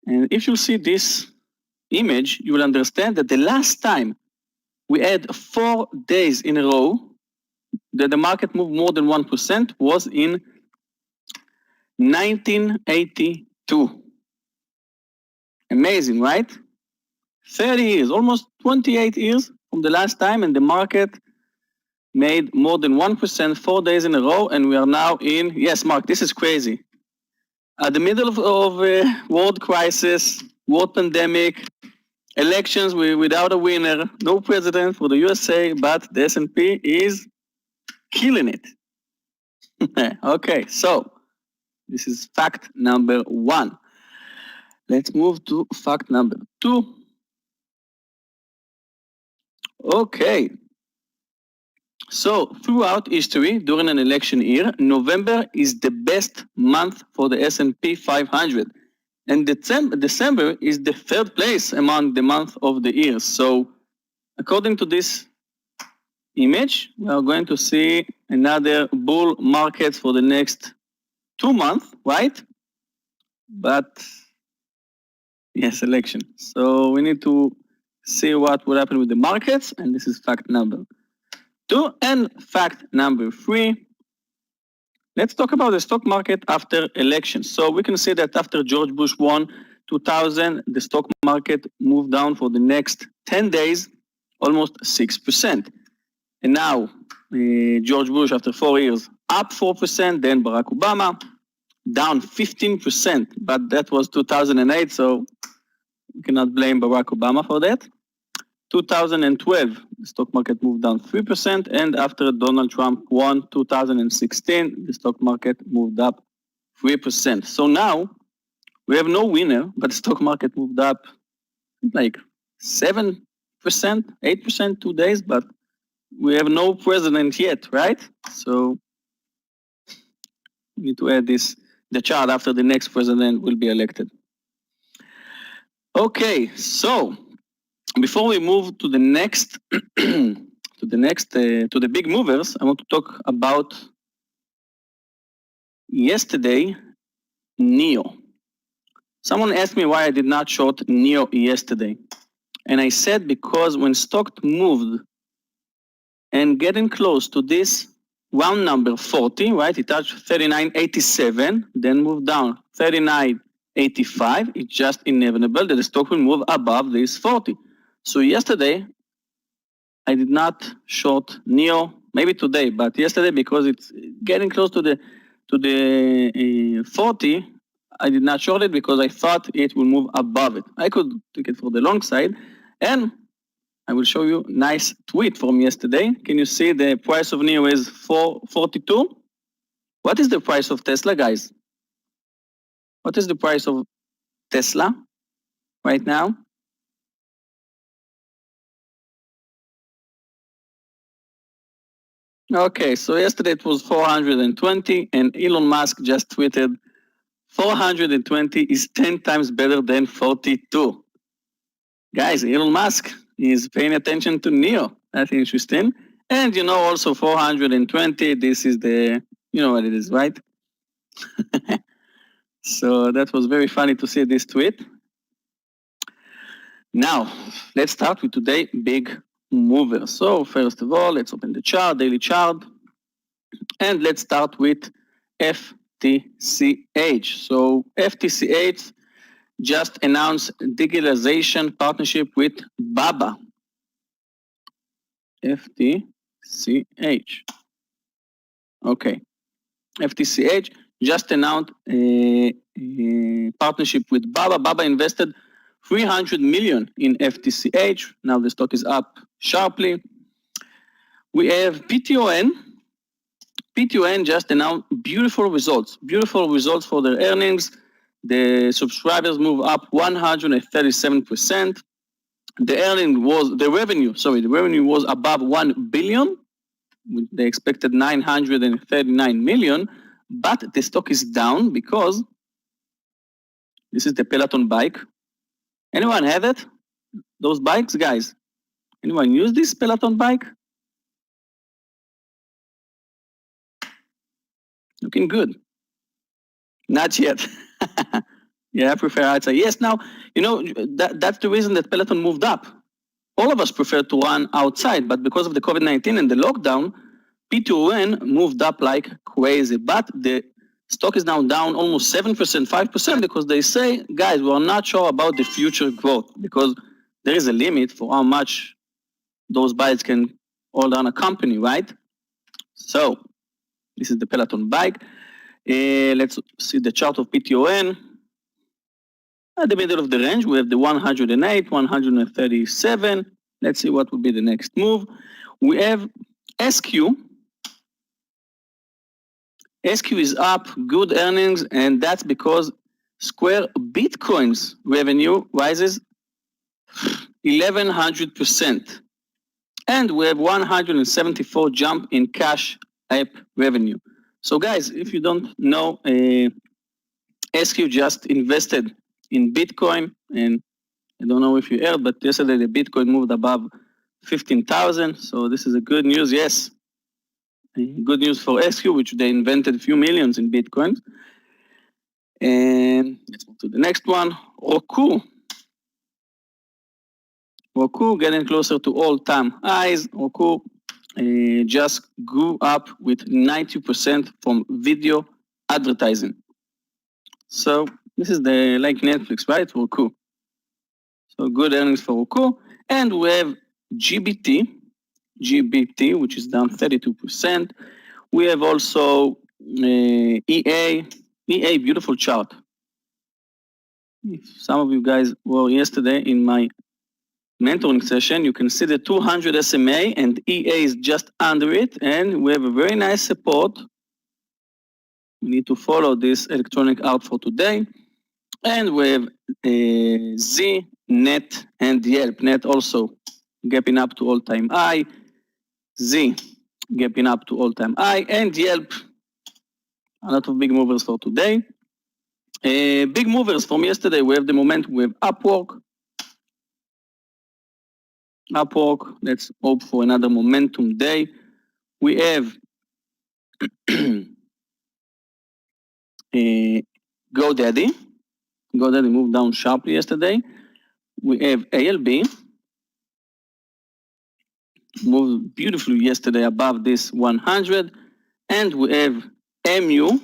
And if you see this image, you will understand that the last time we had 4 days in a row that the market moved more than 1% was in 1982. Amazing, right? 30 years, almost 28 years from the last time, and the market made more than 1% 4 days in a row, and we are now in, yes, Mark, this is crazy. At the middle of a world crisis, world pandemic, elections without a winner, no president for the USA, but the S&P is killing it. Okay, so this is fact number 1. Let's move to fact number 2. Okay. So throughout history, during an election year, November is the best month for the S&P 500. And December is the 3rd place among the month of the year. So according to this image, we are going to see another bull market for the next 2 months, right? But yes, election. So we need to see what will happen with the markets, and this is fact number 2. And fact number 3, let's talk about the stock market after elections. So we can see that after George Bush won 2000, the stock market moved down for the next 10 days, almost 6%. And now, George Bush, after 4 years, up 4%, then Barack Obama, down 15%, but that was 2008, so we cannot blame Barack Obama for that. 2012, the stock market moved down 3%, and after Donald Trump won 2016, the stock market moved up 3%. So now, we have no winner, but the stock market moved up like 7%, 8% 2 days, but we have no president yet, right? So we need to add this, the chart after the next president will be elected. Okay, so before we move to the next, to the big movers, I want to talk about yesterday, NEO. Someone asked me why I did not short NEO yesterday. And I said because when stock moved and getting close to this round number 40, right? It touched 39.87, then moved down 39.85. It's just inevitable that the stock will move above this 40. So yesterday, I did not short NEO, maybe today, but yesterday because it's getting close to the 40, I did not short it because I thought it will move above it. I could take it for the long side, and I will show you a nice tweet from yesterday. Can you see the price of NEO is 442? What is the price of Tesla, guys? What is the price of Tesla right now? Okay, so yesterday it was 420, and Elon Musk just tweeted 420 is 10 times better than 42. Guys, Elon Musk is paying attention to NEO. That's interesting. And you know also 420, this is the, you know what it is, right? So that was very funny to see this tweet. Now, let's start with today's big mover. So first of all, let's open the chart, daily chart. And let's start with FTCH. So FTCH just announced digitalization partnership with Baba. FTCH. Okay. FTCH just announced a partnership with Baba. Baba invested 300 million in FTCH. Now the stock is up sharply. We have PTON. PTON just announced beautiful results for their earnings. The subscribers move up 137%. The revenue was above 1 billion. They expected 939 million, but the stock is down because this is the Peloton bike. Anyone have it? Those bikes, guys? Anyone use this Peloton bike? Looking good. Not yet. Yeah, I prefer outside. Yes, now, that's the reason that Peloton moved up. All of us prefer to run outside, but because of the COVID-19 and the lockdown, P2N moved up like crazy. But the stock is now down almost 7%, 5%, because they say, guys, we're not sure about the future growth, because there is a limit for how much those bikes can hold on a company, right? So this is the Peloton bike. Let's see the chart of PTON. At the middle of the range, we have the 108, 137. Let's see what will be the next move. We have SQ. SQ is up, good earnings, and that's because Square Bitcoin's revenue rises 1,100%. And we have 174 jump in cash app revenue. So guys, if you don't know, SQ just invested in Bitcoin, and I don't know if you heard, but yesterday the Bitcoin moved above 15,000. So this is a good news. Yes, good news for SQ, which they invented a few millions in Bitcoin. And let's move to the next one. Roku getting closer to all-time highs. Roku just grew up with 90% from video advertising. So this is like Netflix, right? Roku. So good earnings for Roku. And we have GBT, which is down 32%. We have also EA, beautiful chart. If some of you guys were yesterday in my mentoring session, you can see the 200 SMA and EA is just under it, and we have a very nice support. We need to follow this electronic out for today. And we have Z, Net, and Yelp. Net also gapping up to all-time high. Z gapping up to all-time high, and Yelp, a lot of big movers for today. Big movers from yesterday, we have the momentum, we have Upwork. Let's hope for another momentum day. We have GoDaddy. GoDaddy moved down sharply yesterday. We have ALB, moved beautifully yesterday above this 100. And we have MU.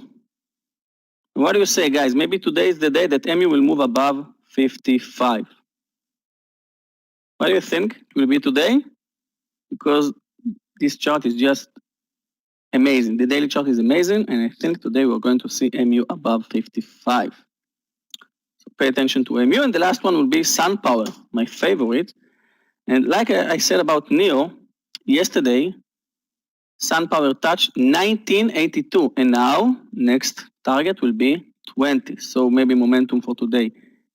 What do you say, guys? Maybe today is the day that MU will move above 55. What do you think it will be today? Because this chart is just amazing. The daily chart is amazing, and I think today we're going to see MU above 55. So pay attention to MU, and the last one will be SunPower, my favorite. And like I said about NEO, yesterday, SunPower touched 1982, and now next target will be 20. So maybe momentum for today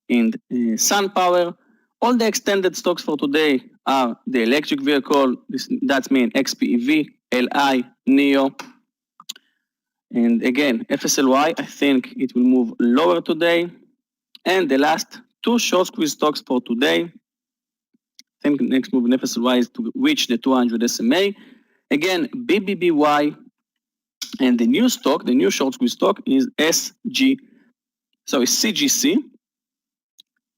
in SunPower. All the extended stocks for today are the electric vehicle. That's mean XPEV, LI, NEO. And again, FSLY, I think it will move lower today. And the last two short squeeze stocks for today. I think the next move in FSLY is to reach the 200 SMA. Again, BBBY, and the new stock, the new short squeeze stock is CGC.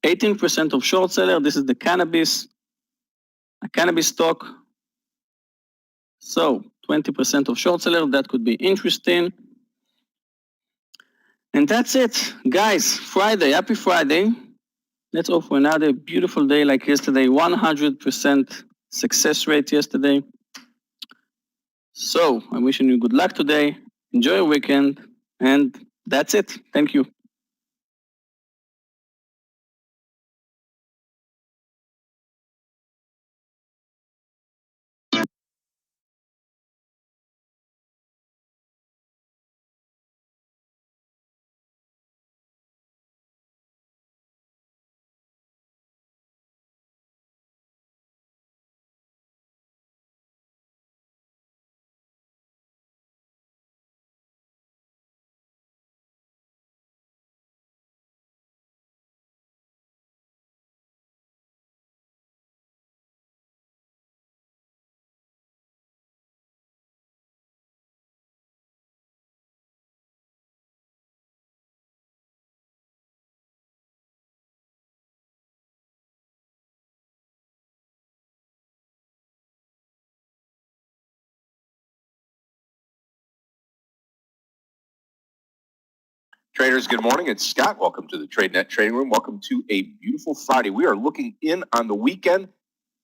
18% of short seller. This is the cannabis, a cannabis stock. So 20% of short seller, that could be interesting. And that's it, guys. Friday, happy Friday. Let's hope for another beautiful day like yesterday. 100% success rate yesterday. So I'm wishing you good luck today. Enjoy your weekend. And that's it. Thank you. Traders, good morning. It's Scott. Welcome to the Tradenet Trading Room. Welcome to a beautiful Friday. We are looking in on the weekend.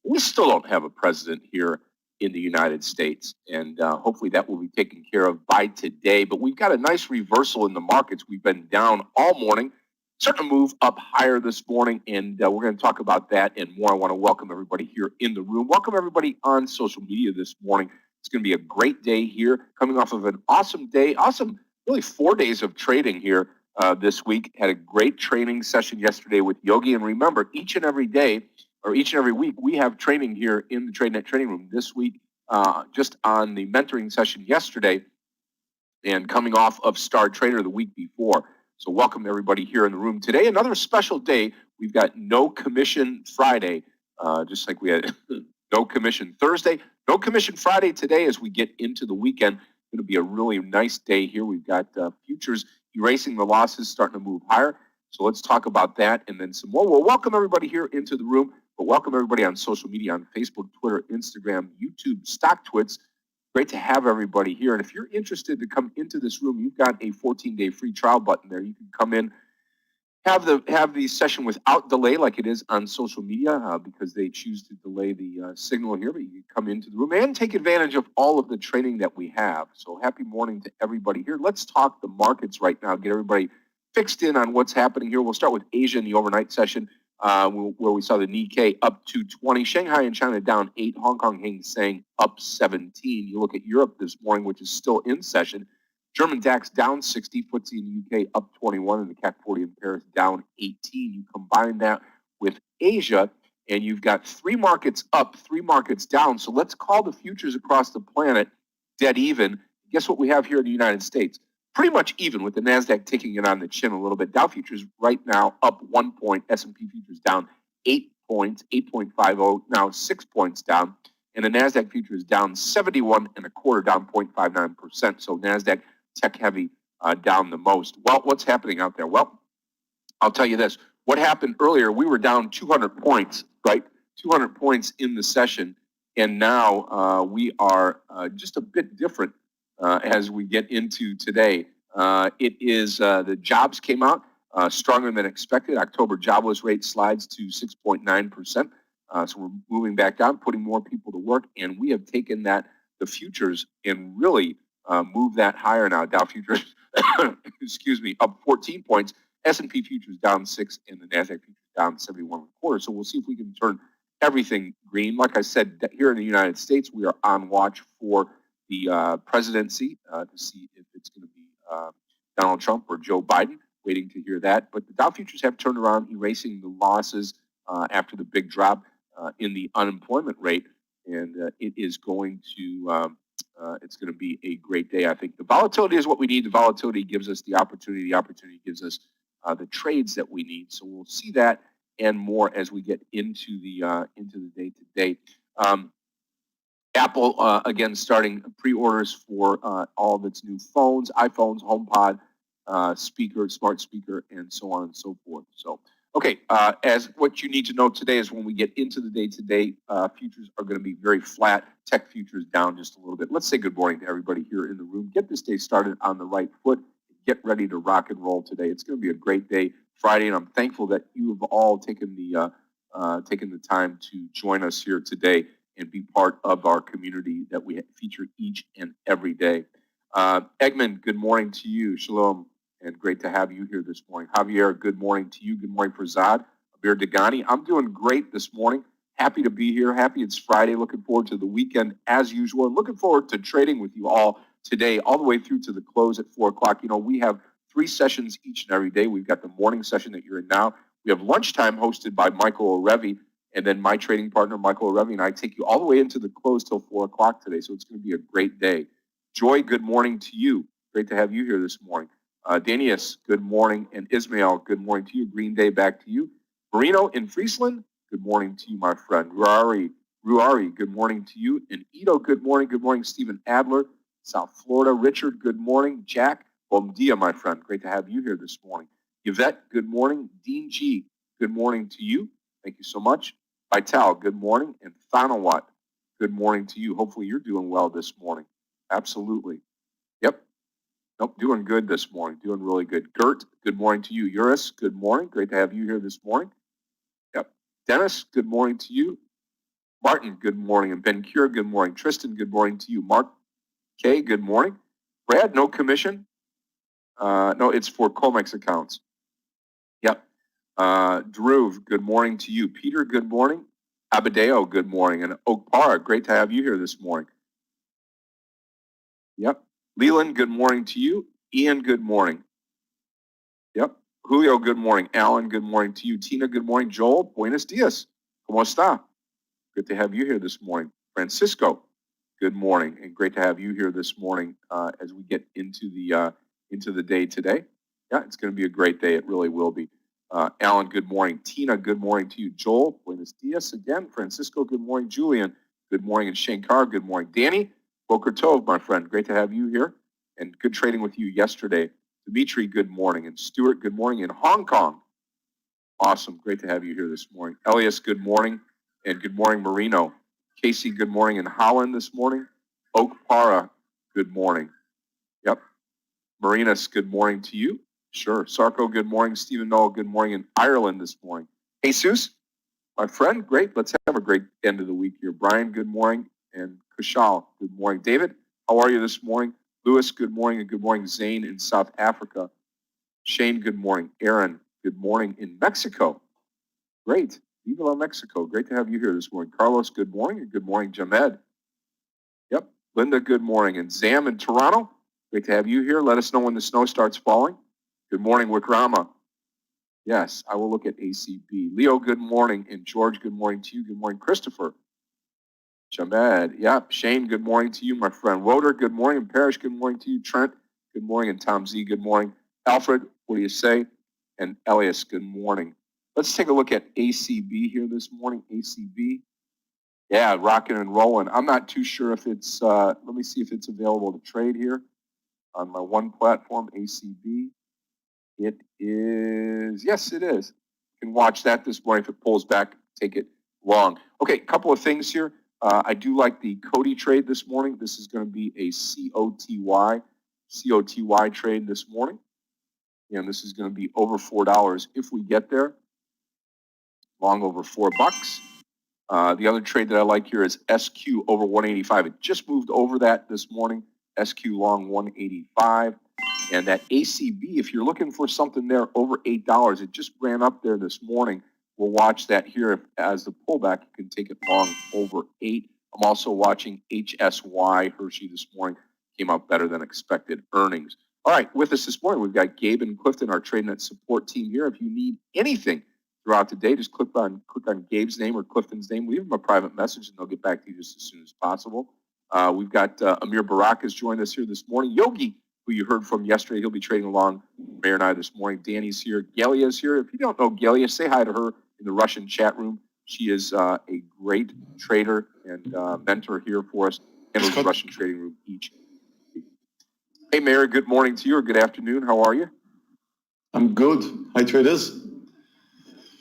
We still don't have a president here in the United States, and hopefully that will be taken care of by today. But we've got a nice reversal in the markets. We've been down all morning, starting to move up higher this morning, and we're going to talk about that and more. I want to welcome everybody here in the room. Welcome everybody on social media this morning. It's going to be a great day here, coming off of an awesome day, really 4 days of trading here this week. Had a great training session yesterday with Yogi. And remember, each and every day or each and every week, we have training here in the Tradenet Trading Room. This week, just on the mentoring session yesterday and coming off of Star Trader the week before. So welcome everybody here in the room today. Another special day. We've got no commission Friday, just like we had no commission Thursday, no commission Friday today as we get into the weekend. Going to be a really nice day here. We've got futures erasing the losses, starting to move higher. So let's talk about that and then some more. We'll welcome everybody here into the room, but welcome everybody on social media, on Facebook, Twitter, Instagram, YouTube, StockTwits. Great to have everybody here. And if you're interested to come into this room, you've got a 14-day free trial button there. You can come in, have the session without delay like it is on social media because they choose to delay the signal here, but you can come into the room and take advantage of all of the training that we have. So happy morning to everybody here. Let's talk the markets right now, get everybody fixed in on what's happening here. We'll start with Asia in the overnight session where we saw the Nikkei up 220, Shanghai and China down 8, Hong Kong Hang Seng up 17. You look at Europe this morning, which is still in session. German DAX down 60, FTSE in the UK up 21, and the CAC 40 in Paris down 18. You combine that with Asia, and you've got 3 markets up, 3 markets down. So let's call the futures across the planet dead even. Guess what we have here in the United States? Pretty much even, with the NASDAQ taking it on the chin a little bit. Dow futures right now up 1 point. S&P futures down 8 points, 8.50, now 6 points down. And the NASDAQ futures down 71 and a quarter, down 0.59%. So NASDAQ tech heavy down the most. Well, what's happening out there? Well, I'll tell you this. What happened earlier, we were down 200 points, right? 200 points in the session. And now we are just a bit different as we get into today. It is the jobs came out stronger than expected. October jobless rate slides to 6.9%. So we're moving back down, putting more people to work. And we have taken the futures and really move that higher now. Dow futures, excuse me, up 14 points. S&P futures down 6, and the NASDAQ futures down 71 and a quarter. So we'll see if we can turn everything green. Like I said, here in the United States, we are on watch for the presidency to see if it's going to be Donald Trump or Joe Biden. Waiting to hear that. But the Dow futures have turned around, erasing the losses after the big drop in the unemployment rate, and it is going to. It's going to be a great day. I think the volatility is what we need. The volatility gives us the opportunity. The opportunity gives us the trades that we need. So we'll see that and more as we get into the day to day. Apple again starting pre-orders for all of its new phones, iPhones, HomePod, speaker, smart speaker, and so on and so forth. So. Okay, as what you need to know today is when we get into the day-to-day, futures are going to be very flat. Tech futures down just a little bit. Let's say good morning to everybody here in the room. Get this day started on the right foot. Get ready to rock and roll today. It's going to be a great day, Friday, and I'm thankful that you have all taken the time to join us here today and be part of our community that we feature each and every day. Egmont, good morning to you. Shalom. And great to have you here this morning. Javier, good morning to you. Good morning, Farzad. Abir Dagani, I'm doing great this morning. Happy to be here. Happy it's Friday. Looking forward to the weekend as usual. And looking forward to trading with you all today, all the way through to the close at 4 o'clock. You know, we have 3 sessions each and every day. We've got the morning session that you're in now. We have lunchtime hosted by Michael Orevi. And then my trading partner, Michael Orevi, and I take you all the way into the close till 4 o'clock today. So it's going to be a great day. Joy, good morning to you. Great to have you here this morning. Danius, good morning. And Ismail, good morning to you. Green Day, back to you. Marino in Friesland, good morning to you, my friend. Ruari, good morning to you. And Ito, good morning. Good morning, Stephen Adler, South Florida. Richard, good morning. Jack, bom dia, my friend. Great to have you here this morning. Yvette, good morning. Dean G, good morning to you. Thank you so much. Vital, good morning. And Thanawat, good morning to you. Hopefully you're doing well this morning. Absolutely. Yep. Nope, doing good this morning. Doing really good. Gert, good morning to you. Uris, good morning. Great to have you here this morning. Yep. Dennis, good morning to you. Martin, good morning. And Ben Cure, good morning. Tristan, good morning to you. Mark K, good morning. Brad, no commission. No, it's for Comex accounts. Yep. Drew, good morning to you. Peter, good morning. Abadeo, good morning. And Oak Park, great to have you here this morning. Yep. Leland, good morning to you. Ian, good morning. Yep. Julio, good morning. Alan, good morning to you. Tina, good morning. Joel, buenos dias. ¿Cómo está? Good to have you here this morning. Francisco, good morning, and great to have you here this morning as we get into the day today. Yeah, it's going to be a great day. It really will be. Alan, good morning. Tina, good morning to you. Joel, buenos dias again. Francisco, good morning. Julian, good morning. And Shankar, good morning. Danny, Boker Tov, my friend. Great to have you here, and good trading with you yesterday. Dimitri, good morning. And Stuart, good morning in Hong Kong. Awesome. Great to have you here this morning. Elias, good morning. And good morning, Marino. Casey, good morning in Holland this morning. Oak Para, good morning. Yep. Marinas, good morning to you. Sure. Sarko, good morning. Stephen Noel, good morning in Ireland this morning. Jesus, my friend, great. Let's have a great end of the week here. Brian, good morning. And Kushal, good morning. David, how are you this morning? Lewis, good morning. And good morning, Zane in South Africa. Shane, good morning. Aaron, good morning in Mexico. Great. Viva la Mexico. Great to have you here this morning. Carlos, good morning. And good morning, Jamed. Yep. Linda, good morning. And Zam in Toronto, great to have you here. Let us know when the snow starts falling. Good morning, Wikrama. Yes, I will look at ACB. Leo, good morning. And George, good morning to you. Good morning, Christopher. Jamed, yep. Shane, good morning to you, my friend. Woder, good morning. And Parrish, good morning to you. Trent, good morning. And Tom Z, good morning. Alfred, what do you say? And Elias, good morning. Let's take a look at ACB here this morning. ACB. Yeah, rocking and rolling. I'm not too sure if it's, let me see if it's available to trade here on my one platform, ACB. It is, yes, it is. You can watch that this morning. If it pulls back, take it long. Okay, a couple of things here. I do like the Cody trade this morning. This is going to be a COTY trade this morning. And this is going to be over $4 if we get there. Long over $4. The other trade that I like here is SQ over 185. It just moved over that this morning. SQ long 185. And that ACB, if you're looking for something there over $8, it just ran up there this morning. We'll watch that here as the pullback. You can take it long over 8. I'm also watching HSY, Hershey, this morning. Came out better than expected earnings. All right, with us this morning, we've got Gabe and Clifton, our Tradenet support team here. If you need anything throughout the day, just click on Gabe's name or Clifton's name. Leave them a private message, and they'll get back to you just as soon as possible. We've got Amir Barak has joined us here this morning. Yogi, who you heard from yesterday, he'll be trading along Meir and I this morning. Danny's here. Galia's here. If you don't know Galia, say hi to her in the Russian chat room. She is a great trader and mentor here for us in the Russian trading room each week. Hey, Meir, good morning to you, or good afternoon. How are you? I'm good. Hi, traders.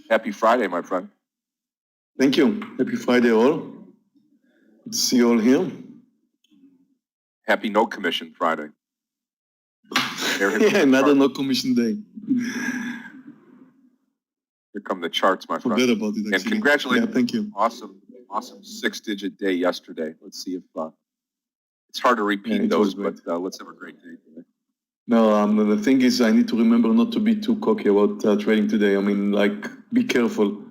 Happy Friday, my friend. Thank you. Happy Friday, all. Good to see you all here. Happy No Commission Friday. Yeah, another no commission day. Here come the charts, my friend. Forget about it, actually. And congratulations. Yeah, thank you. Awesome 6-digit day yesterday. Let's see if it's hard to repeat those, but let's have a great day today. No, the thing is, I need to remember not to be too cocky about trading today. I mean, like, be careful.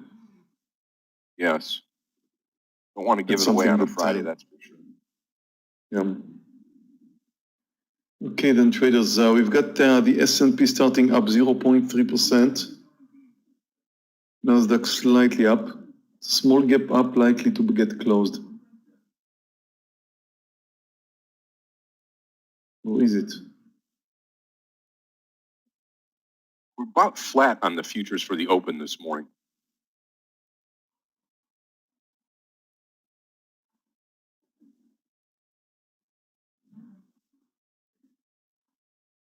Yes. Don't want to give it away on a Friday, that's for sure. Yeah. Okay, then traders, we've got the S&P starting up 0.3%. Nasdaq slightly up. Small gap up, likely to get closed. Where is it? We're about flat on the futures for the open this morning.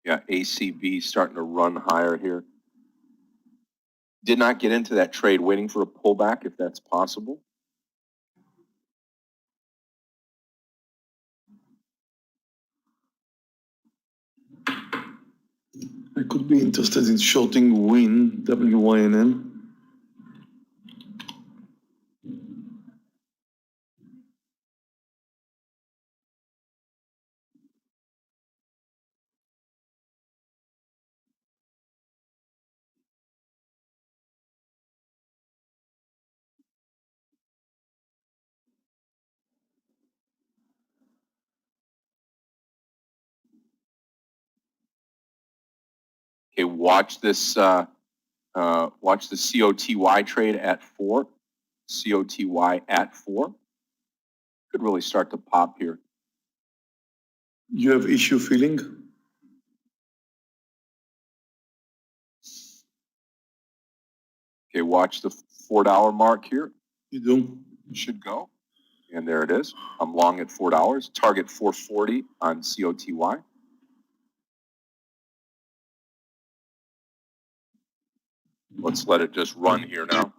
Yeah, ACB starting to run higher here. Did not get into that trade, waiting for a pullback if that's possible. I could be interested in shorting win, WYNN. Okay, watch this. Watch the COTY trade at 4. COTY at 4 could really start to pop here. You have issue feeling? Okay, watch the $4 mark here. You do? Should go. And there it is. I'm long at $4. Target 440 on COTY. Let's let it just run here now.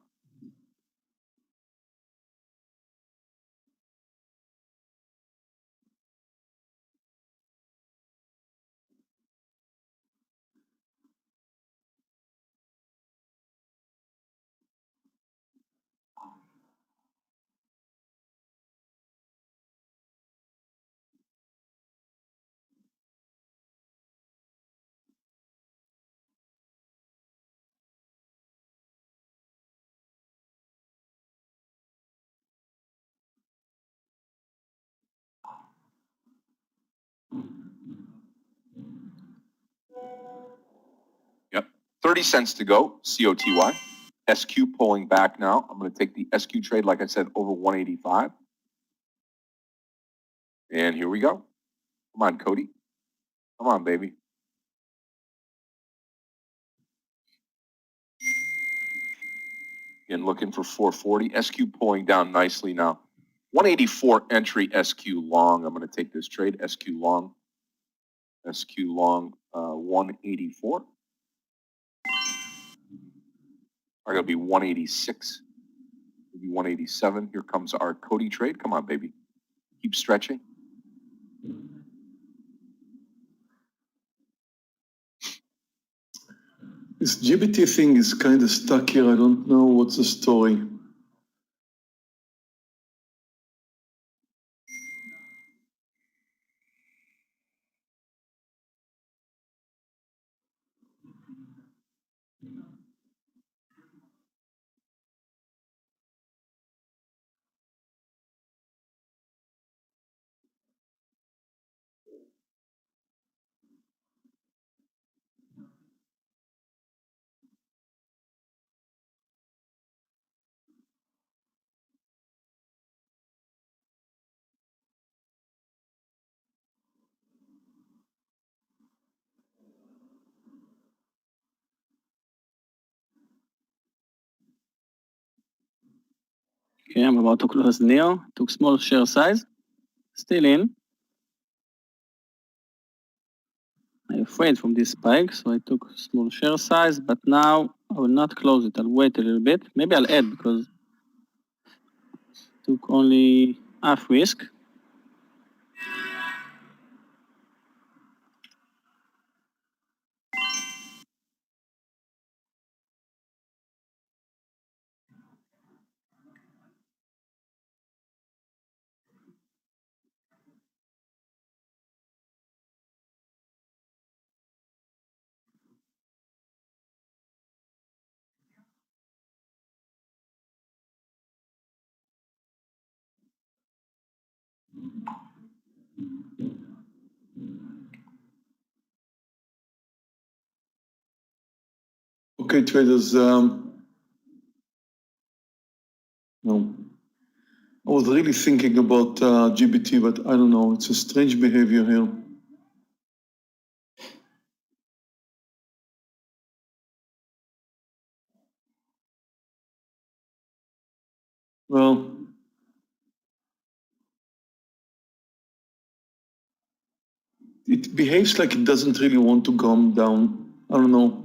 Yep. 30 cents to go, COTY. SQ pulling back now. I'm going to take the SQ trade, like I said, over 185. And here we go. Come on, Cody. Come on, baby. Again, looking for 440. SQ pulling down nicely now. 184 entry SQ long. I'm going to take this trade. SQ long. SQ long 184. Are going to be 186. Maybe 187. Here comes our Cody trade. Come on, baby. Keep stretching. This GBT thing is kind of stuck here. I don't know what's the story. Okay, I'm about to close Neo. Took small share size. Still in. I'm afraid from this spike, so I took small share size, but now I will not close it. I'll wait a little bit. Maybe I'll add because took only half risk. Okay, traders. No. I was really thinking about GBT, but I don't know. It's a strange behavior here. Well, it behaves like it doesn't really want to come down. I don't know.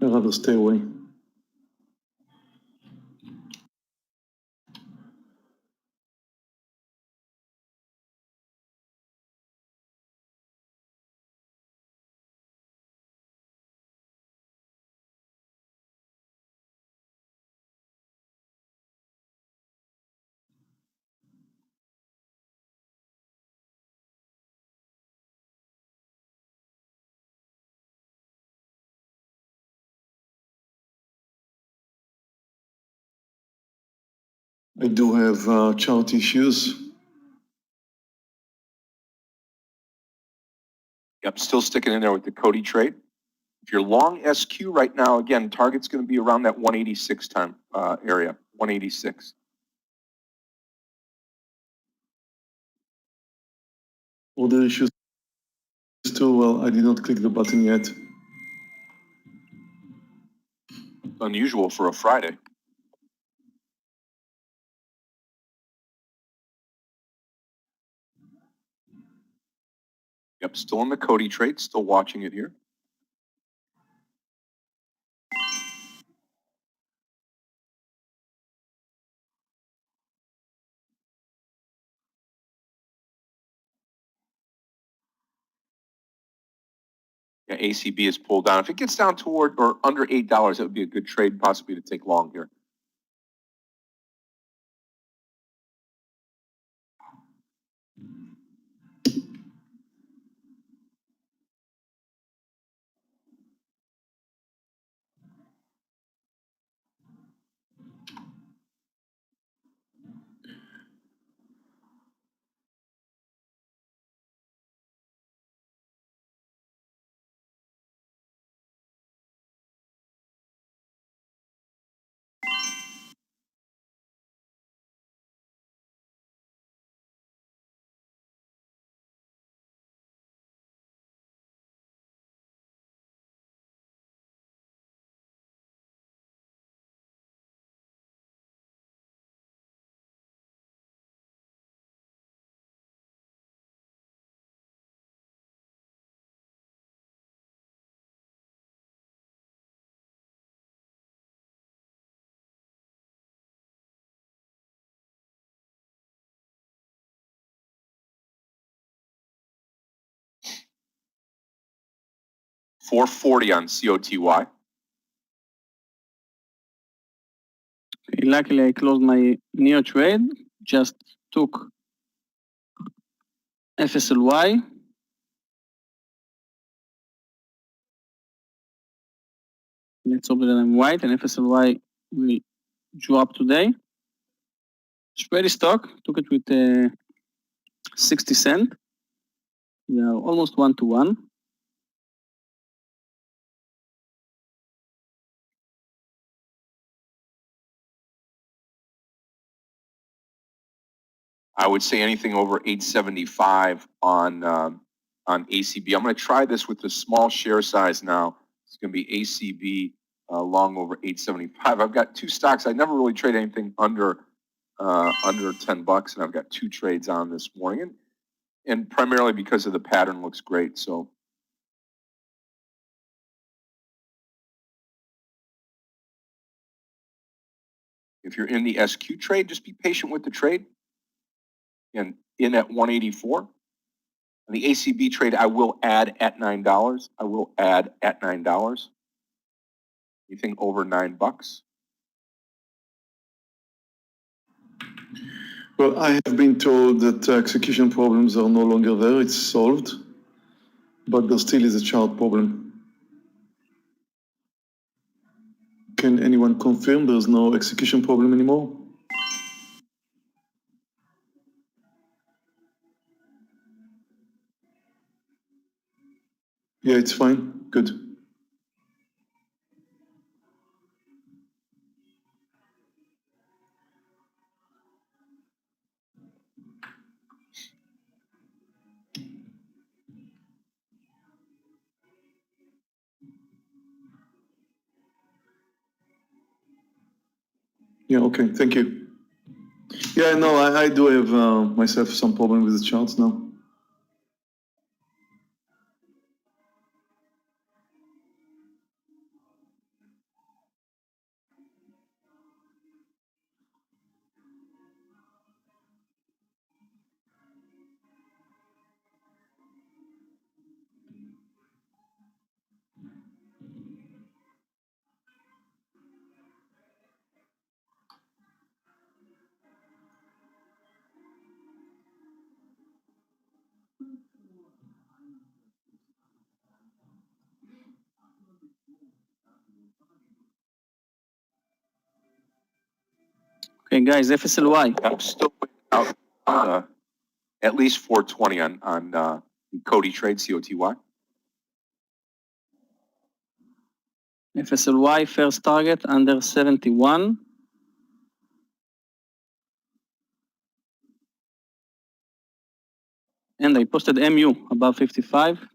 I'd rather stay away. I do have chart issues. Yep, still sticking in there with the Cody trade. If you're long SQ right now, again, target's going to be around that 186 time area, 186. Order issues too. Well, I did not click the button yet. Unusual for a Friday. Yep, still in the Cody trade, still watching it here. Yeah, ACB is pulled down. If it gets down toward or under $8, that would be a good trade possibly to take long here. $440 on COTY. Okay, luckily, I closed my Neo trade, just took FSLY. Let's hope that I'm white and FSLY will drop today. Spready stock, took it with 60 cents. We are almost 1-to-1. I would say anything over 875 on ACB. I'm going to try this with the small share size now. It's going to be ACB long over 875. I've got two stocks. I never really trade anything under $10, and I've got two trades on this morning, and primarily because of the pattern looks great. So if you're in the SQ trade, just be patient with the trade. And in at 184. On the ACB trade, I will add at $9. I will add at $9. Anything over $9? Well, I have been told that execution problems are no longer there. It's solved, but there still is a chart problem. Can anyone confirm there's no execution problem anymore? Yeah, it's fine. Good. Yeah, okay, thank you. Yeah, no, I do have myself some problem with the charts now. Okay, guys, FSLY. I'm still waiting out at least 420 on the Cody trade, COTY. FSLY first target under 71. And I posted MU above 55.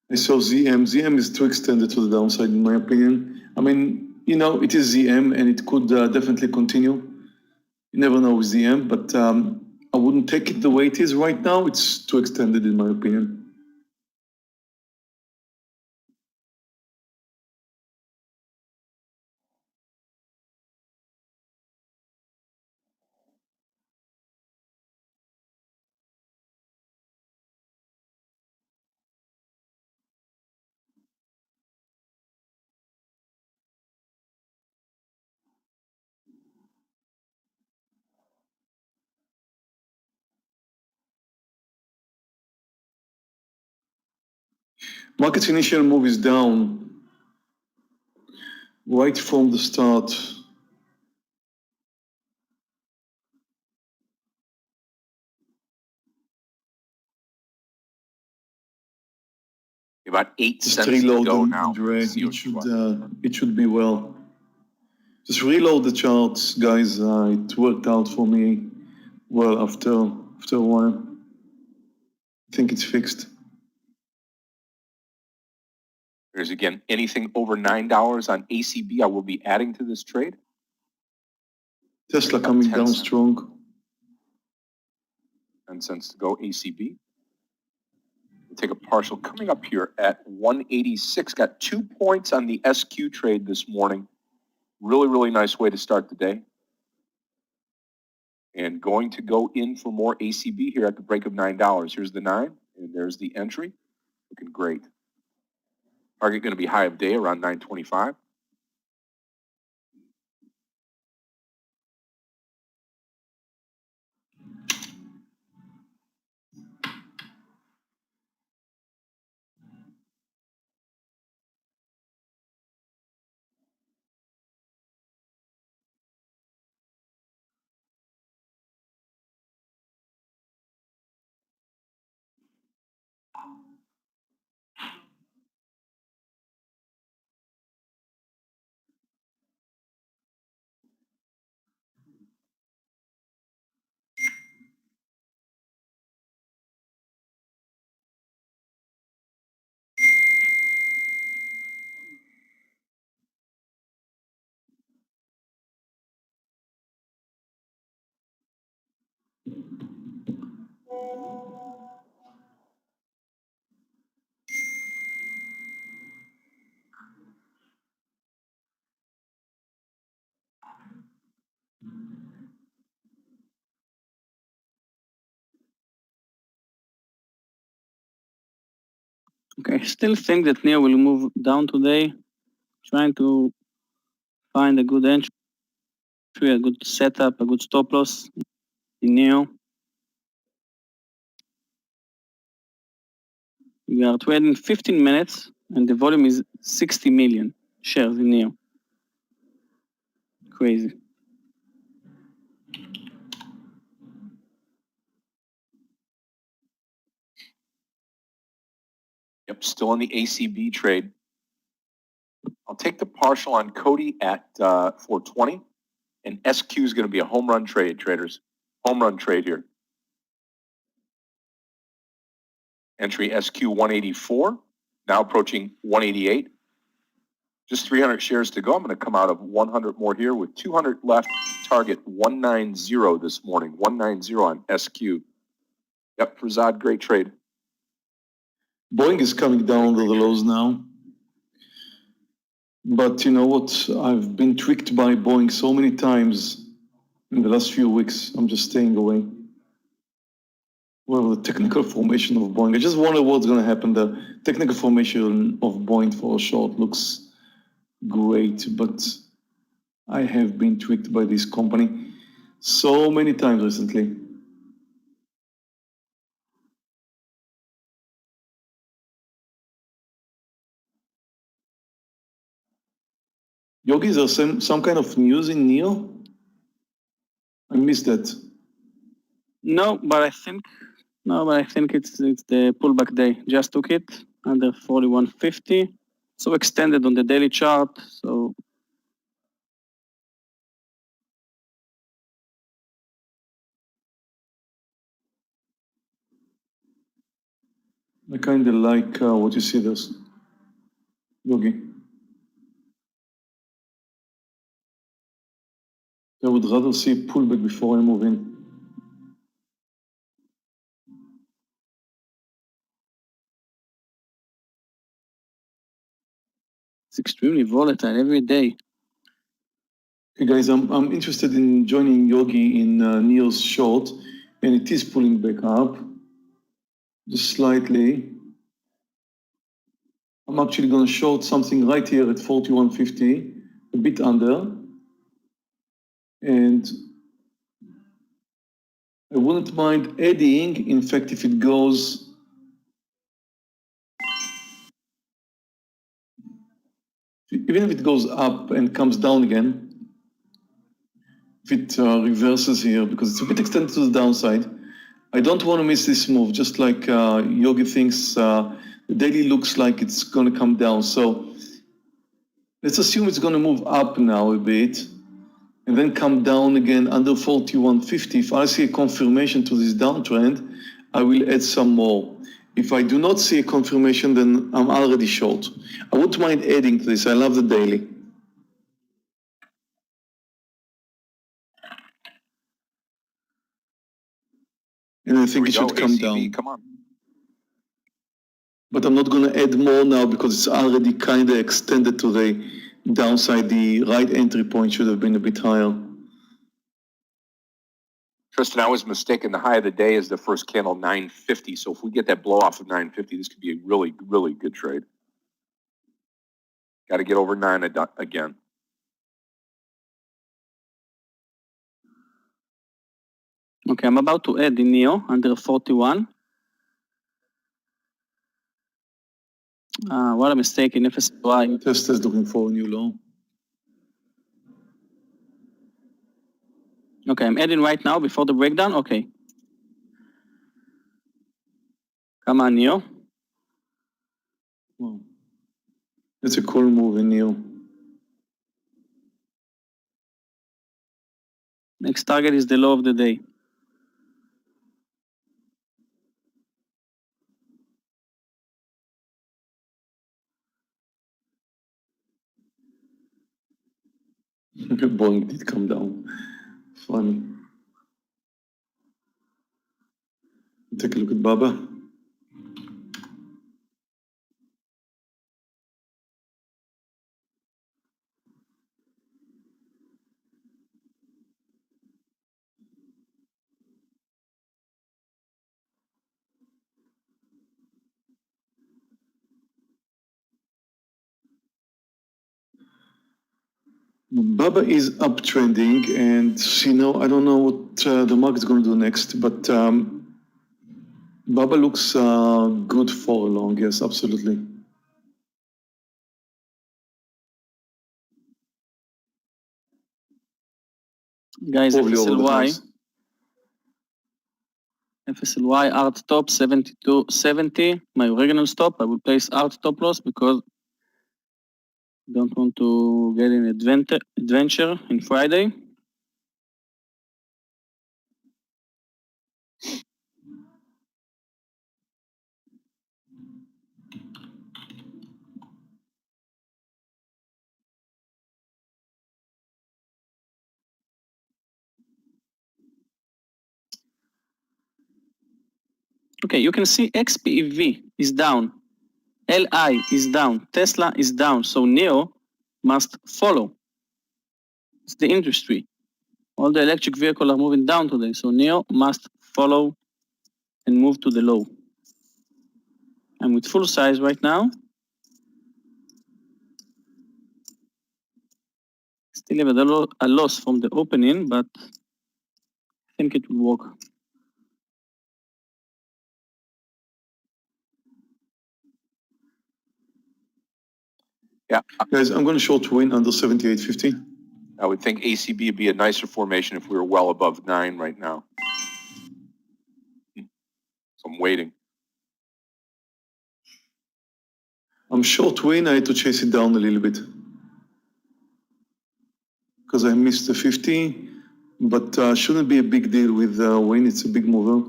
I saw ZM. ZM is too extended to the downside, in my opinion. I mean, it is ZM and it could definitely continue. You never know with ZM, but I wouldn't take it the way it is right now. It's too extended, in my opinion. Market's initial move is down right from the start. About 8 Just cents to reload go and now. it should be well. Just reload the charts, guys. It worked out for me well after a while. I think it's fixed. There's again anything over $9 on ACB. I will be adding to this trade. Tesla coming down strong. 10 cents to go ACB. We'll take a partial coming up here at 186. Got 2 points on the SQ trade this morning. Really, really nice way to start the day. And going to go in for more ACB here at the break of $9. Here's the 9, and there's the entry. Looking great. Target going to be high of day around 925. Okay, still think that NEO will move down today. Trying to find a good entry, a good setup, a good stop loss in NEO. We are trading 15 minutes and the volume is 60 million shares in NEO. Crazy. Yep, still in the ACB trade. I'll take the partial on Cody at 420. And SQ is going to be a home run trade, traders. Home run trade here. Entry SQ 184, now approaching 188. Just 300 shares to go. I'm going to come out of 100 more here with 200 left. Target 190 this morning. 190 on SQ. Yep, Prasad, great trade. Boeing is coming down to the lows now. But you know what? I've been tricked by Boeing so many times in the last few weeks. I'm just staying away. Well, the technical formation of Boeing. I just wonder what's going to happen. The technical formation of Boeing for a short looks great, but I have been tricked by this company so many times recently. Yogi, is there some kind of news in NEO? I missed that. No, but I think it's the pullback day. Just took it under 41.50. So extended on the daily chart. So I kind of like what you see there, Yogi. I would rather see pullback before I move in. it's extremely volatile every day. Hey guys, I'm interested in joining Yogi in NEO's short, and it is pulling back up just slightly. I'm actually going to short something right here at 41.50, a bit under. And I wouldn't mind adding, in fact, if it goes, even if it goes up and comes down again, if it reverses here, because it's a bit extended to the downside, I don't want to miss this move, just like Yogi thinks the daily looks like it's going to come down. So let's assume it's going to move up now a bit and then come down again under 41.50. If I see a confirmation to this downtrend, I will add some more. If I do not see a confirmation, then I'm already short. I wouldn't mind adding to this. I love the daily. And I think it should come down. Come on. But I'm not going to add more now because it's already kind of extended to the downside. The right entry point should have been a bit higher. Tristan, I was mistaken. The high of the day is the first candle, 950. So if we get that blow off of 950, this could be a really, really good trade. Got to get over 9 again. Okay, I'm about to add in NEO under 41. What a mistake in FSY. Test is looking for a new low. Okay, I'm adding right now before the breakdown. Okay. Come on, NEO. Wow. That's a cool move in NEO. Next target is the low of the day. Boeing did come down. Funny. Take a look at Baba. Baba is uptrending, and I don't know what the market's going to do next, but Baba looks good for long. Yes, absolutely. Guys, Probably over the FSLY. highs. FSLY art top 72.70. My original stop. I will place art stop loss because I don't want to get in adventure in Friday. Okay, you can see XPEV is down. LI is down. Tesla is down. So NEO must follow. It's the industry. All the electric vehicles are moving down today. So NEO must follow and move to the low. I'm with full size right now. Still have a loss from the opening, but I think it will work. Yeah, Guys, I'm going to short win under 78.50. I would think ACB would be a nicer formation if we were well above 9 right now. So I'm waiting. I'm short win. I had to chase it down a little bit because I missed the 50, but shouldn't be a big deal with win. It's a big mover.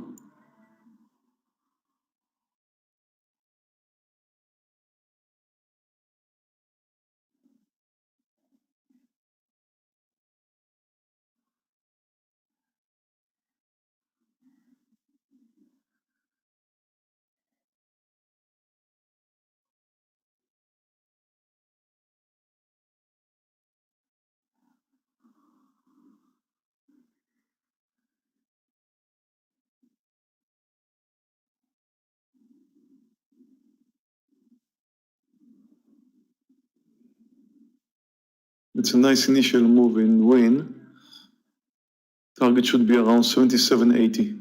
It's a nice initial move in win. Target should be around 77.80.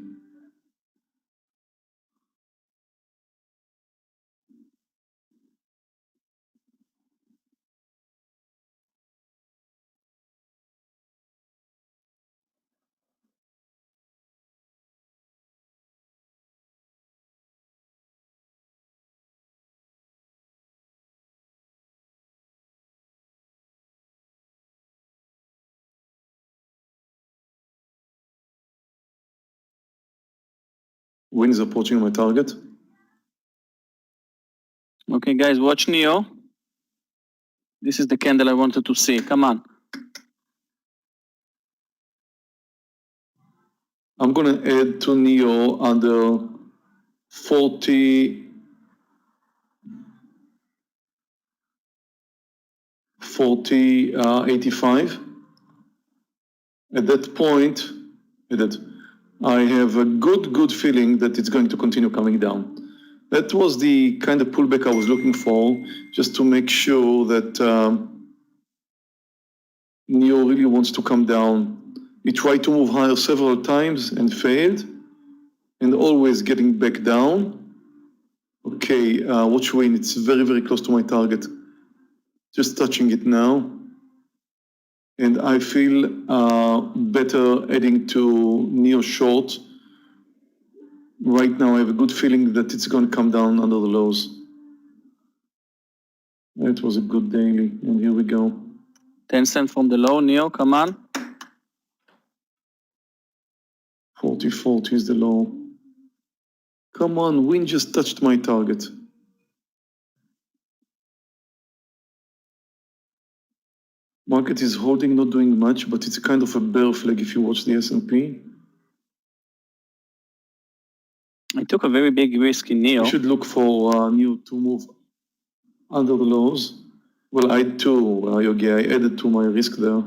Win is approaching my target. Okay, guys, watch Neo. This is the candle I wanted to see. Come on. I'm going to add to Neo under 40, 85. At that point, I have a good feeling that it's going to continue coming down. That was the kind of pullback I was looking for, just to make sure that Neo really wants to come down. He tried to move higher several times and failed, and always getting back down. Okay, watch win. It's very close to my target. Just touching it now. And I feel better adding to Neo short. Right now, I have a good feeling that it's going to come down under the lows. It was a good daily, and here we go. 10 cents from the low, Neo, come on. 40 is the low. Come on, win just touched my target. Market is holding, not doing much, but it's a kind of a bear flag if you watch the S&P. I took a very big risk in Neo. You should look for Neo to move under the lows. Well, I too, Yogi, I added to my risk there.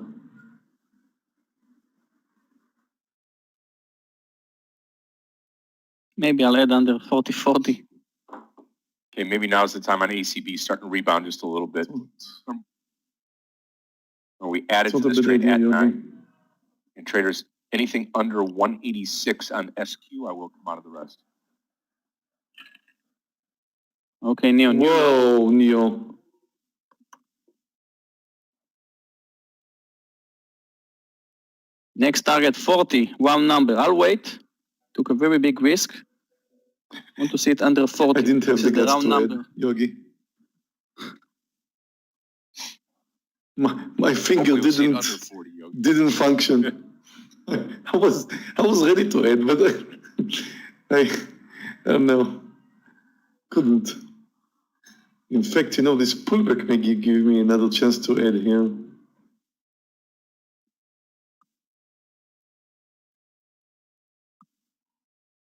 Maybe I'll add under 40. Okay, maybe now's the time on ACB starting to rebound just a little bit. Or we added to this trade at 9. And traders, anything under 186 on SQ, I will come out of the rest. Okay, Neo. Whoa, Neo. Next target 40, round number. I'll wait. Took a very big risk. Want to see it under 40. I didn't have This the is the guts round to number. add, Yogi. My finger Hopefully we'll see it under 40, Yogi. didn't function. I was ready to add, but I don't know. Couldn't. In fact, this pullback may give me another chance to add here.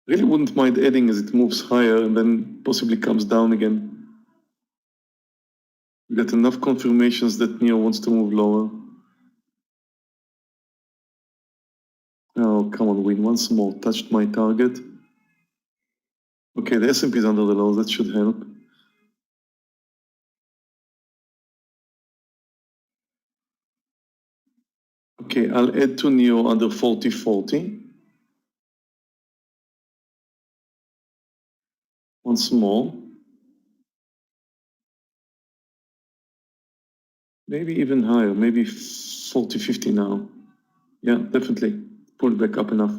Really wouldn't mind adding as it moves higher and then possibly comes down again. We got enough confirmations that Neo wants to move lower. Oh, come on, win once more. Touched my target. Okay, the S&P is under the lows. That should help. Okay, I'll add to NEO under 40.40. Once more. Maybe even higher, maybe 40.50 now. Yeah, definitely. Pull back up enough.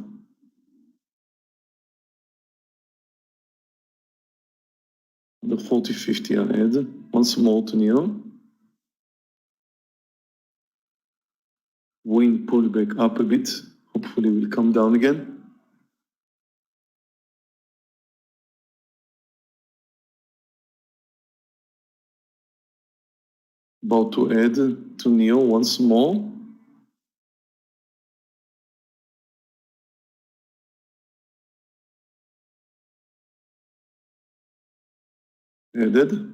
The 40.50 I'll add. Once more to NEO. Wing pull back up a bit. Hopefully will come down again. About to add to NEO once more. Added.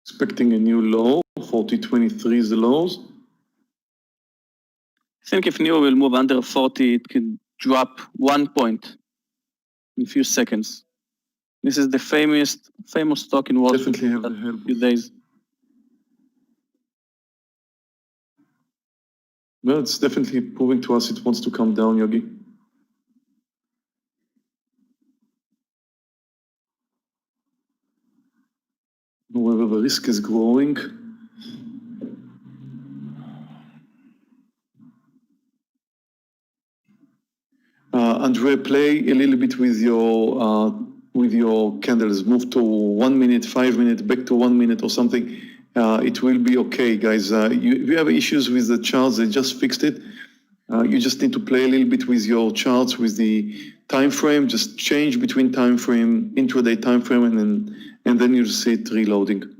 Expecting a new low. 40.23 is the lows. I think if NEO will move under 40, it could drop 1 point in a few seconds. This is the famous stock in Wall Street Definitely have for the help. a few days. Well, it's definitely proving to us it wants to come down, Yogi. However, the risk is growing. Andre, play a little bit with your candles. Move to 1 minute, 5 minutes, back to 1 minute or something. It will be okay, guys. If you have issues with the charts, they just fixed it. You just need to play a little bit with your charts, with the time frame. Just change between time frame, intraday time frame, and then you'll see it reloading.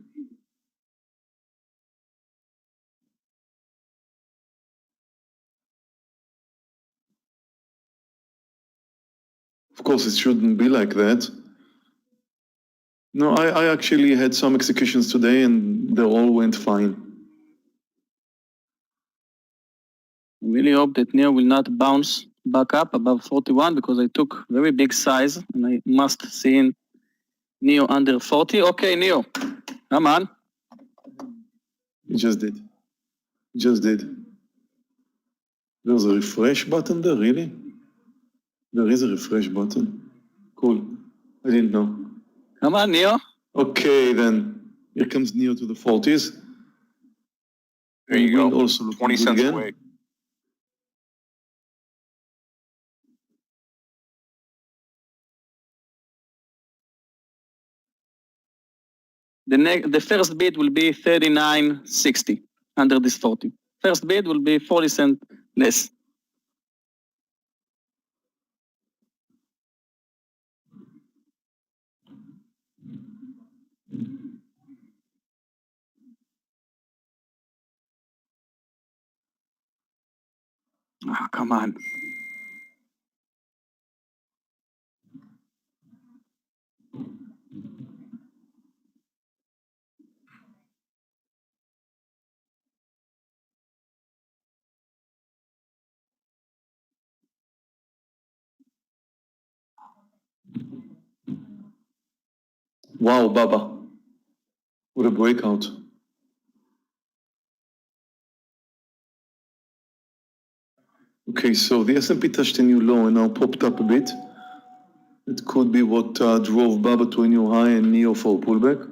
Of course, it shouldn't be like that. No, I actually had some executions today, and they all went fine. I really hope that NEO will not bounce back up above 41 because I took very big size and I must see in NEO under 40. Okay, NEO, come on. It just did. Just did. There's a refresh button there, really? There is a refresh button. Cool. I didn't know. Come on, NEO. Okay, then. Here comes NEO to the 40s. There you Wind go. also looking 20 good cents again. away. The first bid will be 39.60 under this 40. First bid will be 40 cents less. Oh, come on. Wow, Baba. What a breakout. Okay, so the S&P touched a new low and now popped up a bit. It could be what drove Baba to a new high and NEO for a pullback.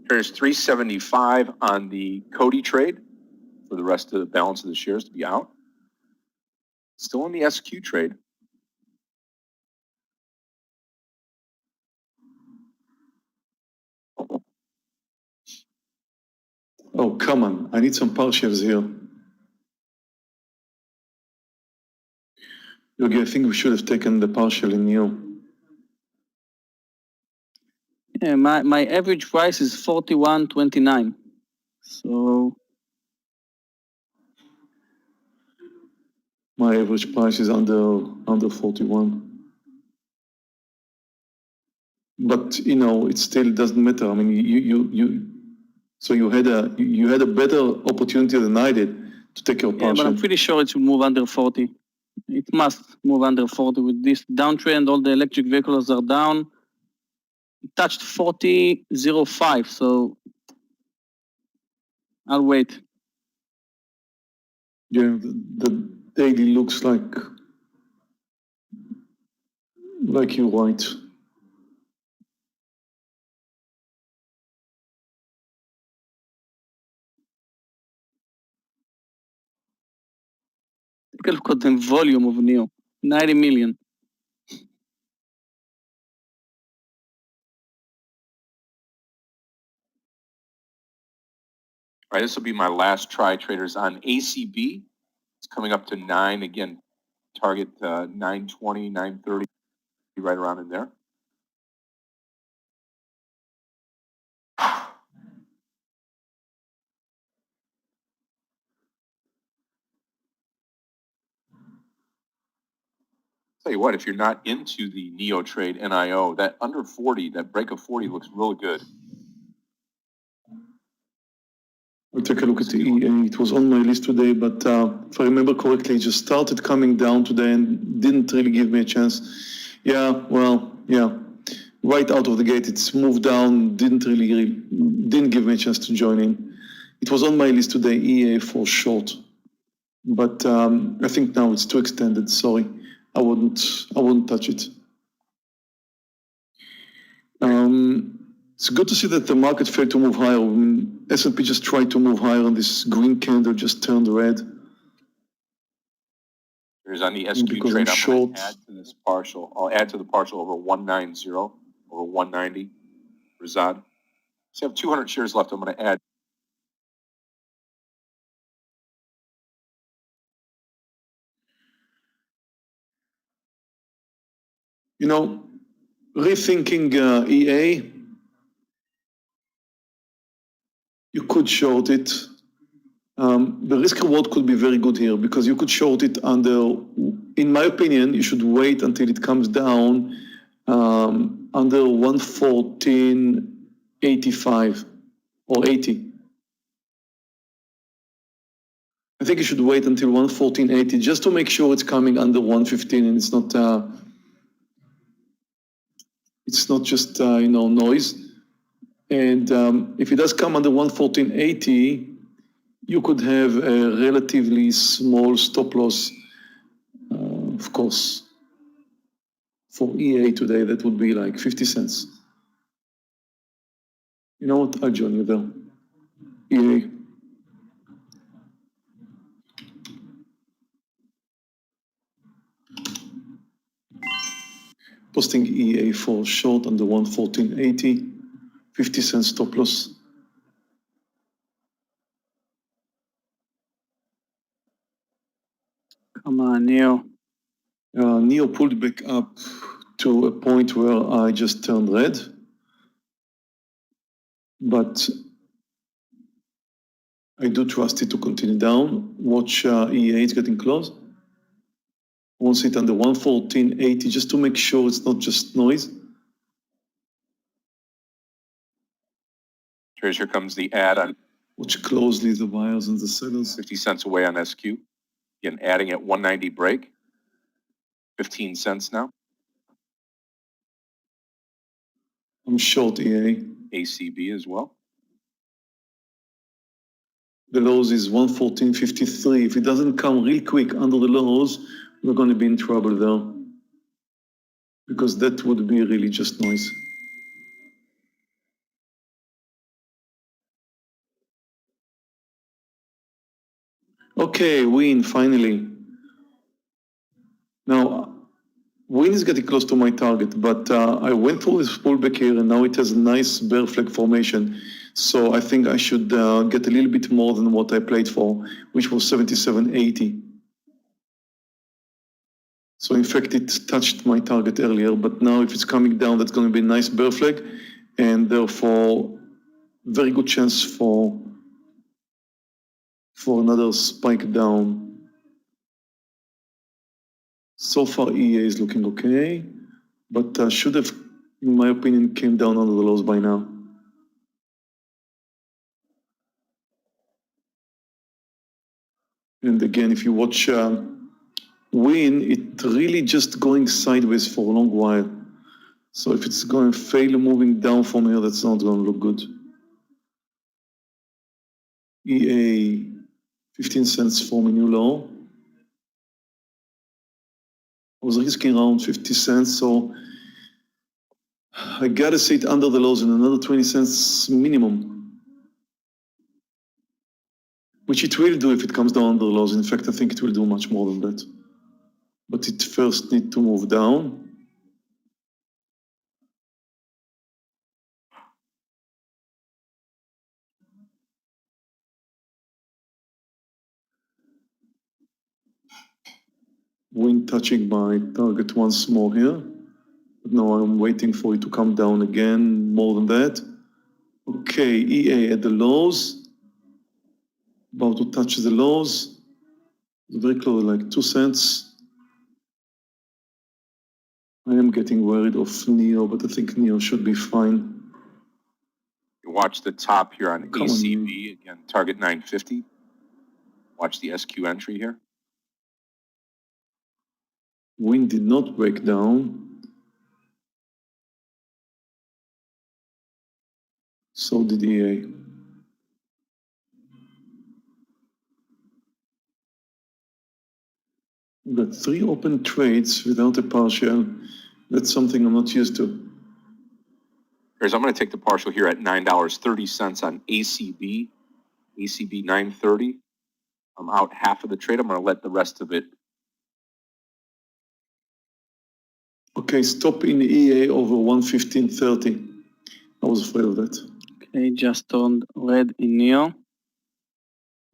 There's 375 on the Cody trade for the rest of the balance of the shares to be out. Still on the SQ trade. Oh, come on. I need some partials here. Yogi, I think we should have taken the partial in NEO. Yeah, my average price is 41.29. So My average price is under 41. But it still doesn't matter. I mean, so you had a better opportunity than I did to take your Yeah, but partial. I'm pretty sure it will move under 40. It must move under 40 with this downtrend. All the electric vehicles are down. It touched 40.05, so I'll wait. Yeah, the daily looks like you're right. Take a look at the volume of NEO, 90 million. All right, this will be my last try, traders, on ACB. It's coming up to 9 again. Target 920, 930, right around in there. Tell you what, if you're not into the Neo Trade NIO, that under 40, that break of 40 looks really good. I'll take a look at the EA. It was on my list today, but if I remember correctly, it just started coming down today and didn't really give me a chance. Yeah, right out of the gate, it's moved down, didn't give me a chance to join in. It was on my list today, EA for short, but I think now it's too extended. Sorry, I wouldn't touch it. It's good to see that the market failed to move higher. I mean, S&P just tried to move higher, and this green candle just turned red. There's on the SQ Because trade. I'm I'm short. going to add to this partial. I'll add to the partial over 190, over 190. Razad. So I have 200 shares left. I'm going to add. Rethinking EA, you could short it. The risk reward could be very good here because you could short it under, in my opinion, you should wait until it comes down under 114.85 or 80. I think you should wait until 114.80 just to make sure it's coming under 115 and it's not just noise. And if it does come under 114.80, you could have a relatively small stop loss, of course. For EA today, that would be like 50 cents. You know what? I'll join you there. EA. Posting EA for short under 114.80, 50 cents stop loss. Come on, Neo. Neo pulled back up to a point where I just turned red. But I do trust it to continue down. Watch EA, it's getting close. I want to sit under 114.80 just to make sure it's not just noise. Traders, here comes the add on. Watch closely the buyers and the sellers. 50 cents away on SQ. Again, adding at 190 break. 15 cents now. I'm short EA. ACB as well. The lows is 114.53. If it doesn't come real quick under the lows, we're going to be in trouble there. Because that would be really just noise. Okay, win, finally. Now, win is getting close to my target, but I went through this pullback here and now it has a nice bear flag formation. So I think I should get a little bit more than what I played for, which was 77.80. So in fact, it touched my target earlier, but now if it's coming down, that's going to be a nice bear flag, and therefore, very good chance for another spike down. So far, EA is looking okay, but should have, in my opinion, came down under the lows by now. And again, if you watch Win, it really just going sideways for a long while. So if it's going to fail moving down from here, that's not going to look good. EA, 15 cents for a new low. I was risking around 50 cents, so I gotta see it under the lows in another 20 cents minimum, which it will do if it comes down under the lows. In fact, I think it will do much more than that. But it first needs to move down. Win touching my target once more here. But now I'm waiting for it to come down again, more than that. Okay, EA at the lows. About to touch the lows. Very close, like 2 cents. I am getting worried of Neo, but I think Neo should be fine. You watch the top here on Come on, ACV, again, target 950. Watch the SQ entry here. Win did not break down. So did EA. We've got 3 open trades without a partial. That's something I'm not used to. Here's, I'm going to take the partial here at $9.30 on ACB. ACB 930. I'm out half of the trade. I'm going to let the rest of it. Okay, stop in EA over 115.30. I was afraid of that. Okay, just turned red in Neo.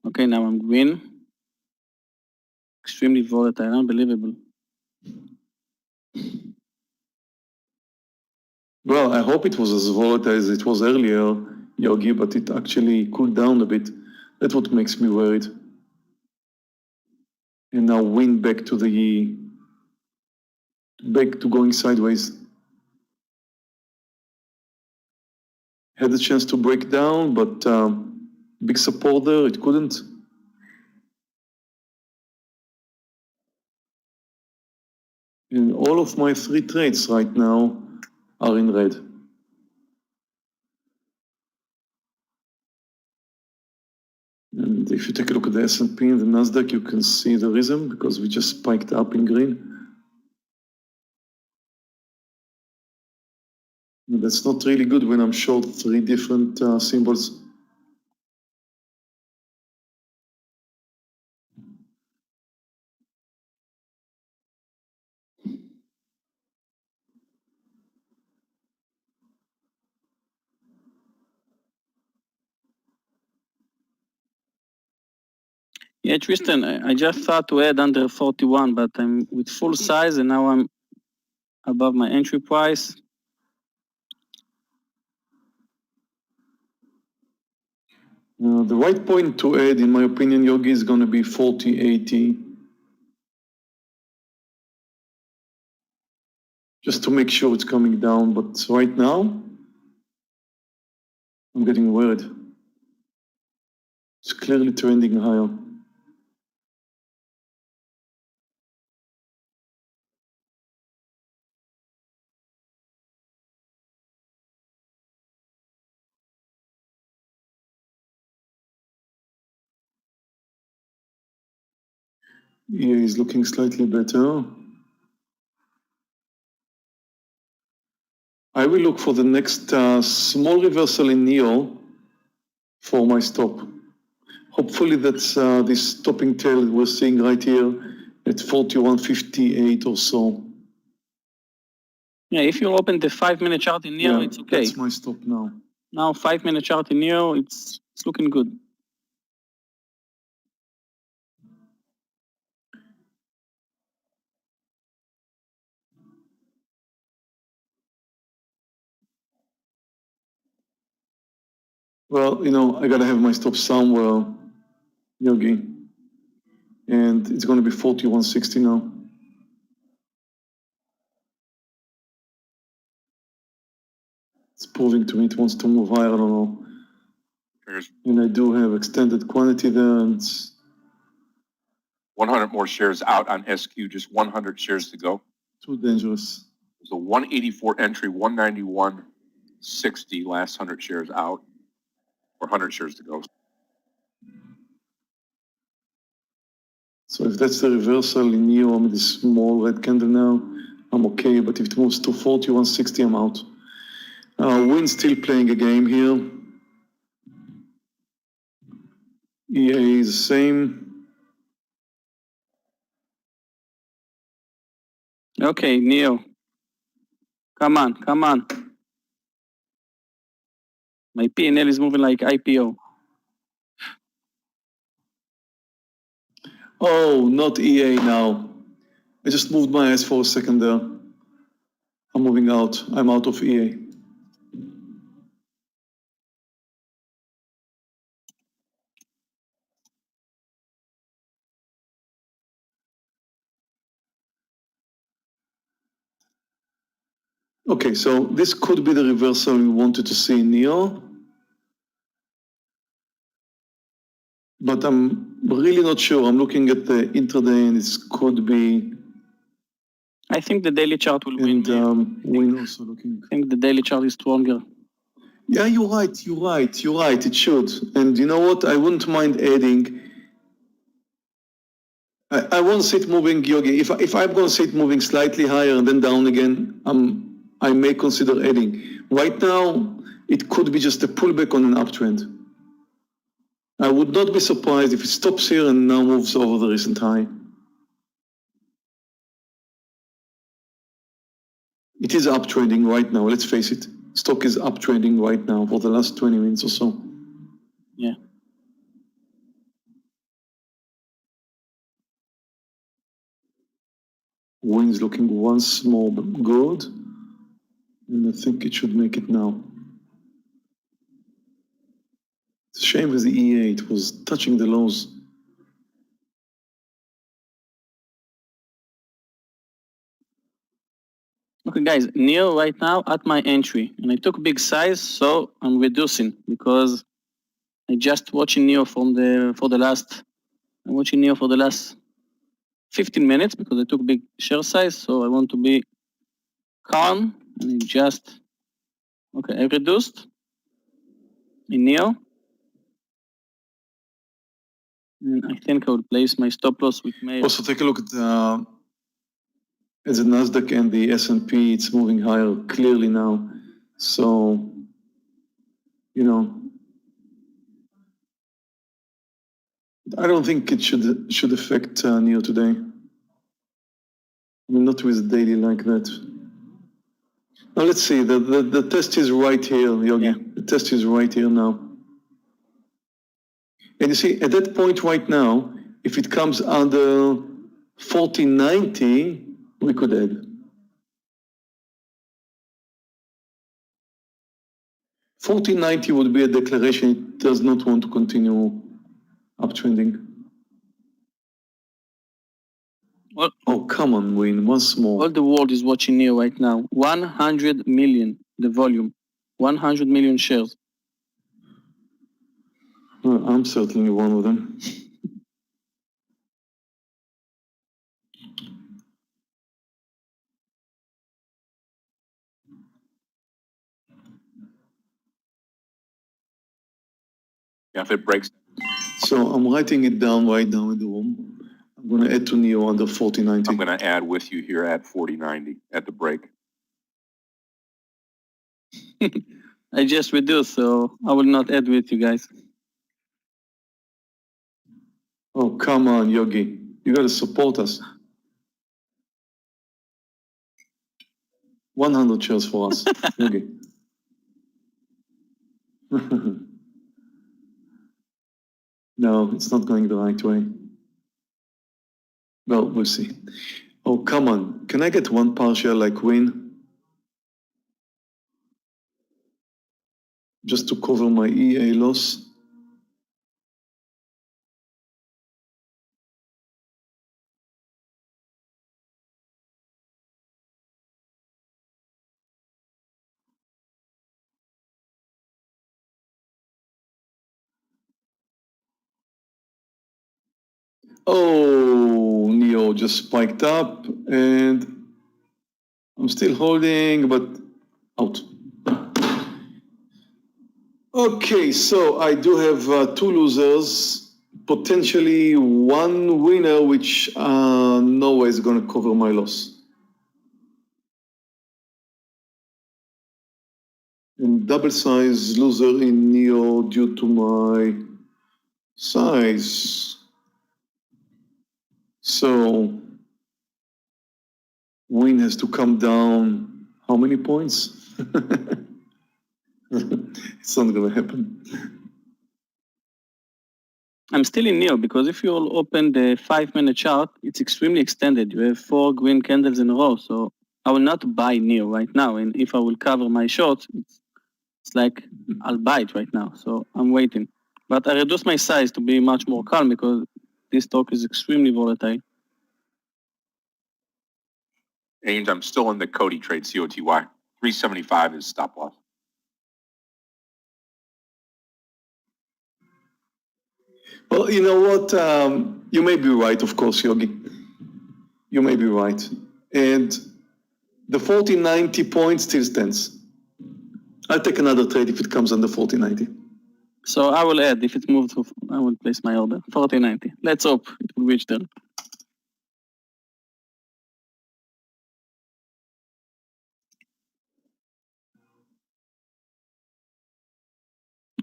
Okay, now I'm green. Extremely volatile, unbelievable. Well, I hope it was as volatile as it was earlier, Yogi, but it actually cooled down a bit. That's what makes me worried. And now Win back to going sideways. Had a chance to break down, but big support there, it couldn't. And all of my 3 trades right now are in red. And if you take a look at the S&P and the Nasdaq, you can see the reason, because we just spiked up in green. And that's not really good when I'm short 3 different symbols. Yeah, Tristan, I just thought to add under 41, but I'm with full size and now I'm above my entry price. The right point to add, in my opinion, Yogi, is going to be 40.80. Just to make sure it's coming down, but right now, I'm getting worried. It's clearly trending higher. Yeah, he's looking slightly better. I will look for the next small reversal in Neo for my stop. Hopefully that's this stopping tail we're seeing right here at 41.58 or so. Yeah, if you open the 5-minute chart in Neo, it's okay. That's my stop now. Now 5-minute chart in Neo, it's looking good. Well, I gotta have my stop somewhere, Yogi. And it's gonna be 41.60 now. proving to me it wants to move higher, I don't know. And I do have extended quantity there, and it's 100 more shares out on SQ, just 100 shares to go. too dangerous. There's a 184 entry, 191.60, last 100 shares out, or 100 shares to go. So if that's the reversal in NEO, I'm in this small red candle now, I'm okay, but if it moves to 40, 160, I'm out. Win still playing a game here. EA is the same. Okay, Neo. Come on, come on. My P&L is moving like IPO. Oh, not EA now. I just moved my eyes for a second there. I'm moving out. I'm out of EA. Okay, so this could be the reversal we wanted to see in NEO. But I'm really not sure. I'm looking at the intraday and it could be. I think the daily chart will win. And Win also looking. I think the daily chart is stronger. Yeah, you're right. It should. And you know what? I wouldn't mind adding. I won't see it moving, Yogi. If I'm going to see it moving slightly higher and then down again, I may consider adding. Right now, it could be just a pullback on an uptrend. I would not be surprised if it stops here and now moves over the recent high. It is uptrending right now, let's face it. Stock is uptrending right now for the last 20 minutes or so. Yeah. Win is looking once more good. And I think it should make it now. It's a shame with the EA, it was touching the lows. Okay, guys, Neo right now at my entry, and I took big size, so I'm reducing because I just watching Neo I'm watching Neo for the last 15 minutes because I took big share size, so I want to be calm and okay, I reduced in Neo. And I think I would place my stop loss with Meir. Also take a look at the Nasdaq and the S&P, it's moving higher clearly now. So, you know, I don't think it should affect NEO today. I mean, not with a daily like that. Now let's see, the test is right here, Yogi. Yeah. The test is right here now. And you see, at that point right now, if it comes under 1490, we could add. 1490 would be a declaration it does not want to continue uptrending. Well, oh, come on, Win, once more. All the world is watching Neo right now. 100 million, the volume. 100 million shares. Well, I'm certainly one of them. Yeah, if it breaks. So I'm writing it down right now in the room. I'm going to add to NEO under 4090. I'm going to add with you here at 4090 at the break. I just reduced, so I will not add with you guys. Oh, come on, Yogi. You got to support us. 100 shares for us, Yogi. No, it's not going the right way. Well, we'll see. Oh, come on. Can I get one partial like Win? Just to cover my EA loss? Oh, Neo just spiked up, and I'm still holding, but out. Okay, so I do have two losers, potentially one winner, which no way is going to cover my loss. And double size loser in Neo due to my size. So win has to come down how many points? It's not going to happen. I'm still in Neo because if you all open the 5-minute chart, it's extremely extended. You have 4 green candles in a row. So I will not buy Neo right now. And if I will cover my shorts, it's like I'll buy it right now. So I'm waiting. But I reduce my size to be much more calm because this stock is extremely volatile. And I'm still in the Cody trade, COTY. 375 is stop loss. Well, you know what? You may be right, of course, Yogi. You may be right. And the 4090 point still stands. I'll take another trade if it comes under 4090. So I will add, if it moves, I will place my order, 4090. Let's hope it will reach there.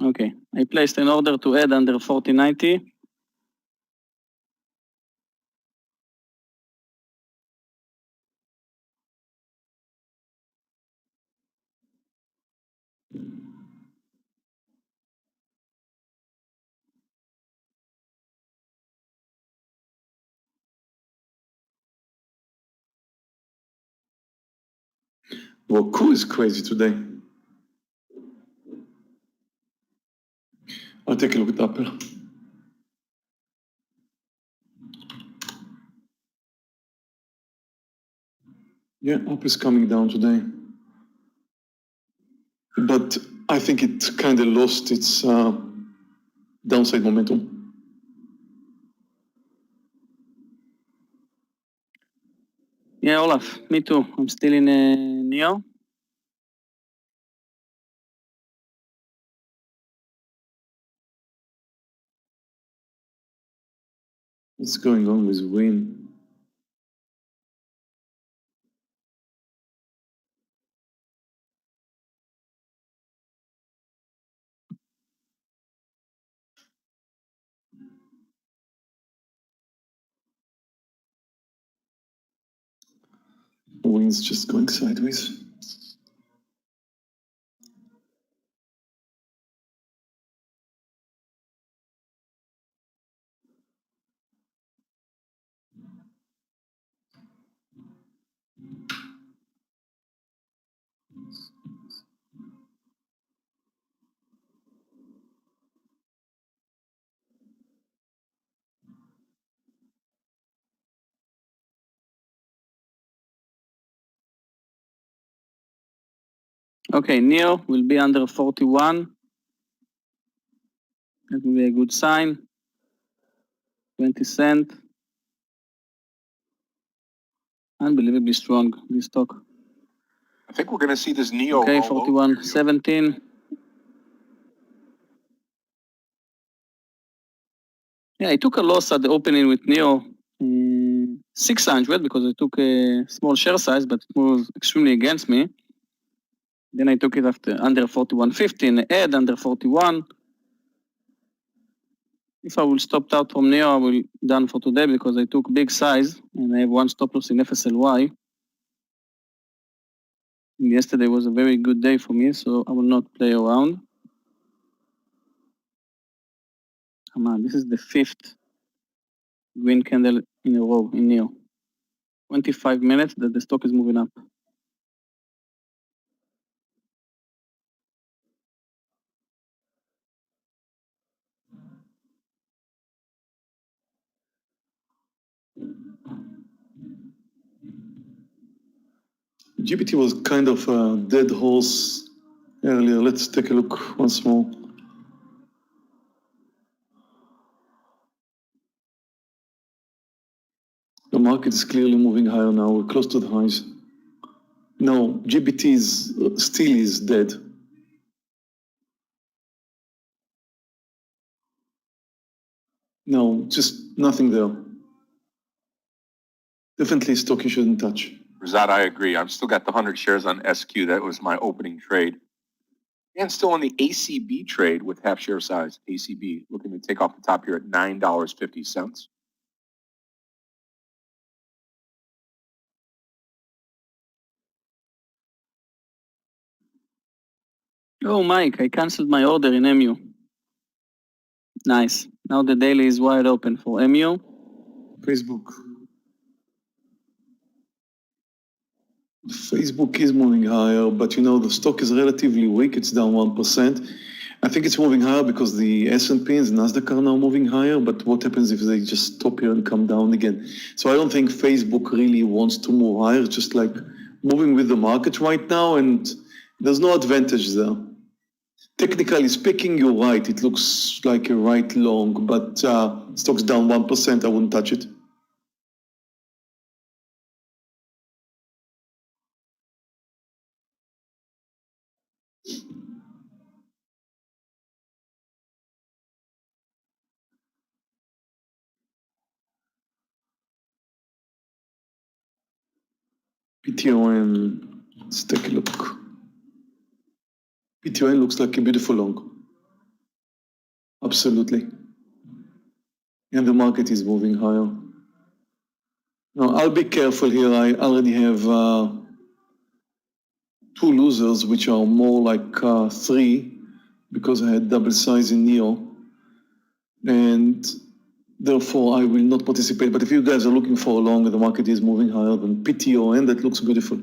Okay, I placed an order to add under 4090. Roku is crazy today. I'll take a look at Apple. Yeah, Apple is coming down today. But I think it kind of lost its downside momentum. Yeah, Olaf, me too. I'm still in Neo. What's going on with Win? Win's just going sideways. Okay, Neo will be under 41. That will be a good sign. 20 cent. Unbelievably strong, this stock. I think we're going to see this Neo. Okay, 41.17. Yeah, I took a loss at the opening with Neo 600 because I took a small share size, but it was extremely against me. Then I took it after under 41.50 and add under 41. If I will stop out from Neo, I will done for today because I took big size and I have one stop loss in FSLY. And yesterday was a very good day for me, so I will not play around. Come on, this is the 5th green candle in a row in Neo. 25 minutes that the stock is moving up. GPT was kind of a dead horse earlier. Let's take a look once more. The market is clearly moving higher now. We're close to the highs. No, GBT still is dead. No, just nothing there. Definitely a stock you shouldn't touch. Razat, I agree. I've still got the 100 shares on SQ. That was my opening trade. And still on the ACB trade with half share size. ACB looking to take off the top here at $9.50. Oh, Mike, I canceled my order in MU. Nice. Now the daily is wide open for MU. Facebook. Facebook is moving higher, but the stock is relatively weak. It's down 1%. I think it's moving higher because the S&P and Nasdaq are now moving higher, but what happens if they just stop here and come down again? So I don't think Facebook really wants to move higher, just like moving with the market right now, and there's no advantage there. Technically speaking, you're right. It looks like a right long, but stock's down 1%. I wouldn't touch it. PTON, let's take a look. PTON looks like a beautiful long. Absolutely. And the market is moving higher. Now, I'll be careful here. I already have two losers, which are more like three, because I had double size in NEO. And therefore, I will not participate. But if you guys are looking for a long and the market is moving higher than PTON, that looks beautiful.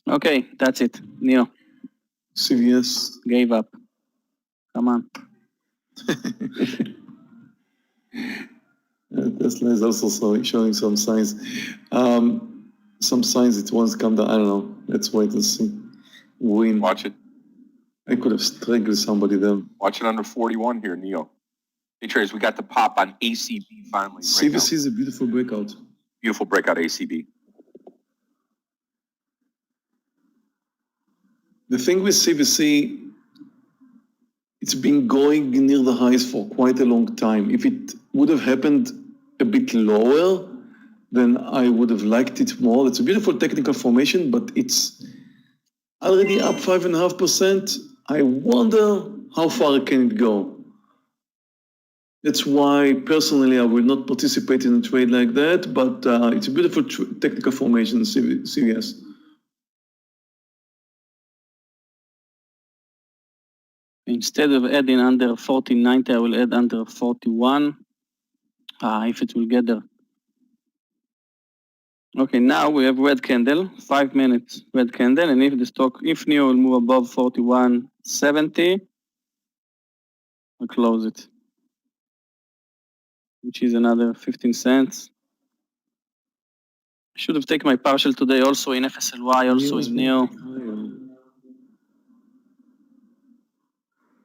Okay, that's it. NEO CVS. gave up. Come on. Tesla is also showing some signs. Some signs it wants to come down. I don't know. Let's wait and see. Win. Watch it. I could have strangled somebody there. Watch it under 41 here, Neo. Hey, traders, we got the pop on ACB finally. CVC is a beautiful breakout. Beautiful breakout ACB. The thing with CVC, it's been going near the highs for quite a long time. If it would have happened a bit lower, then I would have liked it more. It's a beautiful technical formation, but it's already up 5.5%. I wonder how far can it go. That's why, personally, I will not participate in a trade like that, but it's a beautiful technical formation, CVS. Instead of adding under 1490, I will add under 41. If it will get there. Okay, now we have red candle, 5 minutes red candle, and if NEO will move above 41.70, I'll close it, which is another 15 cents. I should have taken my partial today also in FSLY, also in NEO.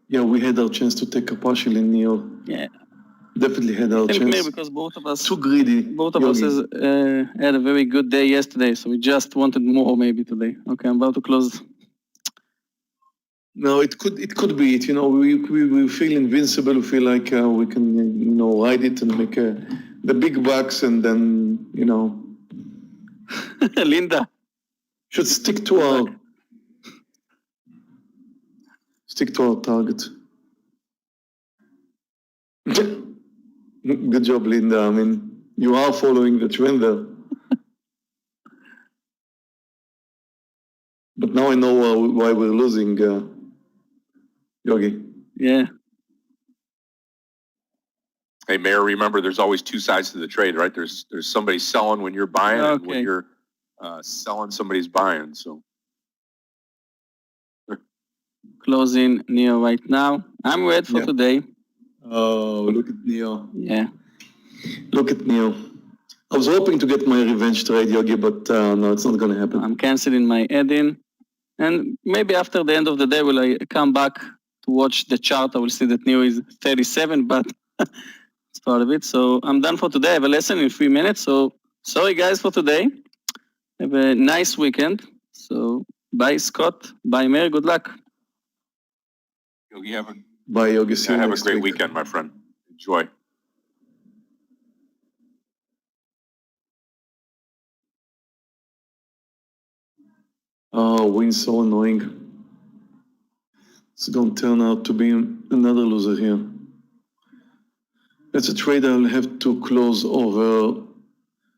Yeah, we had our chance to take a partial in NEO. Yeah. Definitely had our chance. Meir, because both of us too greedy. Both of us had a very good day yesterday, so we just wanted more maybe today. Okay, I'm about to close. No, it could be it. We feel invincible. We feel like we can ride it and make the big bucks, and then Linda should stick to our target. Good job, Linda. I mean, you are following the trend there. But now I know why we're losing, Yogi. Yeah. Hey, Meir, remember there's always two sides to the trade, right? There's somebody selling when you're buying, and when you're selling, somebody's buying. So closing NEO right now. I'm red for today. Oh, look at NEO. Yeah. Look at NEO. I was hoping to get my revenge trade, Yogi, but no, it's not going to happen. I'm canceling my add-in. And maybe after the end of the day, will I come back to watch the chart, I will see that Neo is 37, but it's part of it. So I'm done for today. I have a lesson in 3 minutes. So sorry guys for today. Have a nice weekend. So bye Scott, bye Meir, good luck. Yogi, have a, Bye, Yogi. See you have a next great week. weekend, my friend. Enjoy. Oh, win's so annoying. It's going to turn out to be another loser here. That's a trade I'll have to close over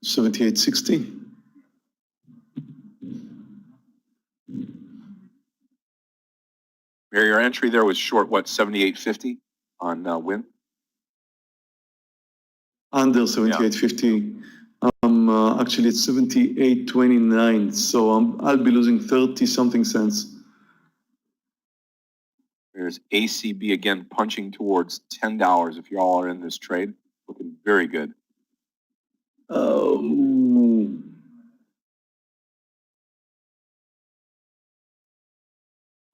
78.60. Meir, your entry there was short, what, 78.50 on win? Under 78.50. I'm actually at 78.29, so I'll be losing 30-something cents. There's ACB again punching towards $10 if y'all are in this trade. Looking very good. Oh.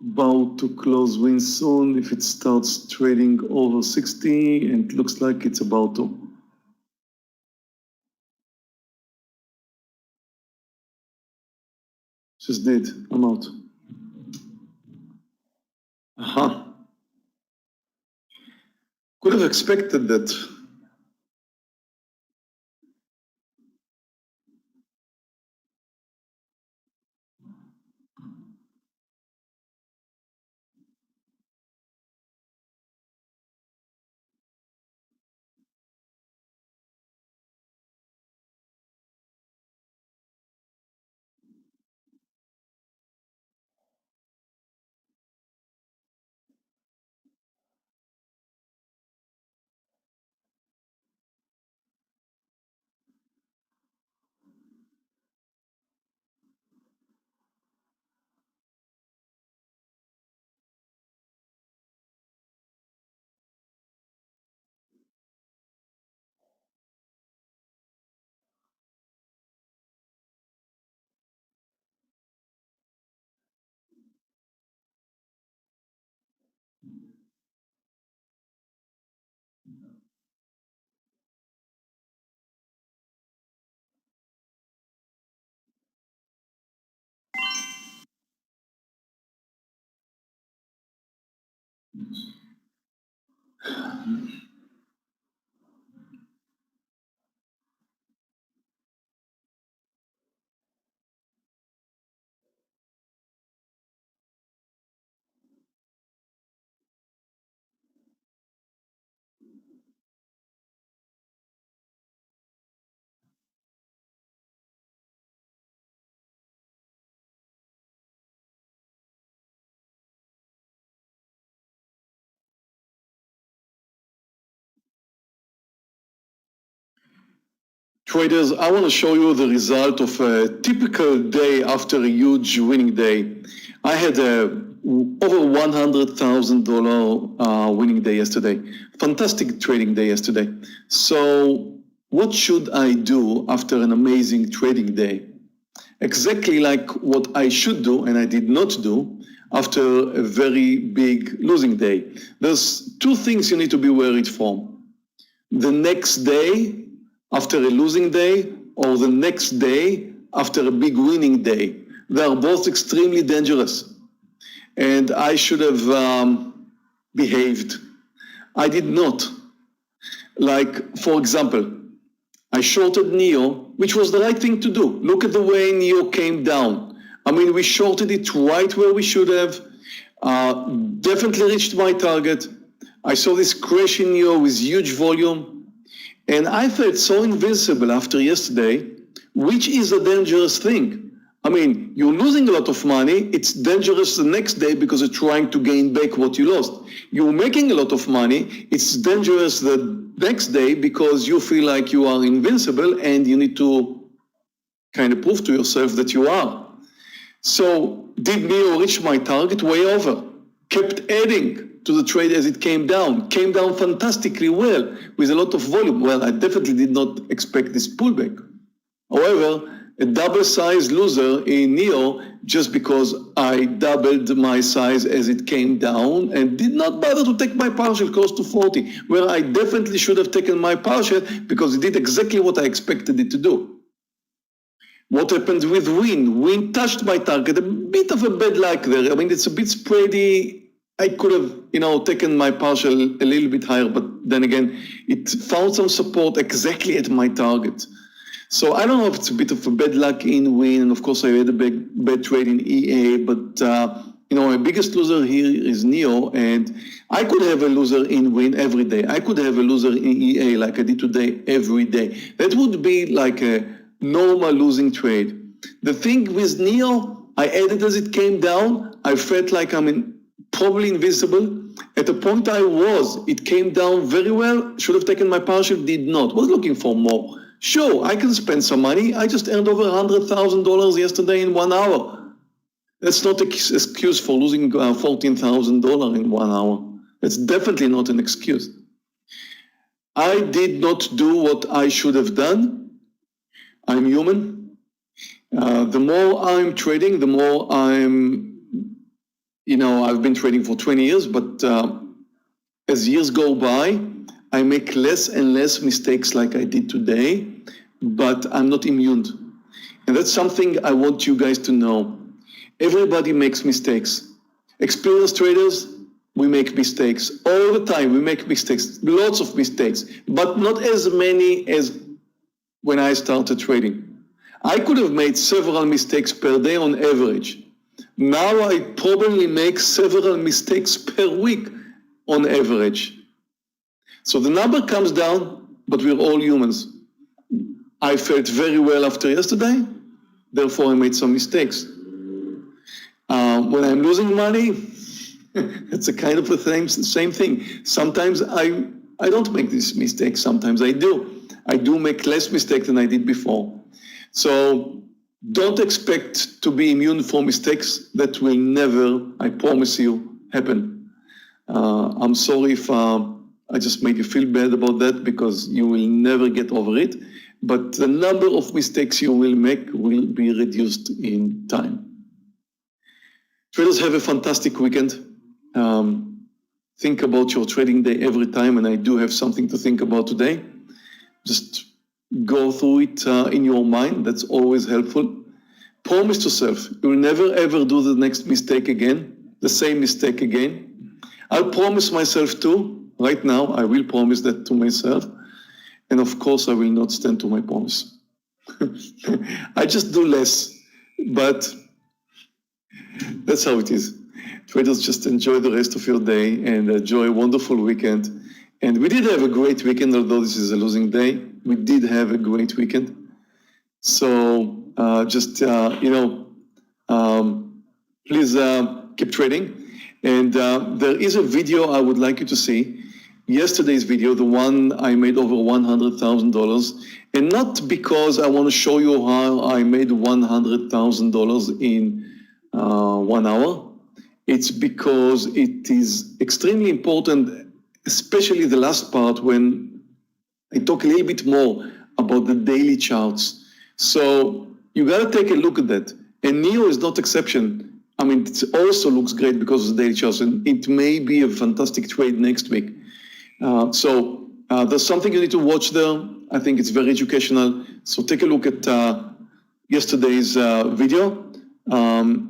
About to close win soon if it starts trading over 60, and it looks like it's about to. Just did. I'm out. Aha. Could have expected that. Traders, I want to show you the result of a typical day after a huge winning day. I had a over $100,000 winning day yesterday. Fantastic trading day yesterday. So what should I do after an amazing trading day? Exactly like what I should do and I did not do after a very big losing day. There's two things you need to be worried for. The next day after a losing day or the next day after a big winning day. They are both extremely dangerous. And I should have behaved. I did not. Like, for example, I shorted Neo, which was the right thing to do. Look at the way Neo came down. I mean, we shorted it right where we should have. Definitely reached my target. I saw this crash in Neo with huge volume. And I felt so invincible after yesterday, which is a dangerous thing. I mean, you're losing a lot of money. It's dangerous the next day because you're trying to gain back what you lost. You're making a lot of money. It's dangerous the next day because you feel like you are invincible and you need to kind of prove to yourself that you are. So did Neo reach my target? Way over. Kept adding to the trade as it came down fantastically well with a lot of volume. Well, I definitely did not expect this pullback. However, a double size loser in Neo just because I doubled my size as it came down and did not bother to take my partial close to 40, where I definitely should have taken my partial because it did exactly what I expected it to do. What happened with Win? Win touched my target, a bit of a bad luck there. I mean, it's a bit spready. I could have, taken my partial a little bit higher, but then again, it found some support exactly at my target. So I don't know if it's a bit of a bad luck in Win, and of course I had a bad trade in EA, but my biggest loser here is Neo, and I could have a loser in Win every day. I could have a loser in EA like I did today every day. That would be like a normal losing trade. The thing with Neo, I added as it came down. I felt like I'm probably invisible. At the point it came down very well. Should have taken my partial, did not. Was looking for more. Sure, I can spend some money. I just earned over $100,000 yesterday in 1 hour. That's not an excuse for losing $14,000 in 1 hour. It's definitely not an excuse. I did not do what I should have done. I'm human. The more I'm trading, the more I've been trading for 20 years, but as years go by, I make less and less mistakes like I did today, but I'm not immune. And that's something I want you guys to know. Everybody makes mistakes. Experienced traders, we make mistakes. All the time we make mistakes, lots of mistakes, but not as many as when I started trading. I could have made several mistakes per day on average. Now I probably make several mistakes per week on average. So the number comes down, but we're all humans. I felt very well after yesterday, therefore I made some mistakes. When I'm losing money, it's a kind of the same thing. Sometimes I don't make these mistakes, sometimes I do. I do make less mistakes than I did before. So don't expect to be immune from mistakes. That will never, I promise you, happen. I'm sorry if I just made you feel bad about that, because you will never get over it. But the number of mistakes you will make will be reduced in time. Traders, have a fantastic weekend. Think about your trading day every time, and I do have something to think about today. Just go through it in your mind. That's always helpful. Promise to yourself, you'll never ever do the next mistake again, the same mistake again. I'll promise myself too. Right now, I will promise that to myself. And of course, I will not stand to my promise. I just do less, but that's how it is. Traders, just enjoy the rest of your day and enjoy a wonderful weekend. And we did have a great weekend, although this is a losing day. We did have a great weekend. So please keep trading. And there is a video I would like you to see. Yesterday's video, the one I made over $100,000, and not because I want to show you how I made $100,000 in 1 hour. It's because it is extremely important, especially the last part when I talk a little bit more about the daily charts. So you got to take a look at that. And Neo is not exception. I mean, it also looks great because of the daily charts, and it may be a fantastic trade next week. So there's something you need to watch there. I think it's very educational. So take a look at yesterday's video.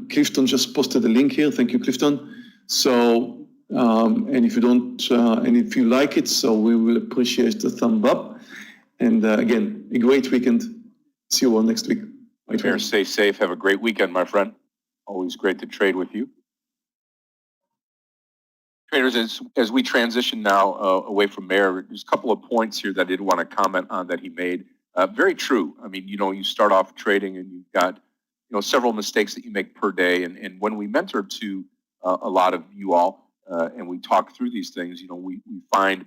Clifton just posted a link here. Thank you, Clifton. So, and if you don't, and if you like it, so we will appreciate the thumb up. And again, a great weekend. See you all next week. Bye. Meir, stay safe. Have a great weekend, my friend. Always great to trade with you. Traders, as we transition now away from Meir, there's a couple of points here that I did want to comment on that he made. Very true. I mean, you start off trading and you've got, several mistakes that you make per day. And when we mentor to a lot of you all and we talk through these things, we find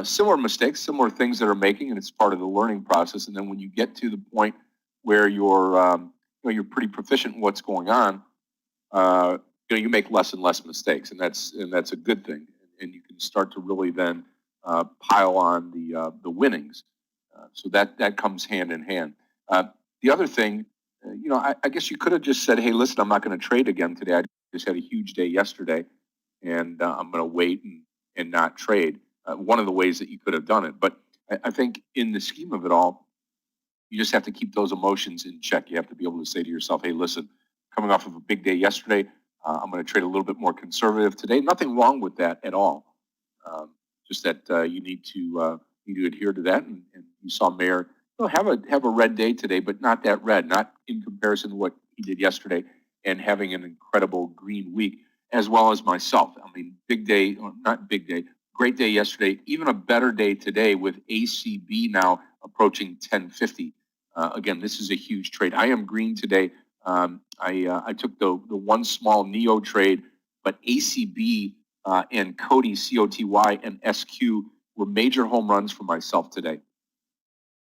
similar mistakes, similar things that are making, and it's part of the learning process. And then when you get to the point where you're pretty proficient in what's going on, you make less and less mistakes, and that's a good thing. And you can start to really then pile on the winnings. So that comes hand in hand. The other thing I guess you could have just said, hey, listen, I'm not going to trade again today. I just had a huge day yesterday, and I'm going to wait and not trade. One of the ways that you could have done it. But I think in the scheme of it all, you just have to keep those emotions in check. You have to be able to say to yourself, hey, listen, coming off of a big day yesterday, I'm going to trade a little bit more conservative today. Nothing wrong with that at all. Just that you need to adhere to that. And you saw Meir have a red day today, but not that red, not in comparison to what he did yesterday, and having an incredible green week, as well as myself. I mean, big day, not big day, great day yesterday, even a better day today with ACB now approaching 1050. Again, this is a huge trade. I am green today. I took the one small Neo trade, but ACB and Cody, COTY, and SQ were major home runs for myself today.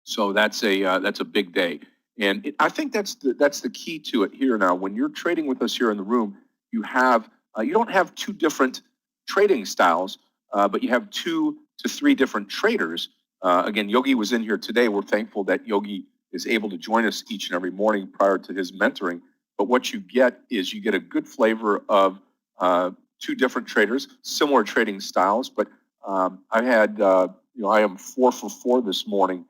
So that's a big day, and I think that's the key to it here. Now, when you're trading with us here in the room, you don't have two different trading styles, but you have 2 to 3 different traders. Again, Yogi was in here today. We're thankful that Yogi is able to join us each and every morning prior to his mentoring. But what you get is you get a good flavor of 2 different traders, similar trading styles. But I am 4 for 4 this morning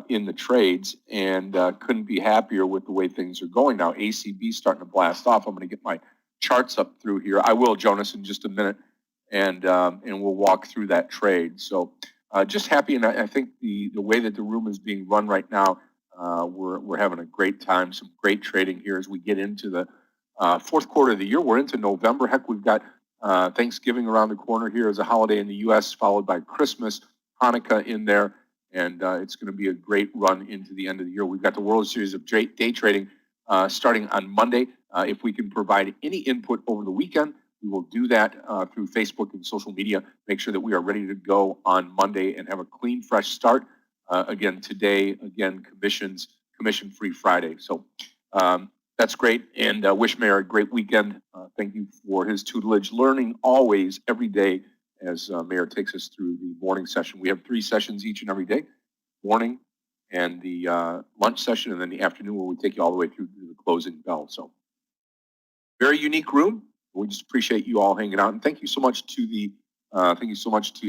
in the trades, and couldn't be happier with the way things are going now. ACB starting to blast off. I'm going to get my charts up through here. I will, Jonas, in just a minute, and we'll walk through that trade. So just happy, and I think the way that the room is being run right now, we're having a great time. Some great trading here as we get into the fourth quarter of the year. We're into November. Heck, we've got Thanksgiving around the corner here as a holiday in the U.S., followed by Christmas, Hanukkah in there. And it's going to be a great run into the end of the year. We've got the World Series of day trading starting on Monday. If we can provide any input over the weekend, we will do that through Facebook and social media. Make sure that we are ready to go on Monday and have a clean, fresh start. Again, today, commission-free Friday. So that's great. And wish Meir a great weekend. Thank you for his tutelage, learning always, every day, as Meir takes us through the morning session. We have 3 sessions each and every day, morning and the lunch session, and then the afternoon where we take you all the way through to the closing bell. So very unique room. We just appreciate you all hanging out. And thank you so much to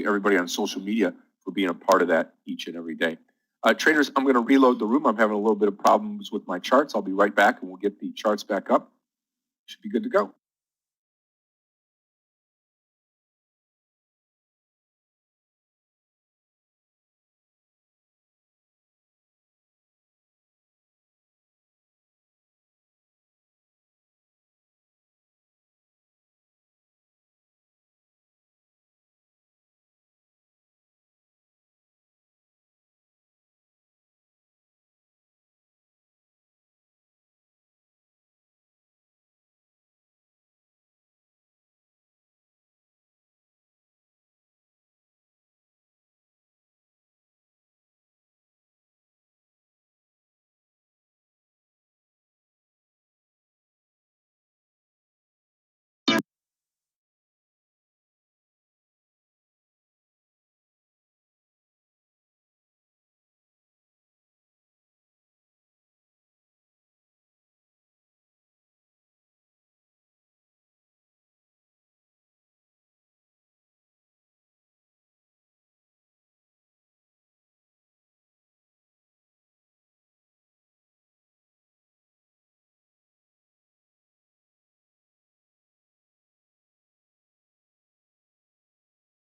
everybody on social media for being a part of that each and every day. Traders, I'm going to reload the room. I'm having a little bit of problems with my charts. I'll be right back, and we'll get the charts back up. Should be good to go.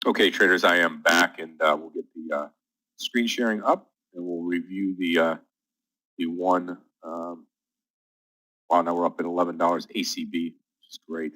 Okay, traders, I am back, and we'll get the screen sharing up, and we'll review the one. Wow, now we're up at $11 ACB, which is great.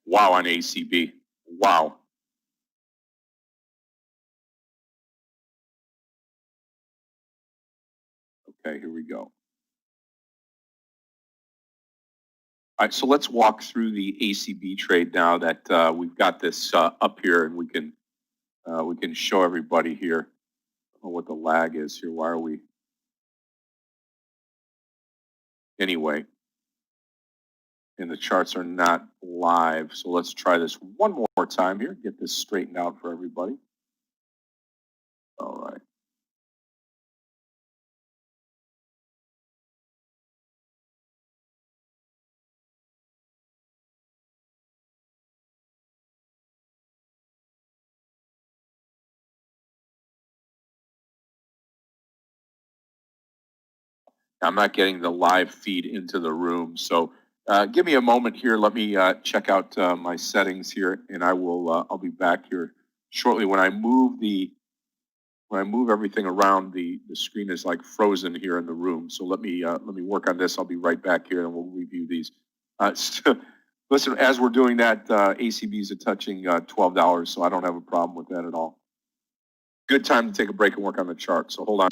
Wow on ACB. Wow. Okay, here we go. All right, so let's walk through the ACB trade now that we've got this up here, and we can show everybody here. I don't know what the lag is here. Why are we? Anyway, and the charts are not live, so let's try this one more time here. Get this straightened out for everybody. All right. I'm not getting the live feed into the room, so give me a moment here. Let me check out my settings here, and I'll be back here shortly. When I move everything around, the screen is like frozen here in the room. So let me work on this. I'll be right back here, and we'll review these. Listen, as we're doing that, ACBs are touching $12, so I don't have a problem with that at all. Good time to take a break and work on the chart. So hold on.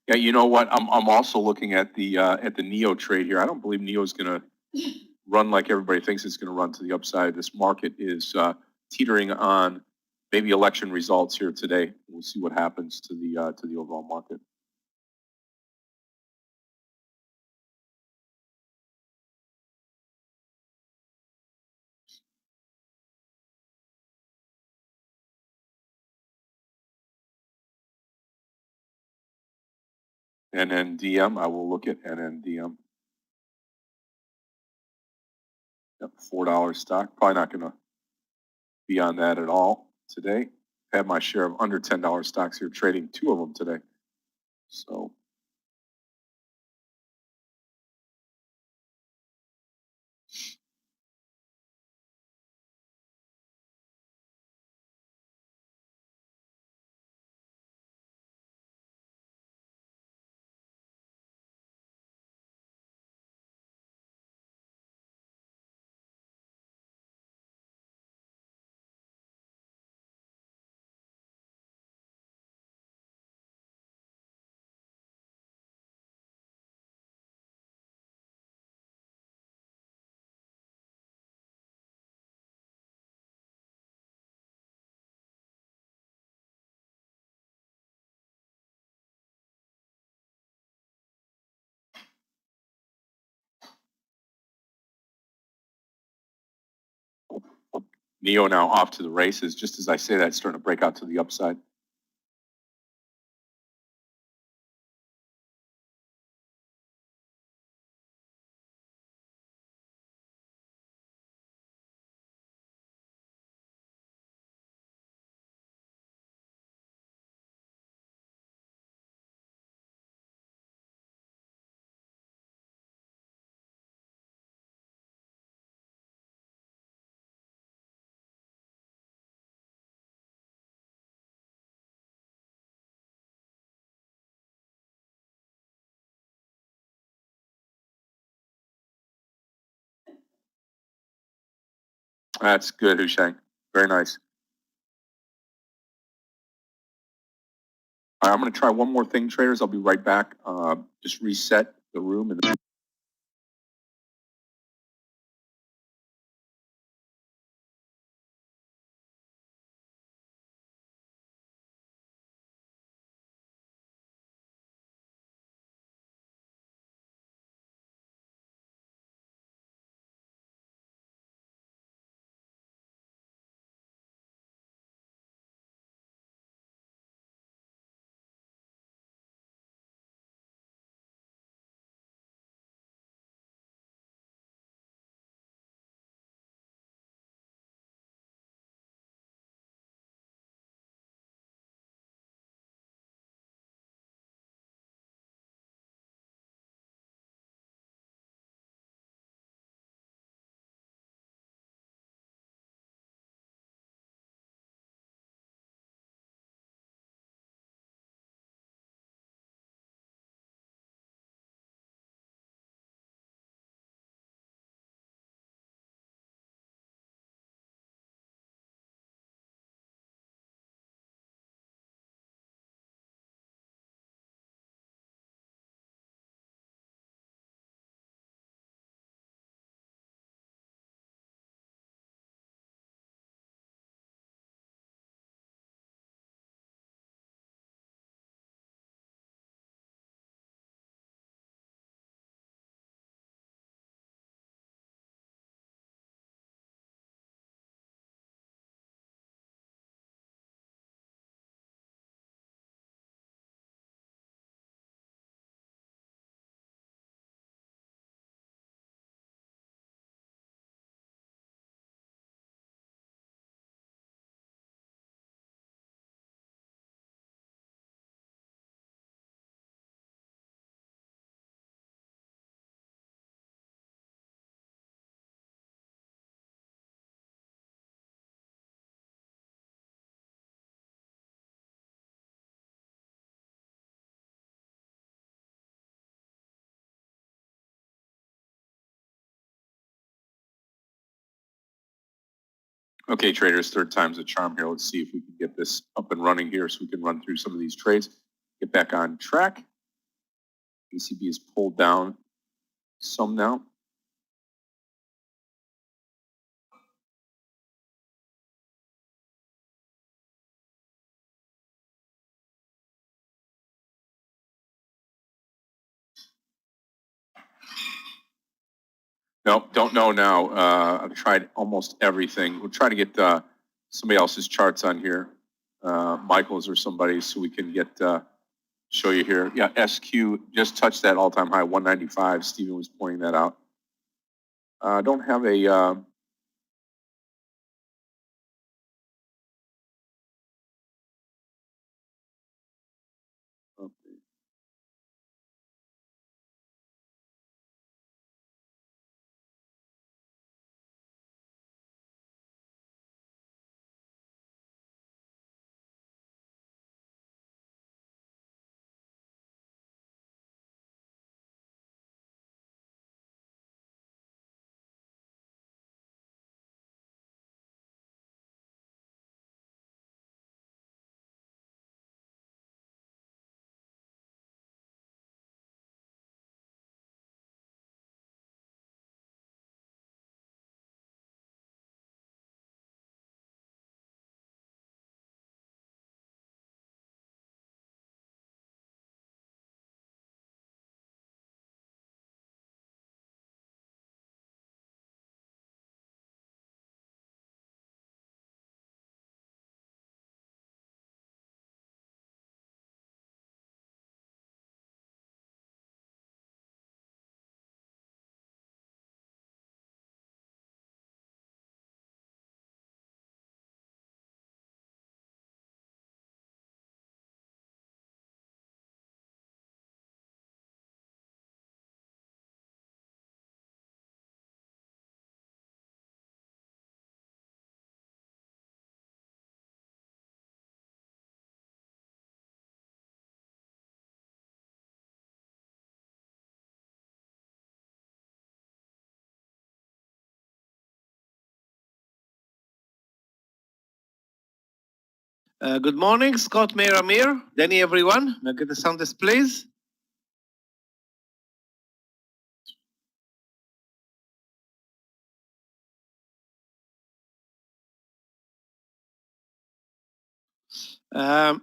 Yeah, you know what? I'm also looking at the Neo trade here. I don't believe Neo is going to run like everybody thinks it's going to run to the upside. This market is teetering on maybe election results here today. We'll see what happens to the overall market. NNDM, I will look at NNDM. Yep, $4 stock. Probably not going to be on that at all today. I have my share of under $10 stocks here, trading two of them today. So Neo now off to the races. Just as I say that, it's starting to break out to the upside. That's good, Husheng. Very nice. All right, I'm going to try one more thing, traders. I'll be right back. Just reset the room. And Okay, traders, third time's a charm here. Let's see if we can get this up and running here so we can run through some of these trades. Get back on track. ECB is pulled down some now. Nope, don't know now. I've tried almost everything. We'll try to get somebody else's charts on here, Michael's or somebody, so we can get show you here. Yeah, SQ just touched that all-time high, 195. Stephen was pointing that out. Don't have a okay. Good morning, Scott, Meir, Meir, Danny, everyone. May I get the sound test, please?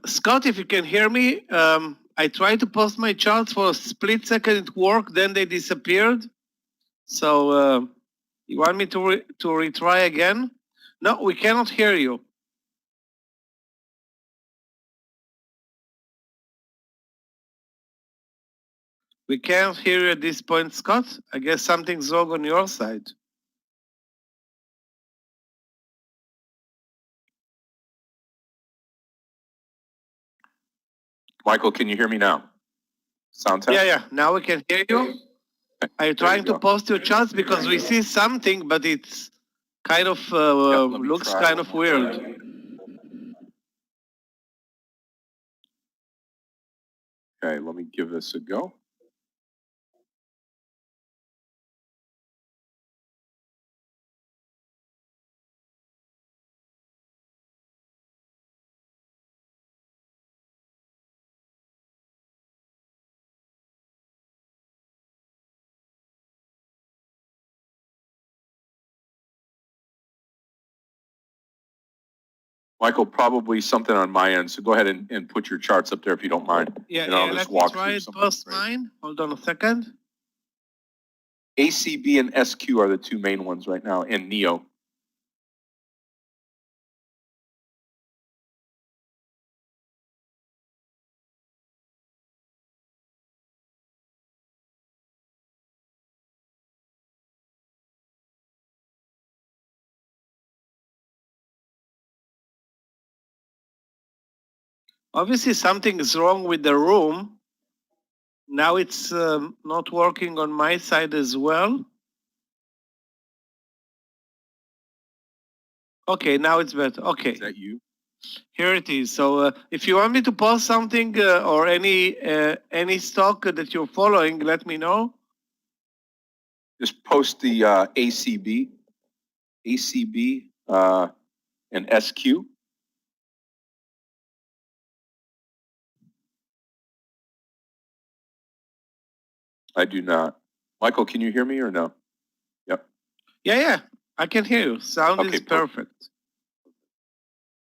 Scott, if you can hear me, I tried to post my charts for a split second. It worked, then they disappeared. So you want me to retry again? No, we cannot hear you. We can't hear you at this point, Scott. I guess something's wrong on your side. Michael, can you hear me now? Sound test? Yeah. Now we can hear you. Are you trying to post your charts because we see something, but it's kind of looks kind of weird. Okay, let me give this a go. Michael, probably something on my end, so go ahead and put your charts up there if you don't mind. Yeah, and I'll just walk let me try it post mine. Hold on a second. ACB and SQ are the two main ones right now, and NEO. Obviously, something is wrong with the room. Now it's not working on my side as well. Okay, now it's better. Okay. Is that you? Here it is. So if you want me to post something or any stock that you're following, let me know. Just post the ACB. ACB. and SQ. I do not. Michael, can you hear me or no? Yep. Yeah, I can hear you. Sound Okay, is perfect.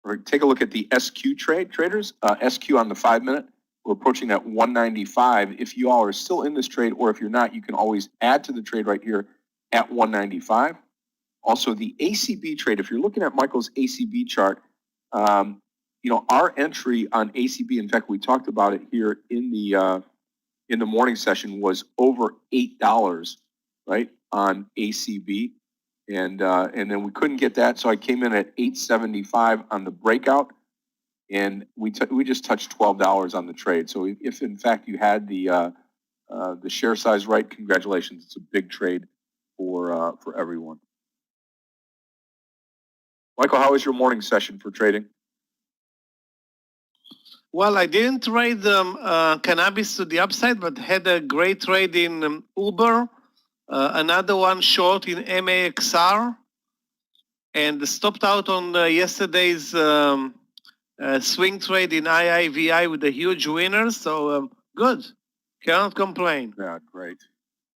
We're going to take a look at the SQ traders. SQ on the 5-minute. We're approaching that 195. If you all are still in this trade, or if you're not, you can always add to the trade right here at 195. Also, the ACB trade, if you're looking at Michael's ACB chart, our entry on ACB, in fact, we talked about it here in the morning session, was over $8, right, on ACB. And then we couldn't get that, so I came in at 875 on the breakout, and we just touched $12 on the trade. So if in fact you had the share size right, congratulations! It's a big trade for everyone. Michael, how was your morning session for trading? Well, I didn't trade cannabis to the upside, but had a great trade in Uber, another one short in MAXR, and stopped out on yesterday's swing trade in IIVI with a huge winner. So good, cannot complain. Yeah, great.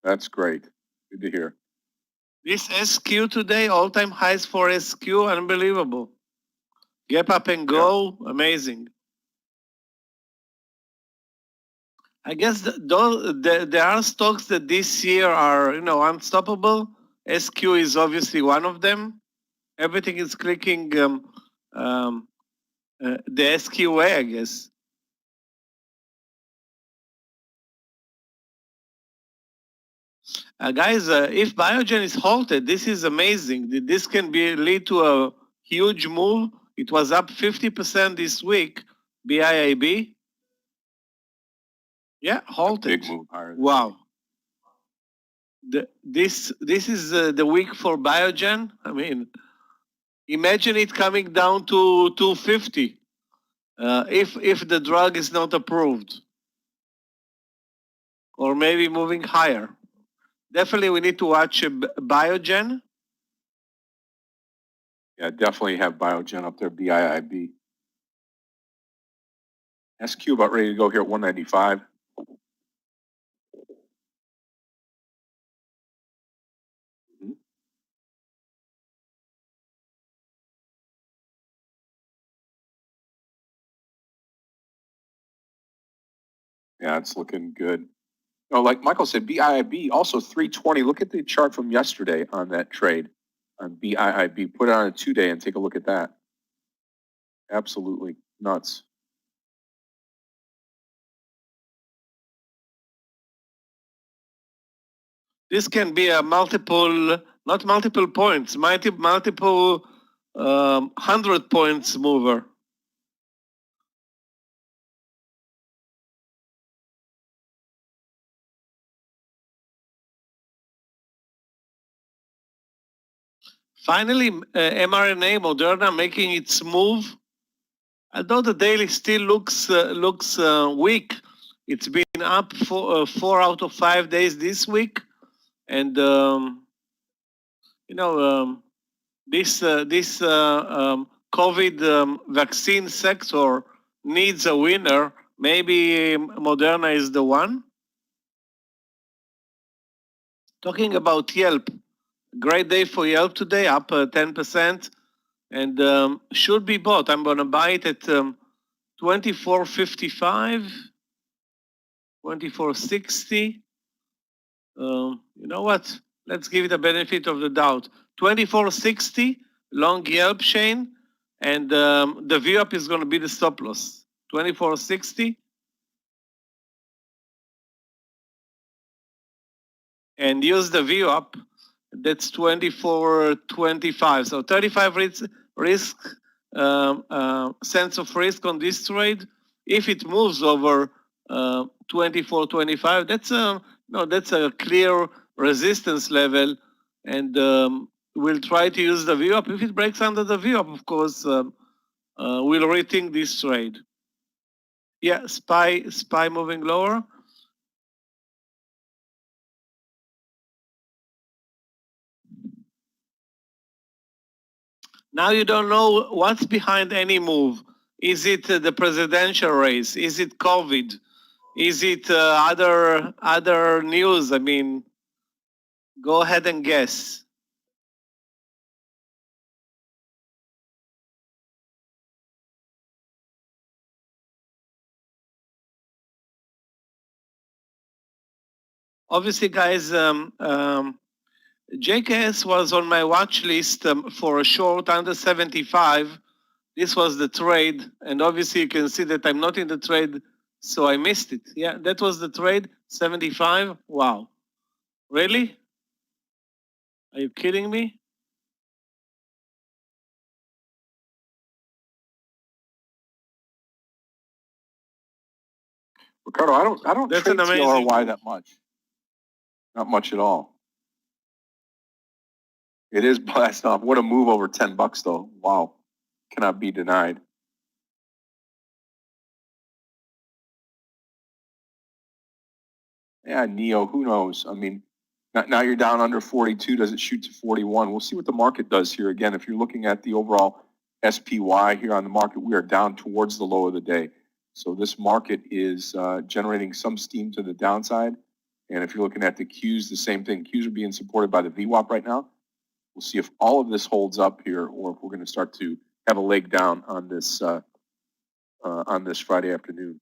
That's great. Good to hear. This SQ today, all-time highs for SQ, unbelievable. Gap up and go, amazing. I guess there are stocks that this year are, unstoppable. SQ is obviously one of them. Everything is clicking the SQ way, I guess. Guys, if Biogen is halted, this is amazing. This can lead to a huge move. It was up 50% this week, BIIB. Yeah, halted. Big move higher. Wow. This is the week for Biogen. I mean, imagine it coming down to 250 if the drug is not approved, or maybe moving higher. Definitely, we need to watch Biogen. Yeah, definitely have Biogen up there, BIIB. SQ about ready to go here at 195. Yeah, it's looking good. Like Michael said, BIIB also 320. Look at the chart from yesterday on that trade on BIIB. Put it on a 2-day and take a look at that. Absolutely nuts. This can be a not multiple points, multiple 100 points mover. Finally, mRNA, Moderna making its move. Although the daily still looks weak, it's been up for 4 out of 5 days this week, and this COVID vaccine sector needs a winner. Maybe Moderna is the one. Talking about Yelp, great day for Yelp today, up 10%, and should be bought. I'm going to buy it at 24.55, 24.60. You know what? Let's give it a benefit of the doubt. 24.60, long Yelp chain, and the view up is going to be the stop loss. 24.60. And use the view up. That's 24.25. So 35 risk sense of risk on this trade. If it moves over 24.25, that's a clear resistance level, and we'll try to use the view up. If it breaks under the view up, of course, we'll rethink this trade. Yeah, SPY moving lower. Now you don't know what's behind any move. Is it the presidential race? Is it COVID? Is it other news? I mean, go ahead and guess. Obviously, guys, JKS was on my watch list for a short under 75. This was the trade, and obviously you can see that I'm not in the trade, so I missed it. Yeah, that was the trade, 75. Wow. Really? Are you kidding me? Ricardo, I don't That's trade an amazing TLRY move. that much. Not much at all. It is blast off. What a move over $10 though. Wow. Cannot be denied. Yeah, Neo, who knows? I mean, now you're down under 42. Does it shoot to 41? We'll see what the market does here. Again, if you're looking at the overall SPY here on the market, we are down towards the low of the day. So this market is generating some steam to the downside. And if you're looking at the Qs, the same thing. Qs are being supported by the VWAP right now. We'll see if all of this holds up here or if we're going to start to have a leg down on this Friday afternoon.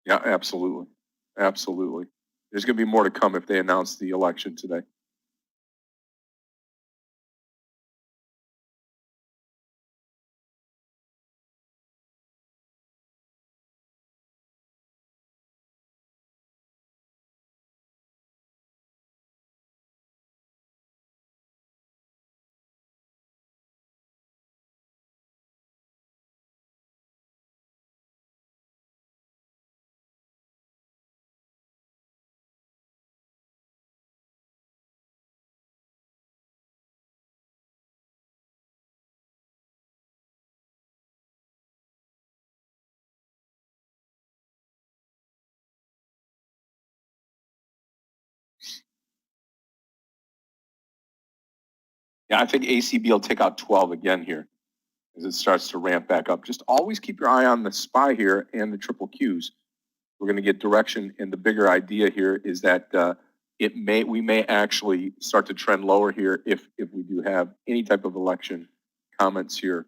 Yeah, absolutely. Absolutely. There's going to be more to come if they announce the election today. Yeah, I think ACB will take out 12 again here as it starts to ramp back up. Just always keep your eye on the SPY here and the triple Qs. We're going to get direction, and the bigger idea here is that we may actually start to trend lower here if we do have any type of election comments here.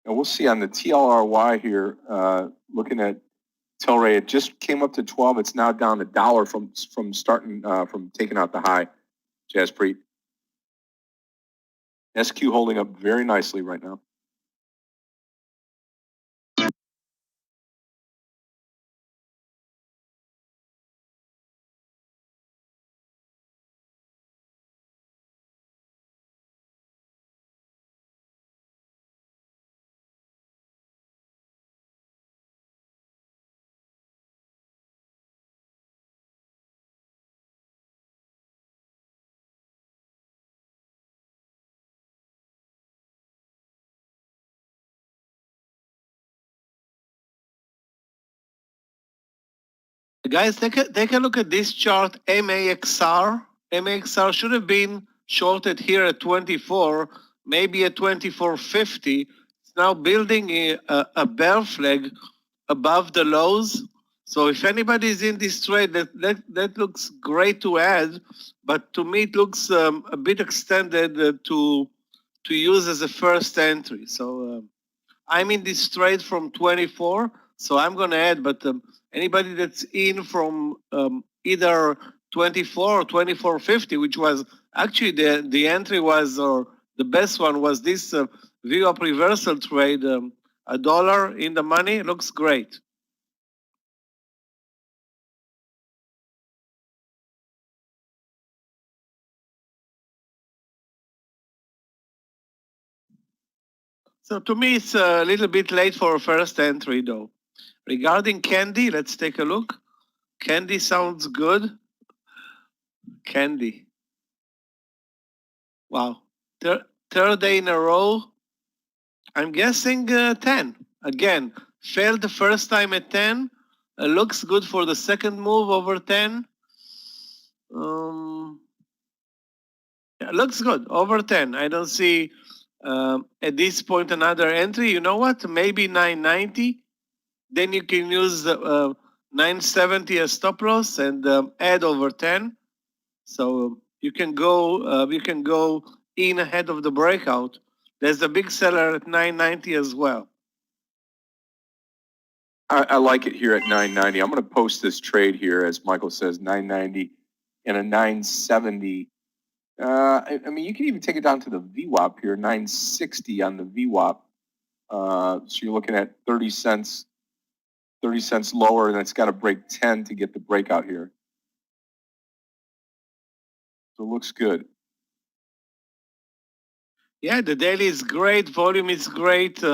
And we'll see on the TLRY here, looking at Tilray, it just came up to 12. It's now down $1 from taking out the high. Jaspreet. SQ holding up very nicely right now. Guys, take a look at this chart, MAXR. MAXR should have been shorted here at 24, maybe at 24.50. It's now building a bear flag above the lows. So if anybody is in this trade, that looks great to add, but to me it looks a bit extended to use as a first entry. So I'm in this trade from 24, so I'm going to add, but anybody that's in from either 24 or 24.50, which was actually the entry was, or the best one was this VWAP reversal trade, $1 in the money, looks great. So to me, it's a little bit late for a first entry though. Regarding Candy, let's take a look. Candy sounds good. Candy. Wow. Third day in a row. I'm guessing 10. Again, failed the first time at 10. Looks good for the second move over 10. Yeah, looks good, over 10. I don't see at this point another entry. You know what? Maybe 990. Then you can use 970 as stop loss and add over 10. So you can go in ahead of the breakout. There's a big seller at 990 as well. I like it here at 990. I'm going to post this trade here, as Michael says, 990 and a 970. I mean, you can even take it down to the VWAP here, 960 on the VWAP. So you're looking at 30 cents lower, and it's got to break 10 to get the breakout here. So it looks good. Yeah, the daily is great. Volume is great.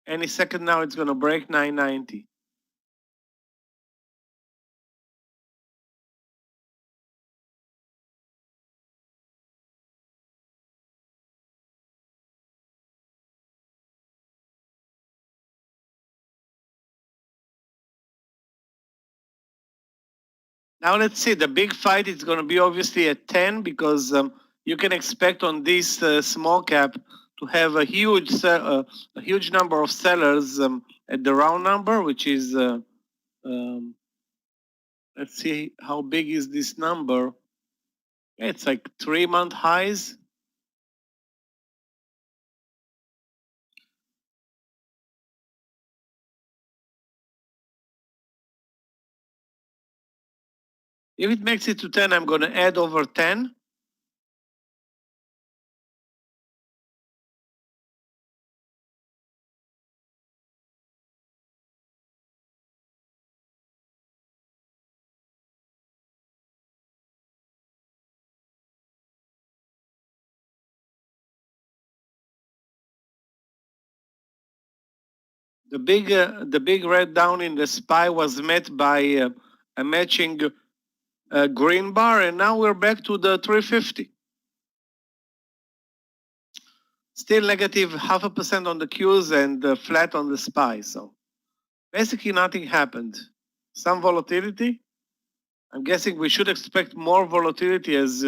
Any second now, it's going to break 990. Now let's see. The big fight is going to be obviously at 10 because you can expect on this small cap to have a huge number of sellers at the round number, which is let's see how big is this number. It's like 3-month highs. If it makes it to 10, I'm going to add over 10. The big red down in the SPY was met by a matching green bar, and now we're back to the 350. Still negative 0.5% on the Qs and flat on the SPY. So basically nothing happened. Some volatility. I'm guessing we should expect more volatility as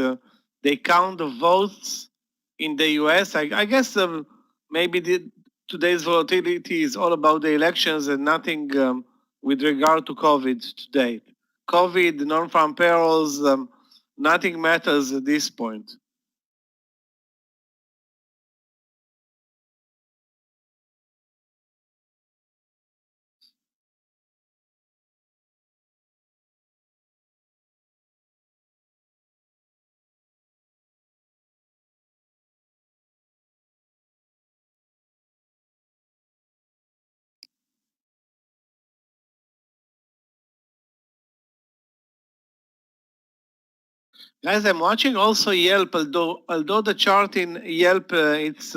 they count the votes in the US. I guess maybe today's volatility is all about the elections and nothing with regard to COVID today. COVID, non-farm payrolls, nothing matters at this point. Guys, I'm watching also Yelp, although the chart in Yelp, it's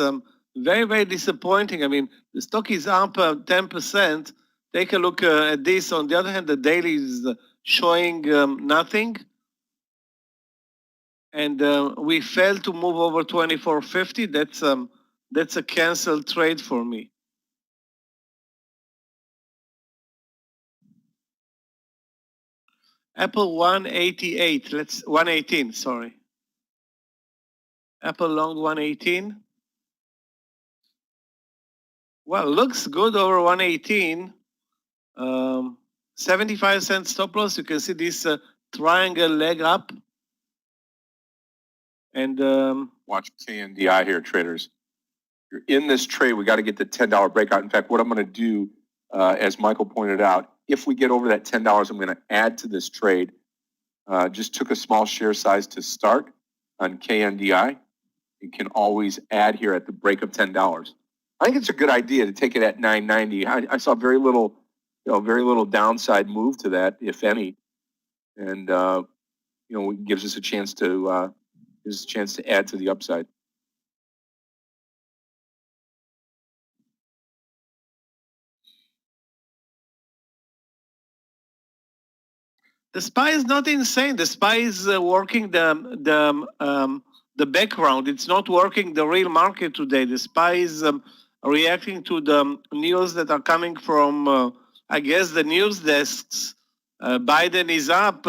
very, very disappointing. I mean, the stock is up 10%. Take a look at this. On the other hand, the daily is showing nothing. And we failed to move over 24.50. That's a canceled trade for me. Apple 188. 118. Sorry. Apple long 118. Well, looks good over 118. 75 cent stop loss. You can see this triangle leg up. And watch KNDI here, traders. You're in this trade. We got to get the $10 breakout. In fact, what I'm going to do, as Michael pointed out, if we get over that $10, I'm going to add to this trade. Just took a small share size to start on KNDI. You can always add here at the break of $10. I think it's a good idea to take it at 990. I saw very little downside move to that, if any, and it gives us a chance to add to the upside. the SPY is not insane. The SPY is working the background. It's not working the real market today. The SPY is reacting to the news that are coming from, I guess, the news desks. Biden is up,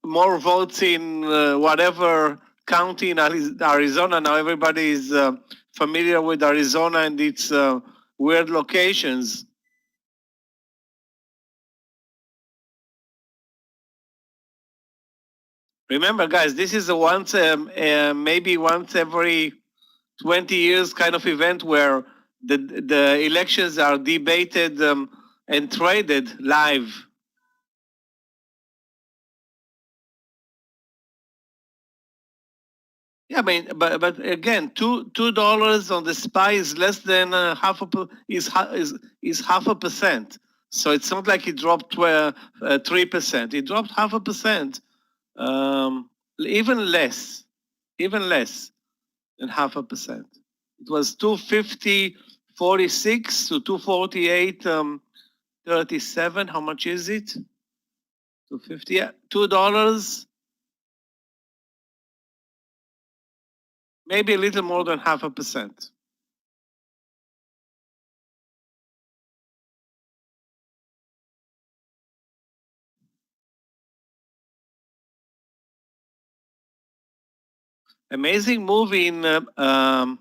more votes in whatever county in Arizona. Now everybody is familiar with Arizona and its weird locations. Remember, guys, this is a maybe once every 20 years kind of event where the elections are debated and traded live. Yeah, I mean, but again, $2 on the SPY is less than half a 0.5%. So it's not like it dropped 3%. It dropped 0.5%. Even less than 0.5%. It was 250.46 to 248.37. How much is it? 250. Yeah, $2. Maybe a little more than 0.5%. Amazing move in the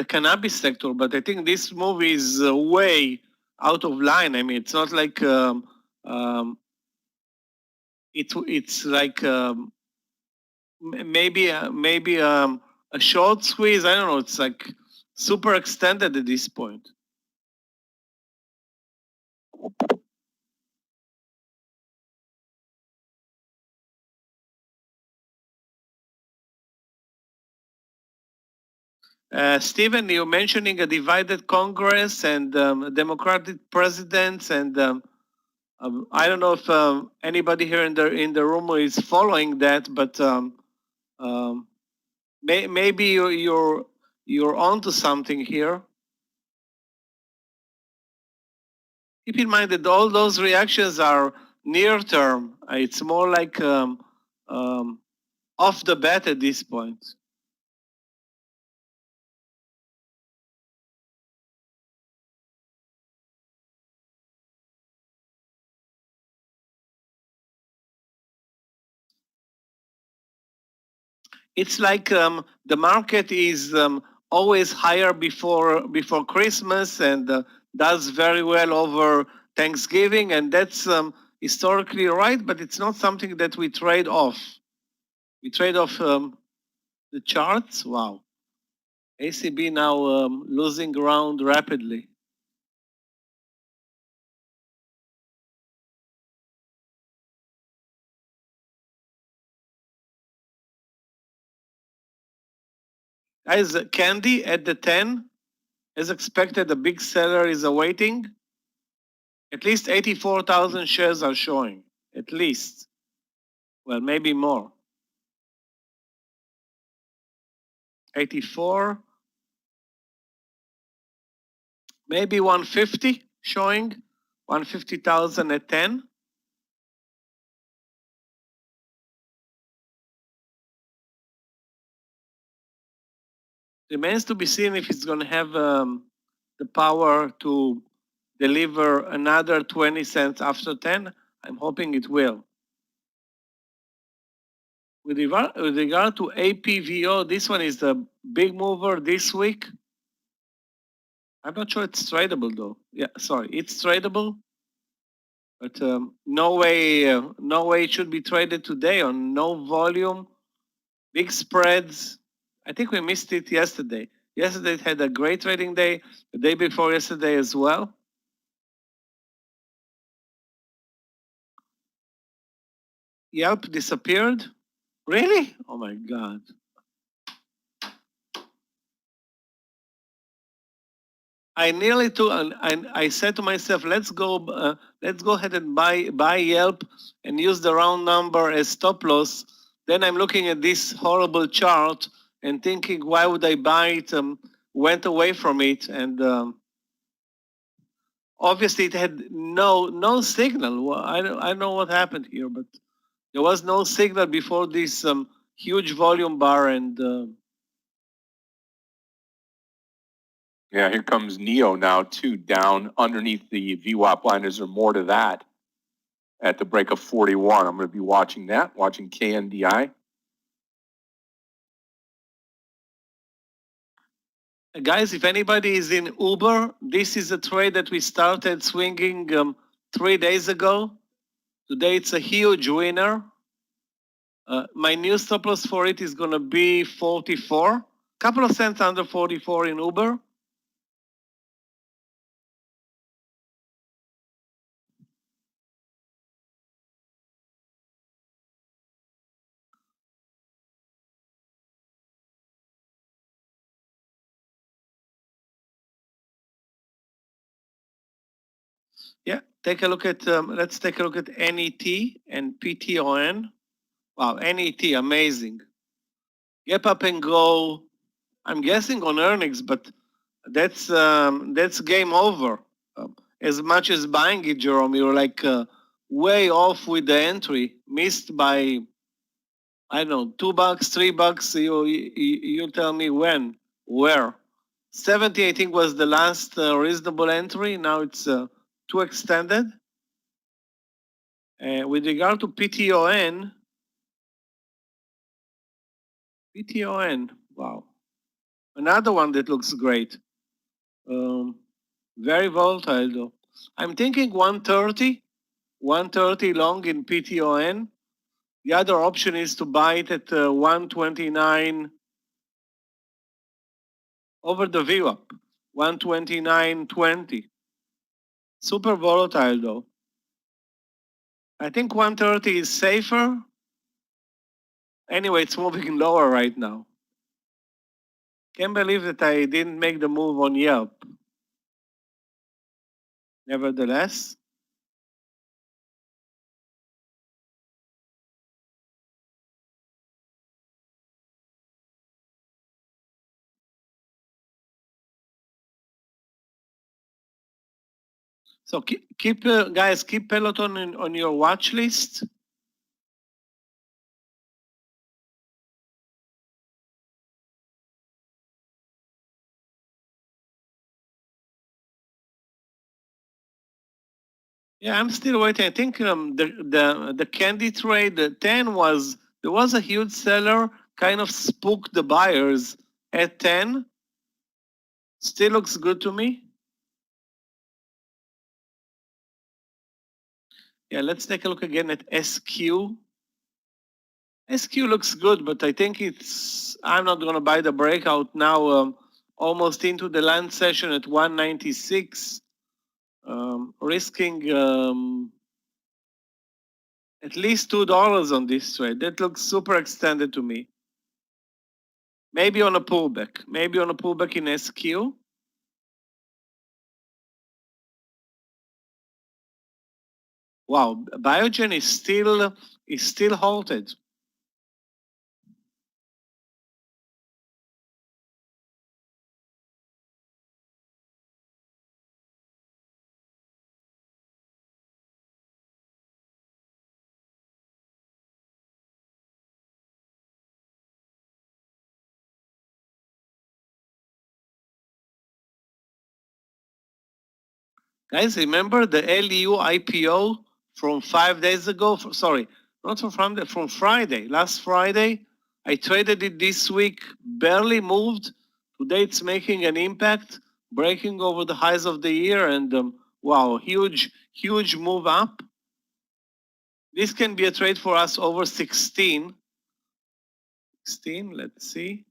cannabis sector, but I think this move is way out of line. I mean, it's not like it's like maybe a short squeeze. I don't know. It's like super extended at this point. Stephen, you're mentioning a divided Congress and Democratic presidents, and I don't know if anybody here in the room is following that, but maybe you're onto something here. Keep in mind that all those reactions are near term. It's more like off the bat at this point. It's like the market is always higher before Christmas and does very well over Thanksgiving, and that's historically right, but it's not something that we trade off. We trade off the charts. Wow. ACB now losing ground rapidly. Guys, Candy at the 10, as expected, a big seller is awaiting. At least 84,000 shares are showing, at least. Well, maybe more. 84, maybe 150 showing, 150,000 at 10. Remains to be seen if it's going to have the power to deliver another 20 cents after 10? I'm hoping it will. With regard to APVO, this one is the big mover this week. I'm not sure it's tradable though. Yeah, sorry, it's tradable, but no way it should be traded today on no volume, big spreads. I think we missed it yesterday. Yesterday it had a great trading day, the day before yesterday as well. Yelp disappeared? Really? Oh my God. I nearly took, I said to myself, let's go ahead and buy Yelp and use the round number as stop loss. Then I'm looking at this horrible chart and thinking, why would I buy it? Went away from it, and obviously it had no signal. Well, I don't know what happened here, but there was no signal before this huge volume bar, and Yeah, here comes Neo now too, down underneath the VWAP line. Is there more to that at the break of 41? I'm going to be watching that, watching KNDI. guys, if anybody is in Uber, this is a trade that we started swinging 3 days ago. Today it's a huge winner. My new stop loss for it is going to be 44, couple of cents under 44 in Uber. Yeah, take a look at, let's take a look at NET and PTON. Wow, NET, amazing. Gap up and go. I'm guessing on earnings, but that's game over. As much as buying it, Jerome, you're like way off with the entry, missed by, I don't know, $2, $3. You tell me when, where. 70, I think, was the last reasonable entry. Now it's too extended. With regard to PTON, wow, another one that looks great. Very volatile though. I'm thinking 130 long in PTON. The other option is to buy it at 129 over the VWAP, 129.20. Super volatile though. I think 130 is safer. Anyway, it's moving lower right now. Can't believe that I didn't make the move on Yelp. Nevertheless, so keep guys, keep Peloton on your watch list. Yeah, I'm still waiting. I think the candy trade, the 10 was, there was a huge seller, kind of spooked the buyers at 10. Still looks good to me. Yeah, let's take a look again at SQ. SQ looks good, but I think I'm not going to buy the breakout now, almost into the land session at 196, risking at least $2 on this trade. That looks super extended to me. Maybe on a pullback, in SQ. Wow, Biogen is still halted. Guys, remember the LEU IPO from 5 days ago? Sorry, not from Friday, last Friday. I traded it this week, barely moved. Today it's making an impact, breaking over the highs of the year, and wow, huge move up. This can be a trade for us over 16. 16, let's see.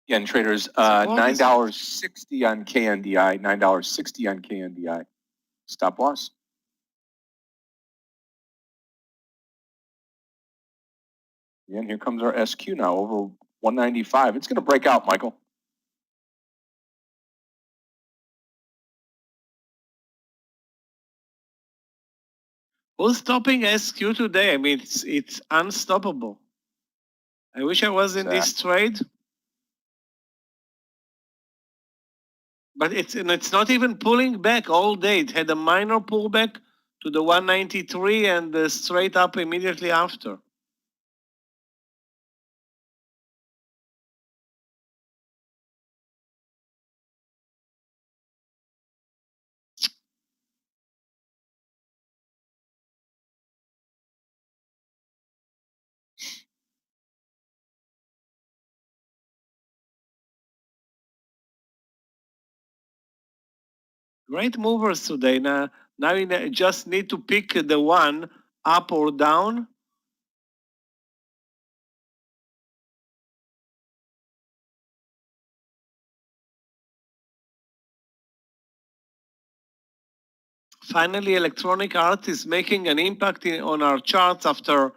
Again, traders, $9.60 on KNDI, $9.60 on KNDI. Stop loss. And here comes our SQ now over 195. It's going to break out, Michael. Who's stopping SQ today? I mean, it's unstoppable. I wish I was in this trade. But it's not even pulling back all day. It had a minor pullback to the 193 and straight up immediately after. Great movers today. Now you just need to pick the one up or down. Finally, Electronic Arts is making an impact on our charts after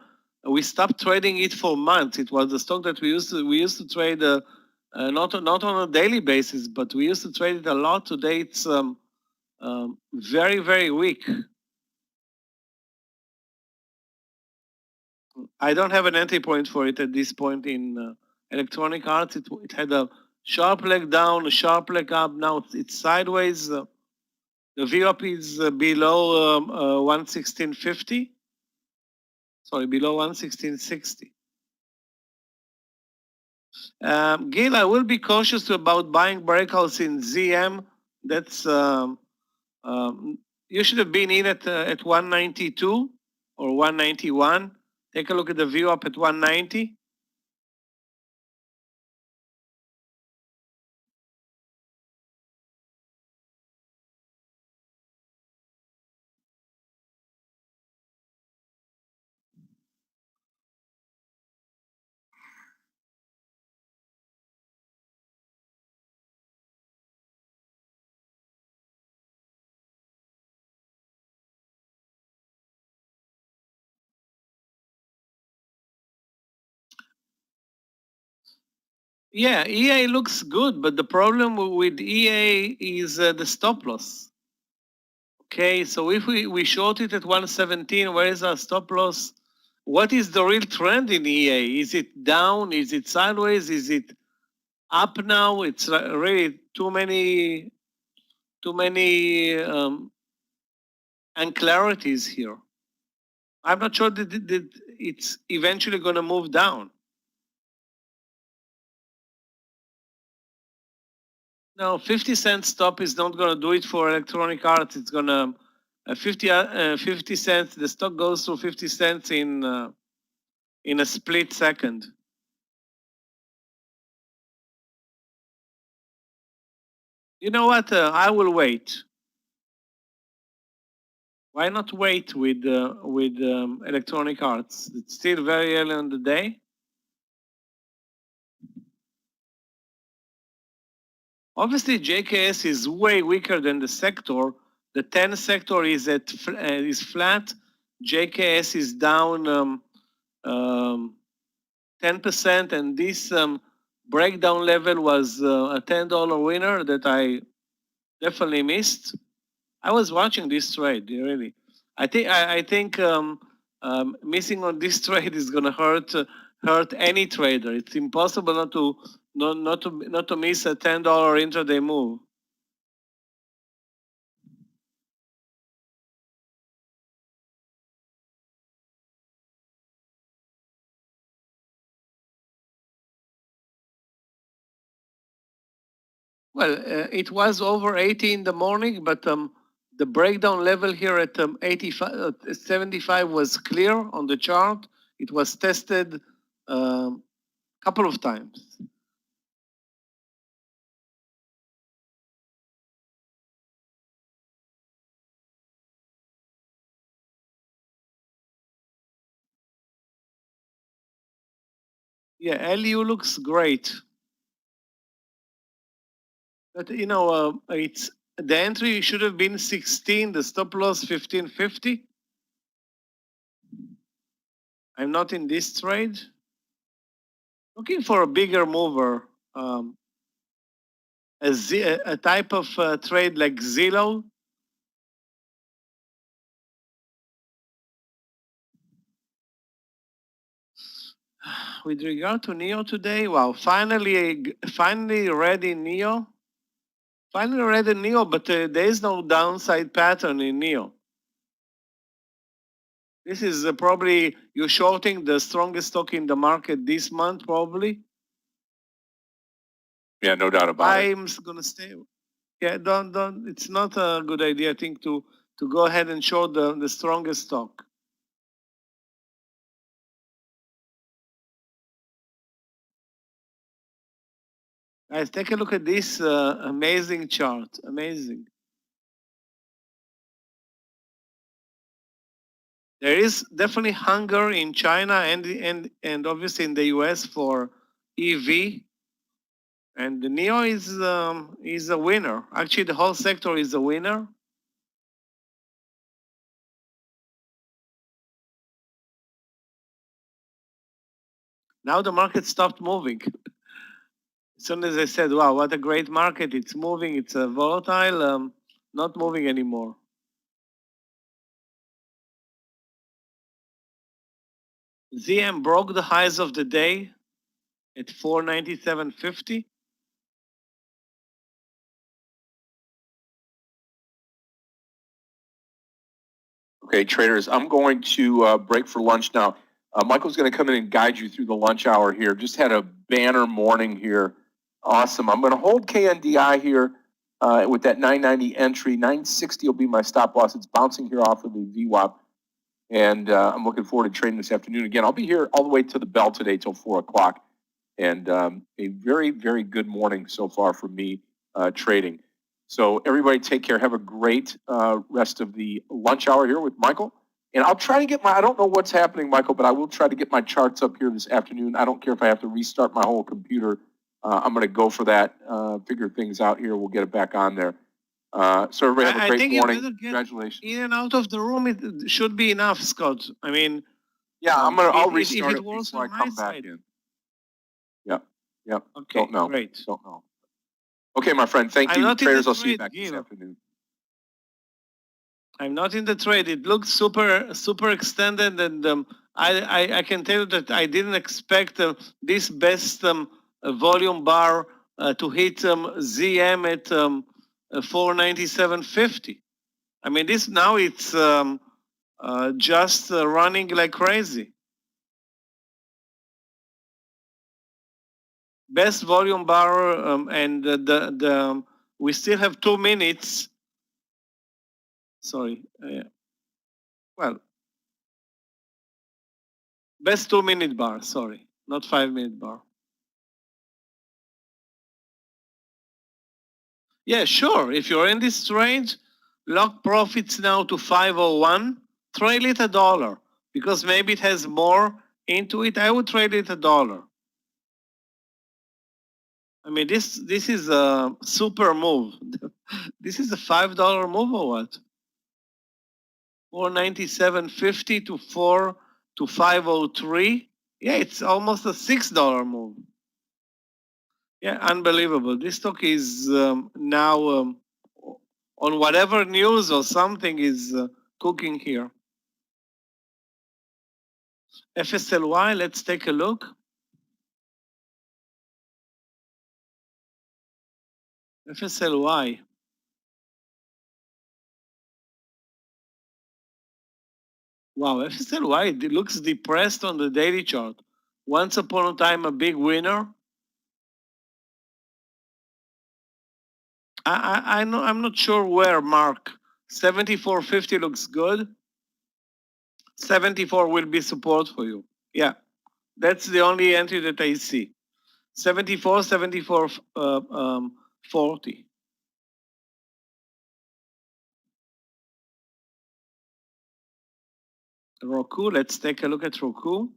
we stopped trading it for months. It was the stock that we used to trade not on a daily basis, but we used to trade it a lot. Today it's very weak. I don't have an entry point for it at this point in Electronic Arts. It had a sharp leg down, a sharp leg up. Now it's sideways. The VWAP is below 116.50. Sorry, below 116.60. Gil, I will be cautious about buying breakouts in ZM. That's you should have been in at 192 or 191. Take a look at the VWAP at 190. Yeah, EA looks good, but the problem with EA is the stop loss. Okay, so if we short it at 117, where is our stop loss? What is the real trend in EA? Is it down? Is it sideways? Is it up now? It's really too many unclarities here. I'm not sure that it's eventually going to move down. No, 50-cent stop is not going to do it for Electronic Arts. It's going to 50 cents. The stock goes to 50 cents in a split second. You know what? I will wait. Why not wait with Electronic Arts? It's still very early in the day. Obviously, JKS is way weaker than the sector. The 10 sector is flat. JKS is down 10%, and this breakdown level was a $10 winner that I definitely missed. I was watching this trade, really. I think missing on this trade is going to hurt any trader. It's impossible not to miss a $10 intraday move. Well, it was over 80 in the morning, but the breakdown level here at 85, 75 was clear on the chart. It was tested a couple of times. Yeah, LU looks great. But you know, it's the entry should have been 16, the stop loss 1550. I'm not in this trade. Looking for a bigger mover, a type of trade like Zillow. With regard to Neo today, wow, finally ready Neo. Finally ready Neo, but there is no downside pattern in Neo. This is probably you're shorting the strongest stock in the market this month, probably. Yeah, no doubt about it. I'm gonna stay. Yeah, don't. It's not a good idea, I think, to go ahead and short the strongest stock. Guys, take a look at this amazing chart. Amazing. There is definitely hunger in China and obviously in the US for EV. And the NEO is a winner. Actually, the whole sector is a winner. Now the market stopped moving. As soon as I said, wow, what a great market, it's moving, it's volatile, not moving anymore. ZM broke the highs of the day at 497.50. Okay, traders, I'm going to break for lunch now. Michael's going to come in and guide you through the lunch hour here. Just had a banner morning here. Awesome. I'm going to hold KNDI here with that 990 entry. 960 will be my stop loss. It's bouncing here off of the VWAP. And I'm looking forward to trading this afternoon. Again, I'll be here all the way to the bell today till 4 o'clock. And a very, very good morning so far for me trading. So everybody take care. Have a great rest of the lunch hour here with Michael. And I'll try to get I don't know what's happening, Michael, but I will try to get my charts up here this afternoon. I don't care if I have to restart my whole computer. I'm going to go for that, figure things out here. We'll get it back on there. So everybody have a great morning. Congratulations. In and out of the room, it should be enough, Scott. I mean, yeah, I'll restart if it before I come back in. Yep. Okay, don't know. Great. Don't know. Okay, my friend. Thank you. Traders, I'll see you back this afternoon. I'm not in the trade. It looks super extended, and I can tell you that I didn't expect this best volume bar to hit ZM at 497.50. I mean, this now it's just running like crazy. Best volume bar, and we still have 2 minutes. Sorry. Well, best 2-minute bar. Sorry, not 5-minute bar. Yeah, sure. If you're in this range, lock profits now to 501. Trade it $1 because maybe it has more into it. I would trade it $1. I mean, this is a super move. This is a $5 move or what? 497.50 to 503. Yeah, it's almost a $6 move. Yeah, unbelievable. This stock is now on whatever news or something is cooking here. FSLY, let's take a look. FSLY. Wow, FSLY, it looks depressed on the daily chart. Once upon a time, a big winner. I'm not sure where, Mark. 74.50 looks good. 74 will be support for you. Yeah, that's the only entry that I see. 74, 40. Roku, let's take a look at Roku.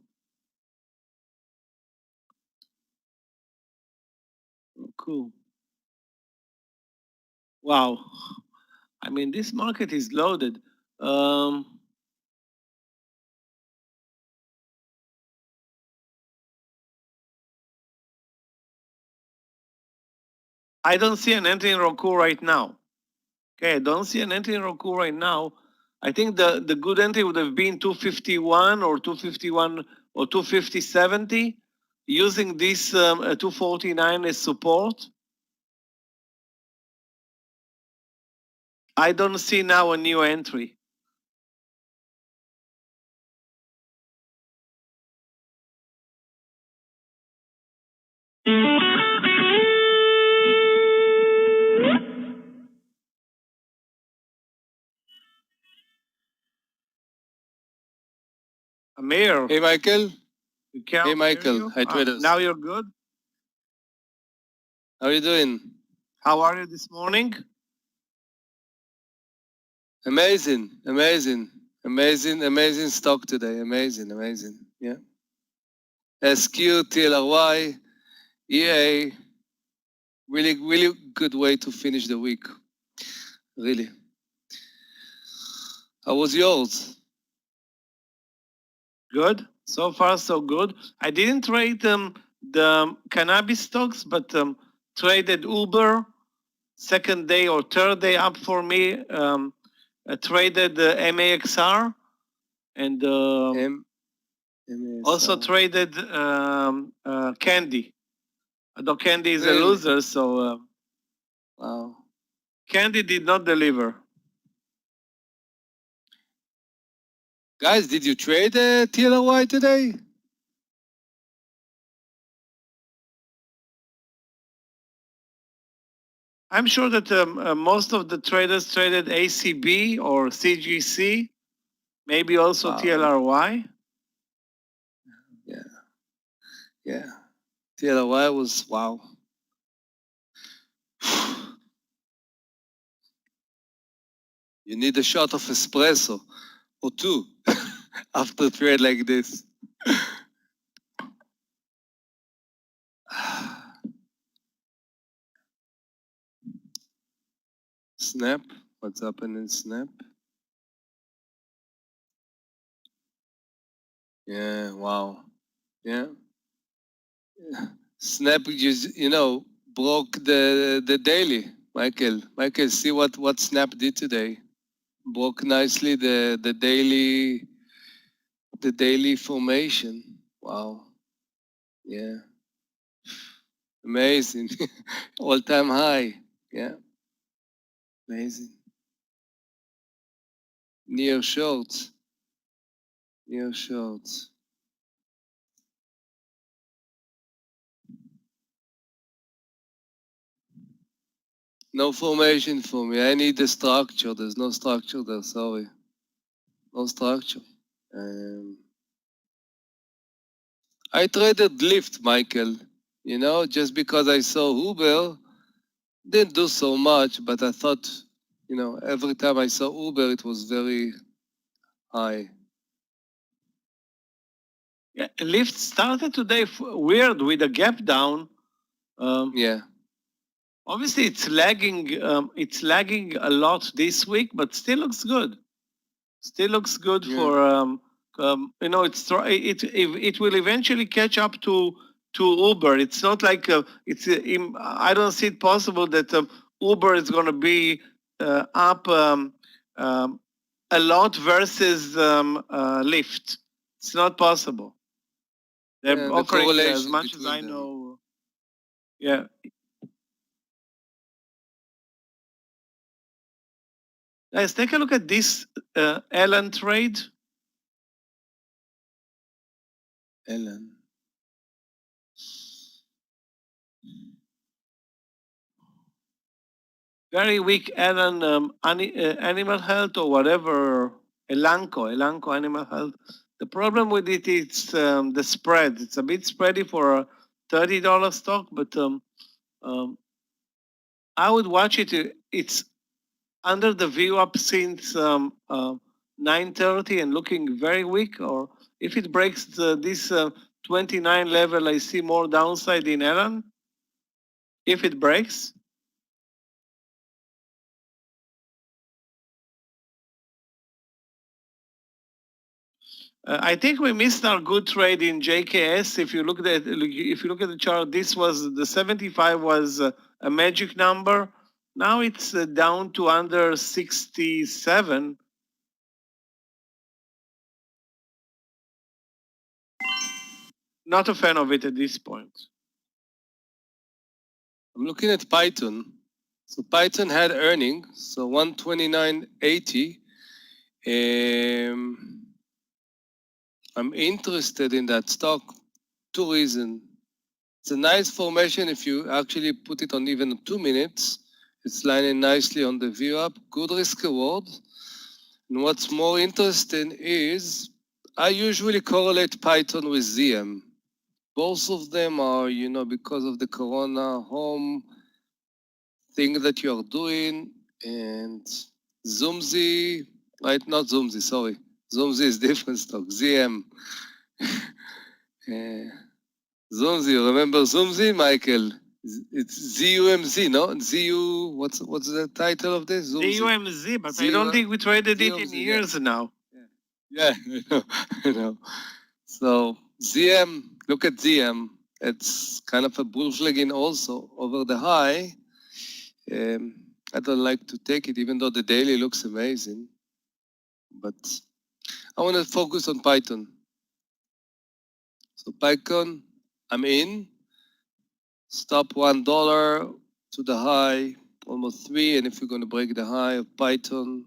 Roku. Wow. I mean, this market is loaded. I don't see an entry in Roku right now. Okay, I don't see an entry in Roku right now. I think the good entry would have been 251 or 251 or 250.70, using this 249 as support. I don't see now a new entry. Meir, Hey, Michael. we can't Hey, hear Michael. you. Hi, traders. Now you're good. How are you doing? How are you this morning? Amazing, amazing, amazing, amazing stock today. Amazing, amazing. Yeah. SQ, TLRY, EA. Really, really good way to finish the week. Really. How was yours? Good. So far, so good. I didn't trade the cannabis stocks, but traded Uber second day or third day up for me. I traded the MAXR and also traded Candy. Although Candy is a loser, so Wow. Candy did not deliver. Guys, did you trade TLRY today? I'm sure that most of the traders traded ACB or CGC, maybe also Wow. TLRY. Yeah. Yeah. TLRY was wow. You need a shot of espresso or two after a trade like this. Snap. What's happening in Snap? Yeah, wow. Yeah. Snap just, broke the daily. Michael, see what Snap did today. Broke nicely the daily formation. Wow. Yeah. Amazing. All-time high. Yeah. Amazing. Near shorts. Near shorts. No formation for me. I need the structure. There's no structure there. Sorry. No structure. I traded Lyft, Michael. Just because I saw Uber, didn't do so much, but I thought, every time I saw Uber, it was very high. Yeah, Lyft started today weird with a gap down. Yeah. Obviously, it's lagging. It's lagging a lot this week, but still looks good. Still looks good Yeah. for it will eventually catch up to Uber. It's not like I don't see it possible that Uber is going to be up a lot versus Lyft. It's not possible. They're Yeah, the offering as correlation much as between I them. know. Yeah. Guys, take a look at this Ellen trade. Ellen. very weak animal health or whatever, Elanco animal health. The problem with it is the spread. It's a bit spready for a $30 stock, but I would watch it. It's under the view up since 9:30 and looking very weak. Or if it breaks this 29 level, I see more downside in Elan. If it breaks. I think we missed our good trade in JKS. If you look at the chart, this was the 75 was a magic number. Now it's down to under 67. Not a fan of it at this point. I'm looking at Python. So Python had earnings, so 129.80. I'm interested in that stock. Two reasons. It's a nice formation if you actually put it on even 2 minutes. It's lining nicely on the view up. Good risk reward. And what's more interesting is I usually correlate Python with ZM. Both of them are, because of the Corona home thing that you are doing, and Zoomzy, right? Not Zoomzy, sorry. Zoomzy is different stock. ZM. Zoomzy, remember Zoomzy, Michael? It's ZUMZ, no? ZU, what's the title of this? ZUMZ, but I don't think we traded it in years now. Yeah, I know. So ZM, look at ZM. It's kind of a bull flagging also over the high. I don't like to take it, even though the daily looks amazing. But I want to focus on Python. So Python, I'm in. Stop $1 to the high, almost 3. And if you're going to break the high of Python,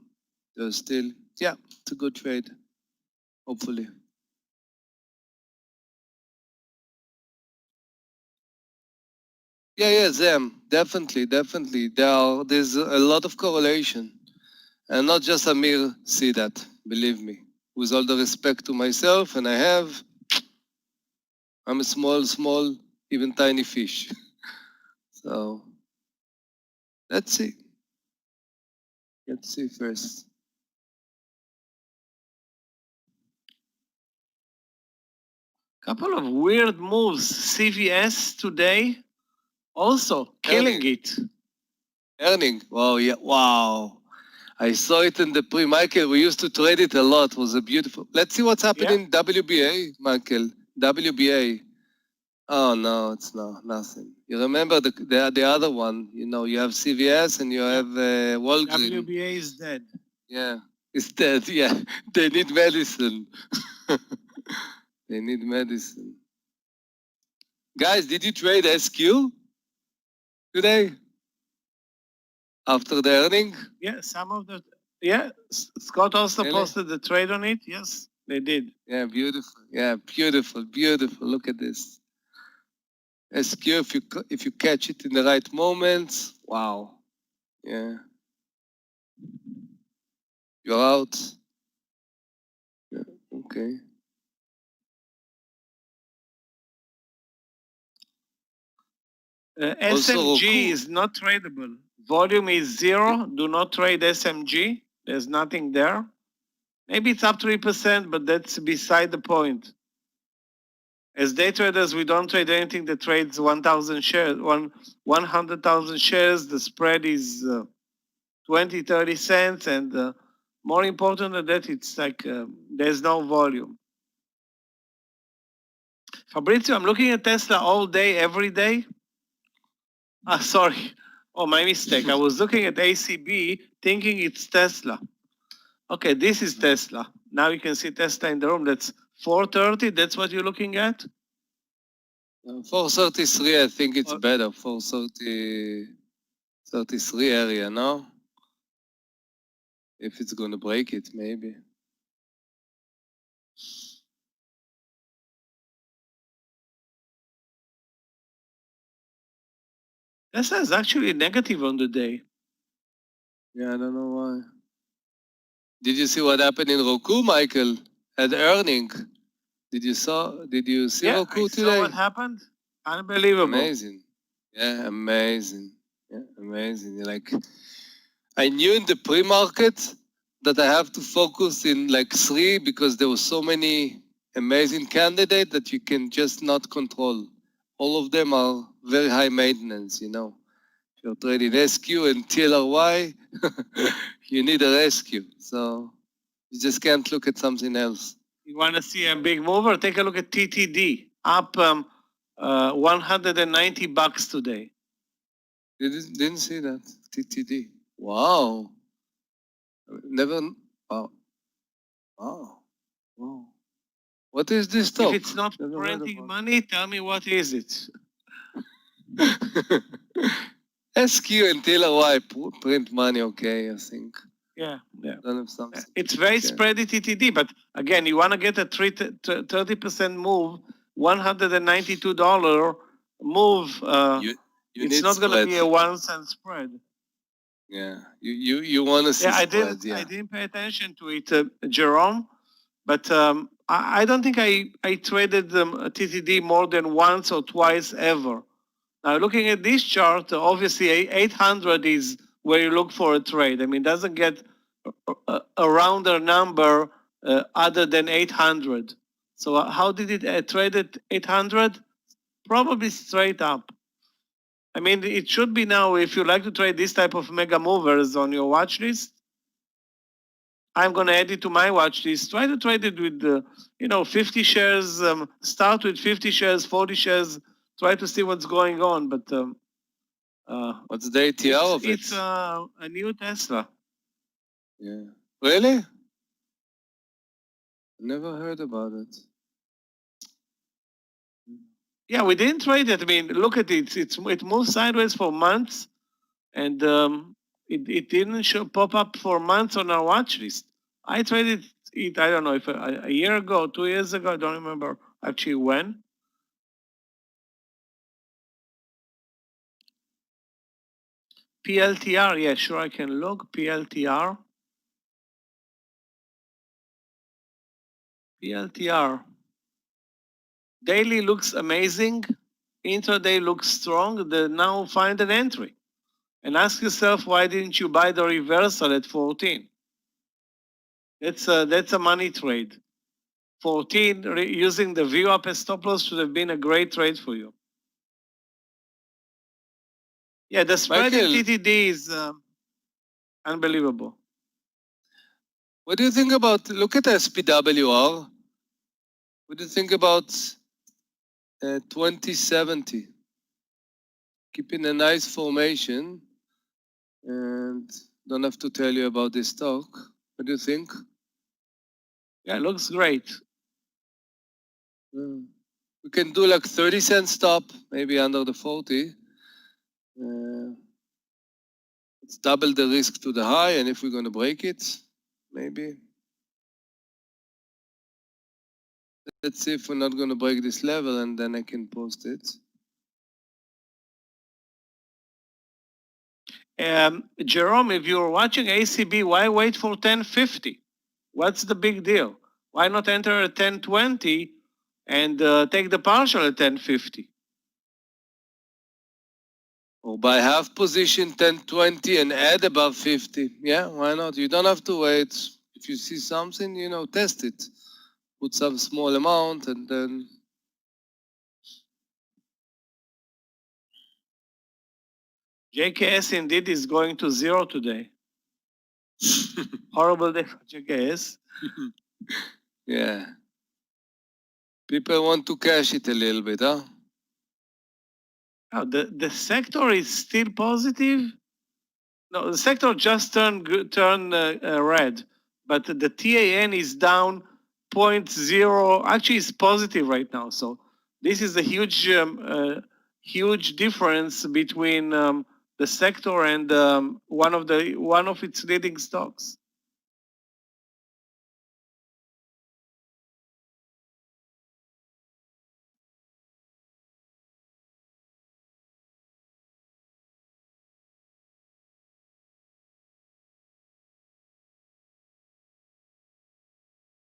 there's still, yeah, it's a good trade, hopefully. Yeah, them, definitely. There's a lot of correlation. And not just Amir see that, believe me. With all the respect to myself, and I'm a small, even tiny fish. So, let's see. Let's see first. Couple of weird moves. CVS today, also killing it. Earning, wow, yeah, wow. I saw it in the Michael, we used to trade it a lot. It was a beautiful. Let's see what's happening in WBA, Michael. WBA. Oh no, it's nothing. You remember the other one? You have CVS and you have Walgreens. WBA is dead. Yeah, it's dead. Yeah, they need medicine. They need medicine. Guys, did you trade SQ today after the earning? Yeah, some of the. Yeah, Scott also posted the trade on it. Yes, they did. Yeah, beautiful. Yeah, beautiful. Look at this. SQ, if you catch it in the right moments, wow. Yeah. You're out. Yeah, okay. SMG is not tradable. Volume is 0. Do not trade SMG. There's nothing there. Maybe it's up 3%, but that's beside the point. As day traders, we don't trade anything that trades 1,000 shares, 100,000 shares. The spread is 20, 30 cents. And more important than that, it's like there's no volume. Fabrizio, I'm looking at Tesla all day, every day. Sorry. Oh, my mistake. I was looking at ACB thinking it's Tesla. Okay, this is Tesla. Now you can see Tesla in the room. That's 430. That's what you're looking at? 433, I think it's better. 433 area, no? If it's going to break it, maybe. Tesla is actually negative on the day. Yeah, I don't know why. Did you see what happened in Roku, Michael? At earning. Did you see Yeah, Roku I saw what today? happened. Unbelievable. Amazing. Yeah, amazing. Yeah, amazing. Like, I knew in the pre-market that I have to focus in like 3 because there were so many amazing candidates that you can just not control. All of them are very high maintenance, you know. If you're trading SQ and TLRY, you need a rescue. So you just can't look at something else. You want to see a big mover? Take a look at TTD, up $190 today. Didn't see that. TTD. Wow. Never. Wow. Wow. Wow. What is this stock? If it's not Never heard printing about money, tell me what is it? SQ and TLRY print money, okay, I think. Yeah, yeah. Don't have something. It's very Okay. spready TTD, but again, you want to get a 30% move, $192 move. You It's need not going to be spread. a 1 cent spread. Yeah, you want to see Yeah, spread. Yeah. I didn't pay attention to it, Jerome, but I don't think I traded TTD more than once or twice ever. Now, looking at this chart, obviously 800 is where you look for a trade. I mean, it doesn't get a rounder number other than 800. So how did it trade at 800? Probably straight up. I mean, it should be now, if you like to trade this type of mega movers on your watch list, I'm going to add it to my watch list. Try to trade it with, 50 shares. Start with 50 shares, 40 shares. Try to see what's going on. But what's the ATR of it? It's a new Tesla. Yeah. Really? Never heard about it. Yeah, we didn't trade it. I mean, look at it. It moved sideways for months, and it didn't pop up for months on our watch list. I traded it. I don't know if a year ago, 2 years ago. I don't remember actually when. PLTR. Yeah, sure. I can look PLTR. PLTR. Daily looks amazing. Intraday looks strong. Now find an entry. And ask yourself, why didn't you buy the reversal at 14? That's a money trade. 14, using the view up as stop loss should have been a great trade for you. Yeah, the spread in TTD is unbelievable. What do you think about, look at SPWR. What do you think about 2070? Keeping a nice formation, and don't have to tell you about this stock. What do you think? Yeah, it looks great. We can do like 30-cent stop, maybe under the 40. It's double the risk to the high, and if we're going to break it, maybe. Let's see if we're not going to break this level, and then I can post it. Jerome, if you're watching ACB, why wait for 1050? What's the big deal? Why not enter at 1020 and take the partial at 1050? Or buy half position 1020 and add above 50. Yeah, why not? You don't have to wait. If you see something, test it. Put some small amount and then. JKS indeed is going to 0 today. Horrible day for JKS. Yeah. People want to cash it a little bit, huh? Oh, the sector is still positive. No, the sector just turned red, but the TAN is down 0.0. Actually, it's positive right now. So this is a huge difference between the sector and one of its leading stocks.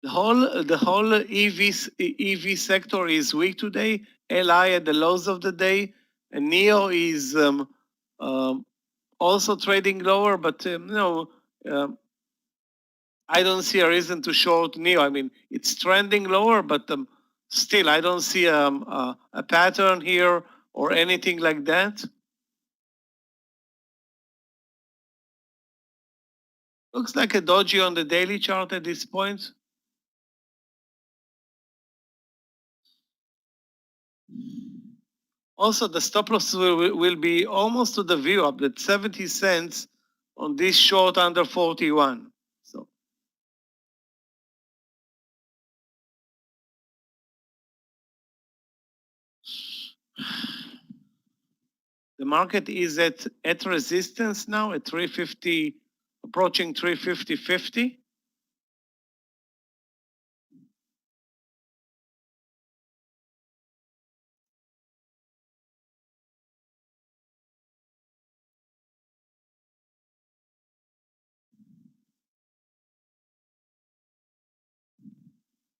The whole EV sector is weak today. LI at the lows of the day, and NEO is also trading lower, but I don't see a reason to short NEO. I mean, it's trending lower, but still, I don't see a pattern here or anything like that. Looks like a doji on the daily chart at this point. Also, the stop loss will be almost to the view up at 70 cents on this short under 41. So the market is at resistance now at 350, approaching 350.50.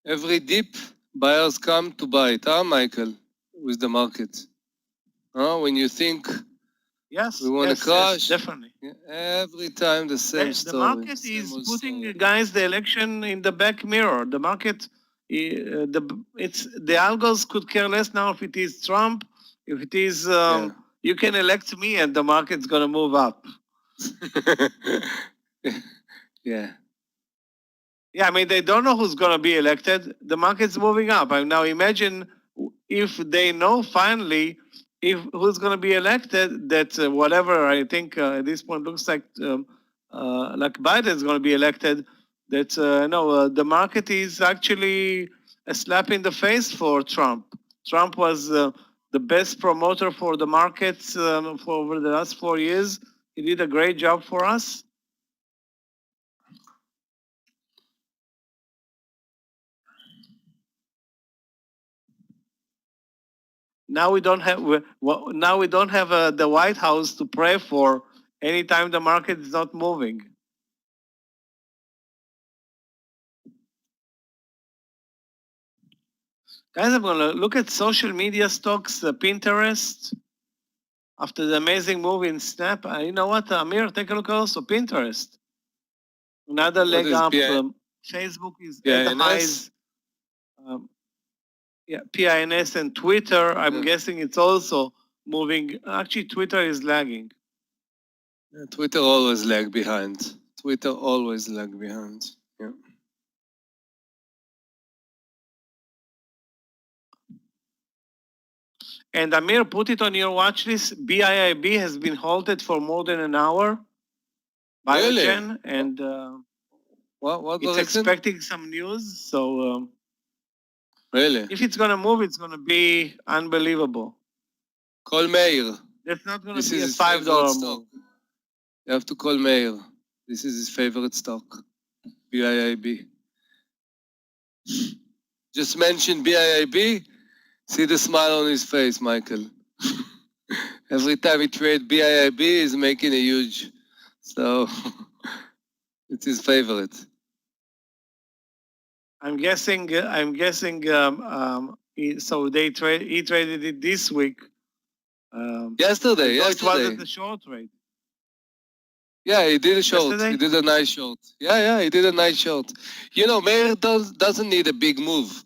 Every dip, buyers come to buy it, huh, Michael, with the market. When you think Yes, we want to yes, crash, definitely. every time the same The story. market same is old putting, story. guys, the election in the back mirror. The market, the algos could care less now if it is Trump, if it is, you can elect me and the market's going to move up. Yeah. Yeah, I mean, they don't know who's going to be elected. The market's moving up. I mean, now imagine if they know finally if who's going to be elected, that whatever, I think at this point looks like Biden's going to be elected, that the market is actually a slap in the face for Trump. Trump was the best promoter for the markets for over the last 4 years. He did a great job for us. Now we don't have the White House to pray for anytime the market is not moving. Guys, I'm going to look at social media stocks, Pinterest. After the amazing move in Snap, you know what, Amir, take a look also, Pinterest. Another leg up. Facebook is at the highs. PINS and Twitter, I'm guessing it's also moving. Actually, Twitter is lagging. Twitter always lag behind. Yeah. And Amir, put it on your watch list. BIIB has been halted for more than an hour. Biogen, and what it's expecting some news. So really, if it's going to move, it's going to be unbelievable. Call Meir. That's not going to be a $5 move. You have to call Meir. This is his favorite stock, BIIB. Just mention BIIB, see the smile on his face, Michael. Every time he trade BIIB, he's making a huge. So it's his favorite. I'm guessing. So he traded it this week. Yesterday. It wasn't a short trade. Yeah, he did a short. Yesterday? He did a nice short. Yeah, he did a nice short. Meir doesn't need a big move.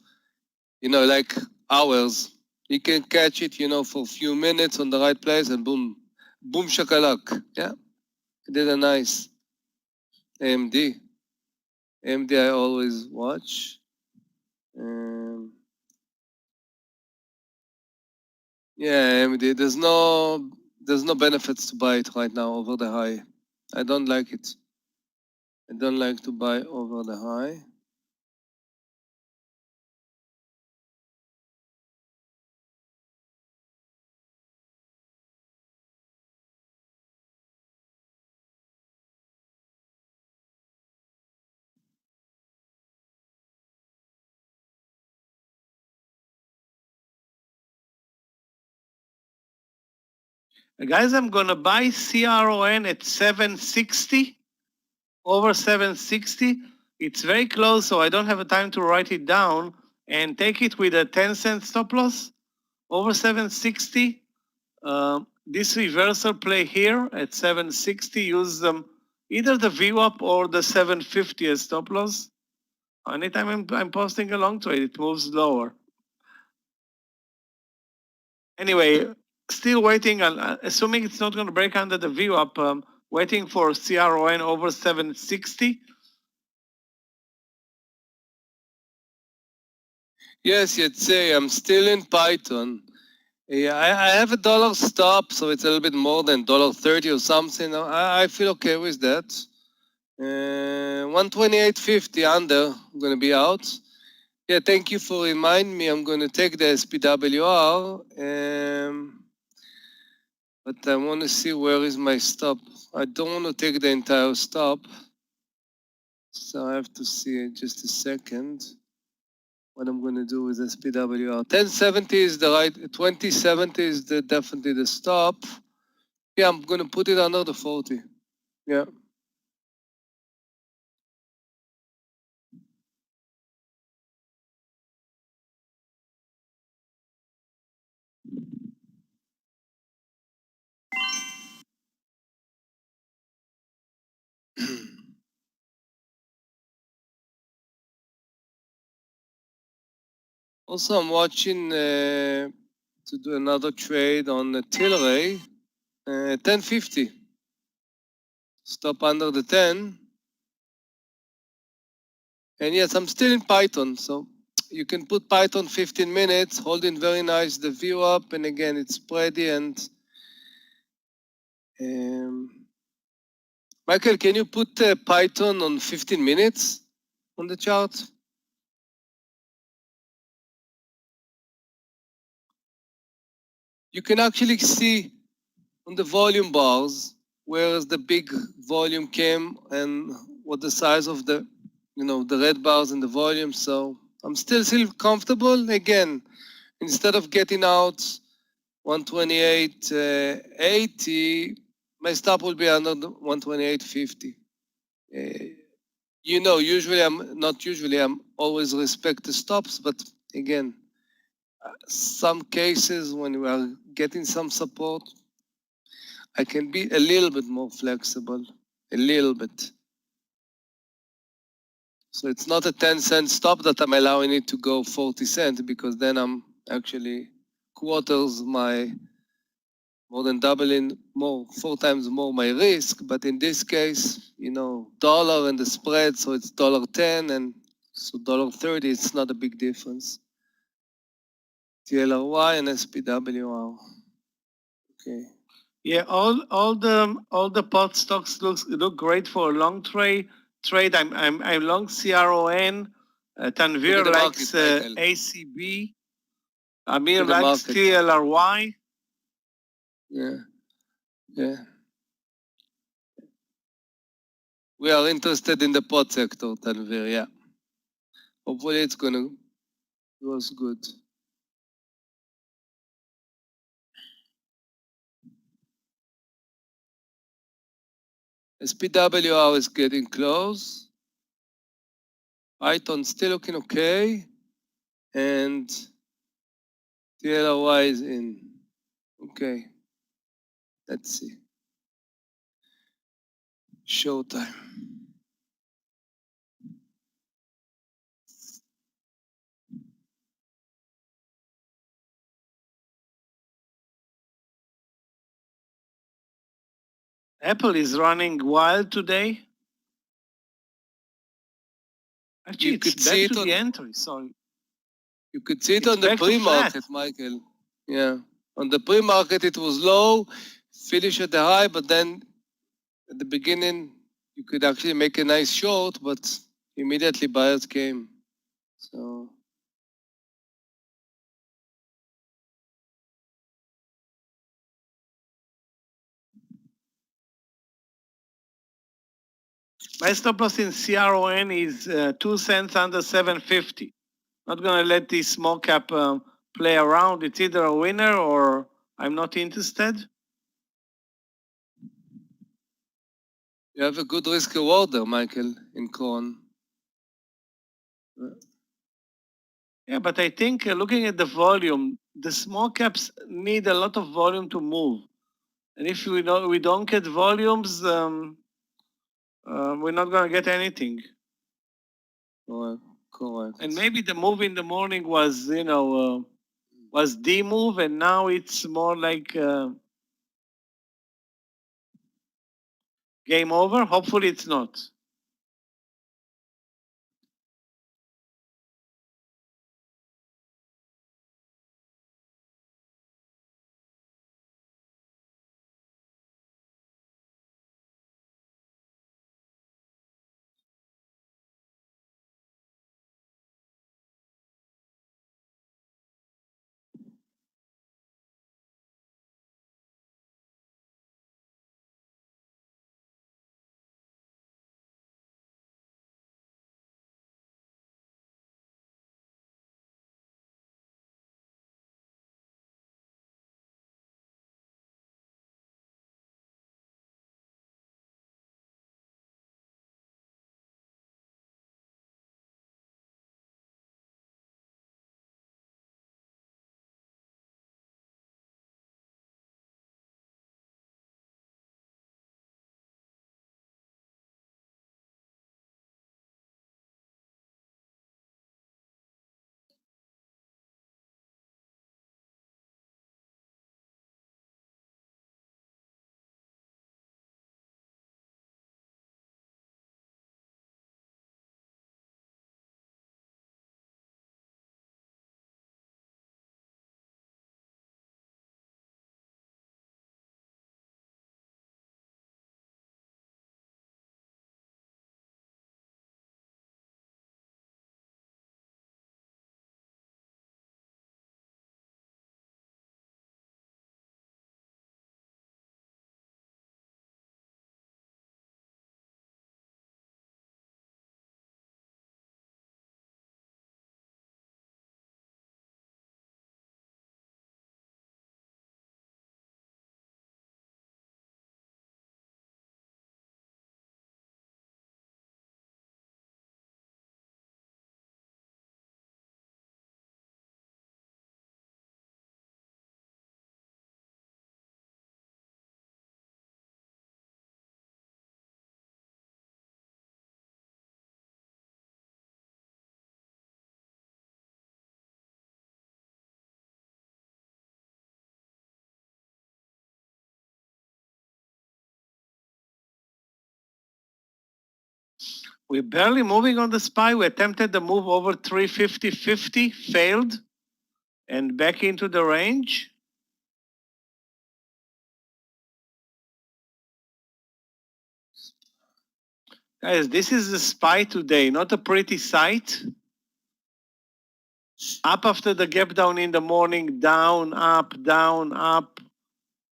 Like ours. He can catch it, for a few minutes on the right place and boom shakalak. Yeah, he did a nice AMD. AMD I always watch. Yeah, AMD. There's no benefits to buy it right now over the high. I don't like it. I don't like to buy over the high. Guys, I'm going to buy CRON at 760, over 760. it's very close, so I don't have a time to write it down and take it with a 10-cent stop loss over 760. This reversal play here at 760, use either the VWAP or the 750 as stop loss. Anytime I'm posting a long trade, it moves lower. Anyway, still waiting, assuming it's not going to break under the VWAP, waiting for CRON over 760. Yes, Yetzay, I'm still in Python. Yeah, I have a dollar stop, so it's a little bit more than $1.30 or something. I feel okay with that. 128.50 under, I'm going to be out. Yeah, thank you for reminding me. I'm going to take the SPWR, but I want to see where is my stop. I don't want to take the entire stop, so I have to see it just a second. What I'm going to do with SPWR. 1070 is the right, 2070 is definitely the stop. Yeah, I'm going to put it under the 40. Yeah. Also, I'm watching to do another trade on the Tilray, 1050. Stop under the 10. And yes, I'm still in Python, so you can put Python 15 minutes, holding very nice the view up, and again, it's spready. And Michael, can you put Python on 15 minutes on the chart? You can actually see on the volume bars where the big volume came and what the size of the, the red bars in the volume. So I'm still comfortable. Again, instead of getting out 128.80, my stop will be under 128.50. Usually I'm always respect the stops, but again, some cases when we are getting some support, I can be a little bit more flexible, a little bit. So it's not a 10-cent stop that I'm allowing it to go 40 cents, because then I'm actually quarters my, more than doubling, 4 times more my risk. But in this case, dollar and the spread, so it's $1.10 and so $1.30, it's not a big difference. TLRY and SPWR. Okay. Yeah, all the pot stocks look great for a long trade. I'm long CRON. Tanvir likes ACB. Amir likes TLRY. Yeah. We are interested in the pot sector, Tanvir. Yeah. Hopefully it's gonna do us good. SPWR is getting close. Python still looking okay. And TLRY is in. Okay. Let's see. Showtime. Apple is running wild today. Actually, You could it's see back it to on the entry. So you could see it it's on the back to pre-market, flat. Michael. Yeah. On the pre-market, it was low, finish at the high, but then at the beginning, you could actually make a nice short, but immediately buyers came. So My stop loss in CRON is 2 cents under 750. Not going to let this small cap play around. It's either a winner or I'm not interested. you have a good risk reward there, Michael, in corn. Yeah, but I think looking at the volume, the small caps need a lot of volume to move. And if we don't get volumes, we're not going to get anything. Correct. And maybe the move in the morning was, was the move, and now it's more like game over. Hopefully it's not. We're barely moving on the SPY. We attempted the move over 350.50, failed, and back into the range. Guys, this is the SPY today, not a pretty sight. Up after the gap down in the morning, down, up,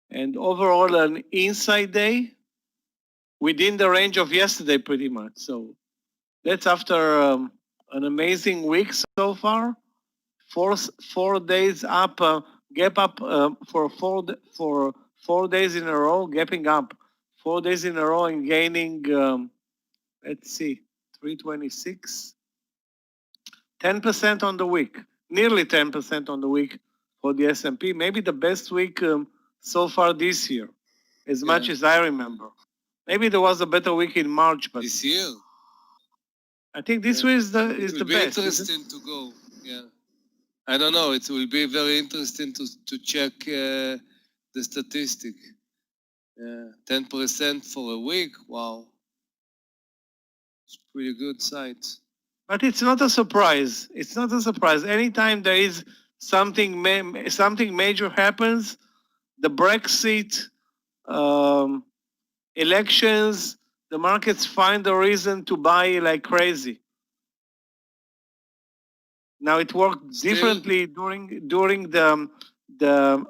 and overall an inside day within the range of yesterday pretty much. So that's after an amazing week so far. 4 days up, gap up for 4 days in a row, gapping up 4 days in a row and gaining, let's see, 326, 10% on the week, nearly 10% on the week for the S&P. Maybe the best week so far this year, as much as I remember. Maybe there was a better week in March, but This year, I think this week is the it will be best. interesting to go. Yeah, I don't know. It will be very interesting to check the statistic. 10% for a week. Wow, it's pretty good sight. But it's not a surprise. It's not a surprise. Anytime there is something major happens, the Brexit, elections, the markets find a reason to buy like crazy. Now it worked differently during the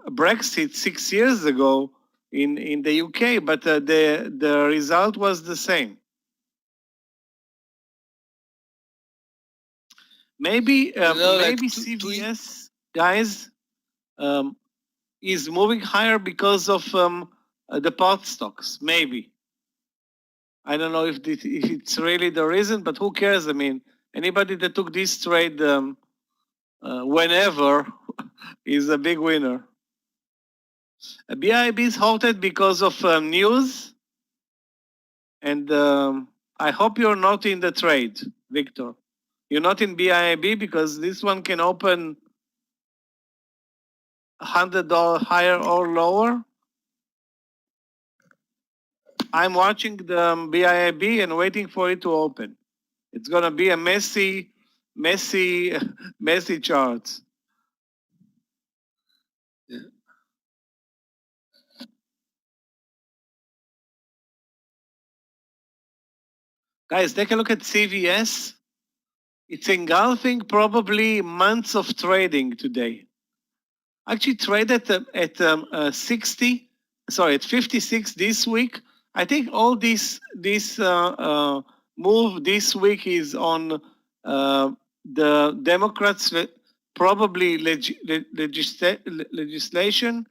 Brexit 6 years ago in the UK, but the result was the same. Maybe maybe CVS guys is moving higher because of the pot stocks. Maybe. I don't know if it's really the reason, but who cares? I mean, Anybody that took this trade whenever is a big winner. BIB is halted because of news, and I hope you're not in the trade, Victor. You're not in BIB because this one can open $100 higher or lower. I'm watching the BIB and waiting for it to open. It's gonna be a messy chart. Yeah. Guys, take a look at CVS. It's engulfing probably months of trading today. Actually traded at 60, sorry, at 56 this week. I think all this move this week is on the Democrats probably legislation.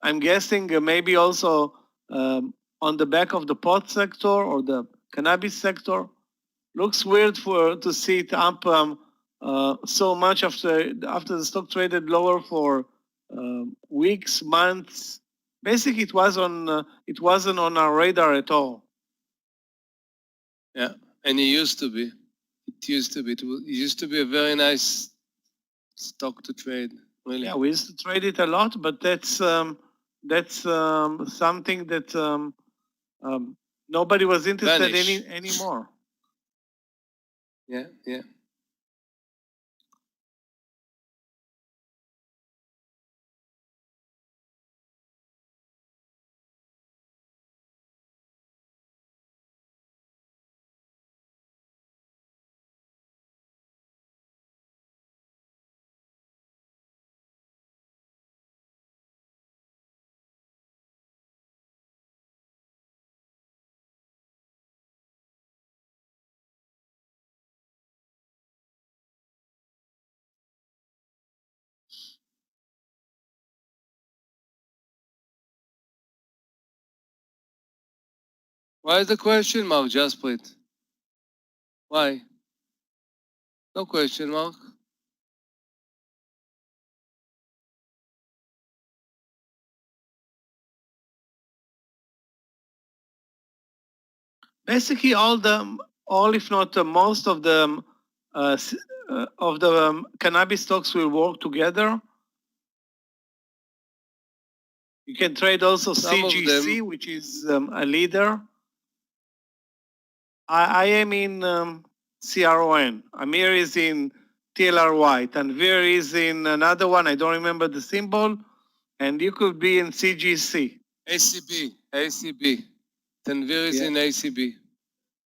I'm guessing maybe also on the back of the pot sector or the cannabis sector. Looks weird to see it up so much after the stock traded lower for weeks, months. Basically, it wasn't on our radar at all. Yeah, and it used to be. It used to be. It used to be a very nice stock to trade. Really. Yeah, we used to trade it a lot, but that's something that nobody was interested in anymore. Yeah, yeah. Why is the question mark, Jasprit? Why? No question mark. Basically, all if not most of the cannabis stocks will work together. You can trade also Some of CGC, them, which is a leader. I am in CRON. Amir is in TLRY. Tanvir is in another one. I don't remember the symbol. And you could be in CGC. ACB. Tanvir is in ACB.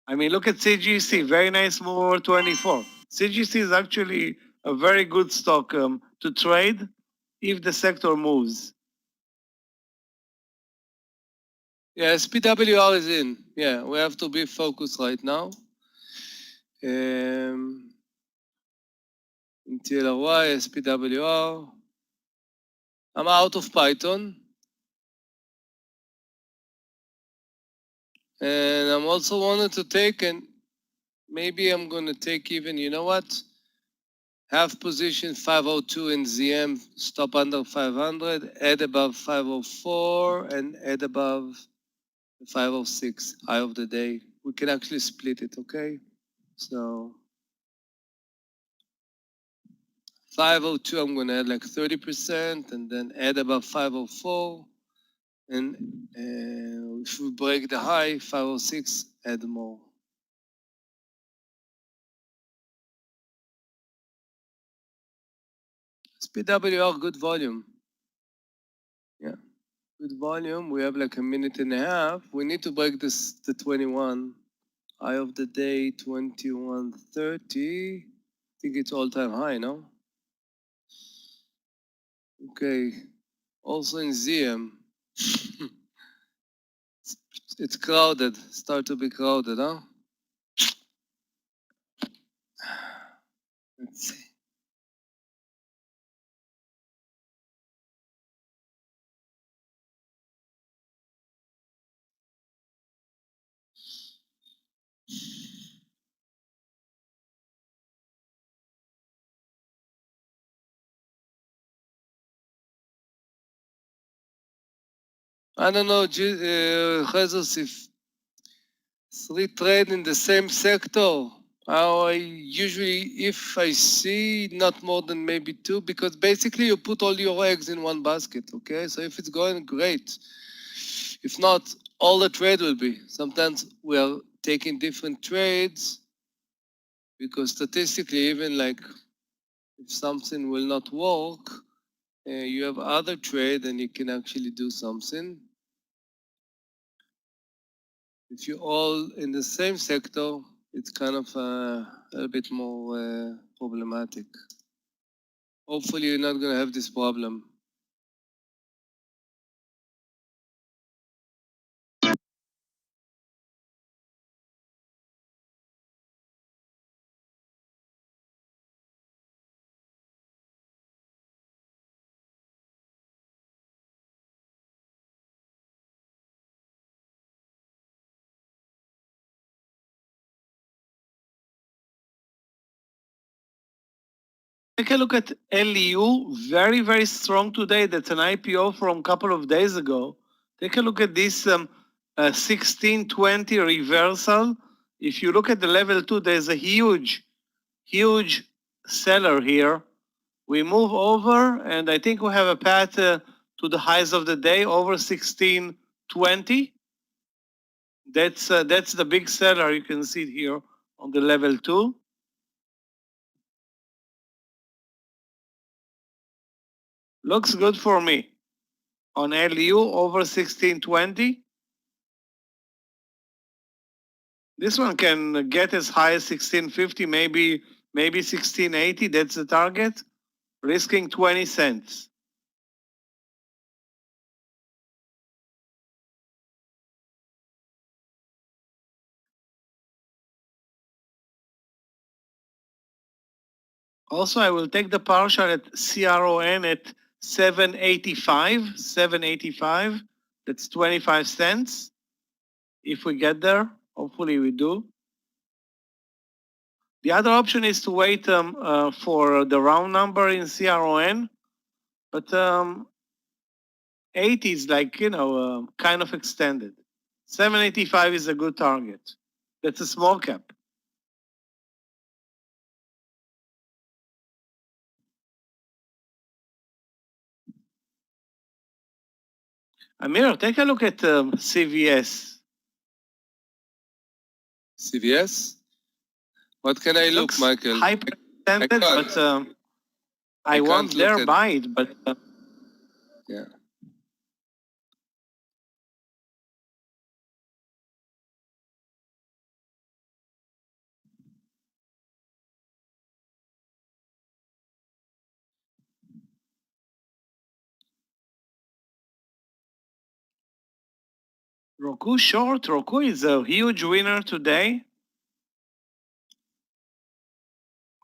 I mean, look at CGC. Very nice move over 24. CGC is actually a very good stock to trade if the sector moves. Yeah, SPWR is in. Yeah, we have to be focused right now. In TLRY, SPWR. I'm out of Python. And I'm also wanted to take, and maybe I'm going to take even, you know what? Half position 502 in ZM, stop under 500, add above 504, and add above 506, high of the day. We can actually split it, okay? So 502, I'm going to add like 30%, and then add above 504. And if we break the high, 506, add more. SPWR, good volume. Yeah, good volume. We have like a minute and a half. We need to break this, the 21. High of the day, 21.30. I think it's all-time high, no? Okay. Also in ZM. It's crowded. Start to be crowded, huh? Let's see. I don't know, Jesus, if 3 trade in the same sector, how I usually, if I see not more than maybe 2, because basically you put all your eggs in one basket, okay? So if it's going, great. If not, all the trade will be. Sometimes we are taking different trades because statistically, even like if something will not work, you have other trade and you can actually do something. If you're all in the same sector, it's kind of a bit more problematic. Hopefully you're not going to have this problem. Take a look at LEU, very, very strong today. That's an IPO from a couple of days ago. Take a look at this 1620 reversal. If you look at the level 2, there's a huge seller here. We move over, and I think we have a path to the highs of the day over 1620. That's the big seller. You can see it here on the level 2. Looks good for me. On LU over 1620. This one can get as high as 1650, maybe 1680. That's the target. Risking 20 cents. Also, I will take the partial at CRON at 785. 785. That's 25 cents. If we get there, hopefully we do. The other option is to wait for the round number in CRON, but 80 is like, kind of extended. 785 is a good target. That's a small cap. Amir, take a look at CVS. CVS? What can I look, Looks Michael? hyper extended, but I won't can't look dare at- buy it, but Yeah. Roku short. Roku is a huge winner today.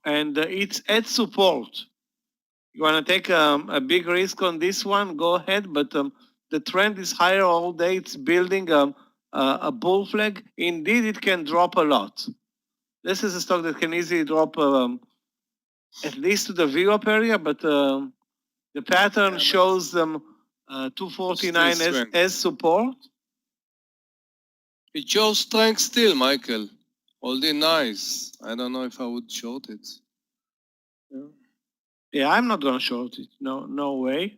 And it's at support. You want to take a big risk on this one, go ahead. But the trend is higher all day. It's building a bull flag. Indeed, it can drop a lot. This is a stock that can easily drop at least to the VWAP area, but the pattern shows them 249 as support. It shows strength still, Michael. Holding nice. I don't know if I would short it. Yeah, I'm not going to short it. No way.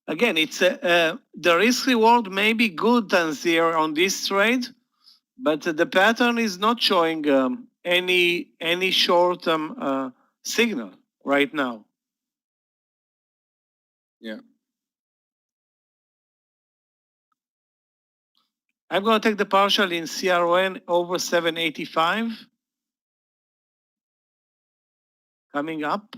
Again, it's the risk reward may be good, Tanzir, on this trade, but the pattern is not showing any short-term signal right now. Yeah. I'm going to take the partial in CRON over 785. Coming up.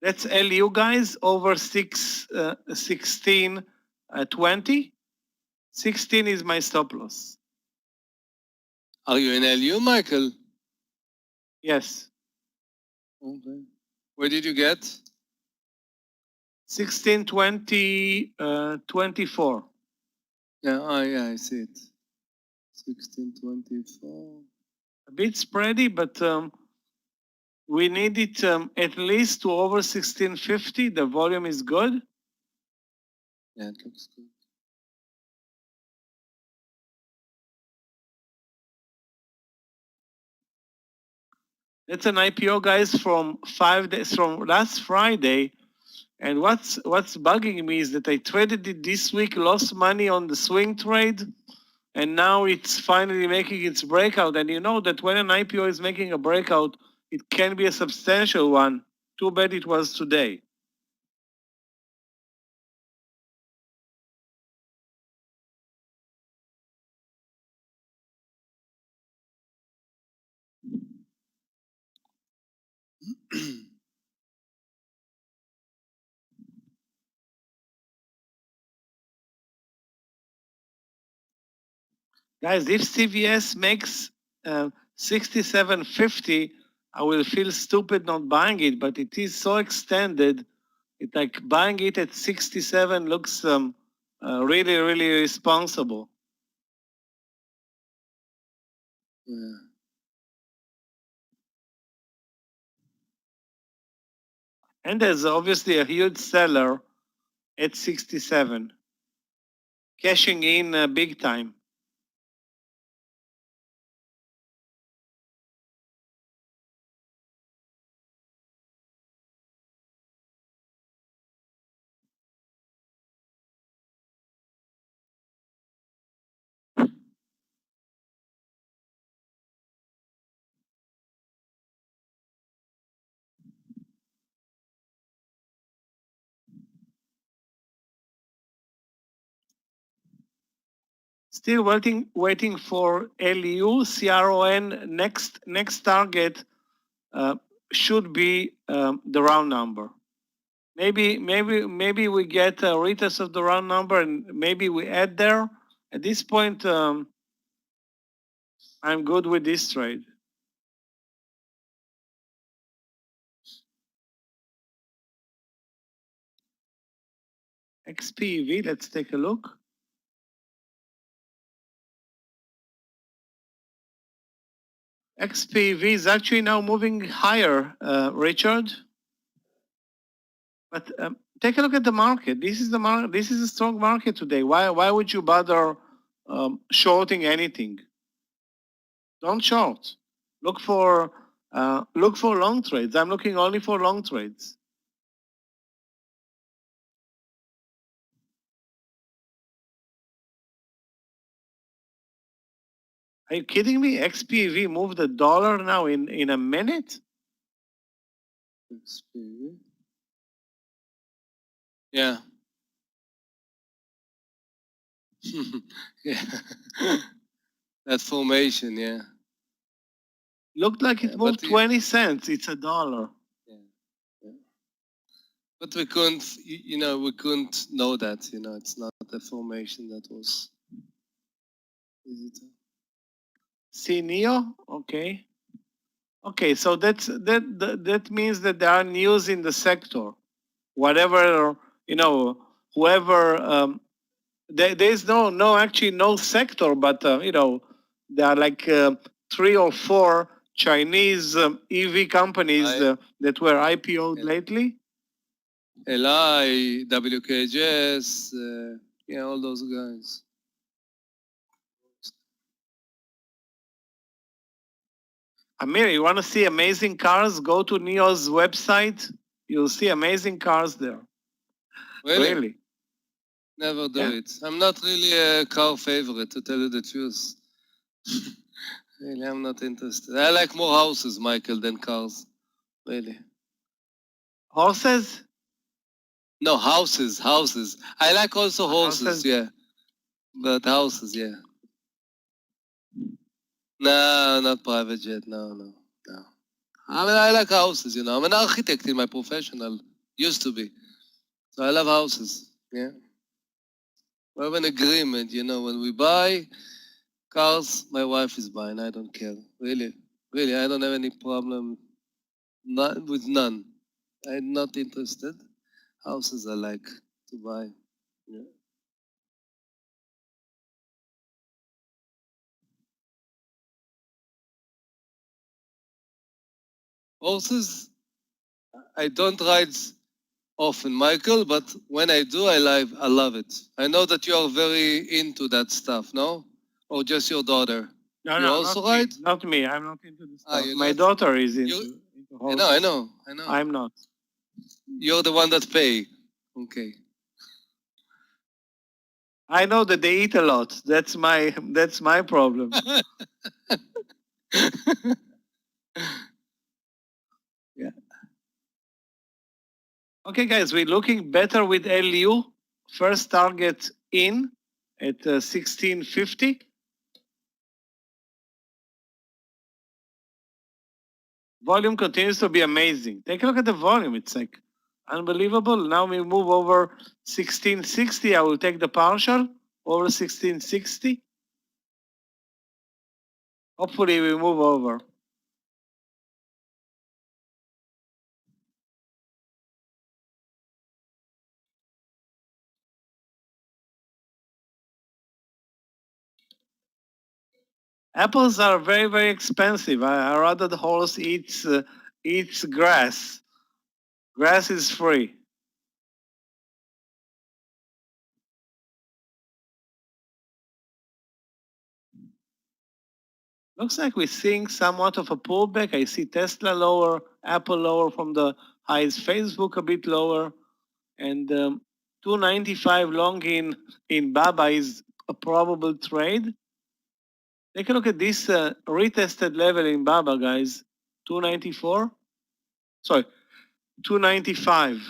That's LU, guys, over 1620. 16 is my stop loss. Are you in LU, Michael? Yes. Okay. Where did you get? 1620, 24. Yeah, I see it. 1624. A bit spready, but we need it at least to over 1650. The volume is good. Yeah, it looks good. That's an IPO, guys, from 5 days from last Friday. And what's bugging me is that I traded it this week, lost money on the swing trade, and now it's finally making its breakout. And you know that when an IPO is making a breakout, it can be a substantial one. Too bad it was today. Guys, if CVS makes 67.50, I will feel stupid not buying it, but it is so extended. It like buying it at 67 looks really, really responsible. Yeah. And there's obviously a huge seller at 67, cashing in big time. Still waiting for LU, CRON. Next target should be the round number. Maybe we get a retest of the round number and maybe we add there. At this point, I'm good with this trade. XPEV, let's take a look. XPEV is actually now moving higher, Richard. But take a look at the market. This is the market. This is a strong market today. Why would you bother shorting anything? Don't short. Look for long trades. I'm looking only for long trades. Are you kidding me? XPEV moved the dollar now in a minute? XPV. Yeah. Yeah. That formation, yeah. Looked like it Yeah, moved but 20 cents. It's $1. Yeah. Yeah. But we couldn't, we couldn't know that, it's not the formation that was. Is it? See Neo? Okay. Okay, so that means that there are news in the sector. Whatever, whoever, there's no sector, but, there are like 3 or 4 Chinese EV companies that were IPO'd lately. LI, WKJS, all those guys. Amir, you want to see amazing cars? Go to Neo's website. You'll see amazing cars there. Really? Never do it. I'm not really a car favorite, to tell you the truth. Really, I'm not interested. I like more houses, Michael, than cars. Really. Horses? No, houses. I like also horses, Houses? yeah. But houses, yeah. No, not private jet, no. I mean, I like houses, I'm an architect in my professional, used to be. So I love houses, yeah. We have an agreement, when we buy cars, my wife is buying, I don't care. Really, I don't have any problem with none. I'm not interested. Houses I like to buy. Yeah. Horses, I don't ride often, Michael, but when I do, I love it. I know that you are very into that stuff, no? Or just your daughter? No, You no, also not me. ride? Not me. I'm not into this stuff. you're My not? daughter is into I horses. know, I know, I know. I'm not. You're the one that pay. Okay. I know that they eat a lot. That's my problem. Yeah. Okay, guys, we're looking better with LU. First target in at 1650. Volume continues to be amazing. Take a look at the volume. It's like unbelievable. Now we move over 1660. I will take the partial over 1660. Hopefully we move over. Apples are very, very expensive. I rather the horse eats grass. Grass is free. Looks like we're seeing somewhat of a pullback. I see Tesla lower, Apple lower from the highs, Facebook a bit lower, and 295 long in Baba is a probable trade. Take a look at this retested level in Baba, guys. 294. Sorry, 295.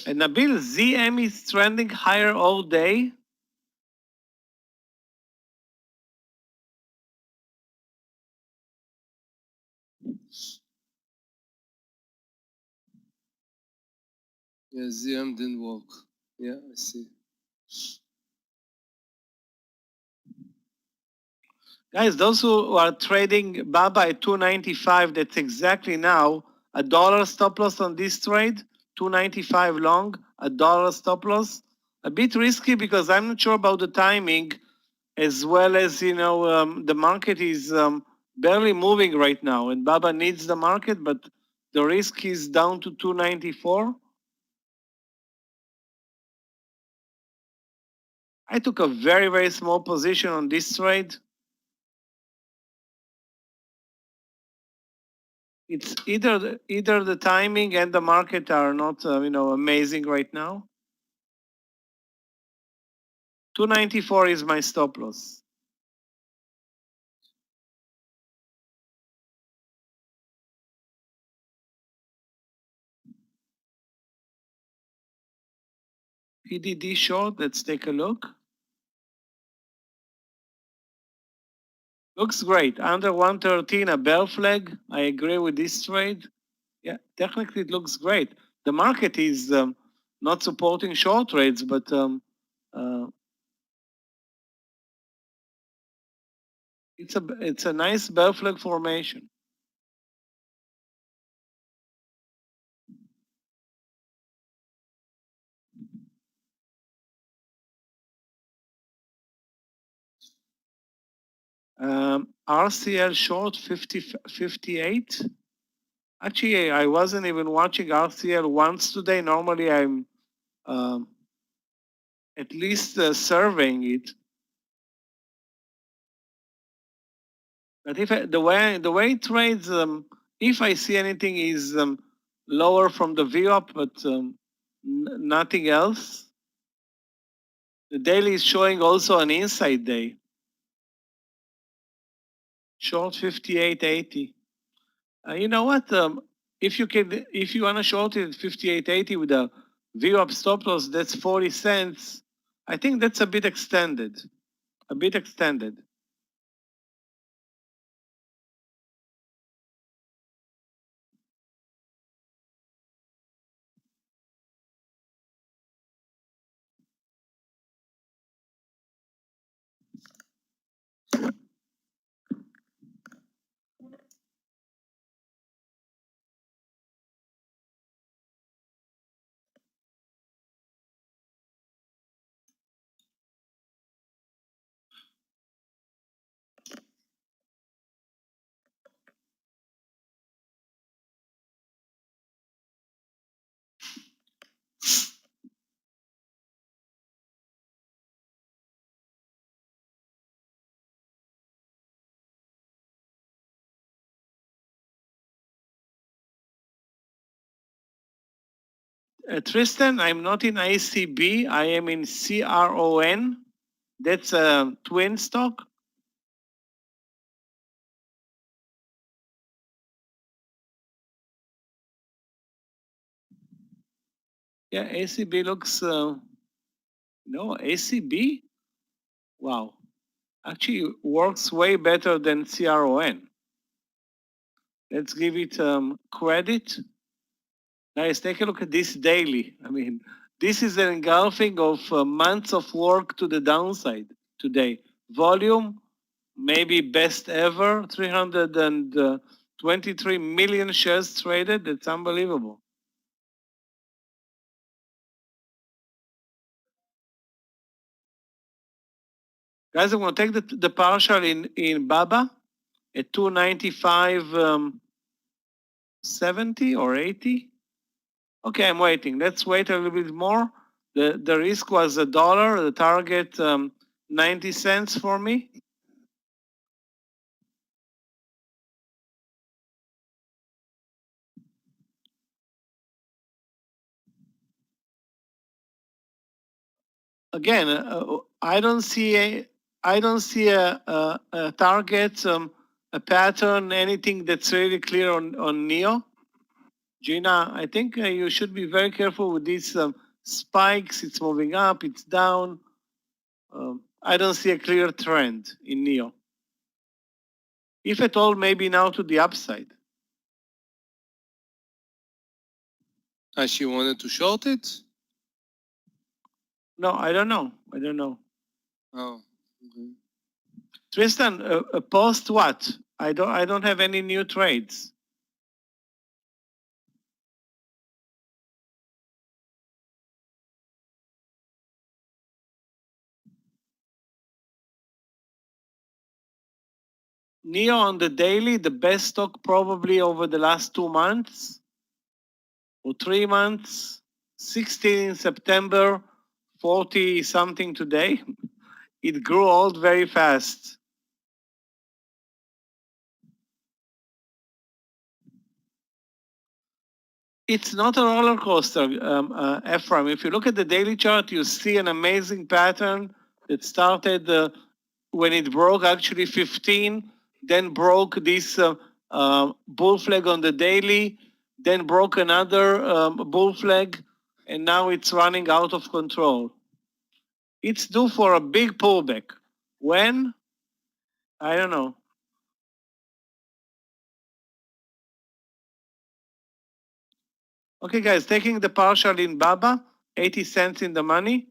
And Nabil, ZM is trending higher all day. Yeah, ZM didn't work. Yeah, I see. Guys, those who are trading Baba at 295, that's exactly now a dollar stop loss on this trade. 295 long, a dollar stop loss. A bit risky because I'm not sure about the timing, as well as the market is barely moving right now, and Baba needs the market, but the risk is down to 294. I took a very, very small position on this trade. It's either the timing and the market are not amazing right now. 294 is my stop loss. PDD short, let's take a look. Looks great. Under 113, a bell flag. I agree with this trade. Yeah, technically it looks great. The market is not supporting short trades, but it's a nice bell flag formation. RCL short 58. Actually, I wasn't even watching RCL once today. Normally, I'm at least surveying it. But if the way it trades, if I see anything is lower from the VWAP, but nothing else. The daily is showing also an inside day. Short 58.80. You know what? If you want to short it at 58.80 with a VWAP stop loss, that's 40 cents. I think that's a bit extended. A bit extended. Tristan, I'm not in ACB. I am in CRON. That's a twin stock. Yeah, ACB looks, no, ACB, wow, actually works way better than CRON. Let's give it credit. Guys, take a look at this daily. I mean, this is an engulfing of months of work to the downside today. Volume, maybe best ever, 323 million shares traded. That's unbelievable. Guys, I'm going to take the partial in BABA at 295, 70 or 80. Okay, I'm waiting. Let's wait a little bit more. The risk was $1. The target 90 cents for me. Again, I don't see a target, a pattern, anything that's really clear on NEO. Gina, I think you should be very careful with these spikes. It's moving up, it's down. I don't see a clear trend in NEO. If at all, maybe now to the upside. She wanted to short it? No, I don't know. I don't know. Oh. Okay. Tristan, post what? I don't have any new trades. NEO on the daily, the best stock probably over the last 2 months or 3 months. 16 in September, 40 something today. It grew old very fast. It's not a roller coaster, Ephraim. If you look at the daily chart, you see an amazing pattern that started when it broke actually 15, then broke this bull flag on the daily, then broke another bull flag, and now it's running out of control. It's due for a big pullback. When? I don't know. Okay, guys, taking the partial in BABA, 80 cents in the money.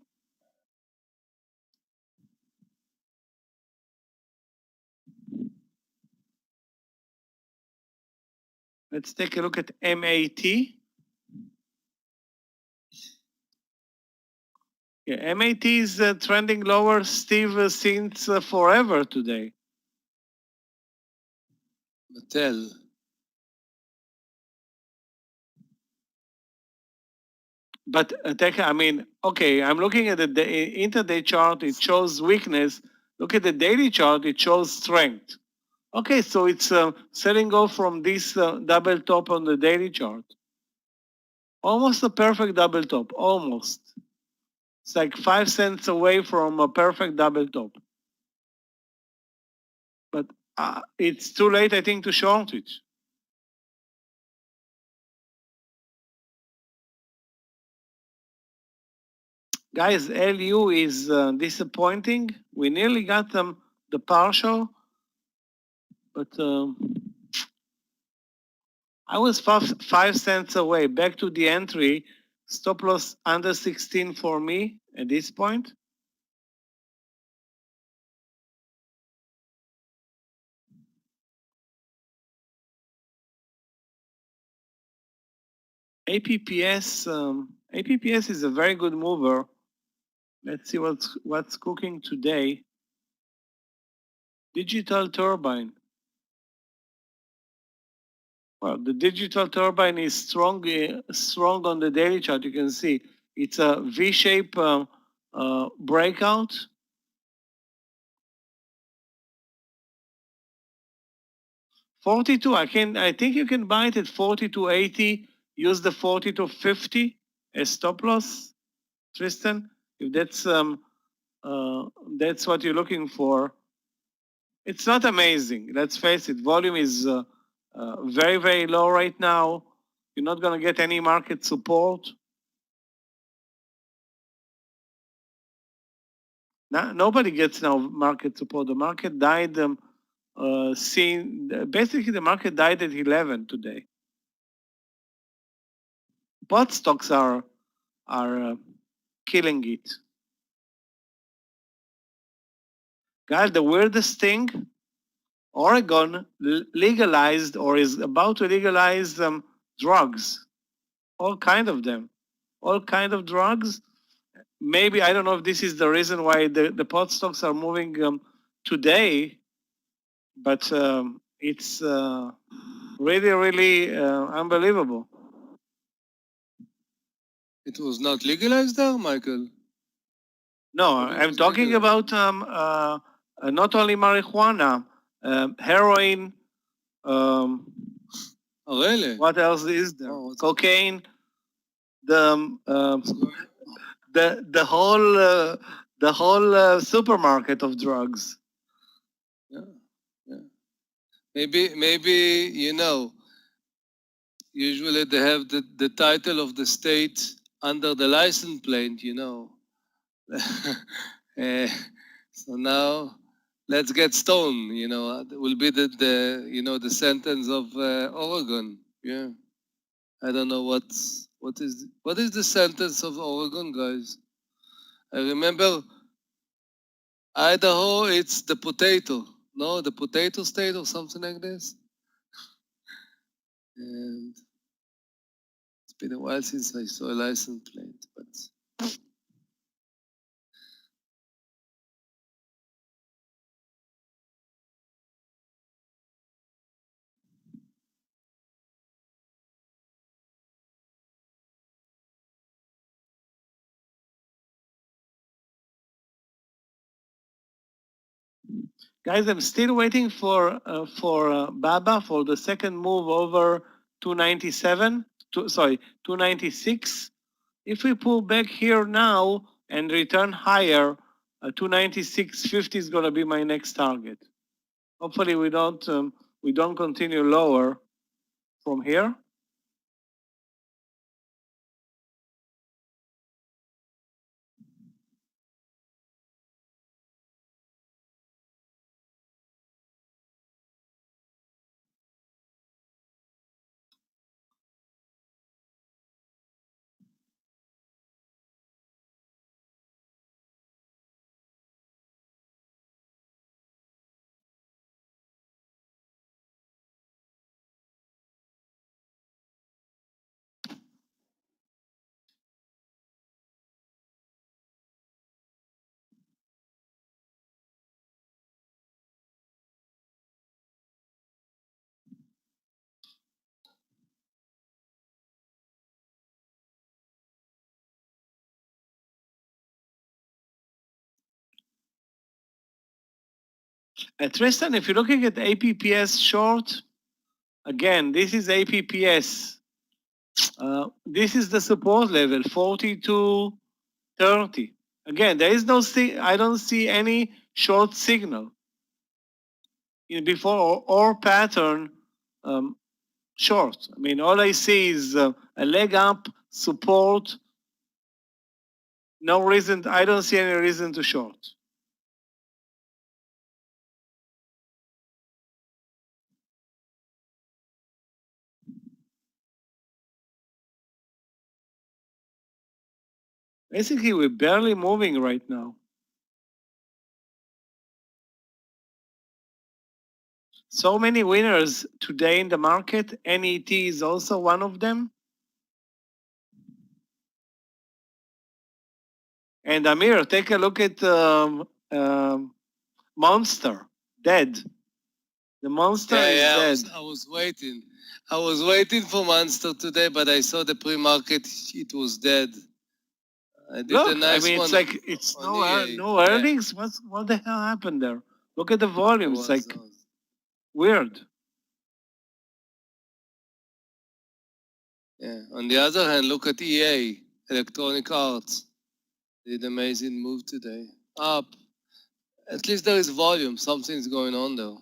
Let's take a look at MAT. Yeah, MAT is trending lower, Steve, since forever today. Mattel. But I mean, okay, I'm looking at the intraday chart, it shows weakness. Look at the daily chart, it shows strength. Okay, so it's selling off from this double top on the daily chart. Almost a perfect double top, almost. It's like 5 cents away from a perfect double top. But it's too late, I think, to short it. Guys, LU is disappointing. We nearly got them the partial, but I was 5 cents away. Back to the entry. Stop loss under 16 for me at this point. APPS is a very good mover. Let's see what's cooking today. Digital turbine. Well, the digital turbine is strong on the daily chart. You can see it's a V-shape breakout. $42. I think you can buy it at $42.80. Use the $42.50 a stop loss, Tristan? If that's what you're looking for, it's not amazing. Let's face it. Volume is very, very low right now. You're not going to get any market support. Nobody gets now market support. The market died. Basically, the market died at 11 today. Bot stocks are killing it. Guys, the weirdest thing, Oregon legalized or is about to legalize drugs, all kind of them, all kind of drugs. Maybe, I don't know if this is the reason why the pot stocks are moving today, but it's really, really unbelievable. It was not legalized there, Michael? No, I'm talking about not only marijuana, heroin. Oh, really? What else is there? Oh, cocaine. The whole supermarket of drugs. Yeah, yeah. Maybe you know. Usually they have the title of the state under the license plate, you know. So now let's get stoned, you know. It will be the sentence of Oregon. Yeah. I don't know what is the sentence of Oregon, guys. I remember Idaho, it's the potato. No, the potato state or something like this. And it's been a while since I saw a license plate, but guys, I'm still waiting for Baba for the second move over 297. 296. If we pull back here now and return higher, 296.50 is going to be my next target. Hopefully, we don't continue lower from here. Tristan, if you're looking at APPS short, again, this is APPS. This is the support level, 42.30. Again, there is no, I don't see any short signal before or pattern short. I mean, all I see is a leg up, support. No reason, I don't see any reason to short. Basically, we're barely moving right now. So many winners today in the market. NET is also one of them. And Amir, take a look at Monster, dead. The Monster is dead. I was waiting. I was waiting for Monster today, but I saw the pre-market, it was dead. I did Look, a nice I mean, one it's like it's on no EA. no earnings. What the hell happened there? Look at the volume. It's like weird. Yeah. On the other hand, look at EA. Electronic Arts did amazing move today. Up. At least there is volume. Something's going on there.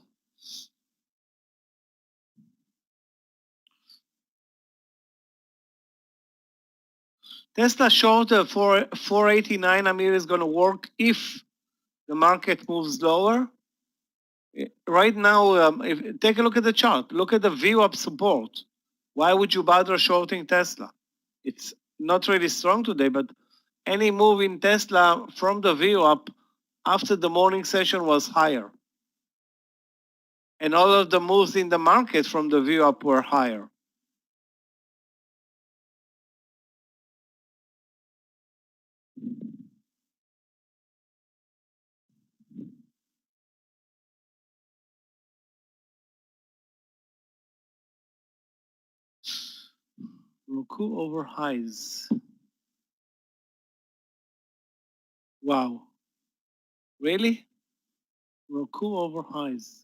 Tesla short 489, Amir, is going to work if the market moves lower. Right now, take a look at the chart. Look at the VWAP support. Why would you bother shorting Tesla? It's not really strong today, but any move in Tesla from the VWAP after the morning session was higher. And all of the moves in the market from the VWAP were higher. Roku over highs. Wow. Really? Roku over highs.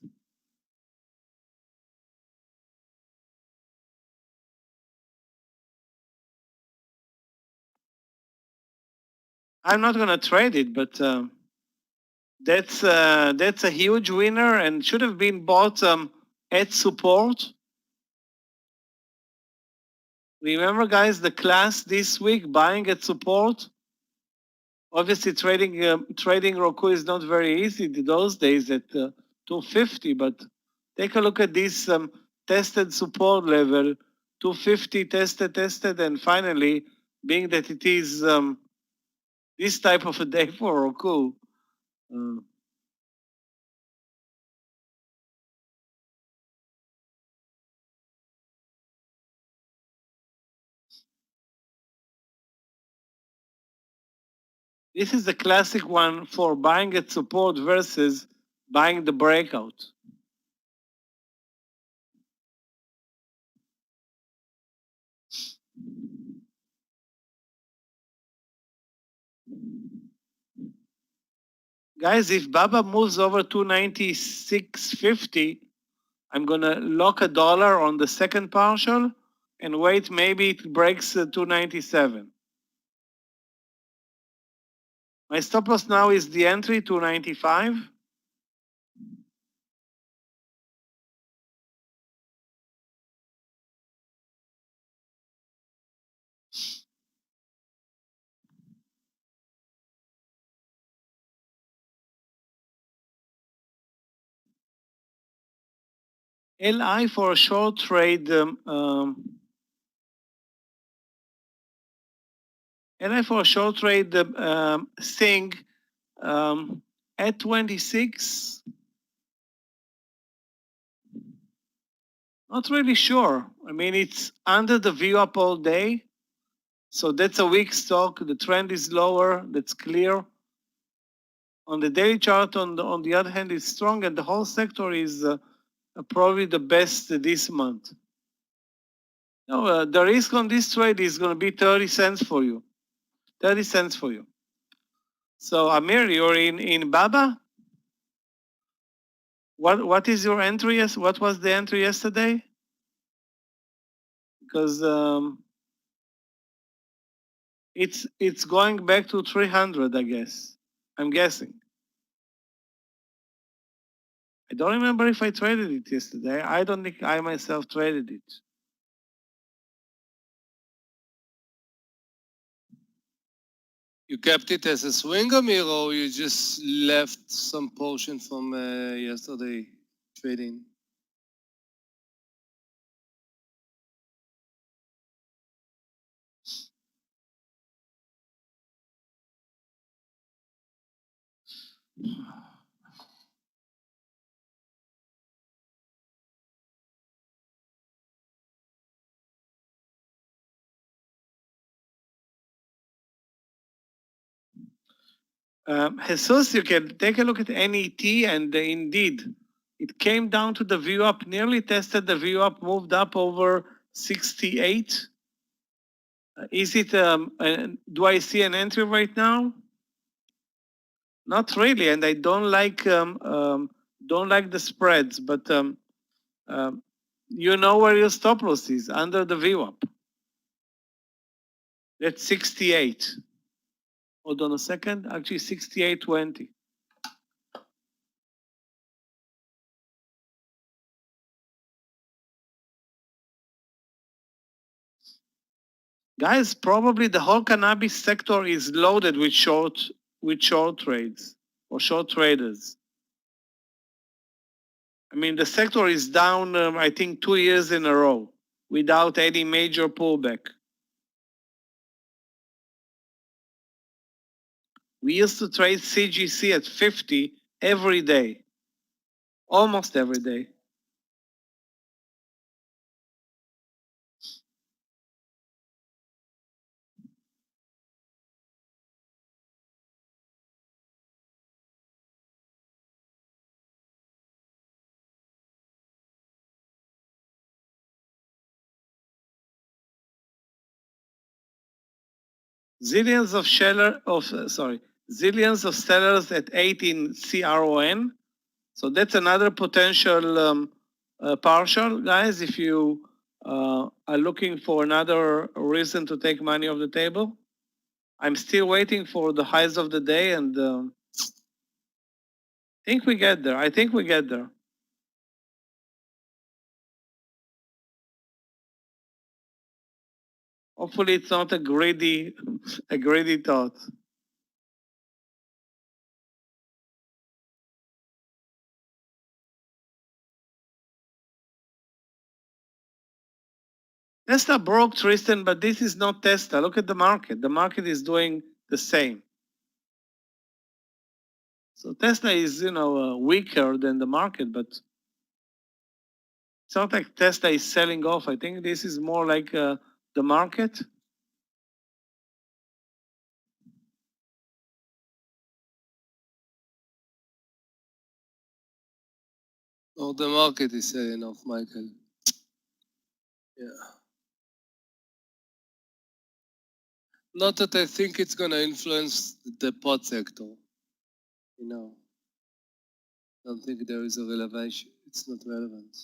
I'm not going to trade it, but that's a huge winner and should have been bought at support. Remember, guys, the class this week, buying at support. Obviously, trading Roku is not very easy those days at 250, but take a look at this tested support level, 250 tested, and finally, being that it is this type of a day for Roku. This is the classic one for buying at support versus buying the breakout. Guys, if Baba moves over 296.50, I'm gonna lock $1 on the second partial and wait, maybe it breaks 297. My stop loss now is the entry 295. LI for a short trade. LI for a short trade thing at 26. Not really sure. I mean, it's under the VWAP all day. So that's a weak stock. The trend is lower. That's clear. On the daily chart, on the other hand, it's strong, and the whole sector is probably the best this month. No, the risk on this trade is going to be 30 cents for you. 30 cents for you. So Amir, you're in Baba? What is your entry? What was the entry yesterday? Because it's going back to 300, I guess. I'm guessing. I don't remember if I traded it yesterday. I don't think I myself traded it. You kept it as a swing, Amir, or you just left some portion from yesterday trading? Jesus, you can take a look at NET, and indeed, it came down to the view up, nearly tested the view up, moved up over 68. Is it? Do I see an entry right now? Not really, and I don't like the spreads, but you know where your stop loss is, under the VWAP. That's 68. Hold on a second. Actually, 68.20. Guys, probably the whole cannabis sector is loaded with short trades or short traders. I mean, the sector is down, I think, 2 years in a row without any major pullback. We used to trade CGC at 50 every day, almost every day. Zillions of sellers at 18 CRON. So that's another potential partial, guys. If you are looking for another reason to take money off the table, I'm still waiting for the highs of the day, and I think we get there. I think we get there. Hopefully, it's not a greedy thought. Tesla broke, Tristan, but this is not Tesla. Look at the market. The market is doing the same. So Tesla is, weaker than the market, but it's not like Tesla is selling off. I think this is more like the market. Oh, the market is selling off, Michael. Yeah. Not that I think it's going to influence the pot sector. I don't think there is a relevation. It's not relevant.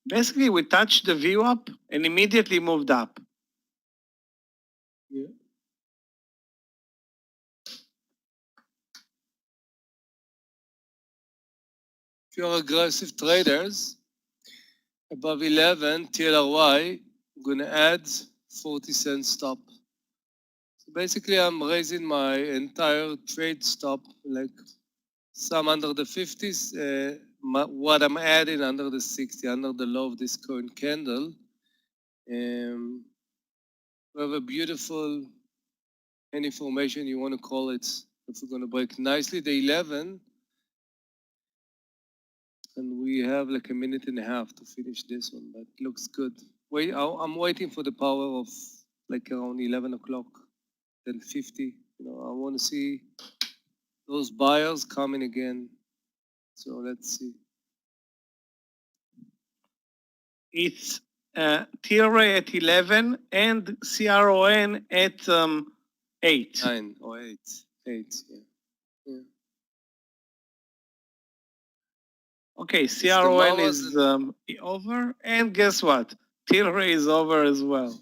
Basically, we touched the view up and immediately moved up. Yeah. If you're aggressive traders, above 11 TLRY, I'm going to add 40-cent stop. So basically, I'm raising my entire trade stop, like some under the 50s, what I'm adding under the 60, under the low of this current candle. We have a beautiful, any formation you want to call it, if we're going to break nicely the 11, and we have like a minute and a half to finish this one, but it looks good. Wait, I'm waiting for the power of like around 11 o'clock, 10:50. I want to see those buyers coming again. So let's see. It's TRA at 11 and CRON at 8. 9 or 8. 8, yeah. Okay, CRON is over, and guess what? TRA is over as well.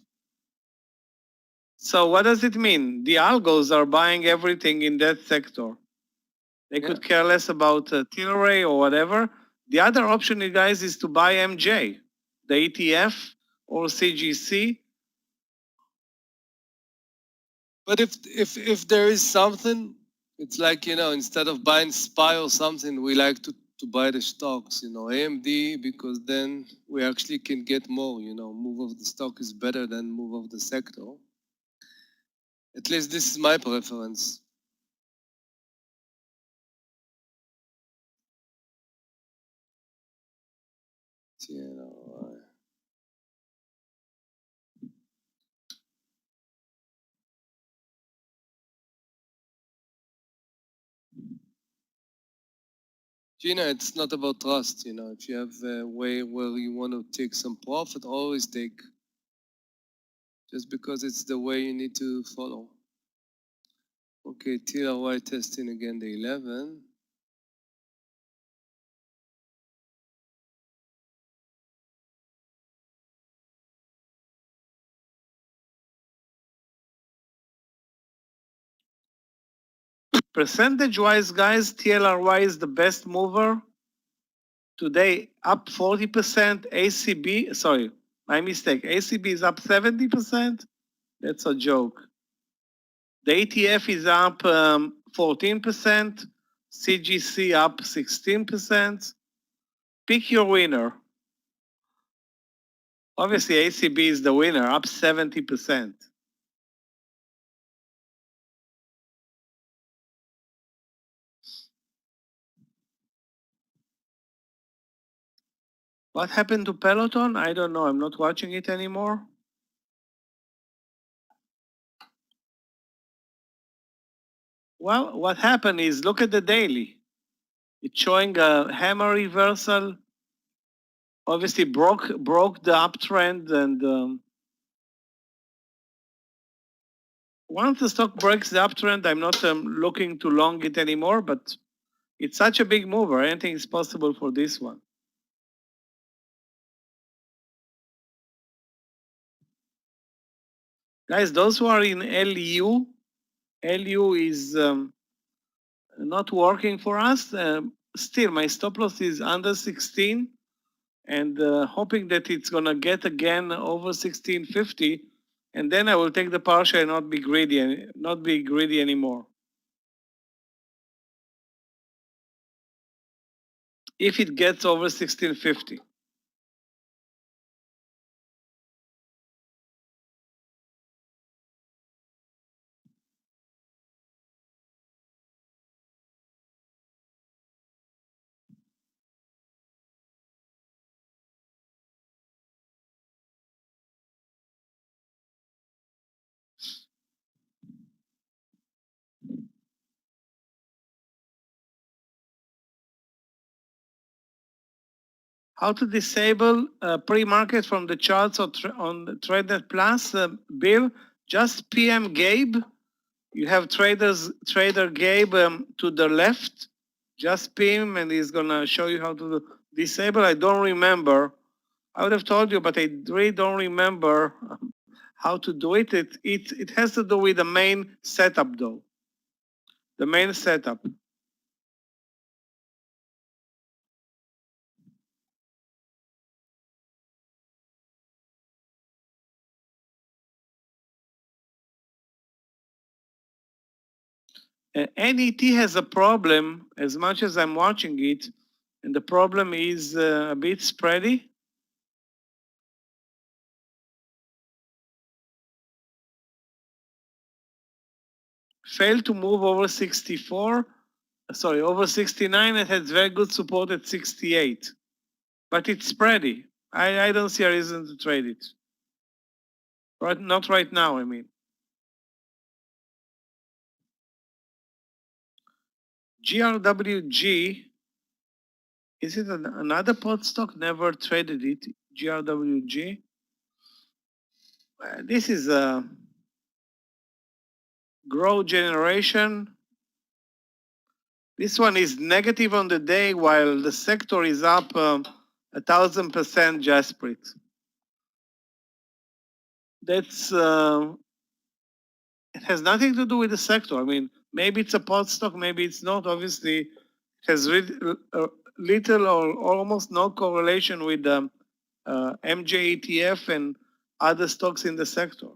So what does it mean? The algos are buying everything in that sector. They could care less about TRA or whatever. The other option, you guys, is to buy MJ, the ETF or CGC. But if there is something, it's like, instead of buying SPY or something, we like to buy the stocks, AMD, because then we actually can get more, move of the stock is better than move of the sector. At least this is my preference. Gina, it's not about trust, you know. If you have a way where you want to take some profit, always take. Just because it's the way you need to follow. Okay, TLY testing again the 11. Percentage-wise, guys, TLRY is the best mover. Today, up 40%. ACB, sorry, my mistake. ACB is up 70%. That's a joke. The ETF is up 14%. CGC up 16%. Pick your winner. Obviously, ACB is the winner, up 70%. What happened to Peloton? I don't know. I'm not watching it anymore. Well, what happened is look at the daily. It's showing a hammer reversal. Obviously broke the uptrend, and once the stock breaks the uptrend, I'm not looking to long it anymore. But it's such a big mover. Anything is possible for this one. Guys, those who are in LU is not working for us. Still, my stop loss is under 16, and hoping that it's gonna get again over 1650, and then I will take the partial and not be greedy anymore. If it gets over 1650. How to disable pre-market from the charts on the Tradenet Plus? Bill, just PM Gabe. You have trader Gabe to the left. Just PM and he's gonna show you how to disable. I don't remember. I would have told you, but I really don't remember how to do it. It has to do with the main setup though. The main setup. NET has a problem as much as I'm watching it, and the problem is a bit spready. Failed to move over 64, sorry, over 69. It has very good support at 68, but it's spready. I don't see a reason to trade it. Right, not right now, I mean. GRWG, is it another pot stock? Never traded it. GRWG. This is a grow generation. This one is negative on the day while the sector is up 1,000% Jasprit. That's it has nothing to do with the sector. I mean, maybe it's a pot stock, maybe it's not. Obviously, it has little or almost no correlation with the MJ and other stocks in the sector.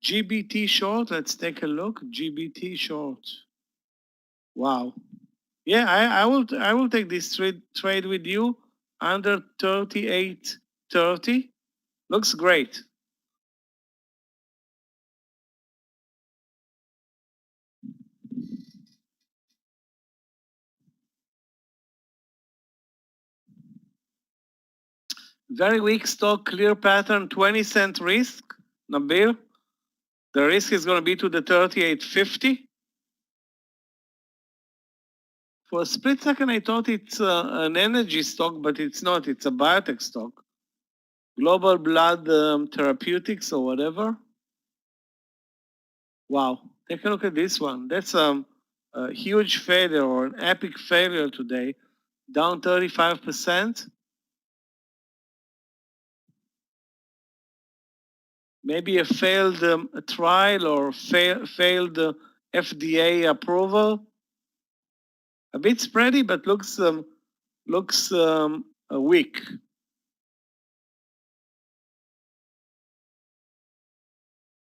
GBT short, let's take a look. GBT short. Wow. Yeah, I will take this trade with you under 38.30. Looks great. Very weak stock, clear pattern, 20-cent risk. Nabil, the risk is going to be to the 38.50. For a split second, I thought it's an energy stock, but it's not. It's a biotech stock. Global Blood Therapeutics or whatever. Wow, take a look at this one. That's a huge failure or an epic failure today, down 35%. Maybe a failed trial or failed FDA approval. A bit spready, but looks weak.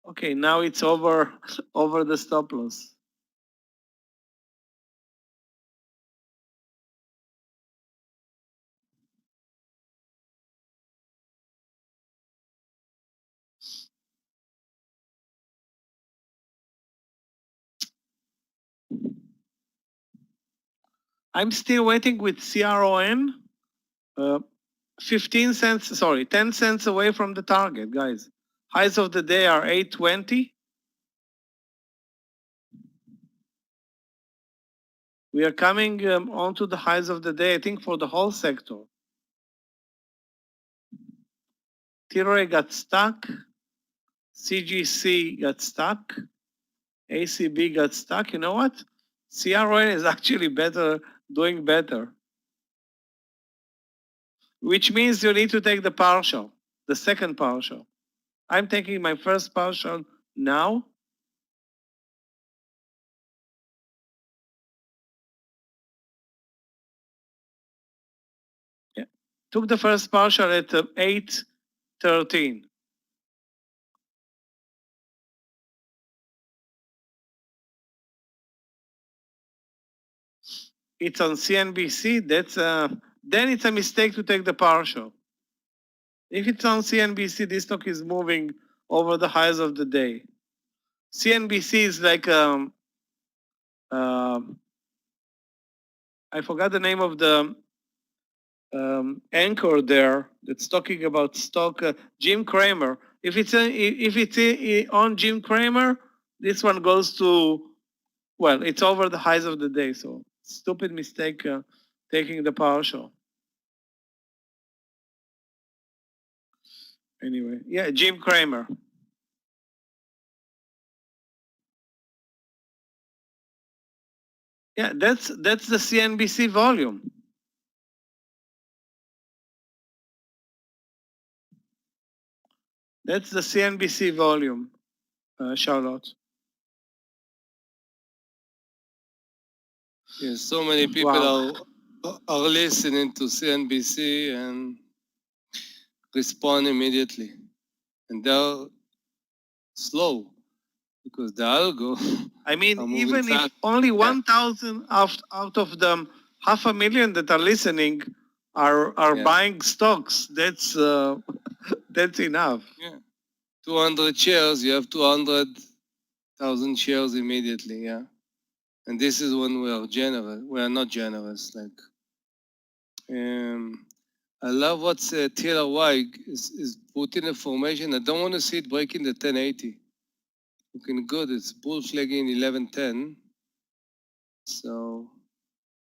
Okay, now it's over the stop loss. I'm still waiting with CRON. 15 cents, sorry, 10 cents away from the target, guys. Highs of the day are 820. We are coming onto the highs of the day, I think, for the whole sector. Tilray got stuck. CGC got stuck. ACB got stuck. You know what? CRN is actually doing better. Which means you need to take the partial, the second partial. I'm taking my first partial now. Yeah. Took the first partial at 8:13. It's on CNBC. Then it's a mistake to take the partial. If it's on CNBC, this stock is moving over the highs of the day. CNBC is like I forgot the name of the anchor there that's talking about stock. Jim Cramer. If it's on Jim Cramer, this one goes to, well, it's over the highs of the day. So stupid mistake taking the partial. Anyway, yeah, Jim Cramer. Yeah, that's the CNBC volume. That's the CNBC volume, Charlotte. Yes, so many people are listening to CNBC and respond immediately, and they're slow because the algo. I mean, even if only 1,000 out of the 500,000 that are listening are buying stocks, that's enough. Yeah, 200 shares, you have 200,000 shares immediately. Yeah, and this is when we are generous. We are not generous. Like, I love what Taylor White is putting information. I don't want to see it breaking the 1080. Looking good. It's bull flagging 1110. So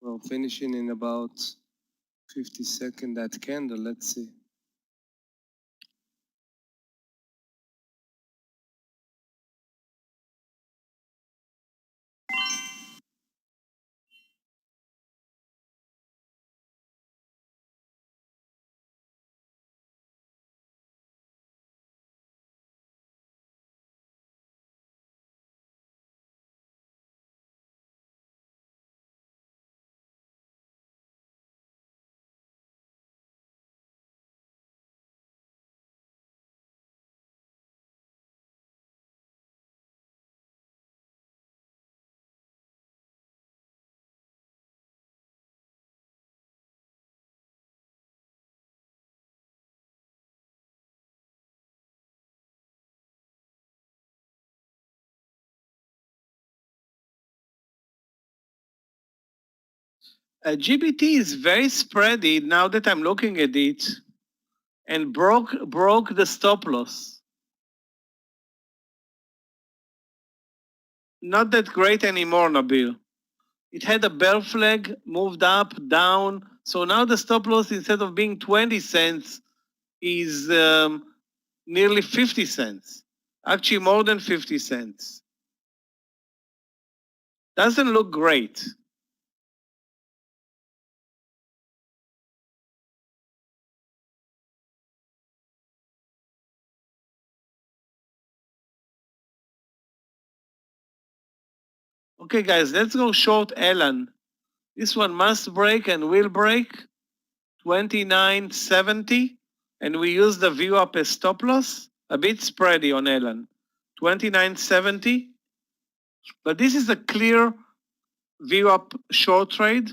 we're finishing in about 50 seconds that candle. Let's see. GBT is very spready now that I'm looking at it, and broke the stop loss. Not that great anymore, Nabil. It had a bear flag, moved up, down. So now the stop loss, instead of being 20 cents, is nearly 50 cents. Actually, more than 50 cents. Doesn't look great. Okay, guys, let's go short Elan. This one must break and will break. 29.70. And we use the view up as stop loss. A bit spready on Elan. 29.70. But this is a clear view up short trade.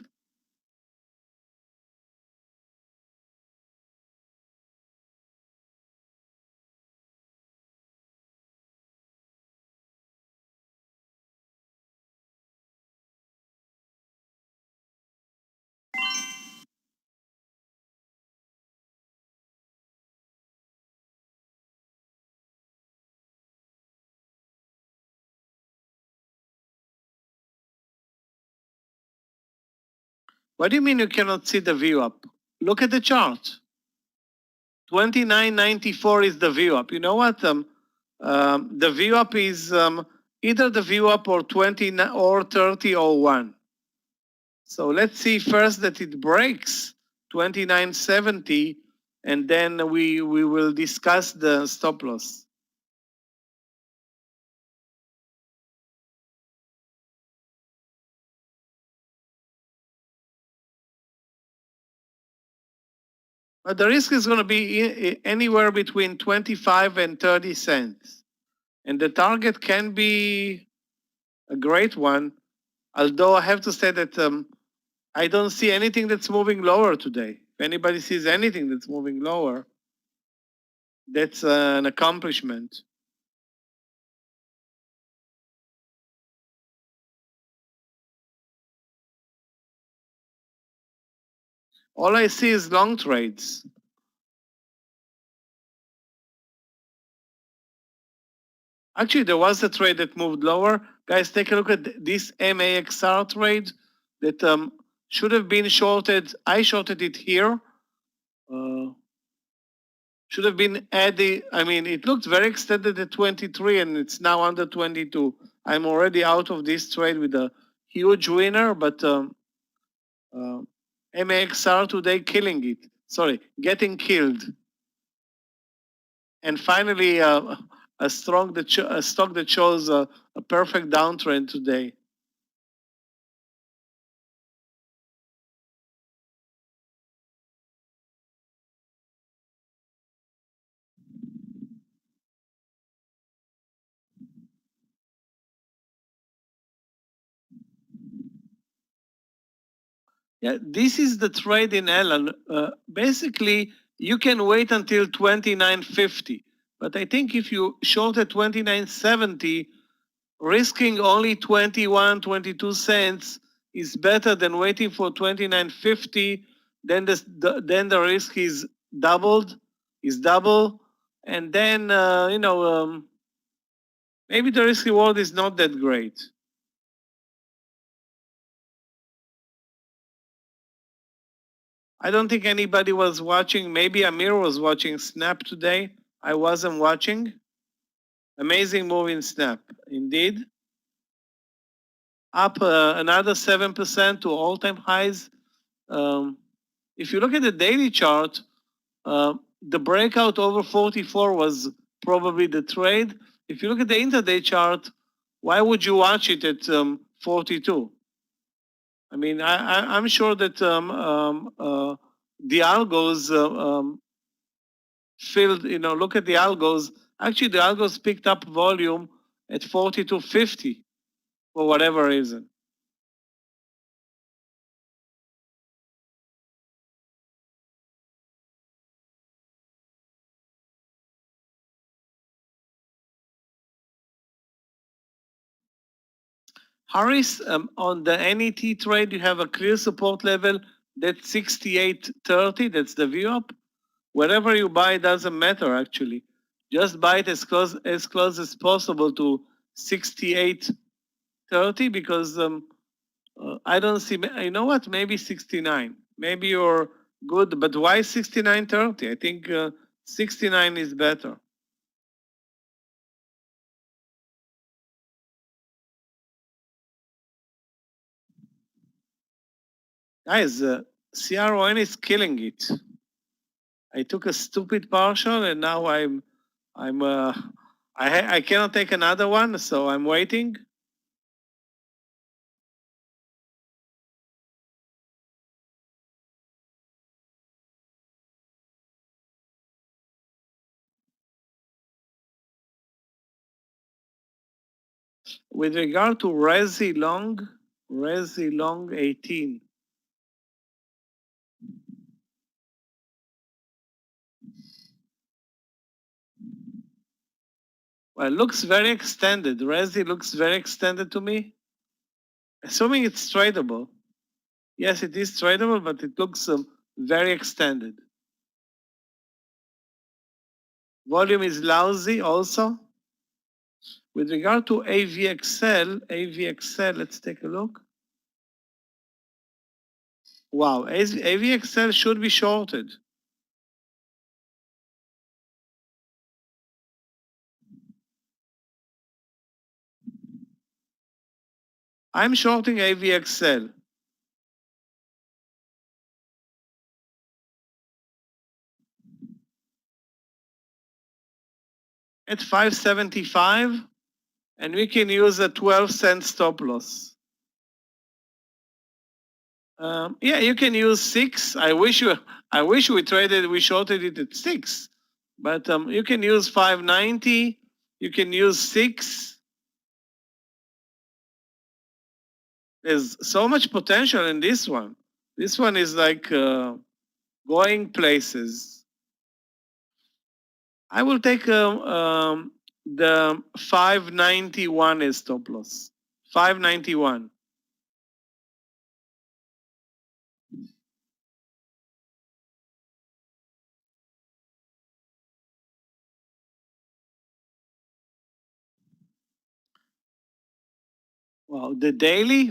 What do you mean you cannot see the view up? Look at the chart. 29.94 is the view up. You know what? The view up is either the view up or 20 or 30.01. So let's see first that it breaks 29.70, and then we will discuss the stop loss. But the risk is going to be anywhere between 25 and 30 cents. And the target can be a great one, although I have to say that I don't see anything that's moving lower today. If anybody sees anything that's moving lower, that's an accomplishment. All I see is long trades. Actually, there was a trade that moved lower. Guys, take a look at this MAXR trade that should have been shorted. I shorted it here. Should have been added. I mean, it looked very extended at 23 and it's now under 22. I'm already out of this trade with a huge winner, but MAXR today killing it. Sorry, getting killed. And finally, a stock that shows a perfect downtrend today. Yeah, this is the trade in Ellen. Basically, you can wait until 29.50. But I think if you short at 29.70, risking only 21, 22 cents is better than waiting for 29.50. Then the risk is double, and then maybe the risk reward is not that great. I don't think anybody was watching. Maybe Amir was watching Snap today. I wasn't watching. Amazing move in Snap, indeed. Up another 7% to all-time highs. If you look at the daily chart, the breakout over 44 was probably the trade. If you look at the intraday chart, why would you watch it at 42? I mean, I'm sure that the algos filled, look at the algos. Actually, the algos picked up volume at 42.50 for whatever reason. Harris, on the NET trade, you have a clear support level. That's 68.30. That's the VWAP. Wherever you buy doesn't matter actually. Just buy it as close as possible to 68.30 because I don't see. You know what? Maybe 69. Maybe you're good, but why 69.30? I think 69 is better. Guys, CRON is killing it. I took a stupid partial and now I cannot take another one, so I'm waiting. With regard to Resi Long 18. Well, it looks very extended. Resi looks very extended to me. Assuming it's tradable. Yes, it is tradable, but it looks very extended. Volume is lousy also. With regard to AVXL, let's take a look. Wow, AVXL should be shorted. I'm shorting AVXL. At 575, and we can use a 12-cent stop loss. Yeah, you can use 6. I wish we shorted it at 6, but you can use 590. You can use 6. There's so much potential in this one. This one is like going places. I will take the 591 as stop loss. 591. Wow, the daily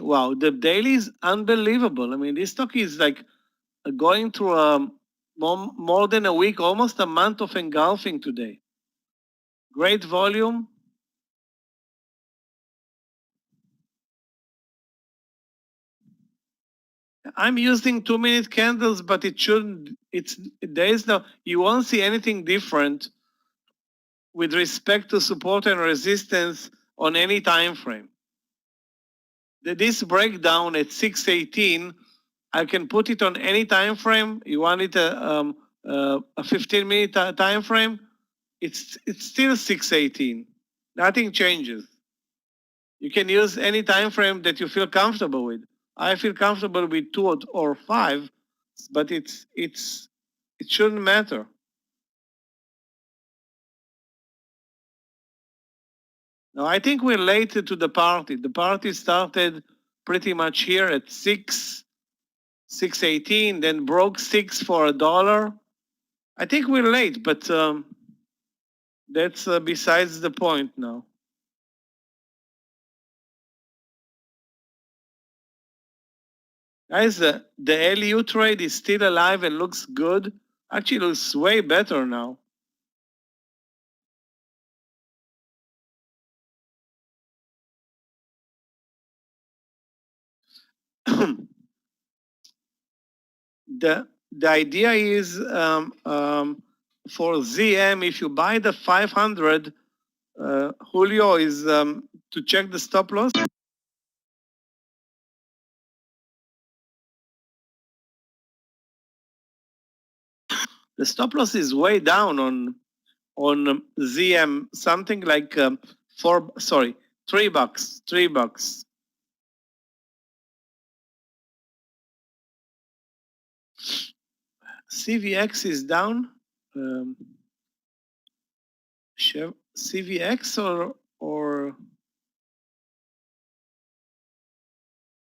is unbelievable. I mean, this stock is like going through more than a week, almost a month of engulfing today. Great volume. I'm using 2-minute candles, but it shouldn't. You won't see anything different with respect to support and resistance on any time frame. This breakdown at 618, I can put it on any time frame. You want it a 15-minute time frame? It's still 618. Nothing changes. You can use any time frame that you feel comfortable with. I feel comfortable with 2 or 5, but it shouldn't matter. Now, I think we're late to the party. The party started pretty much here at 618, then broke 6 for $1. I think we're late, but that's besides the point now. Guys, the LU trade is still alive and looks good. Actually, looks way better now. The idea is for ZM, if you buy the 500, Julio is to check the stop loss. The stop loss is way down on ZM, something like $3. $3. CVX is down. CVX or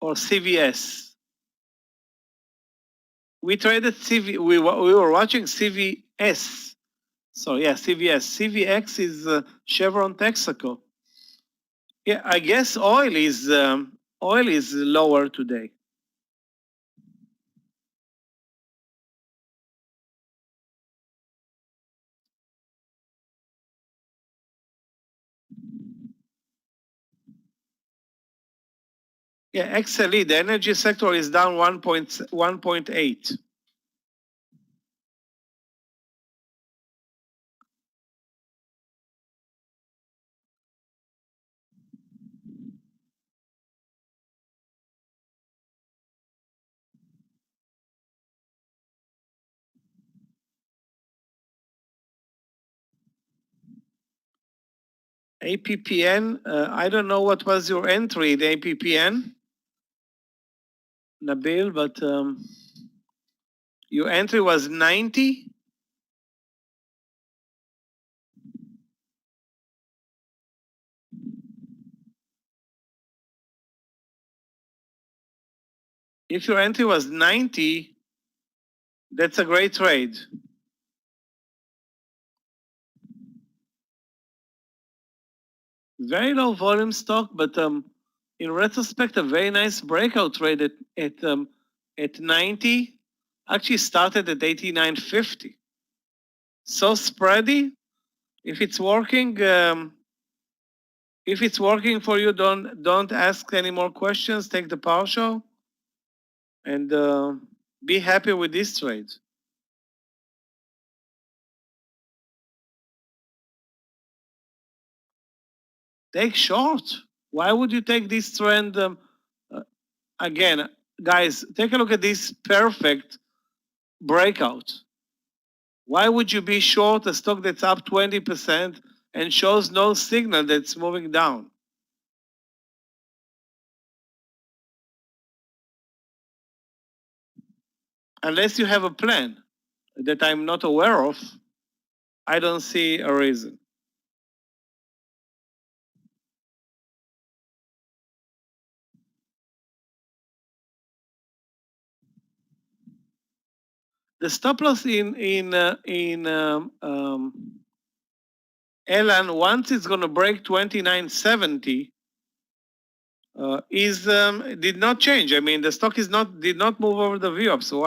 or CVS. We traded we were watching CVS. So yeah, CVS. CVX is Chevron Texaco. Yeah, I guess oil is lower today. Yeah, XLE, the energy sector is down 1.8. APPN, I don't know what was your entry, the APPN, Nabil, but your entry was 90. If your entry was 90, that's a great trade. Very low volume stock, but in retrospect, a very nice breakout trade at 90. Actually started at 89.50. So spready. If it's working, for you, don't ask any more questions. Take the partial, and be happy with this trade. Take short. Why would you take this trend? Again, guys, take a look at this perfect breakout. Why would you be short a stock that's up 20% and shows no signal that's moving down? Unless you have a plan that I'm not aware of, I don't see a reason. The stop loss in Elan, once it's going to break 29.70, did not change. I mean, the stock did not move over the VWAP. So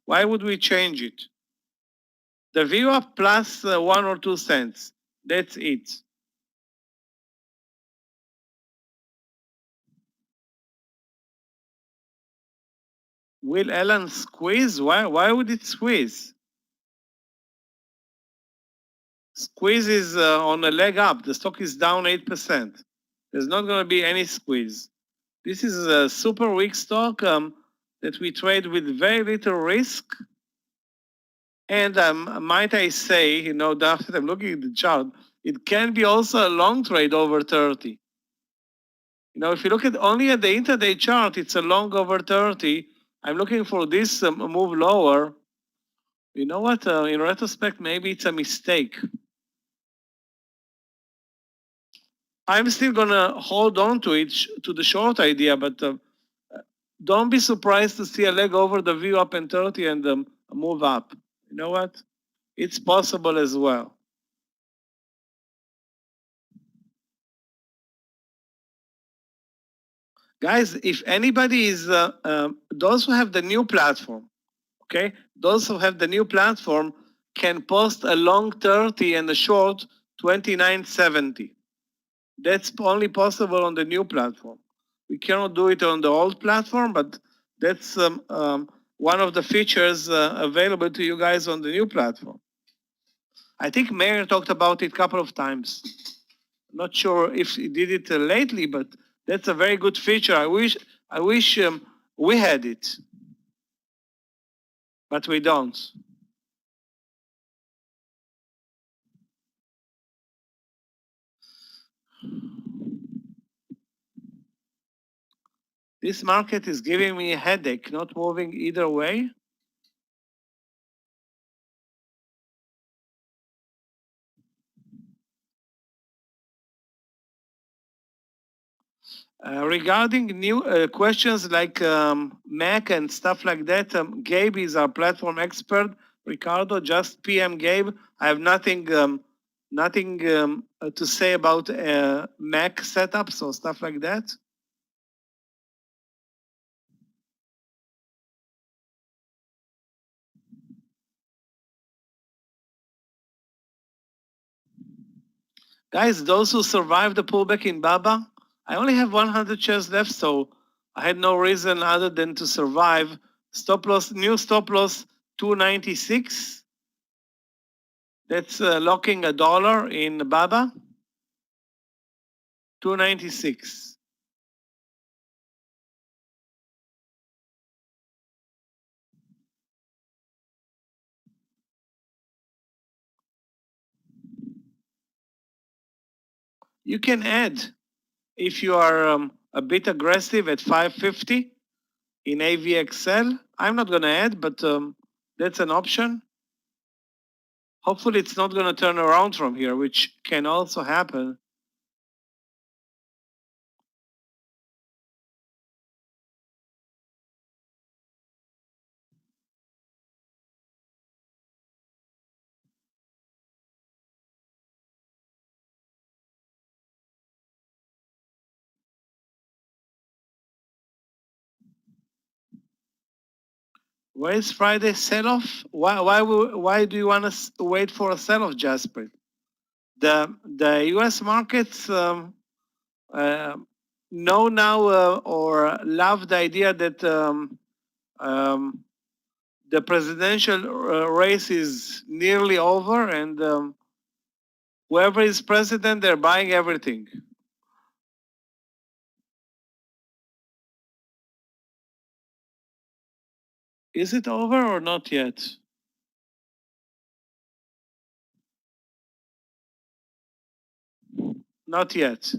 why would we change it? The VWAP plus 1 or 2 cents. That's it. Will Elan squeeze? Why would it squeeze? Squeeze is on a leg up. The stock is down 8%. There's not going to be any squeeze. This is a super weak stock that we trade with very little risk. And might I say, after I'm looking at the chart, it can be also a long trade over 30. If you look only at the intraday chart, it's a long over 30. I'm looking for this move lower. You know what? In retrospect, maybe it's a mistake. I'm still gonna hold on to it, to the short idea, but don't be surprised to see a leg over the view up in 30 and move up. You know what? It's possible as well. Guys, if anybody is, those who have the new platform, okay? Those who have the new platform can post a long 30 and a short 29.70. That's only possible on the new platform. We cannot do it on the old platform, but that's one of the features available to you guys on the new platform. I think Meir talked about it a couple of times. Not sure if he did it lately, but that's a very good feature. I wish we had it, but we don't. This market is giving me a headache, not moving either way. Regarding new questions like Mac and stuff like that, Gabe is our platform expert. Ricardo, just PM Gabe. I have nothing to say about Mac setups or stuff like that. Guys, those who survived the pullback in Baba, I only have 100 shares left, so I had no reason other than to survive. Stop loss, new stop loss 296. That's locking $1 in Baba. 296. You can add if you are a bit aggressive at 550 in AVXL. I'm not going to add, but that's an option. Hopefully it's not going to turn around from here, which can also happen. Where is Friday sell-off? Why do you want to wait for a sell-off, Jasper? The U.S. markets know now or love the idea that the presidential race is nearly over, and whoever is president, they're buying everything. Is it over or not yet? Not yet.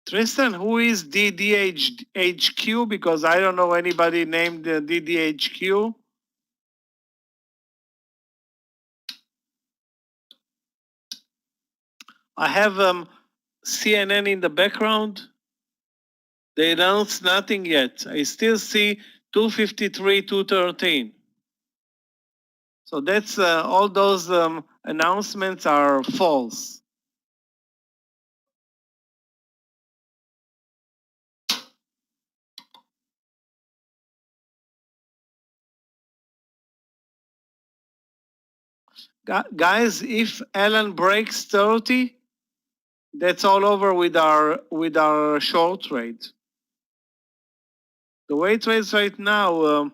Tristan, who is DDHQ? Because I don't know anybody named DDHQ. I have CNN in the background. They announced nothing yet. I still see 253, 213. So that's all those announcements are false. Guys, if Alan breaks 30, that's all over with our short trade. The way it trades right now,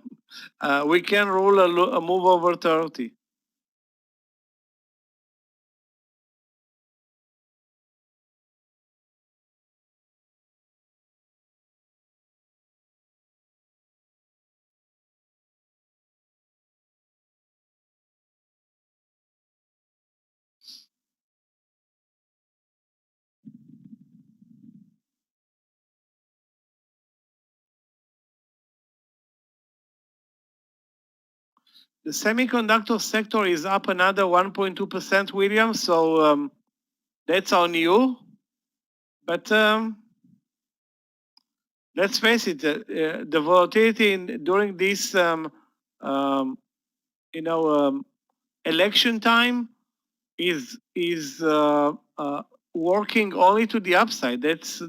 we can rule a move over 30. The semiconductor sector is up another 1.2%, William. So that's on you. But let's face it, the volatility during this, election time is working only to the upside. That's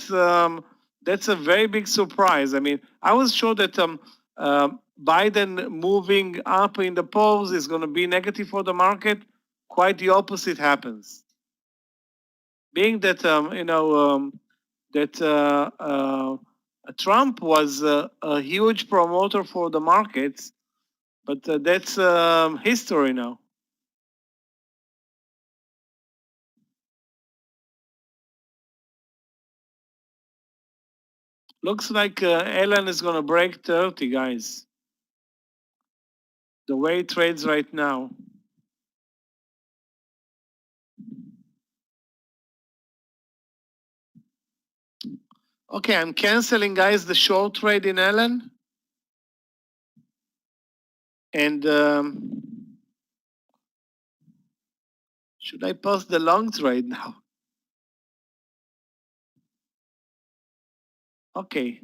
a very big surprise. I mean, I was sure that Biden moving up in the polls is going to be negative for the market. Quite the opposite happens. Being that that Trump was a huge promoter for the markets, but that's history now. Looks like Ellen is going to break 30, guys. The way it trades right now. Okay, I'm canceling, guys, the short trade in Ellen. And should I post the long trade now? Okay.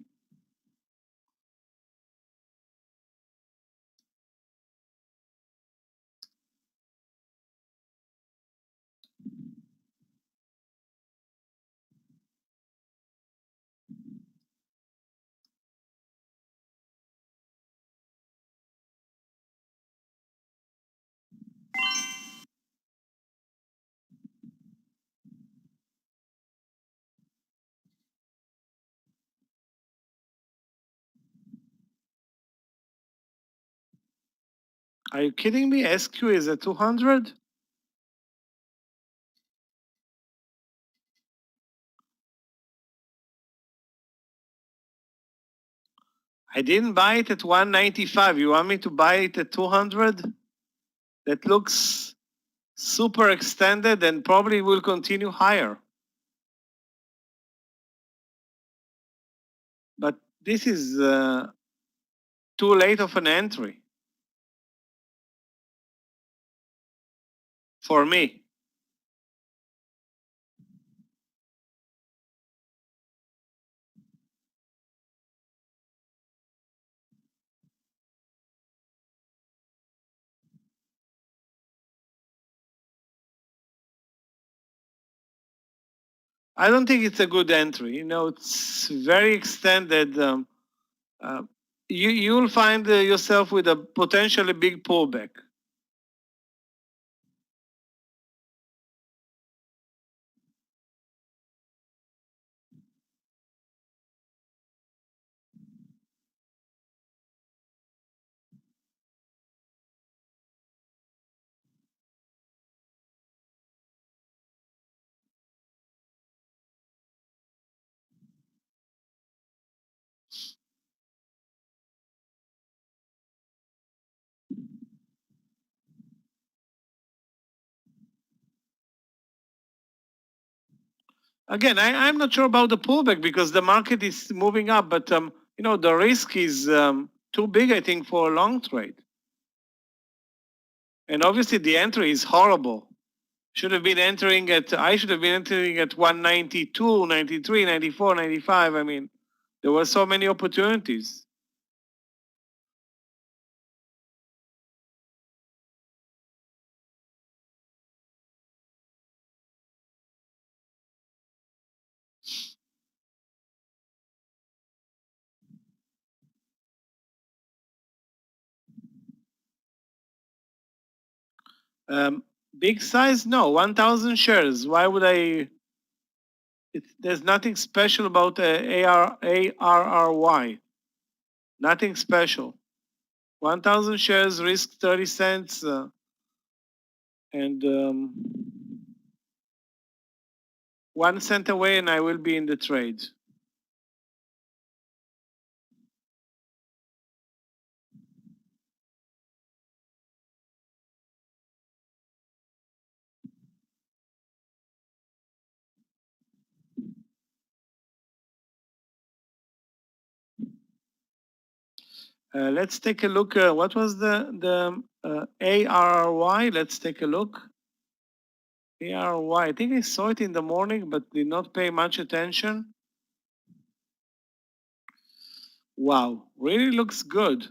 Are you kidding me? SQ is at 200? I didn't buy it at 195. You want me to buy it at 200? That looks super extended and probably will continue higher. But this is too late of an entry for me. I don't think it's a good entry. You know, it's very extended. You'll find yourself with a potentially big pullback. Again, I'm not sure about the pullback because the market is moving up, but you know, the risk is too big, I think, for a long trade. And obviously the entry is horrible. Should have been entering at, I should have been entering at 192, 93, 94, 95. I mean, there were so many opportunities. Big size? No, 1,000 shares. Why would I? There's nothing special about ARRY. Nothing special. 1,000 shares, risk 30 cents, and 1 cent away, and I will be in the trade. Let's take a look. What was the ARRY? Let's take a look. ARY. I think I saw it in the morning, but did not pay much attention. Wow, really looks good.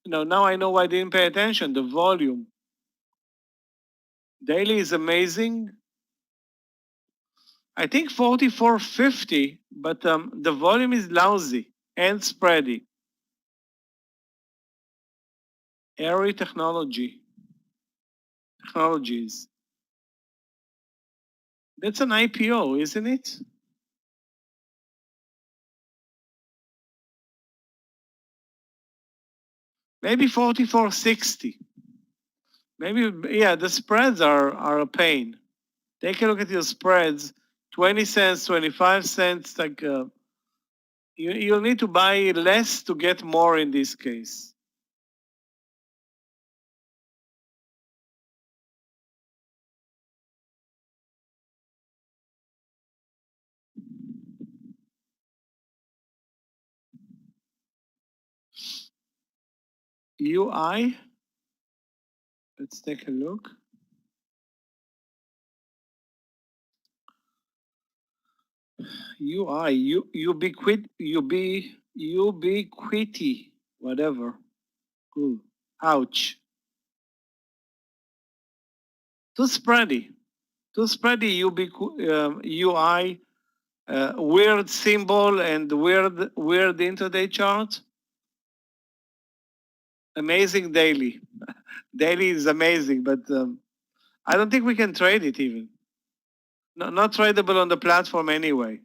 You know, now I know why I didn't pay attention. The volume. Daily is amazing. I think 44.50, but the volume is lousy and spready. Airy technologies. That's an IPO, isn't it? Maybe 44.60. Maybe, yeah, the spreads are a pain. Take a look at your spreads, 20 cents, 25 cents, like you'll need to buy less to get more in this case. UI, let's take a look. UI, ubiquity, whatever. Ooh, ouch. Too spready. Too spready UI, weird symbol and weird intraday chart. Amazing daily. Daily is amazing, but I don't think we can trade it even. No, not tradable on the platform anyway.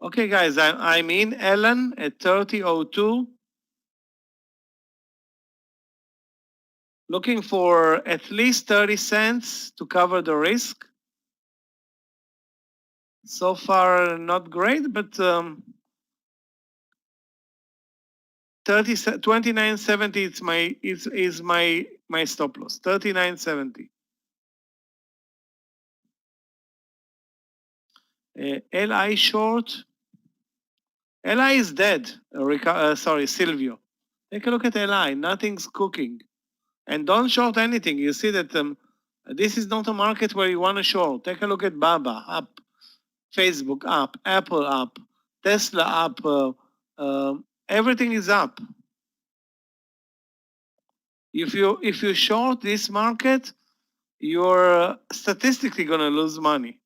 Okay, guys, I'm in Ellen at 30.02. Looking for at least 30 cents to cover the risk. So far, not great, but 29.70 is my stop loss. 39.70. LI short. LI is dead. Sorry, Silvio. Take a look at LI. Nothing's cooking. And don't short anything. You see that this is not a market where you want to short. Take a look at Baba, up. Facebook up. Apple up. Tesla up. Everything is up. If you short this market, you're statistically going to lose money.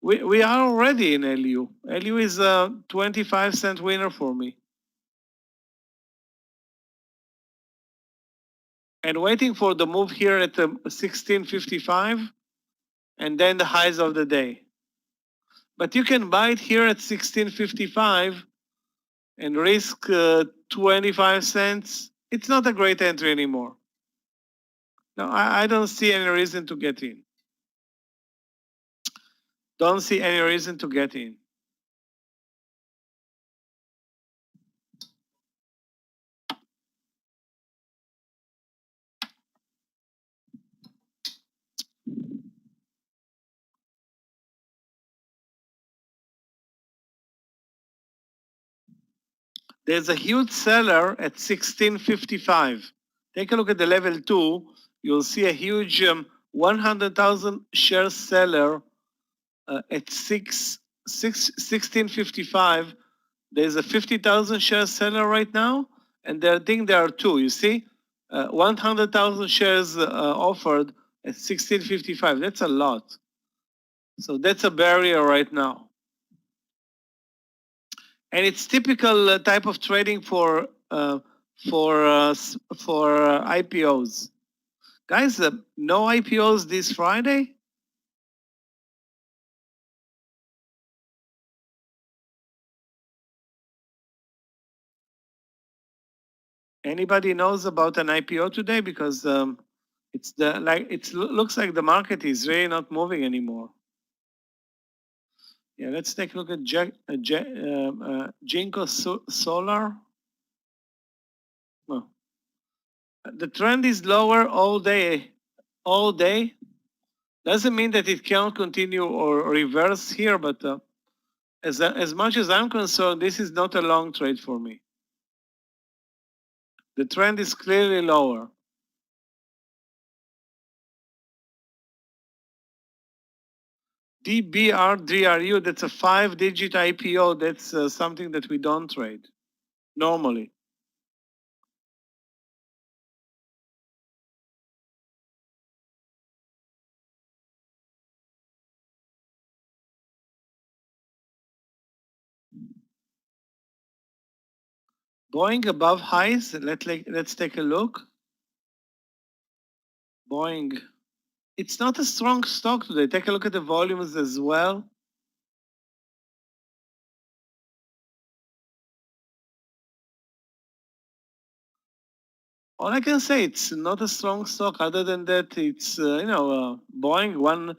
We are already in LU. LU is a 25-cent winner for me. And waiting for the move here at 16.55 and then the highs of the day. But you can buy it here at 16.55 and risk 25 cents. It's not a great entry anymore. No, I don't see any reason to get in. Don't see any reason to get in. There's a huge seller at 16.55. Take a look at the level 2. You'll see a huge 100,000 share seller at 16.55. There's a 50,000 share seller right now, and I think there are two. You see, 100,000 shares offered at 16.55. That's a lot. So that's a barrier right now. And it's typical type of trading for IPOs. Guys, no IPOs this Friday? Anybody knows about an IPO today? Because it's looks like the market is really not moving anymore. Yeah, let's take a look at Jinko Solar. Oh. The trend is lower all day. All day. Doesn't mean that it can't continue or reverse here, but as much as I'm concerned, this is not a long trade for me. The trend is clearly lower. DBRDRU, that's a 5-digit IPO. That's something that we don't trade normally. Boeing above highs. Let's take a look. Boeing it's not a strong stock today. Take a look at the volumes as well. All I can say, it's not a strong stock. Other than that, it's Boeing,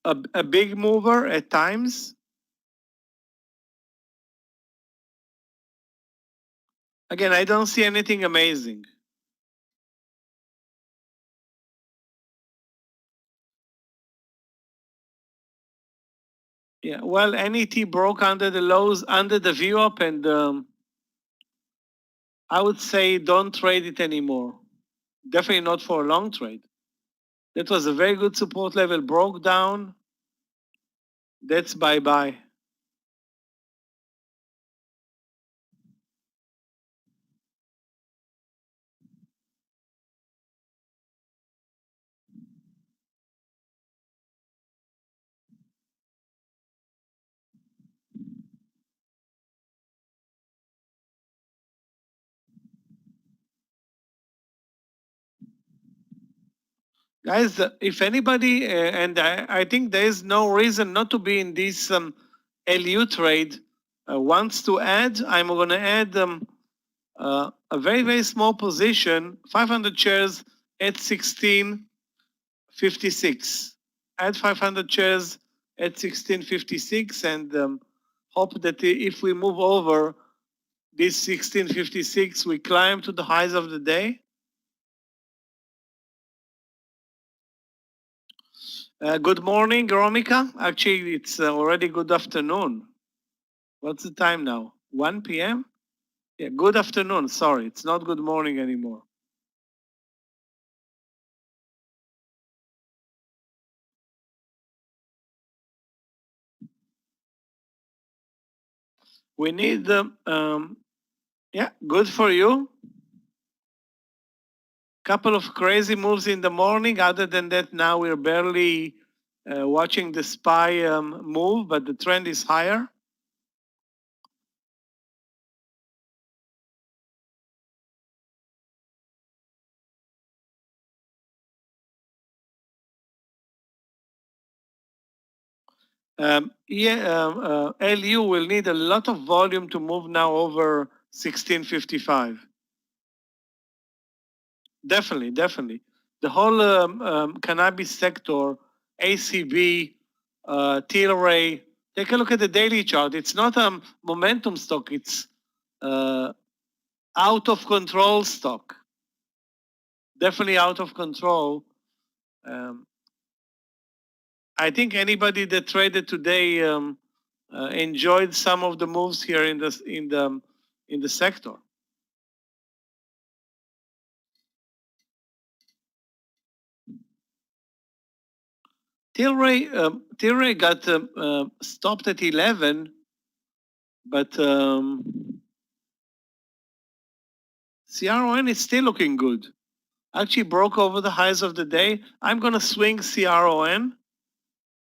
a big mover at times. Again, I don't see anything amazing. Yeah, well, NET broke under the lows, under the VWAP, and I would say don't trade it anymore. Definitely not for a long trade. That was a very good support level, broke down. That's bye-bye. Guys, if anybody, and I think there is no reason not to be in this LU trade, wants to add, I'm going to add a very, very small position, 500 shares at 16.56. Add 500 shares at 16.56 and hope that if we move over this 16.56, we climb to the highs of the day. Good morning, Romika. Actually, it's already good afternoon. What's the time now? 1 p.m.? Yeah, good afternoon. Sorry, it's not good morning anymore. We need, yeah, good for you. Couple of crazy moves in the morning. Other than that, now we're barely watching the SPY move, but the trend is higher. LU will need a lot of volume to move now over 1655. Definitely, definitely. The whole cannabis sector, ACB, Tilray, take a look at the daily chart. It's not a momentum stock. It's out of control stock. Definitely out of control. I think anybody that traded today enjoyed some of the moves here in the sector. Tilray got stopped at 11, but CRON is still looking good. Actually broke over the highs of the day. I'm going to swing CRON.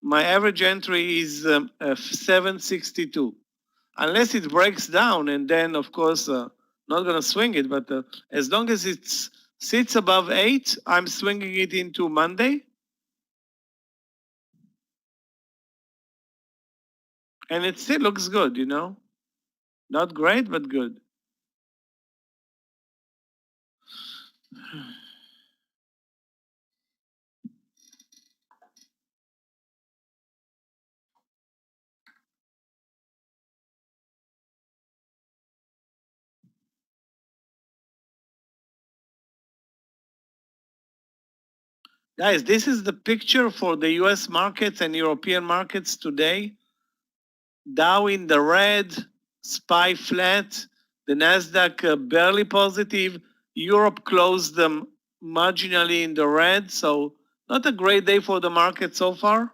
My average entry is 762. Unless it breaks down, and then, of course, not going to swing it. But as long as it sits above 8, I'm swinging it into Monday. And it still looks good, you know. Not great, but good. Guys, this is the picture for the US markets and European markets today. Dow in the red, SPY flat, the Nasdaq barely positive. Europe closed them marginally in the red, so not a great day for the market so far.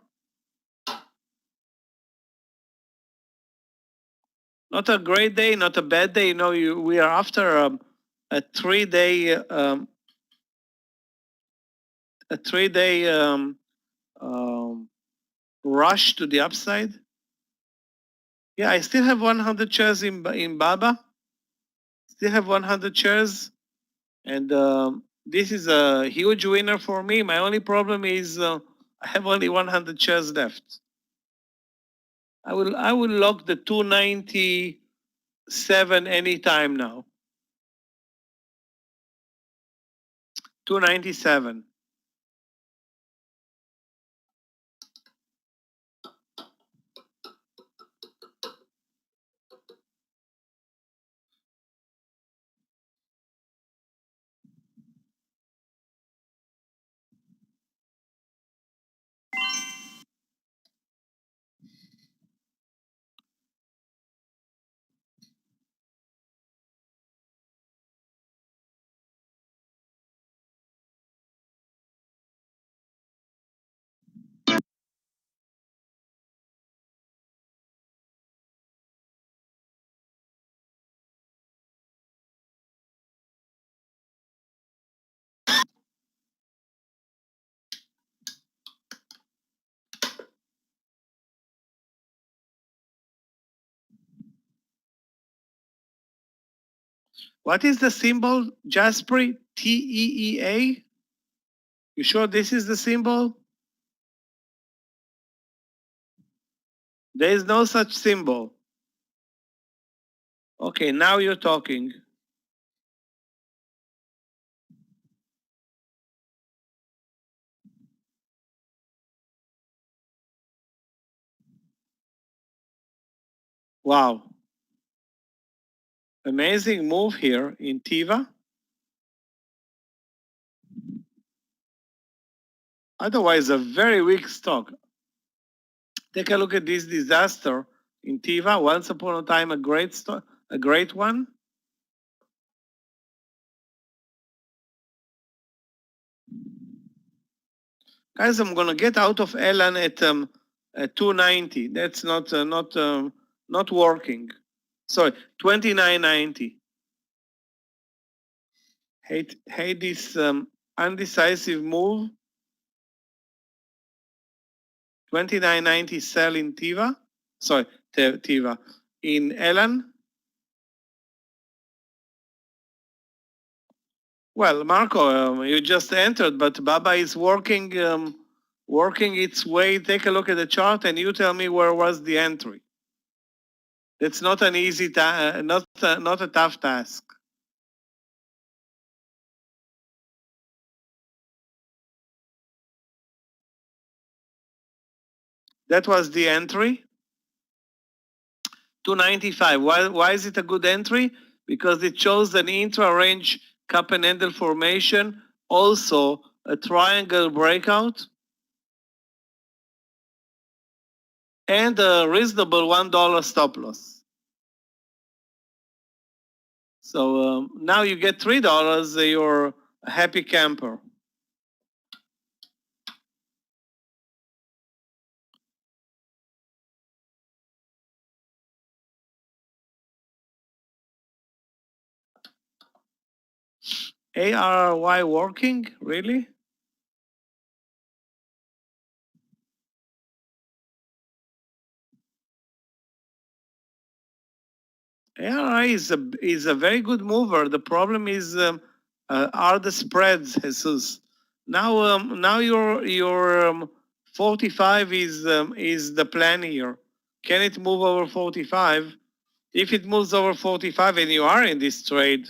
Not a great day, not a bad day. You know, we are after a 3-day rush to the upside. Yeah, I still have 100 shares in Baba. Still have 100 shares, and this is a huge winner for me. My only problem is I have only 100 shares left. I will lock the 297 anytime now. 297. What is the symbol, Jasperi? TEEA? You sure this is the symbol? There is no such symbol. Okay, now you're talking. Wow. Amazing move here in Tiva. Otherwise, a very weak stock. Take a look at this disaster in Tiva. Once upon a time, a great stock, a great one. Guys, I'm gonna get out of Elan at 290. That's not working. Sorry, 29.90. Hate this undecisive move. 29.90 sell in Tiva. Sorry, Tiva. In Elan. Well, Marco, you just entered, but Baba is working its way. Take a look at the chart, and you tell me where was the entry. It's not an easy not a tough task. That was the entry. 295. Why is it a good entry? Because it shows an intra-range cup and handle formation, also a triangle breakout, and a reasonable $1 stop loss. So now you get $3, you're a happy camper. ARY working, really? ARI is a very good mover. The problem is are the spreads, Jesus. Now your 45 is the plan here. Can it move over 45? If it moves over 45 and you are in this trade,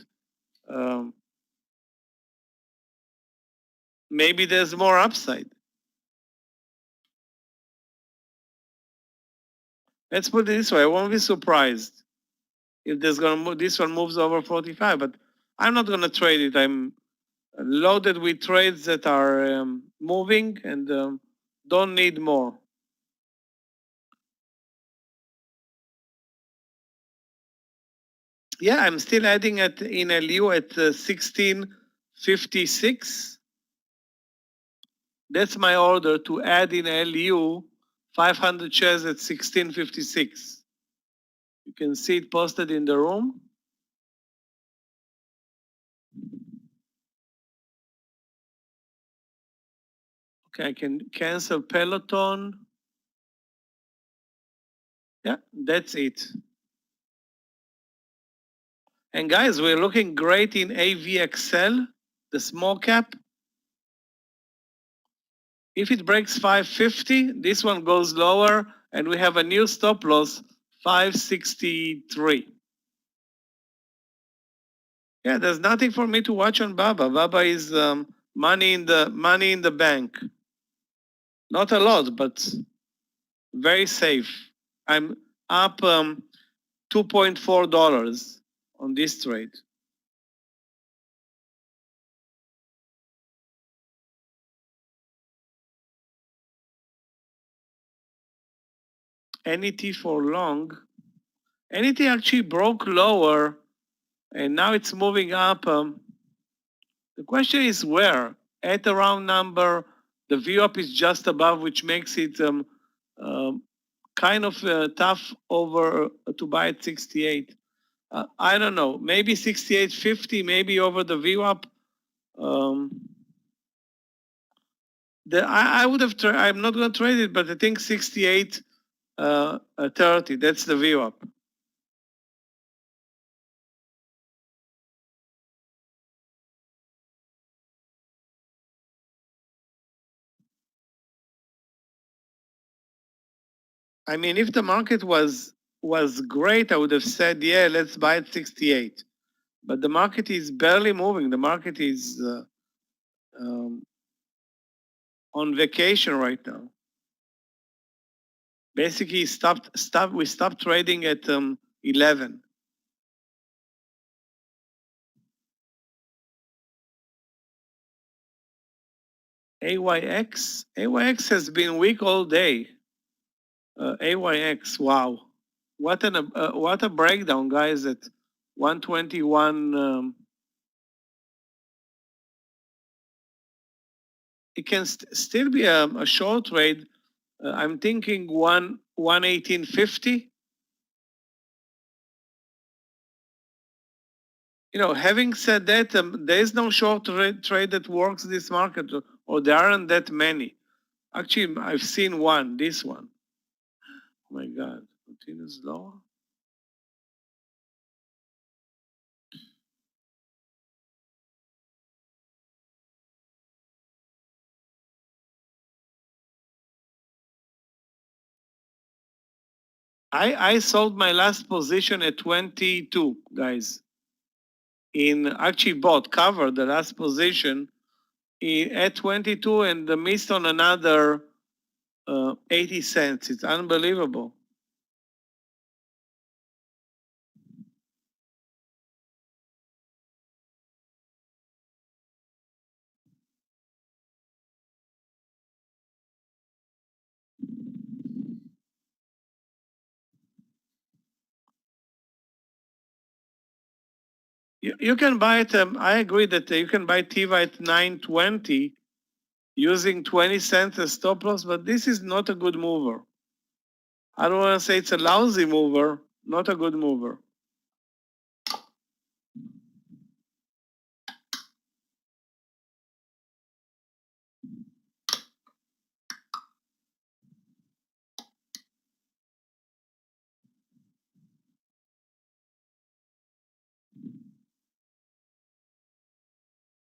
maybe there's more upside. Let's put it this way: I won't be surprised if there's gonna move, this one moves over 45. But I'm not gonna trade it. I'm loaded with trades that are moving and don't need more. Yeah, I'm still adding it in LU at 1656. That's my order to add in LU 500 shares at 1656. You can see it posted in the room. Okay, I can cancel Peloton. Yeah, that's it. And guys, we're looking great in AVXL. the small cap. If it breaks 550, this one goes lower, and we have a new stop loss, 563. Yeah, there's nothing for me to watch on Baba. Baba is money in the bank. Not a lot, but very safe. I'm up $2.4 on this trade. NET for long. NET actually broke lower, and now it's moving up. The question is where? At a round number, the VWAP is just above, which makes it kind of tough over to buy at 68. I don't know, maybe 68.50, maybe over the VWAP. I would have, I'm not going to trade it, but I think 68.30, that's the VWAP. I mean, if the market was great, I would have said, yeah, let's buy at 68. But the market is barely moving. The market is on vacation right now. Basically, we stopped trading at 11. AYX has been weak all day. AYX, wow, what a breakdown, guys! At 121, it can still be a short trade. I'm thinking 118.50. You know, having said that, there is no short trade that works this market, or there aren't that many. Actually, I've seen one, this one. Oh my God, continues lower. I sold my last position at 22, guys. Actually bought, covered the last position at 22 and missed on another 80 cents. It's unbelievable. You can buy it. I agree that you can buy Tiva at 920 using 20 cents as stop loss, but this is not a good mover. I don't want to say it's a lousy mover, not a good mover.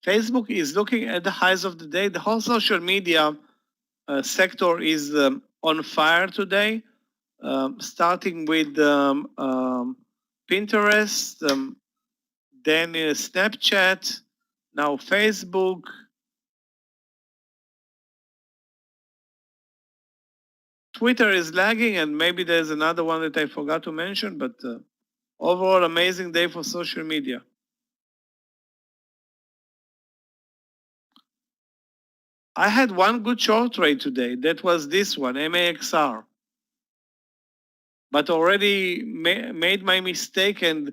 Facebook is looking at the highs of the day. The whole social media sector is on fire today, starting with Pinterest, then Snapchat, now Facebook. Twitter is lagging, and maybe there's another one that I forgot to mention, but overall, amazing day for social media. I had one good short trade today. That was this one, MAXR. But already made my mistake and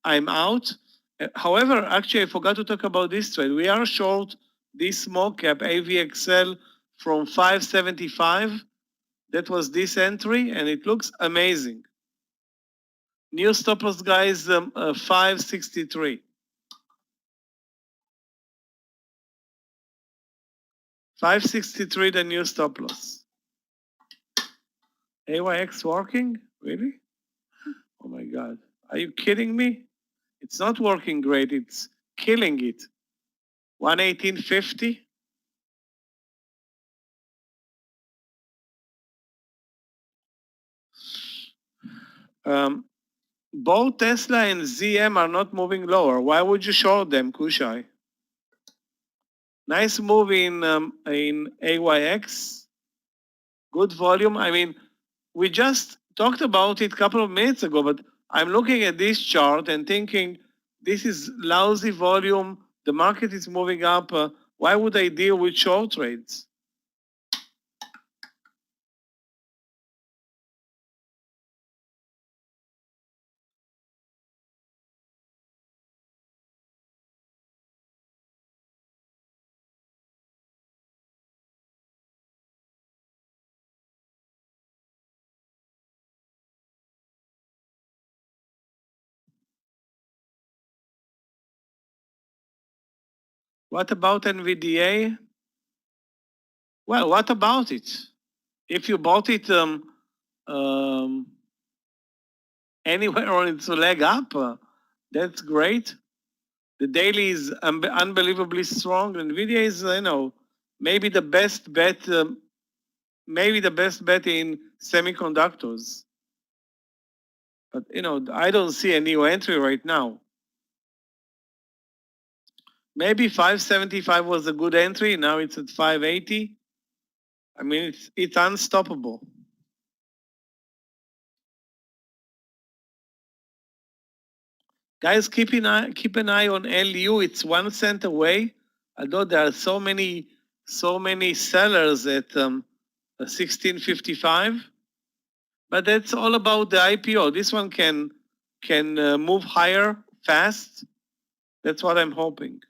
I'm out. However, actually, I forgot to talk about this trade. We are short this small cap AVXL from 575. That was this entry, and it looks amazing. New stop loss, guys, 563. 563, the new stop loss. AYX working? Really? Oh my God. Are you kidding me? It's not working great. It's killing it. 118.50. Both Tesla and ZM are not moving lower. Why would you short them, Kushai? Nice move in AYX. Good volume. I mean, we just talked about it a couple of minutes ago, but I'm looking at this chart and thinking this is lousy volume. The market is moving up. Why would I deal with short trades? What about NVDA? Well, what about it? If you bought it anywhere on its leg up, that's great. The daily is unbelievably strong. NVIDIA is, maybe the best bet, in semiconductors. But, I don't see a new entry right now. Maybe 575 was a good entry. Now it's at 580. I mean, it's unstoppable. Guys, keep an eye on LU. It's 1 cent away. Although there are so many sellers at 1655. But that's all about the IPO. This one can move higher fast. That's what I'm hoping.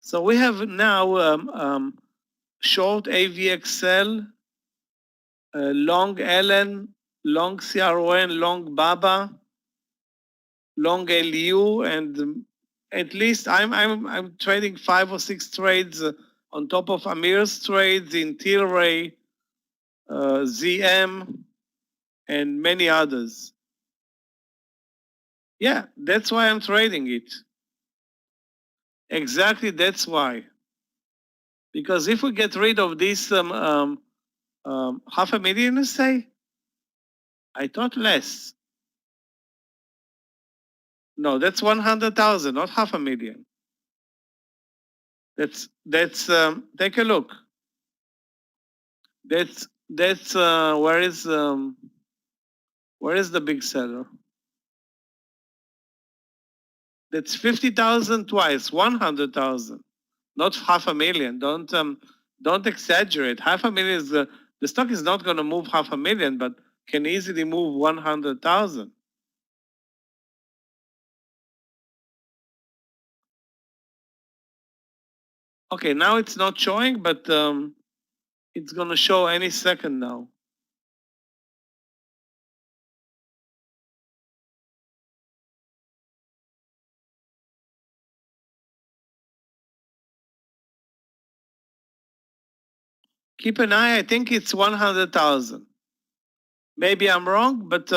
So we have now short AVXL, long LN, long CRON, long BABA, long LU, and at least I'm trading 5 or 6 trades on top of Amir's trades in Tilray, ZM, and many others. Yeah, that's why I'm trading it. Exactly, that's why. Because if we get rid of this $500,000, let's say, I thought less. No, that's 100,000, not $500,000. That's take a look. That's where is the big seller? That's 50,000 twice, 100,000, not $500,000. Don't exaggerate. $500,000 is the stock is not going to move $500,000, but can easily move 100,000. Okay, now it's not showing, but it's going to show any second now. Keep an eye. I think it's 100,000. Maybe I'm wrong, but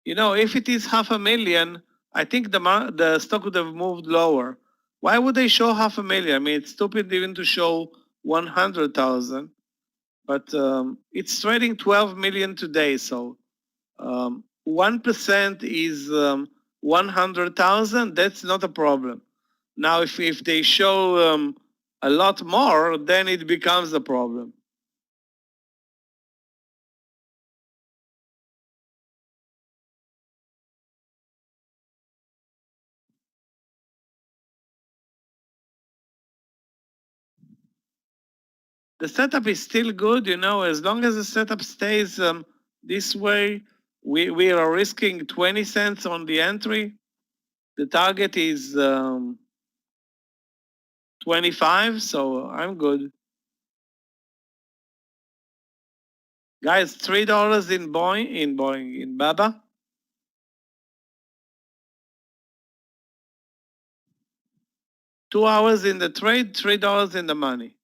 if it is $500,000, I think the stock would have moved lower. Why would they show $500,000? I mean, it's stupid even to show 100,000, but it's trading 12 million today. So 1% is 100,000. That's not a problem. Now, if they show a lot more, then it becomes a problem. The setup is still good, as long as the setup stays this way, we are risking 20 cents on the entry. The target is 25, so I'm good. Guys, $3 in BABA. 2 hours in the trade, $3 in the money.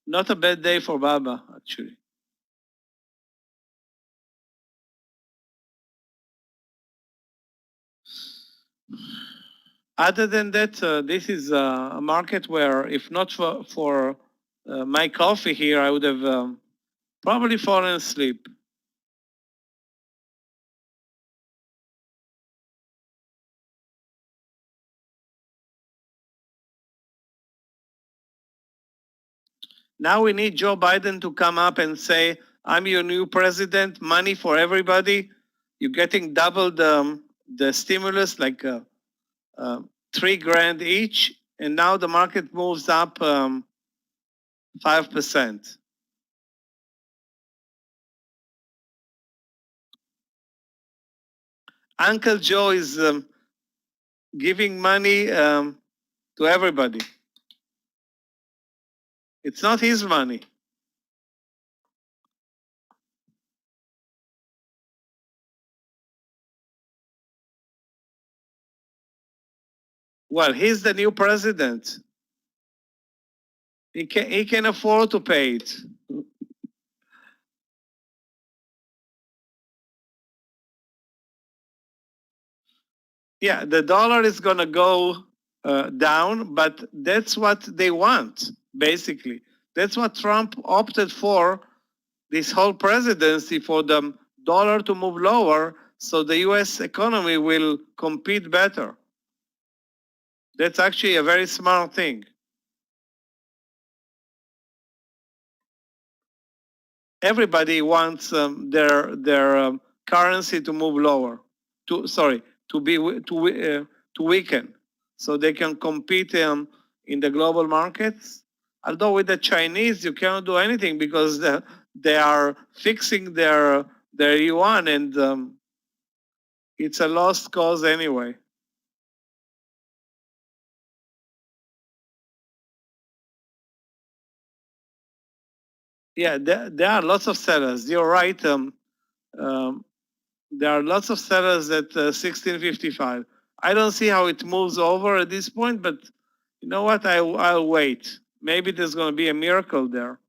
Not a bad day for Baba, actually. Other than that, this is a market where, if not for my coffee here, I would have probably fallen asleep. Now we need Joe Biden to come up and say, I'm your new president, money for everybody. You're getting double the stimulus, like $3,000 each. And now the market moves up 5%. Uncle Joe is giving money to everybody. It's not his money. Well, he's the new president. He can afford to pay it. Yeah, the dollar is going to go down, but that's what they want, basically. That's what Trump opted for this whole presidency, for the dollar to move lower so the US economy will compete better. That's actually a very smart thing. Everybody wants their currency to move lower, to weaken, so they can compete in the global markets. Although with the Chinese, you cannot do anything because they are fixing their yuan, and it's a lost cause anyway. Yeah, there are lots of sellers. You're right. There are lots of sellers at 1655. I don't see how it moves over at this point, but you know what? I'll wait. Maybe there's going to be a miracle there.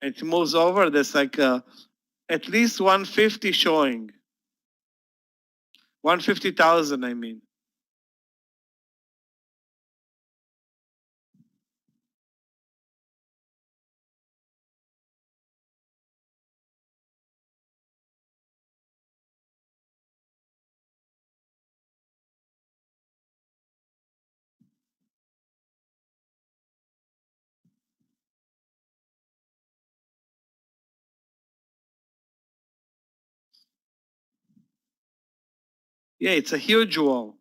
It moves over. There's like at least 150 showing. 150,000, I mean. Yeah, it's a huge wall.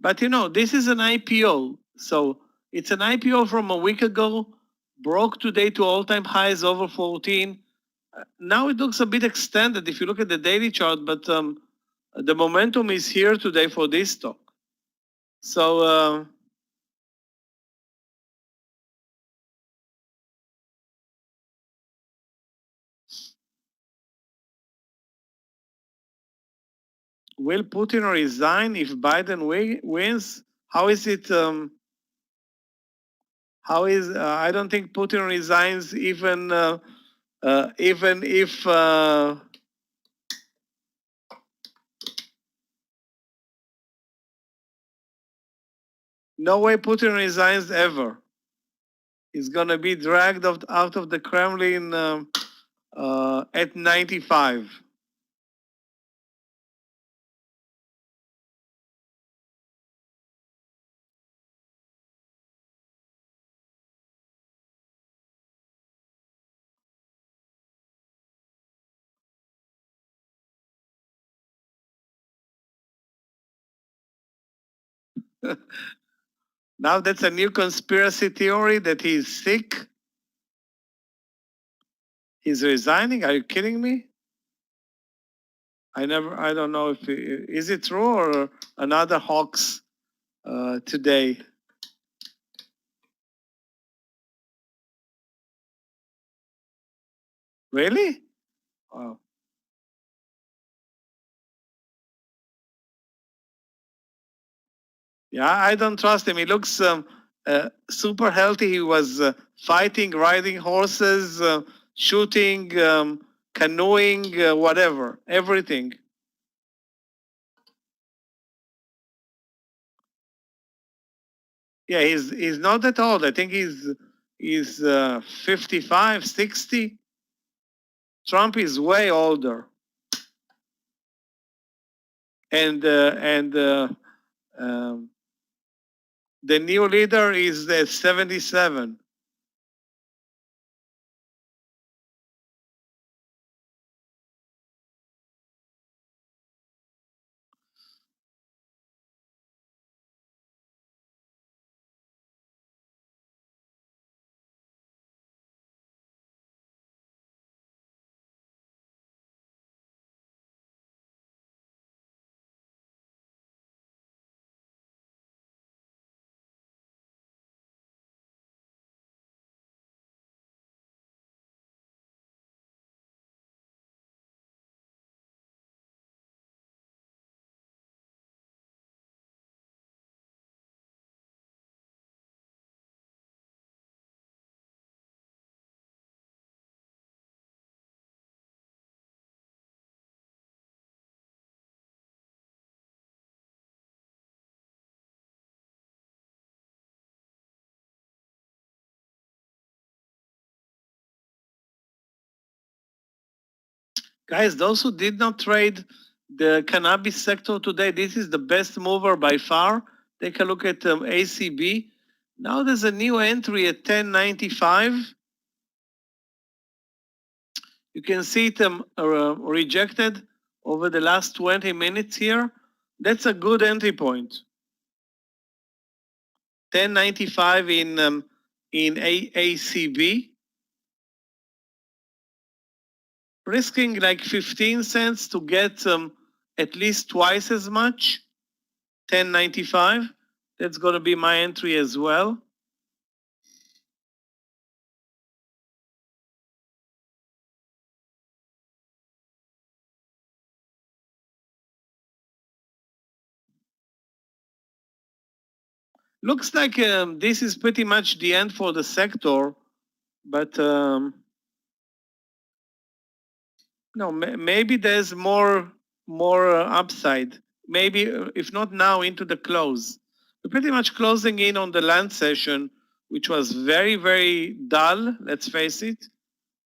But you know, this is an IPO. So it's an IPO from a week ago, broke today to all-time highs over 14. Now it looks a bit extended if you look at the daily chart, but the momentum is here today for this stock. So will Putin resign if Biden wins? How is it? I don't think Putin resigns even if no way Putin resigns ever. He's gonna be dragged out of the Kremlin at 95. Now that's a new conspiracy theory that he's sick. He's resigning. Are you kidding me? I don't know if is it true or another hoax today. Really? Wow. Yeah, I don't trust him. He looks super healthy. He was fighting, riding horses, shooting, canoeing, whatever, everything. Yeah, he's not that old. I think he's 55, 60. Trump is way older. And the new leader is 77. Guys, those who did not trade the cannabis sector today, this is the best mover by far. Take a look at ACB. Now there's a new entry at 1095. You can see it rejected over the last 20 minutes here. That's a good entry point. 1095 in ACB. Risking like 15 cents to get at least twice as much. 1095. That's going to be my entry as well. Looks like this is pretty much the end for the sector, but no, maybe there's more upside. Maybe if not now, into the close. We're pretty much closing in on the land session, which was very, very dull. Let's face it.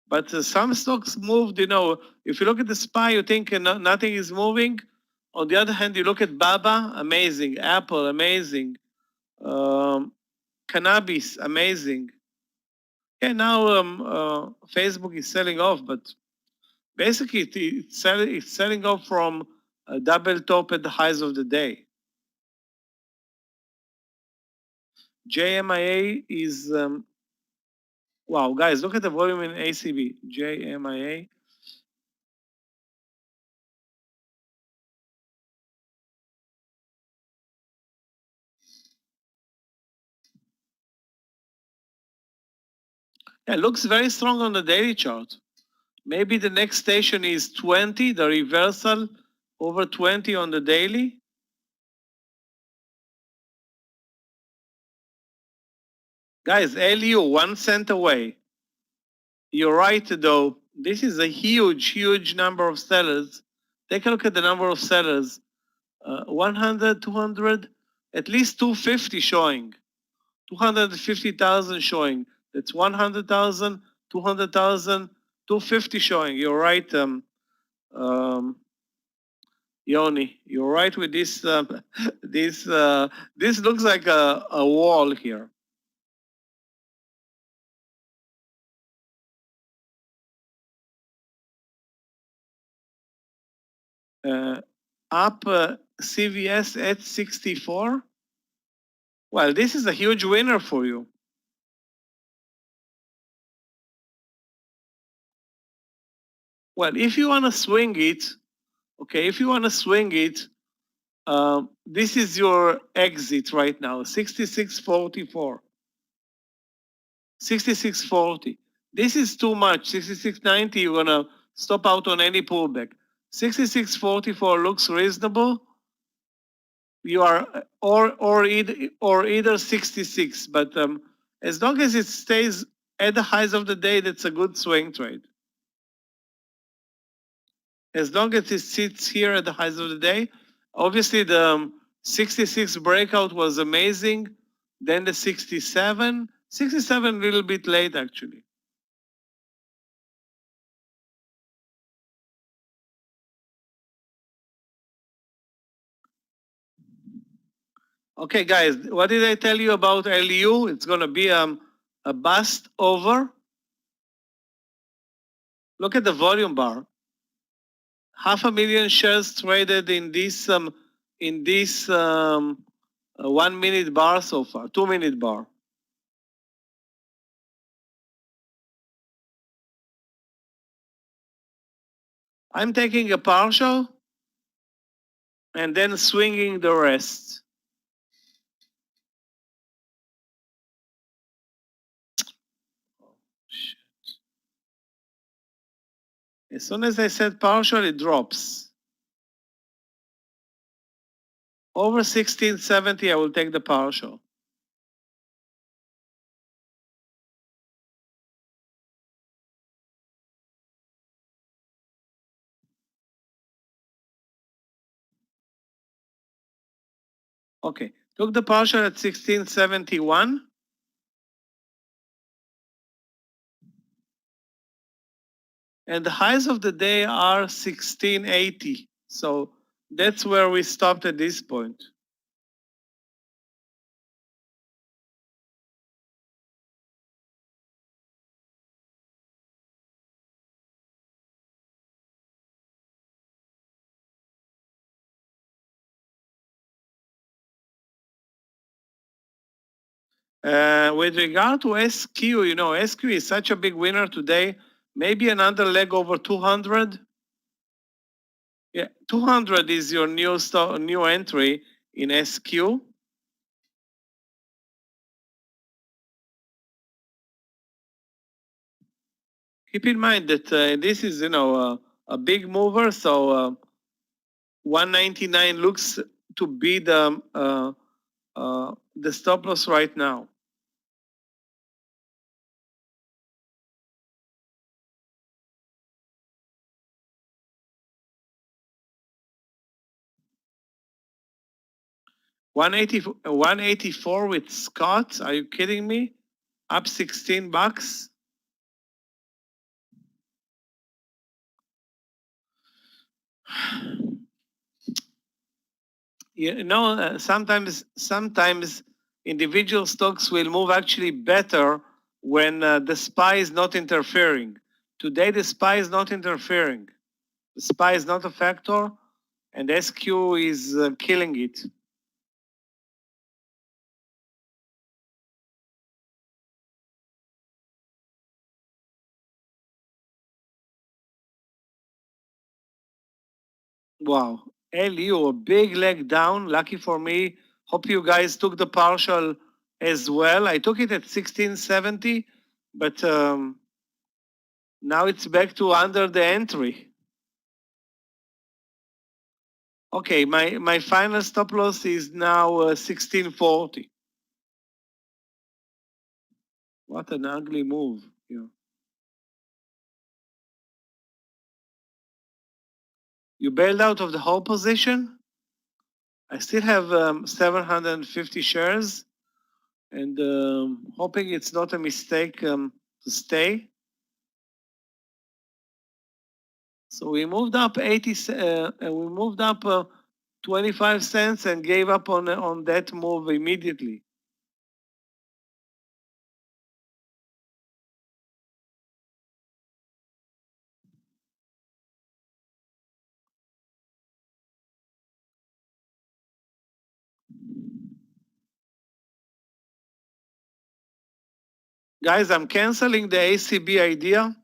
But some stocks moved. You know, if you look at the SPY, you think nothing is moving. On the other hand, you look at Baba, amazing. Apple, amazing. Cannabis, amazing. Yeah, now Facebook is selling off, but basically it's selling off from a double top at the highs of the day. JMIA is, wow, guys, look at the volume in ACB. JMIA. Yeah, looks very strong on the daily chart. Maybe the next station is 20, the reversal over 20 on the daily. Guys, LU 1 cent away. You're right though. This is a huge, huge number of sellers. Take a look at the number of sellers. 100, 200, at least 250 showing. 250,000 showing. That's 100,000, 200,000, 250 showing. You're right, Yoni. You're right with this. This looks like a wall here. Up CVS at 64. Well, this is a huge winner for you. Well, if you want to swing it, okay, if you want to swing it, this is your exit right now, 66.44. 66.40. This is too much. 66.90, you're going to stop out on any pullback. 66.44 looks reasonable. You are or either 66, but as long as it stays at the highs of the day, that's a good swing trade. As long as it sits here at the highs of the day, obviously the 66 breakout was amazing. Then the 67 a little bit late actually. Okay, guys, what did I tell you about LU? It's going to be a bust over. Look at the volume bar. 500,000 shares traded in this 1 minute bar so far, 2 minute bar. I'm taking a partial and then swinging the rest. As soon as I said partial, it drops. Over 1670, I will take the partial. Okay, took the partial at 1671. And the highs of the day are 1680. So that's where we stopped at this point. With regard to SQ, you know, SQ is such a big winner today. Maybe another leg over 200. Yeah, 200 is your new entry in SQ. Keep in mind that this is, you know, a big mover. So 199 looks to be the stop loss right now. $184 with Scott. Are you kidding me? Up $16. You know, sometimes individual stocks will move actually better when the SPY is not interfering. Today, the SPY is not interfering. The SPY is not a factor, and SQ is killing it. Wow. LU, a big leg down. Lucky for me. Hope you guys took the partial as well. I took it at 1670, but now it's back to under the entry. Okay, my final stop loss is now 1640. What an ugly move. Yeah. You bailed out of the whole position? I still have 750 shares and hoping it's not a mistake to stay. So we moved up 25 cents and gave up on that move immediately. Guys, I'm canceling the ACB idea.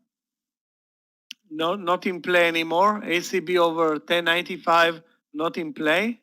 No, not in play anymore. ACB over 1095, not in play.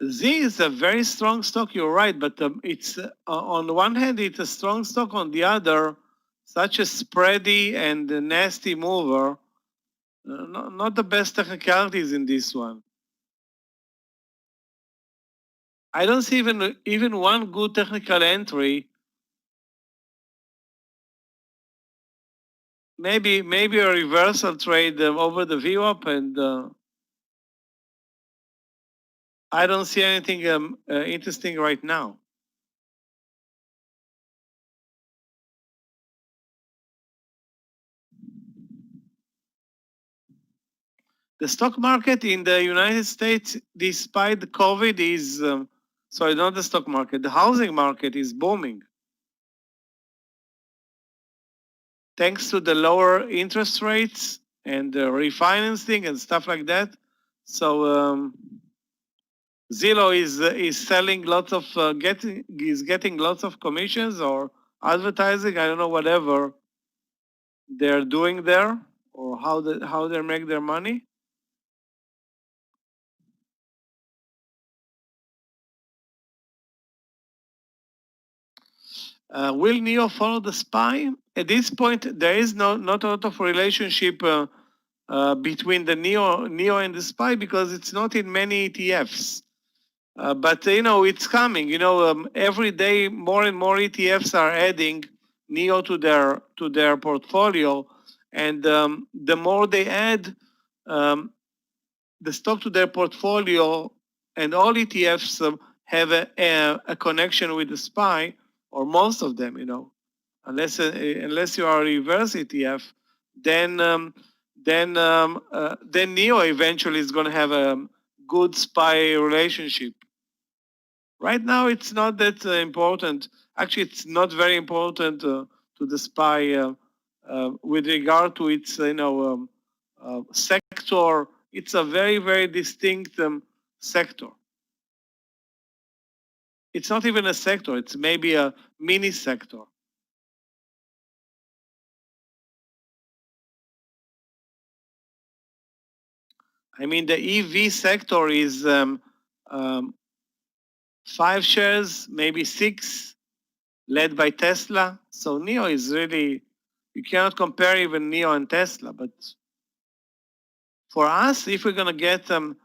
Z is a very strong stock, you're right, but it's on the one hand, it's a strong stock, on the other, such a spready and a nasty mover. Not the best technicalities in this one. I don't see even one good technical entry. Maybe a reversal trade over the VWAP, and I don't see anything interesting right now. The stock market in the United States, despite the COVID, is sorry, not the stock market. The housing market is booming, thanks to the lower interest rates and refinancing and stuff like that. So Zillow is selling lots of getting lots of commissions or advertising. I don't know, whatever they're doing there or how they make their money. Will Neo follow the SPY? At this point, there is not a lot of relationship between the Neo and the SPY because it's not in many ETFs. But it's coming. Every day more and more ETFs are adding Neo to their portfolio, and the more they add the stock to their portfolio, and all ETFs have a connection with the SPY, or most of them, unless you are a reverse ETF, then Neo eventually is going to have a good SPY relationship. Right now, it's not that important. Actually, it's not very important to the SPY with regard to its sector. It's a very, very distinct sector. It's not even a sector. It's maybe a mini sector. I mean, the EV sector is 5 shares, maybe 6, led by Tesla. So Neo is really, you cannot compare even Neo and Tesla. But for us, if we're going to get an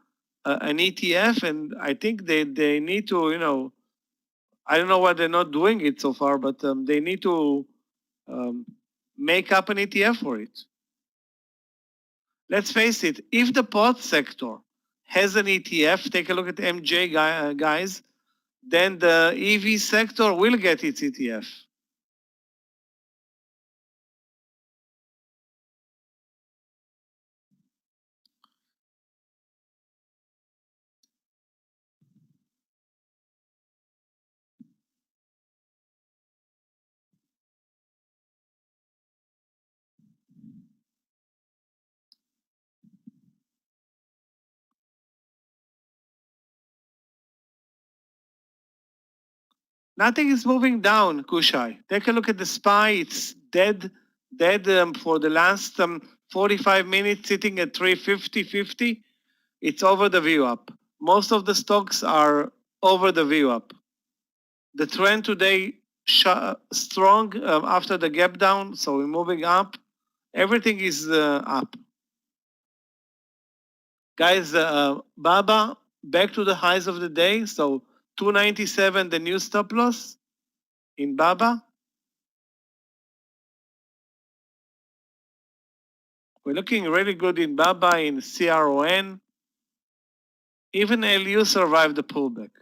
ETF, and I think they need to, I don't know why they're not doing it so far, but they need to make up an ETF for it. Let's face it, if the pot sector has an ETF, take a look at MJ guys, then the EV sector will get its ETF. Nothing is moving down, Kushai. Take a look at the SPY. It's dead for the last 45 minutes, sitting at 350.50. It's over the VWAP. Most of the stocks are over the VWAP. The trend today strong after the gap down, so we're moving up. Everything is up. Guys, Baba, back to the highs of the day. So 297, the new stop loss in Baba. We're looking really good in Baba, in CRON. Even LU survived the pullback.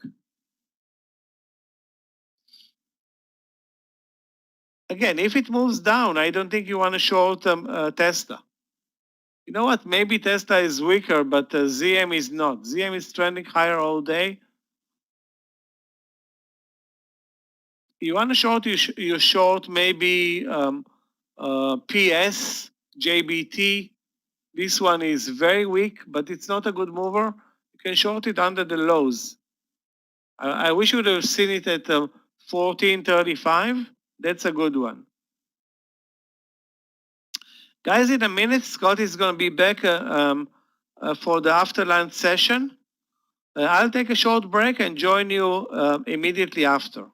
Again, if it moves down, I don't think you want to short Tesla. You know what? Maybe Tesla is weaker, but ZM is not. ZM is trending higher all day. You want to short, you short maybe PS, JBT. This one is very weak, but it's not a good mover. You can short it under the lows. I wish you would have seen it at 1435. That's a good one. Guys, in a minute, Scott is going to be back for the after lunch session. I'll take a short break and join you immediately after.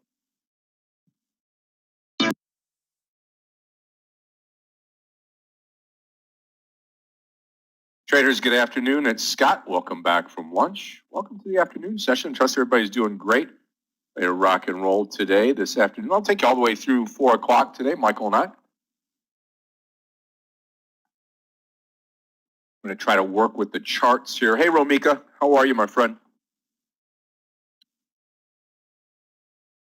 Traders, good afternoon. It's Scott. Welcome back from lunch. Welcome to the afternoon session. Trust everybody's doing great. Ready to rock and roll today, this afternoon. I'll take you all the way through 4 o'clock today, Michael and I. I'm going to try to work with the charts here. Hey, Romika, how are you, my friend?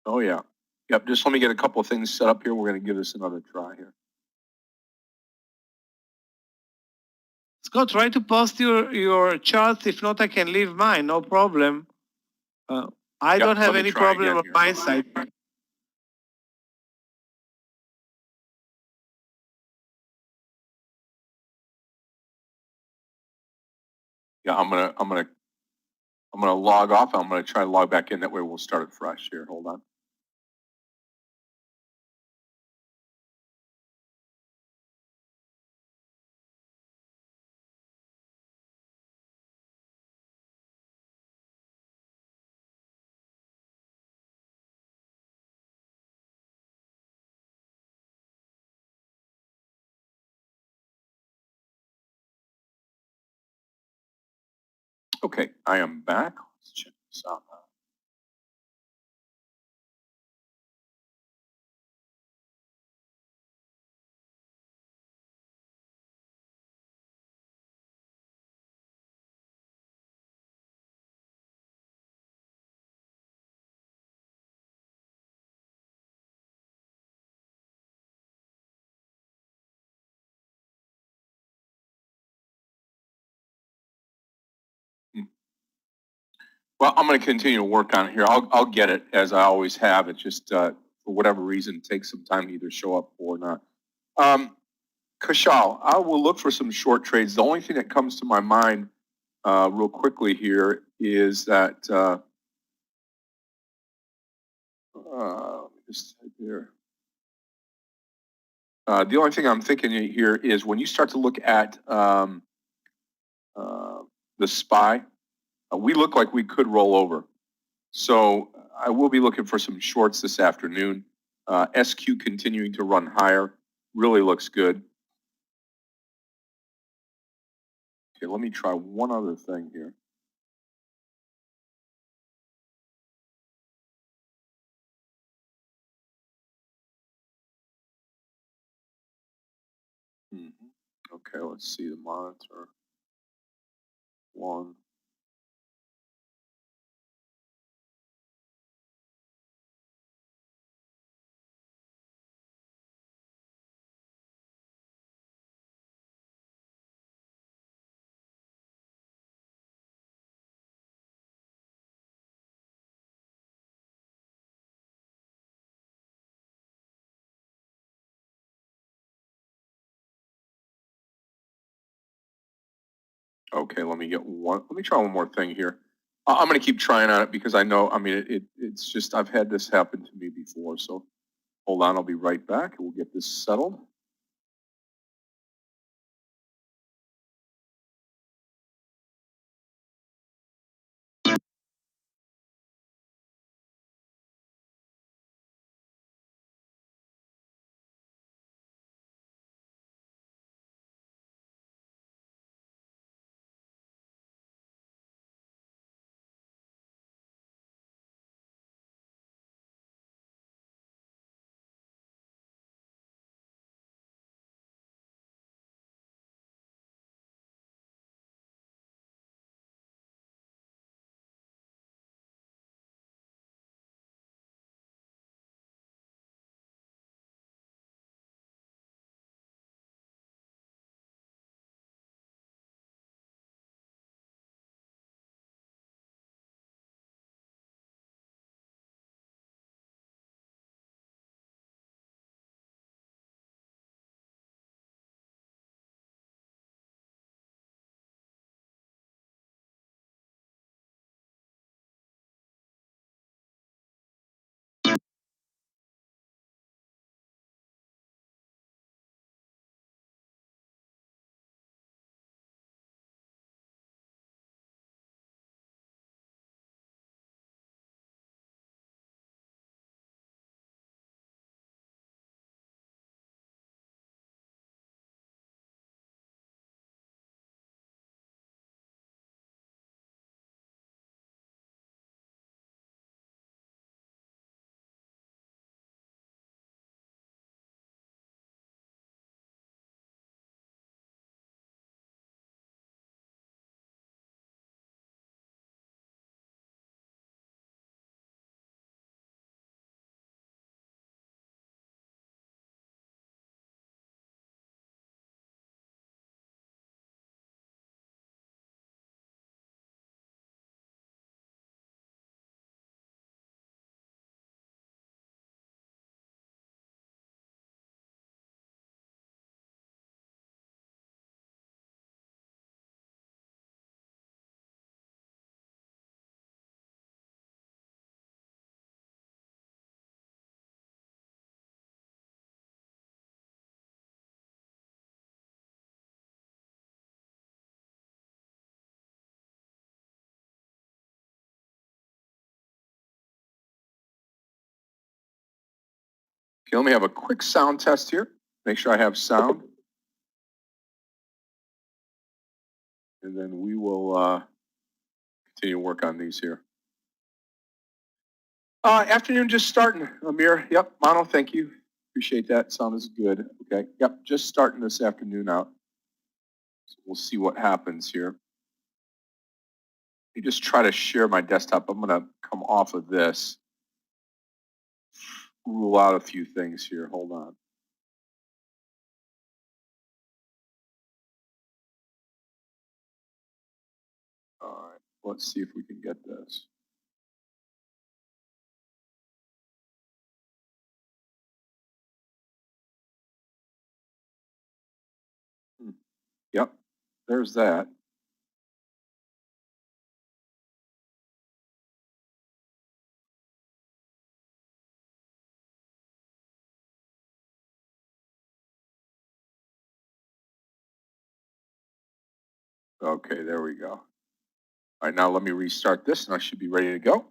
Oh, yeah. Yep, just let me get a couple of things set up here. We're going to give this another try here. Scott, try to post your charts. If not, I can leave mine. No problem. I don't have any problem on my side. Yeah, I'm gonna log off. I'm gonna try to log back in. That way we'll start it fresh here. Hold on. Okay, I am back. Let's check this out now. Well, I'm going to continue to work on it here. I'll get it as I always have. It's just for whatever reason it takes some time to either show up or not. Kashal, I will look for some short trades. The only thing that comes to my mind real quickly here is that let me just type here. The only thing I'm thinking here is when you start to look at the SPY, we look like we could roll over. So I will be looking for some shorts this afternoon. SQ continuing to run higher, really looks good. Okay, let me try one other thing here. Okay, let's see the monitor. One. Okay, let me try one more thing here. I'm going to keep trying on it because I know, I mean, it's just, I've had this happen to me before. So hold on, I'll be right back. We'll get this settled. Okay, let me have a quick sound test here. Make sure I have sound. And then we will continue to work on these here. Afternoon just starting, Meir. Yep, Mono, thank you. Appreciate that. Sound is good. Okay, yep, just starting this afternoon out. So we'll see what happens here. Let me just try to share my desktop. I'm going to come off of this. Rule out a few things here. Hold on. All right, let's see if we can get this. Yep, there's that. Okay, there we go. All right, now let me restart this and I should be ready to go.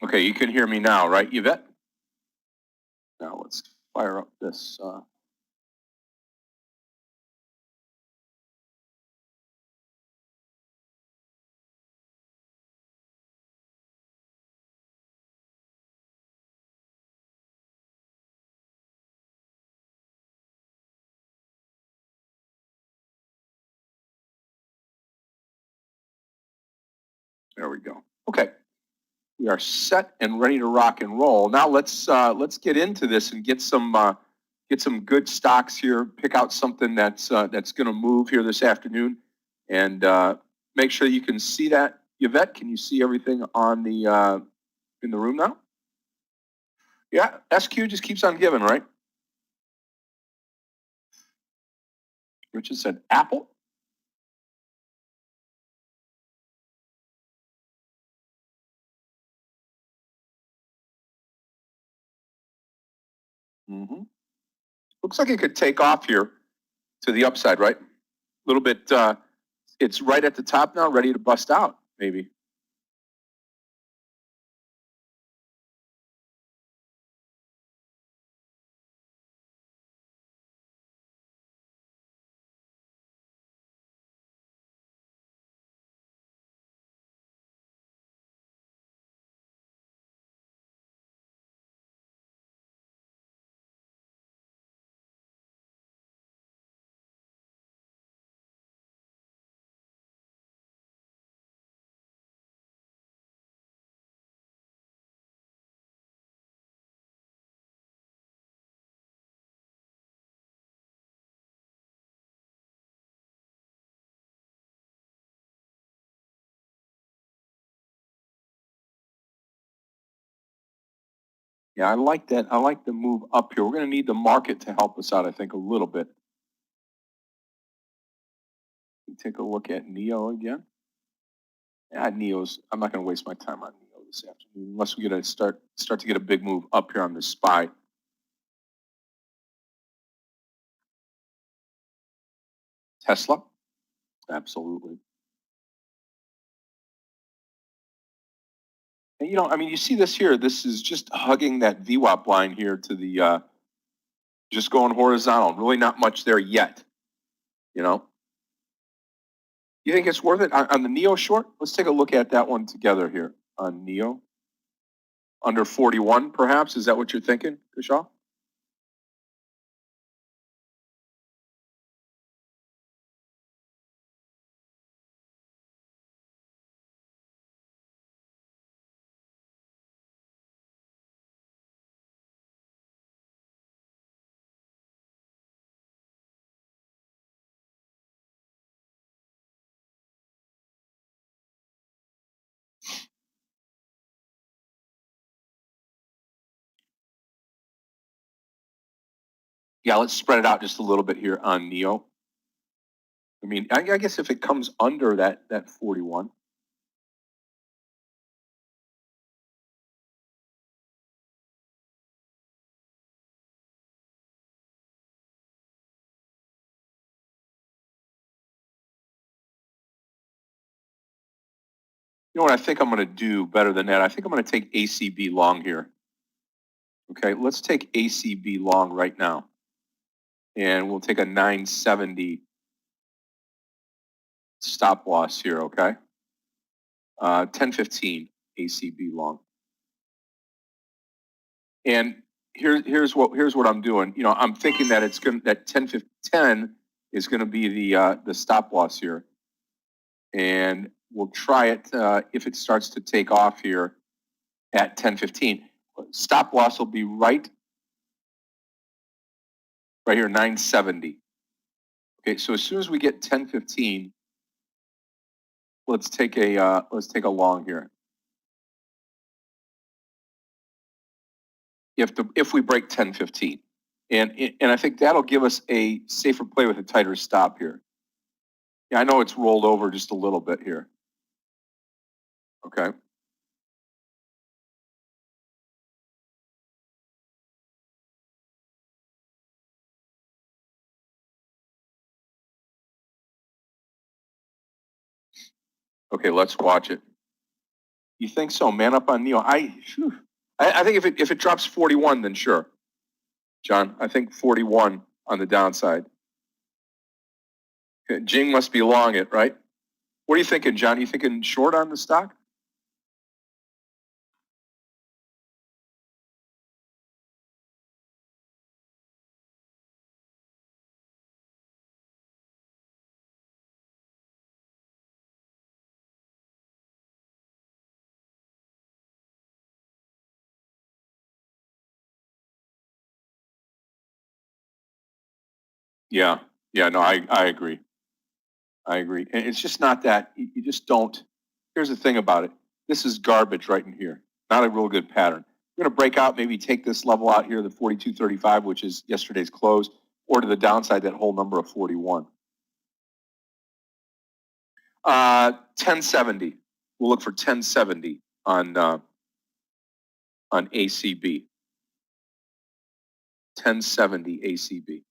Okay, you can hear me now, right, Yvette? Now let's fire up this. There we go. Okay, we are set and ready to rock and roll. Now let's get into this and get some good stocks here. Pick out something that's going to move here this afternoon, and make sure you can see that. Yvette, can you see everything on the in the room now? Yeah, SQ just keeps on giving, right? Richard said Apple. Mm-hmm. Looks like it could take off here to the upside, right? A little bit. It's right at the top now, ready to bust out, maybe. Yeah, I like that. I like the move up here. We're going to need the market to help us out, I think, a little bit. take a look at Neo again. Yeah, Neo's. I'm not going to waste my time on Neo this afternoon unless we get a start to get a big move up here on the SPY. Tesla, absolutely. And I mean, you see this here. This is just hugging that VWAP line here to the, just going horizontal. Really not much there yet. You think it's worth it on the Neo short? Let's take a look at that one together here on Neo. Under 41, perhaps? Is that what you're thinking, Kushal? Yeah, let's spread it out just a little bit here on Neo. I mean, I guess if it comes under that 41. You know what I think I'm going to do better than that? I think I'm going to take ACB long here. Okay, let's take ACB long right now. And we'll take a 970 stop loss here, okay? 1015 ACB long. And here's what I'm doing. I'm thinking that that 10 is going to be the stop loss here. And we'll try it if it starts to take off here at 1015. Stop loss will be right here, 970. Okay, so as soon as we get 1015, let's take a long here. If we break 1015, and I think that'll give us a safer play with a tighter stop here. Yeah, I know it's rolled over just a little bit here. Okay. Okay, let's watch it. You think so? Man up on Neo. I think if it drops 41, then sure. John, I think 41 on the downside. Jing must be long it, right? What are you thinking, John? You thinking short on the stock? Yeah. No, I agree. I agree. And it's just not that. You just don't. Here's the thing about it. This is garbage right in here. Not a real good pattern. We're going to break out, maybe take this level out here, the 42.35, which is yesterday's close, or to the downside, that whole number of 41. 1070. We'll look for 1070 on ACB. 1070 ACB.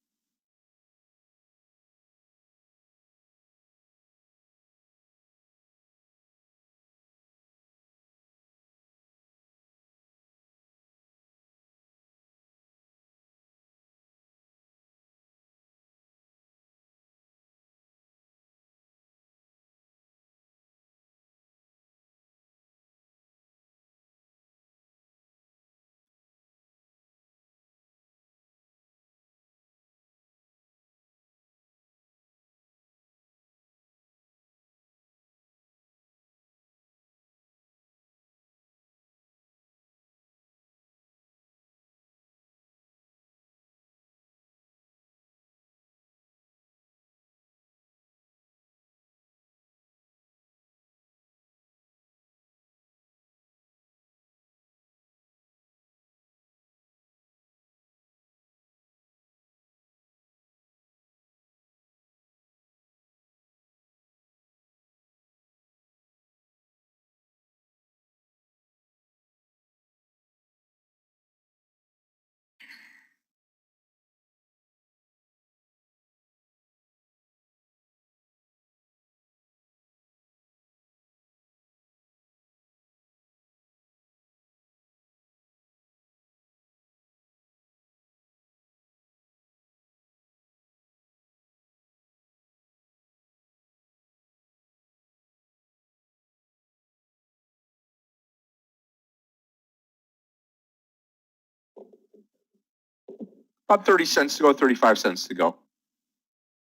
About 30 cents to go, 35 cents to go.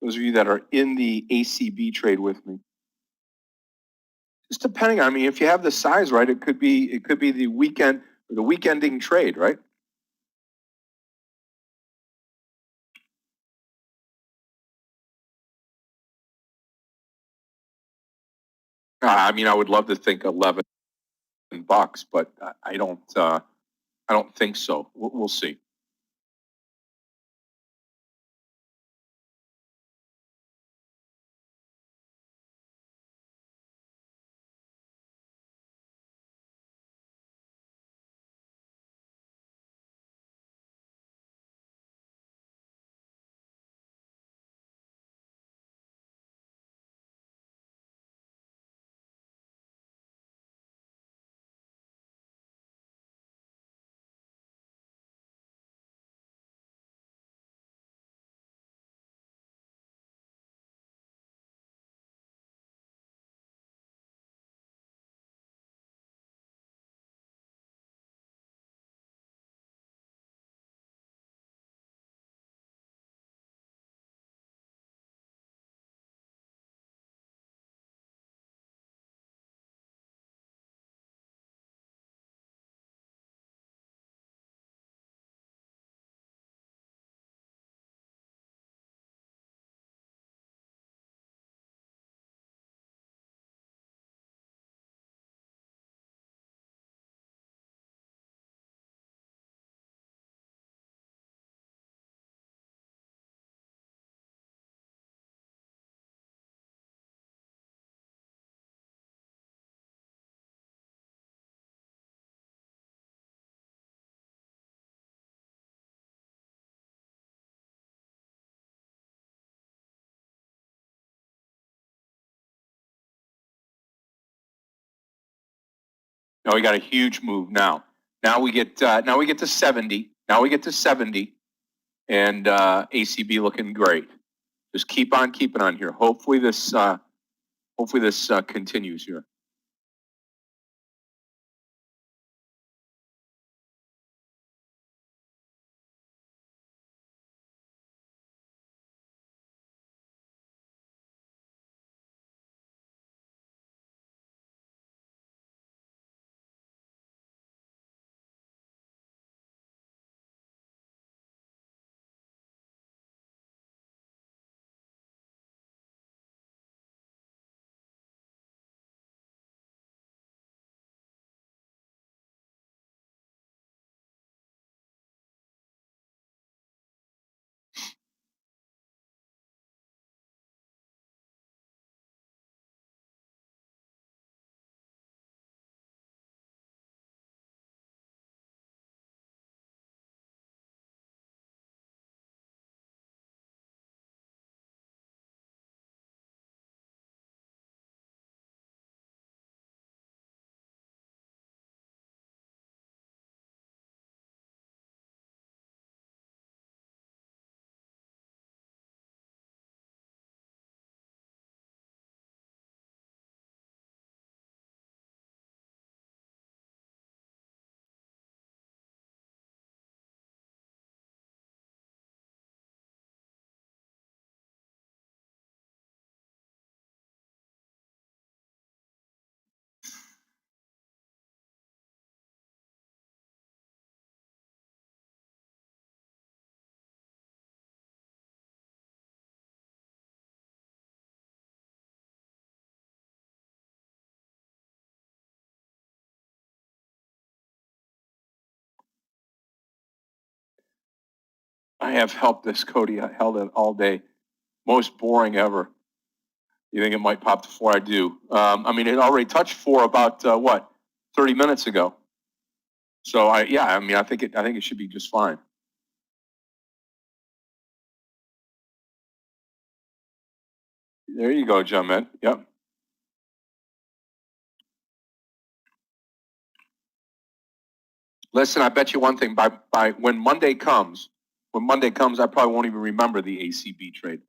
Those of you that are in the ACB trade with me. Just depending on, I mean, if you have the size right, it could be the weekend or the weekending trade, right? I mean, I would love to think 11 bucks, but I don't think so. We'll see. Now we got a huge move now. Now we get to 70. Now we get to 70, and ACB looking great. Just keep on keeping on here. Hopefully this continues here. I have helped this, Cody. I held it all day. Most boring ever. You think it might pop to 4? I do. I mean, it already touched 4 about 30 minutes ago. So I think it should be just fine. There you go, John Man. Yep. Listen, I bet you one thing. By when Monday comes, I probably won't even remember the ACB trade.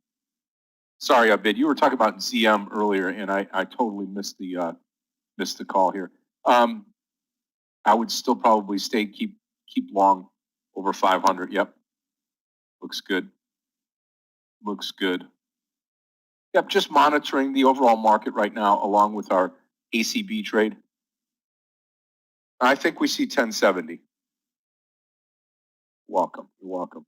Sorry, Abid. You were talking about ZM earlier, and I totally missed the call here. I would still probably keep long over 500. Yep. Looks good. Looks good. Yep, just monitoring the overall market right now along with our ACB trade. I think we see 1070. Welcome. You're welcome.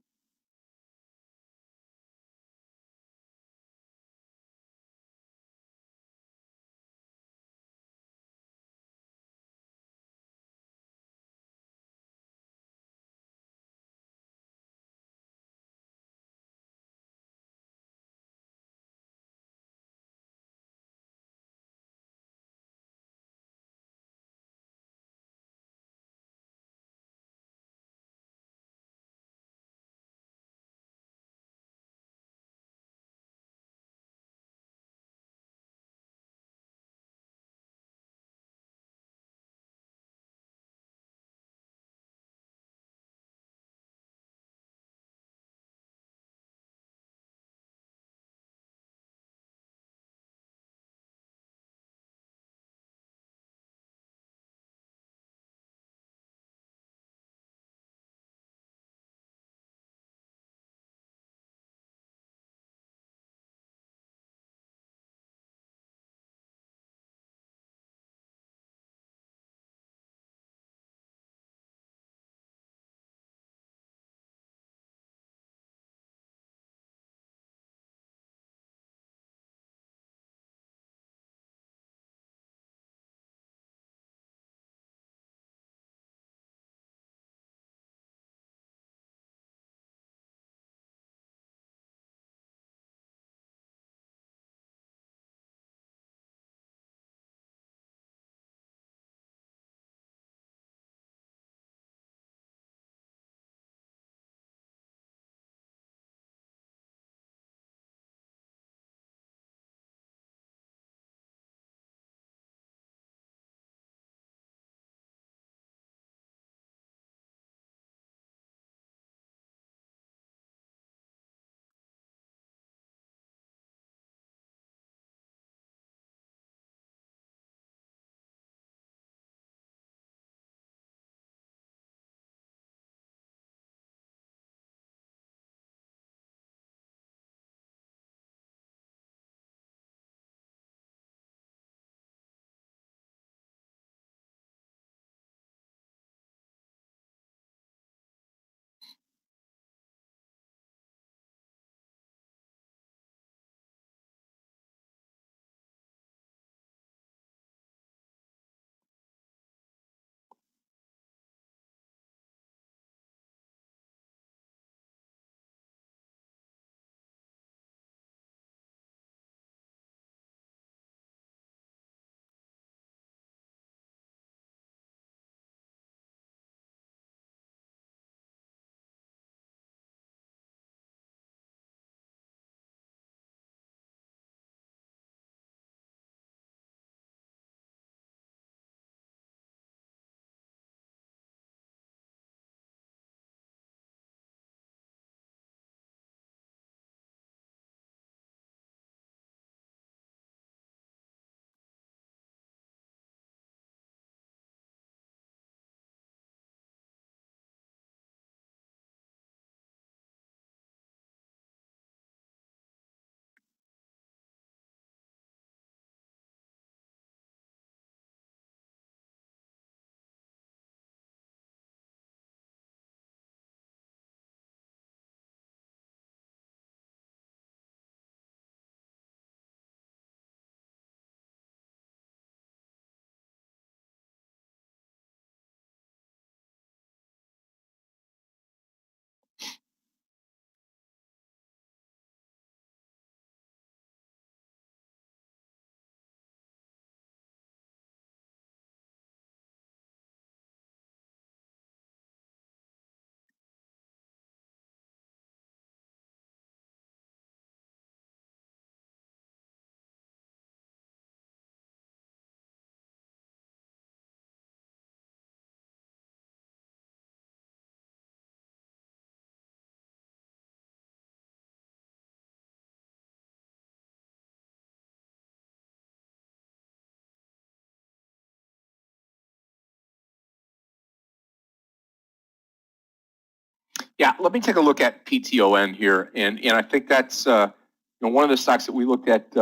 Yeah, let me take a look at PTON here, and I think that's one of the stocks that we looked at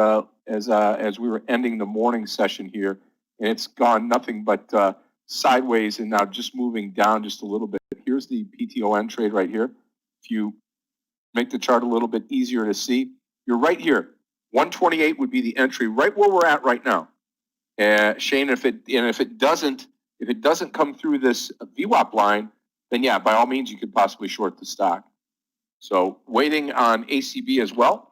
as we were ending the morning session here, and it's gone nothing but sideways and now just moving down just a little bit. Here's the PTON trade right here. If you make the chart a little bit easier to see, you're right here. 128 would be the entry, right where we're at right now. Shane, if it doesn't come through this VWAP line, then yeah, by all means, you could possibly short the stock. So waiting on ACB as well.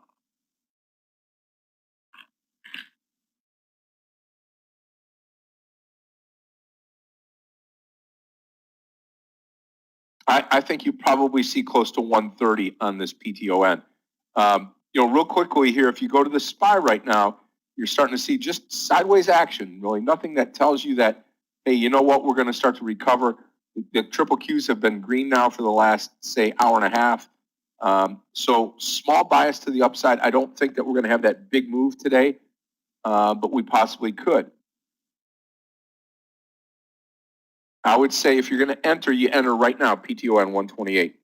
I think you probably see close to 130 on this PTON. Real quickly here, if you go to the SPY right now, you're starting to see just sideways action, really nothing that tells you that, hey, you know what, we're going to start to recover. The triple Qs have been green now for the last, say, hour and a half. So small bias to the upside. I don't think that we're going to have that big move today, but we possibly could. I would say if you're going to enter, you enter right now, PTON 128.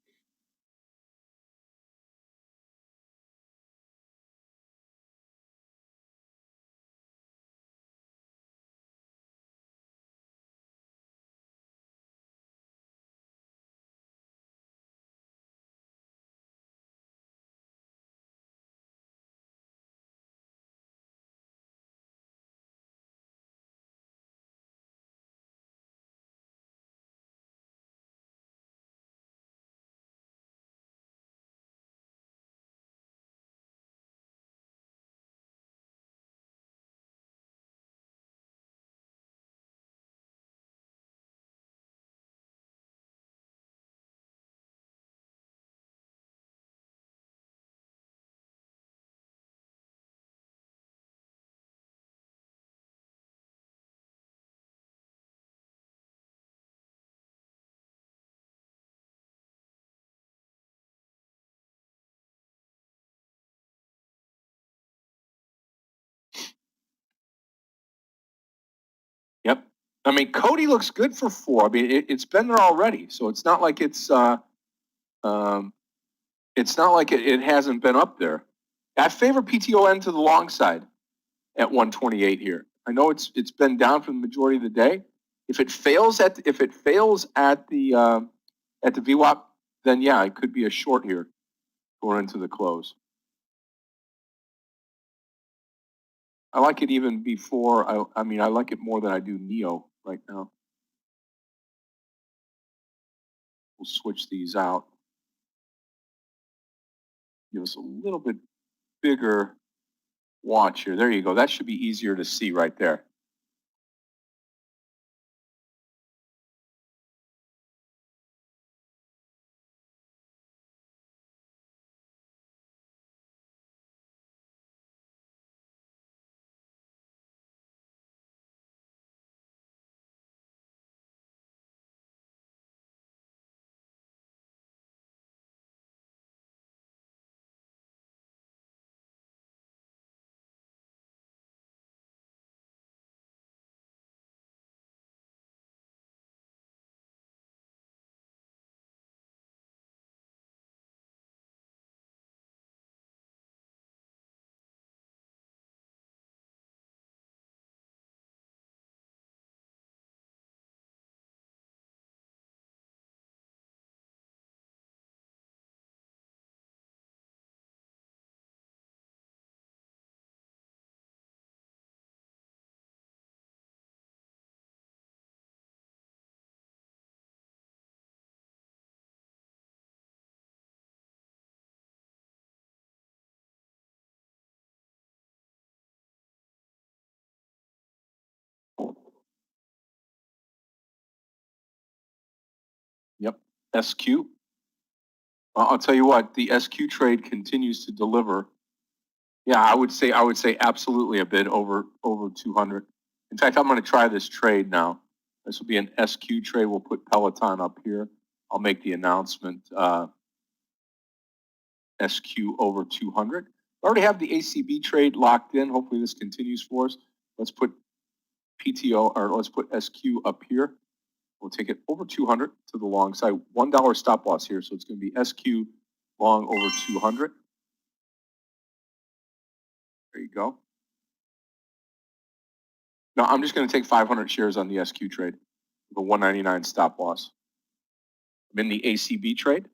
Yep. I mean, Cody looks good for 4. I mean, it's been there already, so it's not like it's not like it hasn't been up there. I favor PTON to the long side at 128 here. I know it's been down for the majority of the day. If it fails at the VWAP, then yeah, it could be a short here going into the close. I like it even before. I mean, I like it more than I do NEO right now. We'll switch these out. Give us a little bit bigger watch here. There you go. That should be easier to see right there. Yep. SQ. I'll tell you what, the SQ trade continues to deliver. Yeah, I would say absolutely a bid over 200. In fact, I'm going to try this trade now. This will be an SQ trade. We'll put Peloton up here. I'll make the announcement. SQ over 200. I already have the ACB trade locked in. Hopefully this continues for us. Let's put PTO, or let's put SQ up here. We'll take it over 200 to the long side. $1 stop loss here, so it's going to be SQ long over 200. There you go. Now I'm just going to take 500 shares on the SQ trade, the 199 stop loss. I'm in the ACB trade.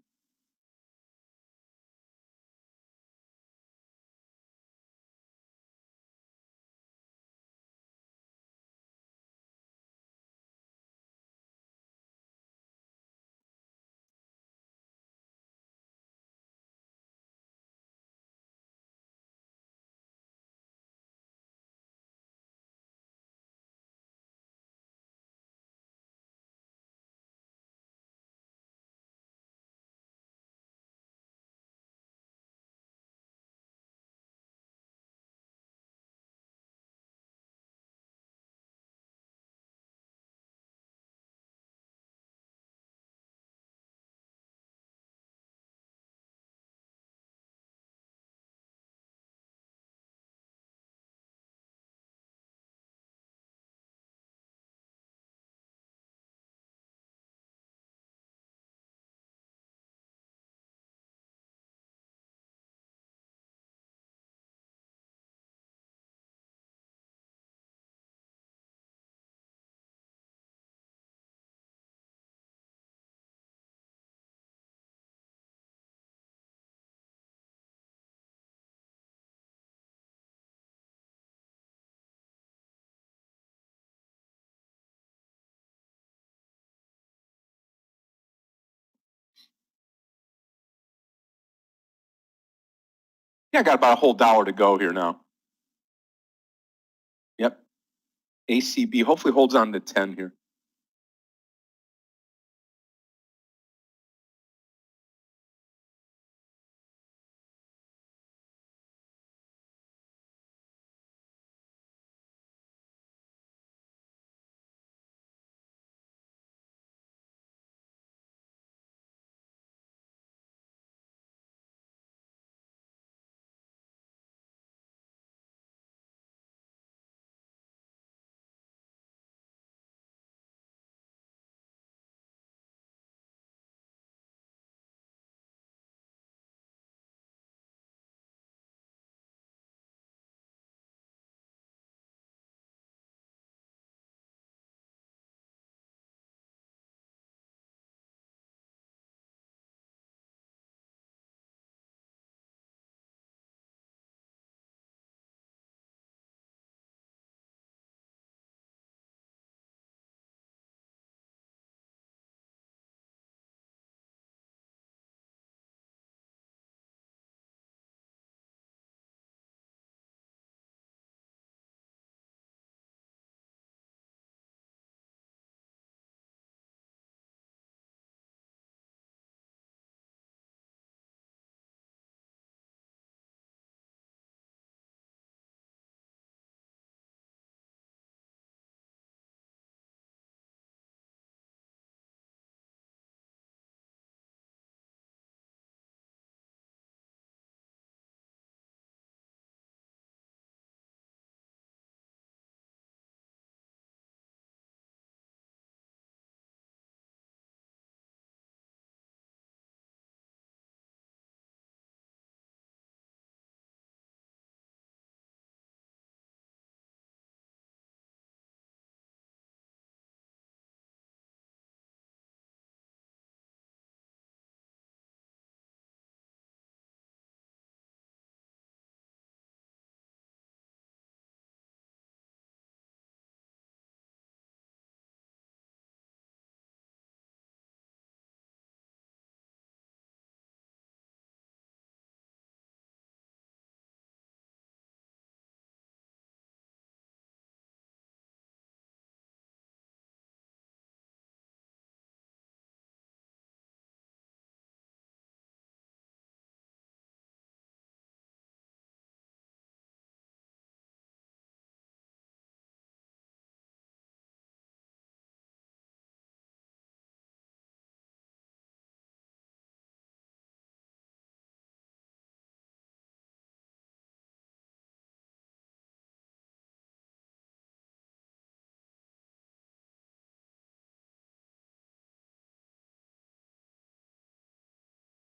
Yeah, I got about a whole dollar to go here now. Yep. ACB hopefully holds on to 10 here.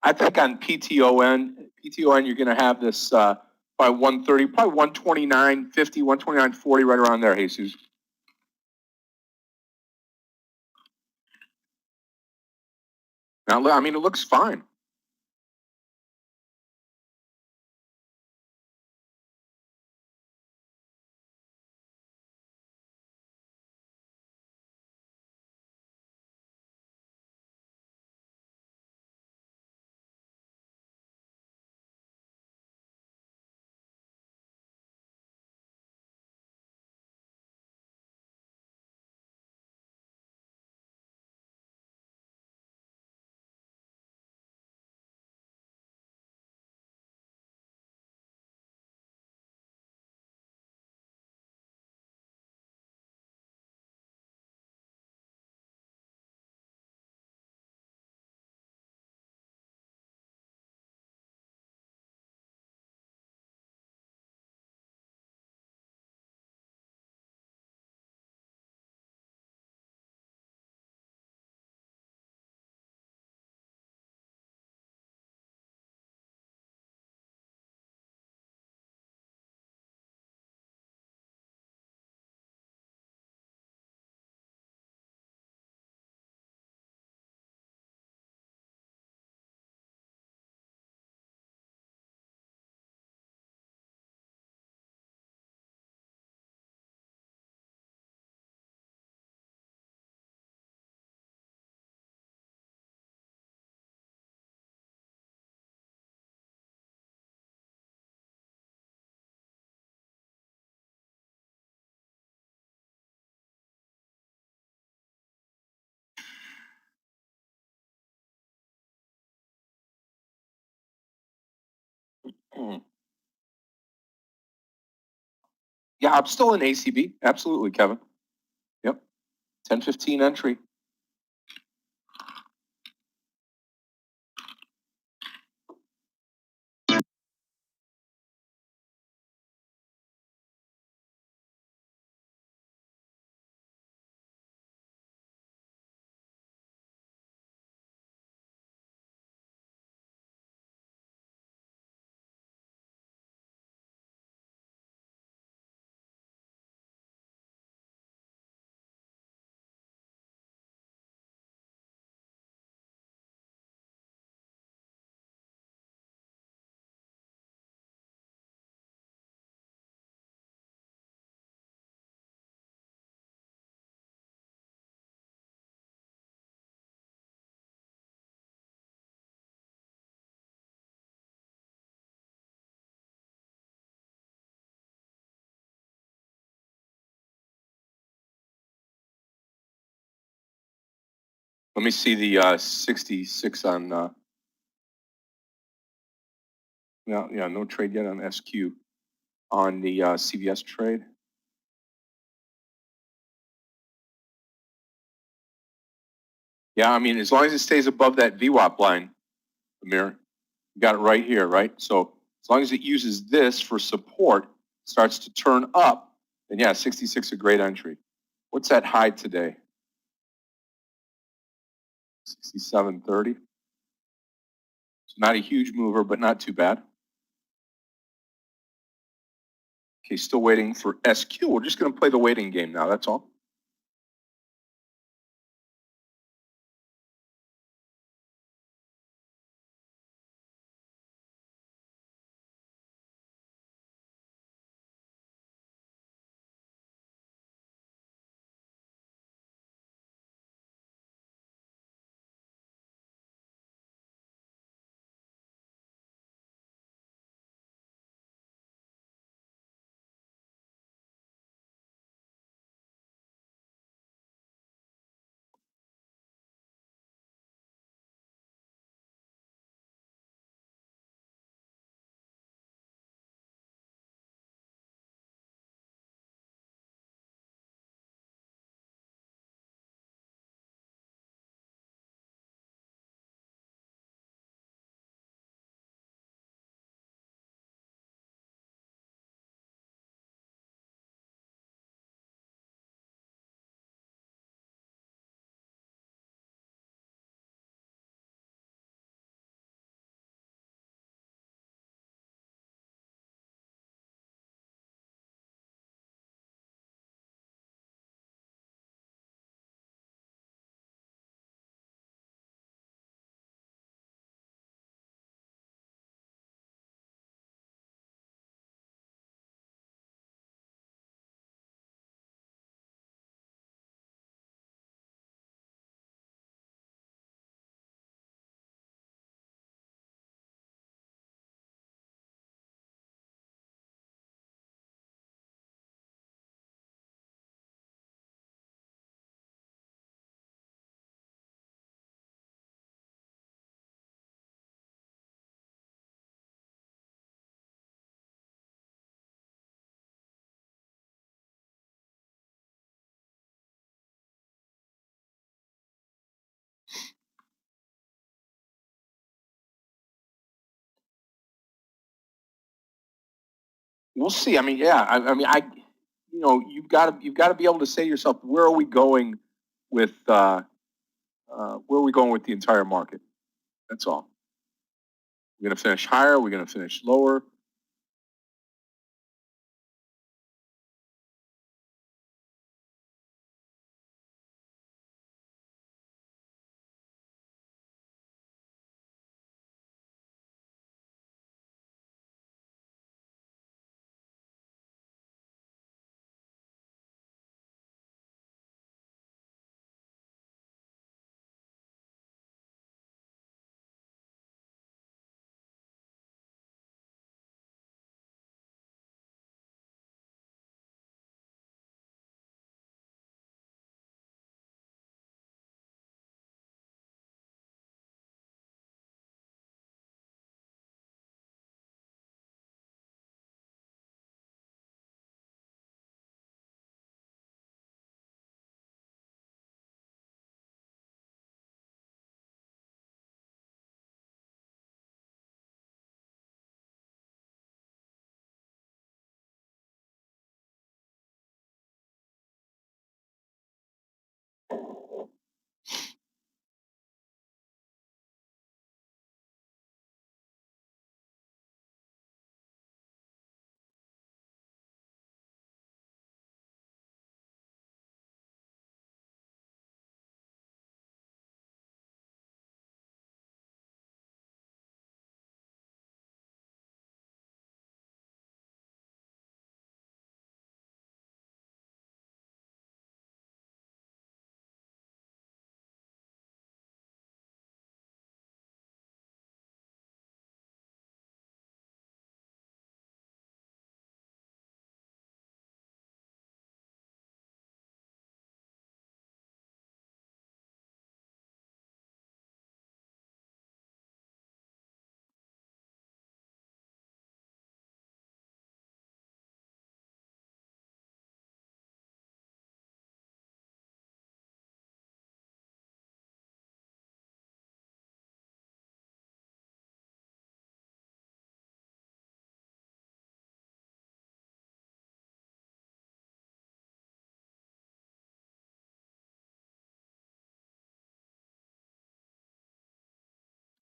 I think on PTON, you're going to have this by 130, probably 129.50, 129.40, right around there, Jesus. Now, I mean, it looks fine. Yeah, I'm still in ACB. Absolutely, Kevin. Yep. 10-15 entry. Let me see the 66 on. Yeah, no trade yet on SQ on the CVS trade. Yeah, I mean, as long as it stays above that VWAP line, Meir, you got it right here, right? So as long as it uses this for support, starts to turn up, then yeah, 66 a great entry. What's that high today? 67.30. It's not a huge mover, but not too bad. Okay, still waiting for SQ. We're just going to play the waiting game now. That's all. We'll see. I mean, yeah. You've got to be able to say to yourself, where are we going with the entire market? That's all. We're going to finish higher. We're going to finish lower.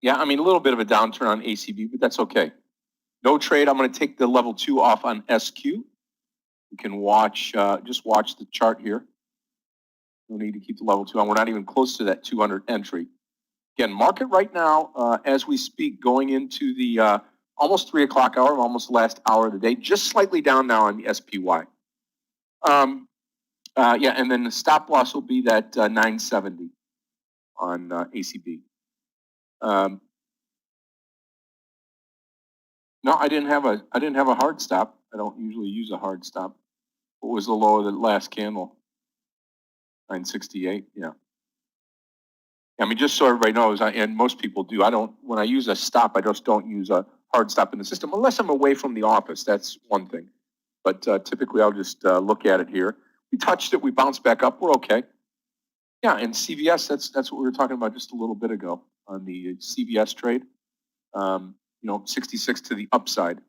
Yeah, I mean, a little bit of a downturn on ACB, but that's okay. No trade. I'm going to take the level 2 off on SQ. You can watch, just watch the chart here. No need to keep the level 2 on. We're not even close to that 200 entry. Again, market right now, as we speak, going into the almost 3 o'clock hour, almost the last hour of the day, just slightly down now on the SPY. Yeah, and then the stop loss will be that 970 on ACB. No, I didn't have a hard stop. I don't usually use a hard stop. What was the low of the last candle? 968. Yeah. I mean, just so everybody knows, and most people do. When I use a stop, I just don't use a hard stop in the system unless I'm away from the office. That's one thing. But typically, I'll just look at it here. We touched it. We bounced back up. We're okay. Yeah, and CVS. That's what we were talking about just a little bit ago on the CVS trade. 66 to the upside.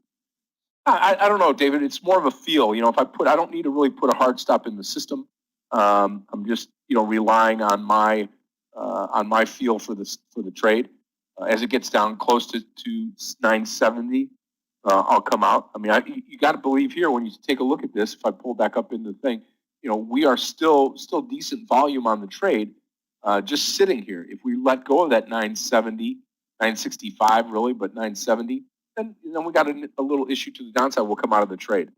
I don't know, David. It's more of a feel. If I don't need to really put a hard stop in the system. I'm just relying on my feel for the trade. As it gets down close to 970, I'll come out. I mean, you got to believe here when you take a look at this. If I pull back up into the thing, we are still decent volume on the trade, just sitting here. If we let go of that 970, 965 really, but 970, then we got a little issue to the downside. We'll come out of the trade.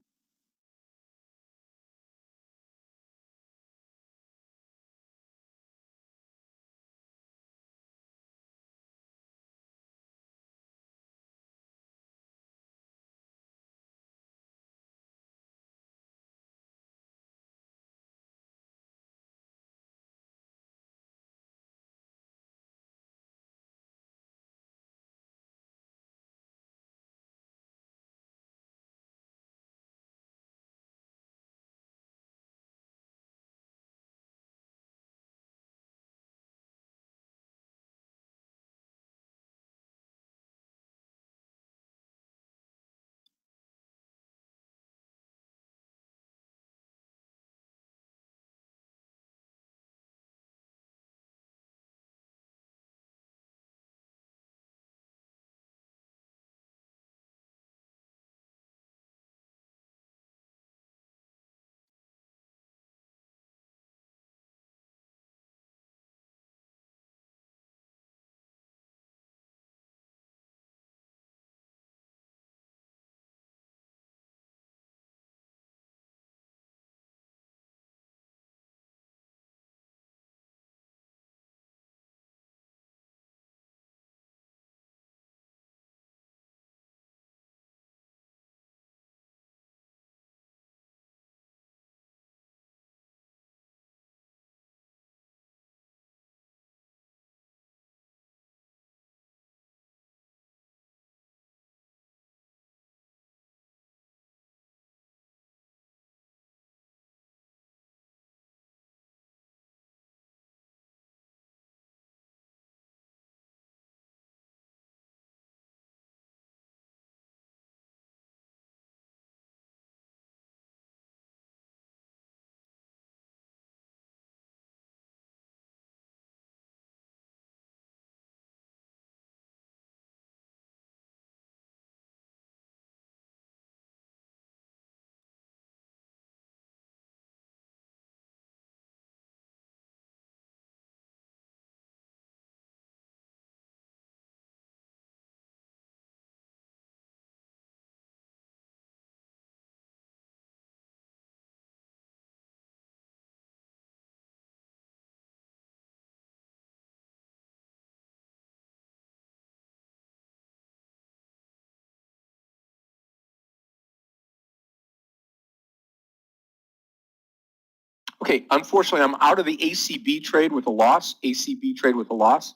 Okay, unfortunately, I'm out of the ACB trade with a loss. ACB trade with a loss.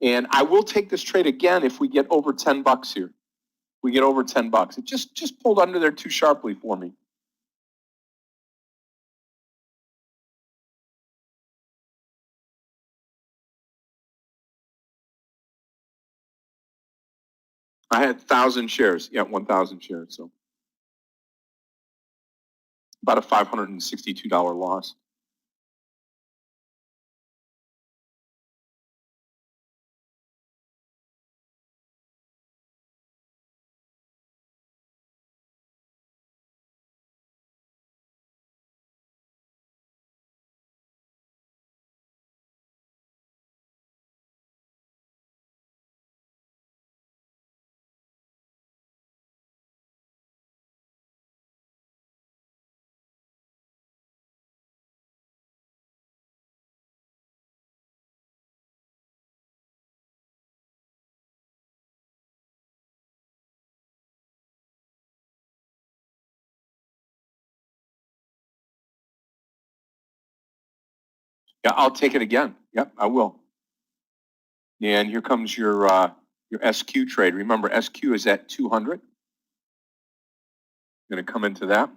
And I will take this trade again if we get over $10 here. We get over $10. It just pulled under there too sharply for me. I had 1,000 shares. Yeah, 1,000 shares. So about a $562 loss. Yeah, I'll take it again. Yep, I will. And here comes your SQ trade. Remember, SQ is at 200. Going to come into that.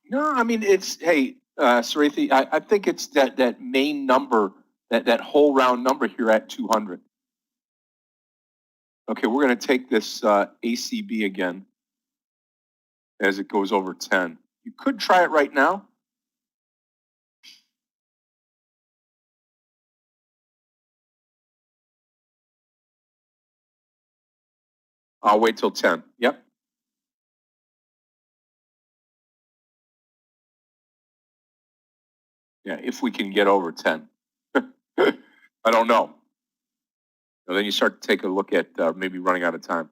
No, I mean, it's, hey, Sarithi, I think it's that main number, that whole round number here at 200. Okay, we're going to take this ACB again as it goes over 10. You could try it right now. I'll wait till 10. Yep. Yeah, if we can get over 10. I don't know. And then you start to take a look at maybe running out of time.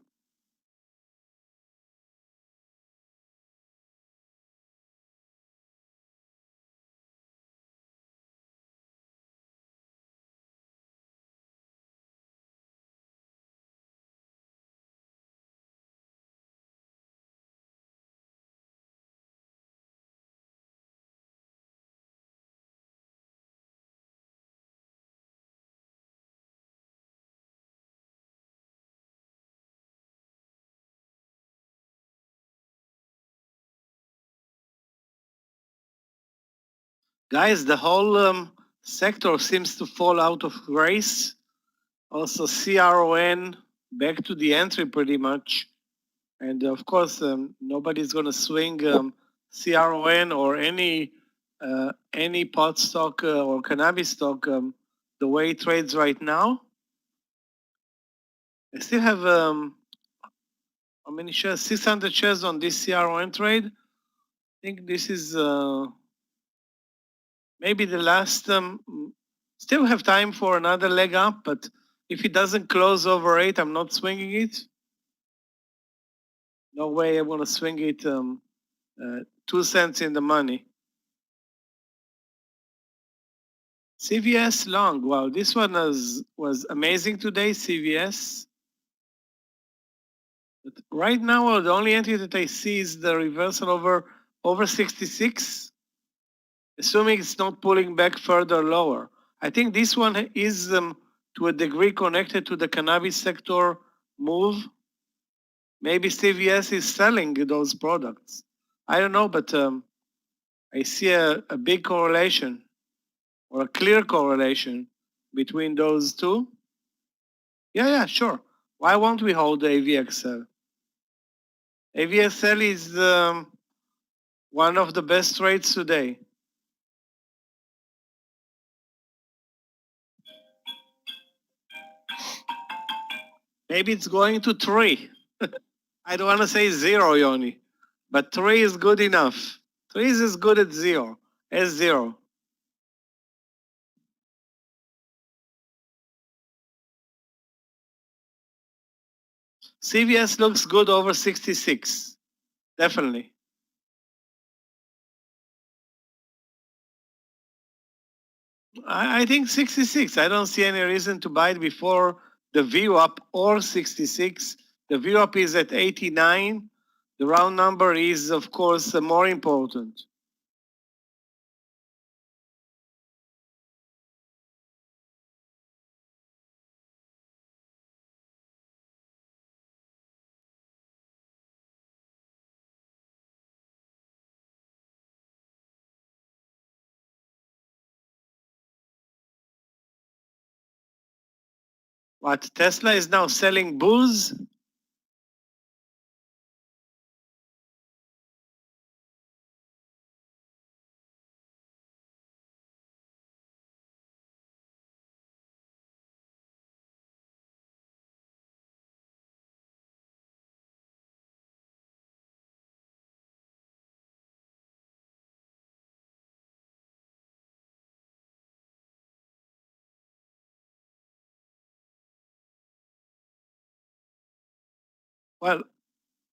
Guys, the whole sector seems to fall out of grace. Also, CRON back to the entry pretty much. And of course, nobody's going to swing CRON or any pot stock or cannabis stock the way it trades right now. I still have how many shares? 600 shares on this CR1 trade. I think this is maybe the last. Still have time for another leg up, but if it doesn't close over 8, I'm not swinging it. No way I'm gonna swing it 2 cents in the money. CVS long. Wow, this one was amazing today, CVS. But right now, the only entry that I see is the reversal over 66, assuming it's not pulling back further lower. I think this one is to a degree connected to the cannabis sector move. Maybe CVS is selling those products. I don't know, but I see a big correlation or a clear correlation between those two. Yeah, sure. Why won't we hold the AVXL? AVXL is one of the best trades today. Maybe it's going to 3. I don't want to say 0, Yoni, but 3 is good enough. 3 is as good as 0. CVS looks good over 66, definitely. I think 66. I don't see any reason to buy it before the VWAP or 66. The VWAP is at 89. The round number is, of course, more important. What, Tesla is now selling booze? Well,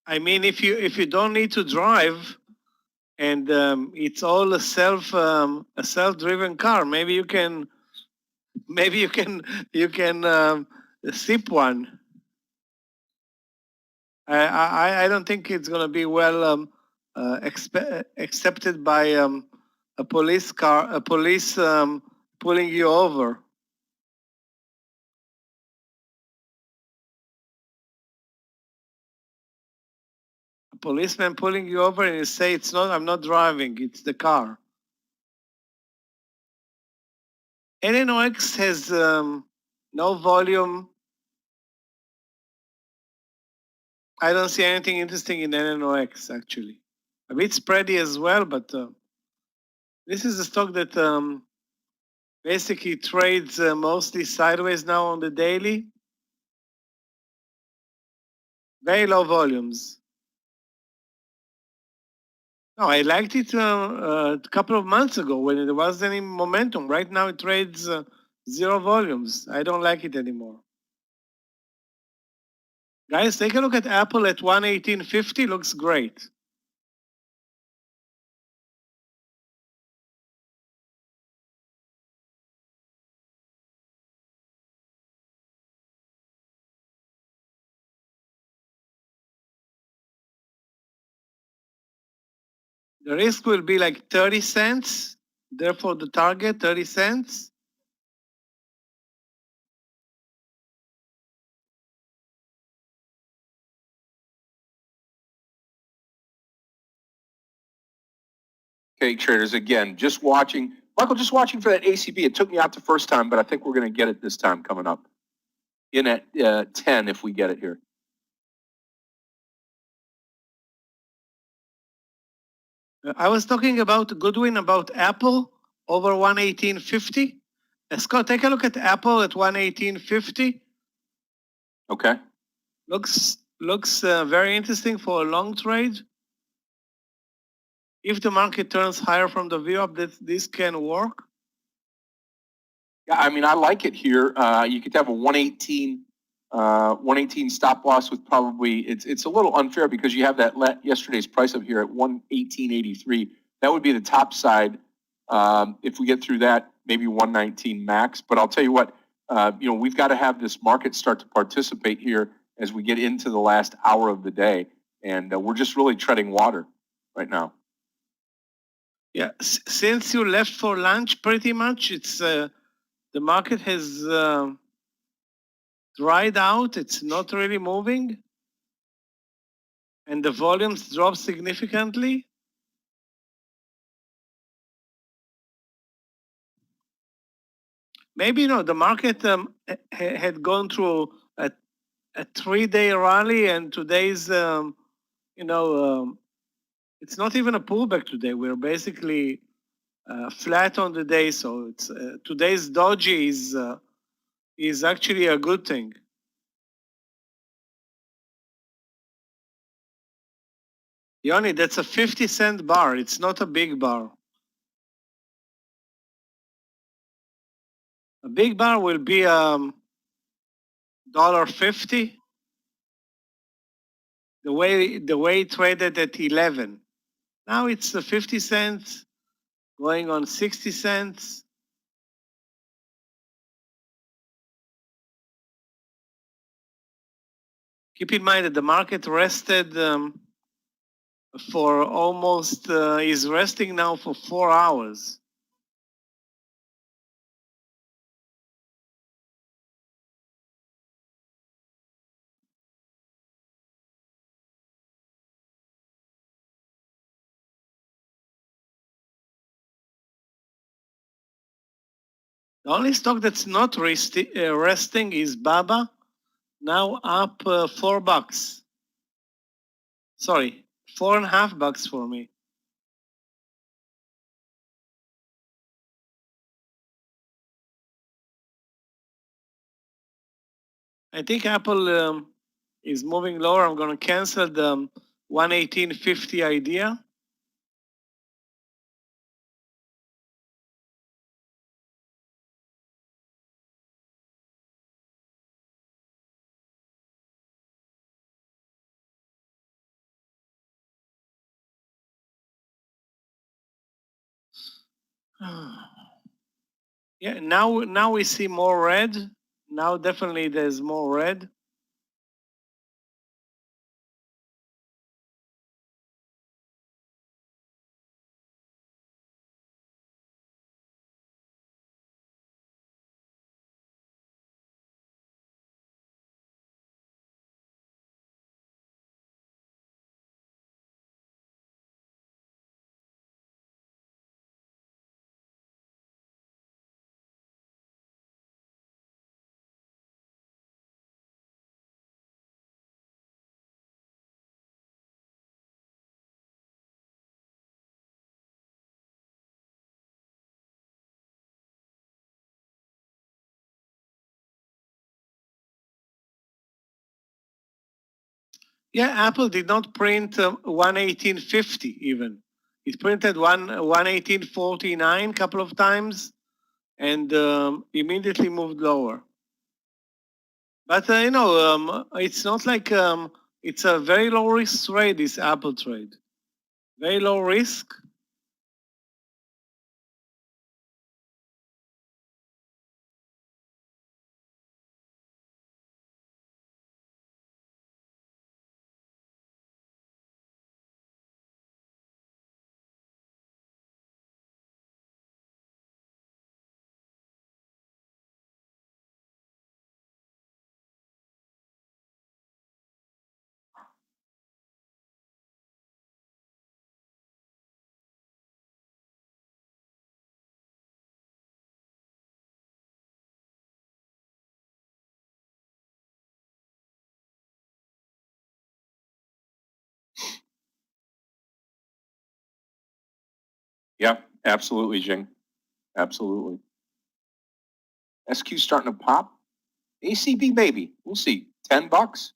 I mean, if you don't need to drive, and it's all a self-driven car, maybe you can sip one. I don't think it's going to be well accepted by a police pulling you over. A policeman pulling you over and you say, I'm not driving, it's the car. NNOX has no volume. I don't see anything interesting in NNOX, actually. A bit spready as well, but this is a stock that basically trades mostly sideways now on the daily. Very low volumes. No, I liked it a couple of months ago when there wasn't any momentum. Right now it trades 0 volumes. I don't like it anymore. Guys, take a look at Apple at 118.50. Looks great. The risk will be like 30 cents. Therefore, the target, 30 cents. Okay, traders, again, just watching. Michael, just watching for that ACB. It took me out the first time, but I think we're going to get it this time coming up. In at 10 if we get it here. I was talking about Goodwin, about Apple over 118.50. Scott, take a look at Apple at 118.50. Okay. Looks very interesting for a long trade. If the market turns higher from the view-up, this can work. Yeah, I mean, I like it here. You could have a 118 stop loss with probably, it's a little unfair because you have that yesterday's price up here at 118.83. That would be the top side. If we get through that, maybe 119 max. But I'll tell you what, we've got to have this market start to participate here as we get into the last hour of the day. And we're just really treading water right now. Yeah, since you left for lunch, pretty much, it's the market has dried out. It's not really moving, and the volumes dropped significantly. Maybe the market had gone through a 3-day rally, and today's it's not even a pullback today. We're basically flat on the day, so it's today's doji is actually a good thing. Yoni, that's a 50-cent bar. It's not a big bar. A big bar will be $1.50. The way it traded at 11. Now it's 50 cents going on 60 cents. Keep in mind that the market rested for almost is resting now for 4 hours. The only stock that's not resting is Baba, now up $4. Sorry, $4.50 for me. I think Apple is moving lower. I'm going to cancel the 118.50 idea. Yeah, now we see more red. Now definitely there's more red. Yeah, Apple did not print 118.50 even. It printed 118.49 a couple of times and immediately moved lower. But it's not like it's a very low risk trade, this Apple trade. Very low risk. Yeah, absolutely, Jing. Absolutely. SQ starting to pop. ACB maybe. We'll see. $10.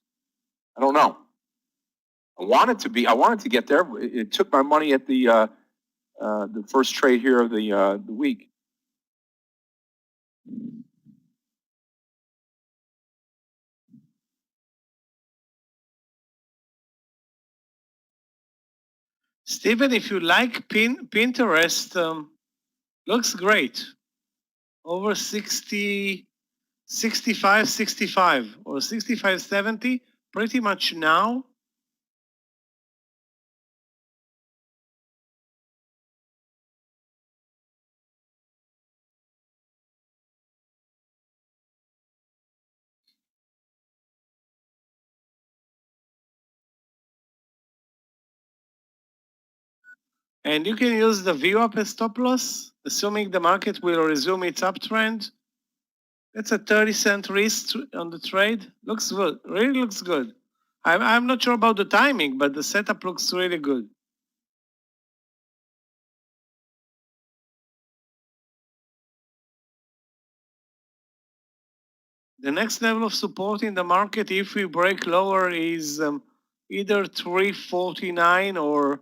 I don't know. I wanted to get there. It took my money at the first trade here of the week. Stephen, if you like Pinterest, looks great. Over 60, 65, 65 or 65, 70, pretty much now. And you can use the VWAP as stop loss, assuming the market will resume its uptrend. That's a 30-cent risk on the trade. Looks good, really looks good. I'm not sure about the timing, but the setup looks really good. The next level of support in the market, if we break lower, is either 349 or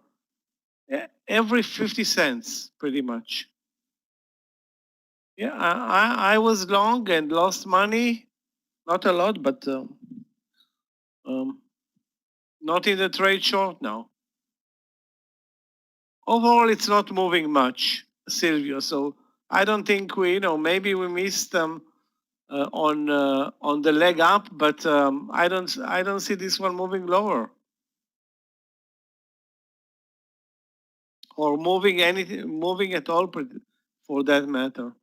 every 50 cents, pretty much. Yeah, I was long and lost money, not a lot, but not in the trade short now. Overall, it's not moving much, Silvio. So I don't think maybe we missed them on the leg up, but I don't see this one moving lower or moving at all for that matter.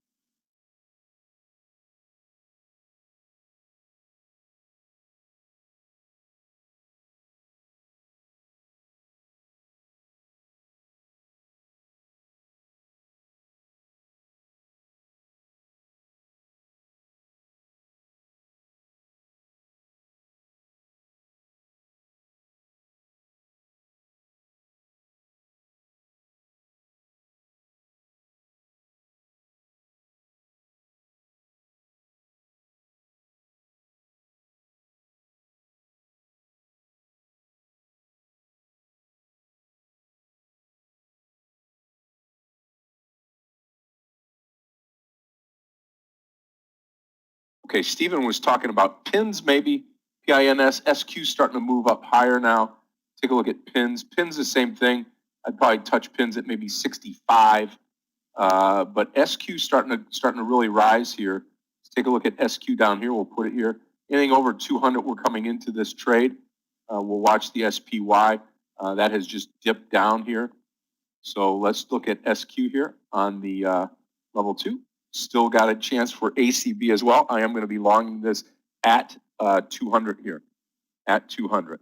Okay, Stephen was talking about pins maybe, PINS, SQ starting to move up higher now. Take a look at pins. Pins the same thing. I'd probably touch pins at maybe 65. But SQ starting to really rise here. Let's take a look at SQ down here. We'll put it here. Anything over 200, we're coming into this trade. We'll watch the SPY. That has just dipped down here. So let's look at SQ here on the level 2. Still got a chance for ACB as well. I am going to be longing this at 200 here, at 200.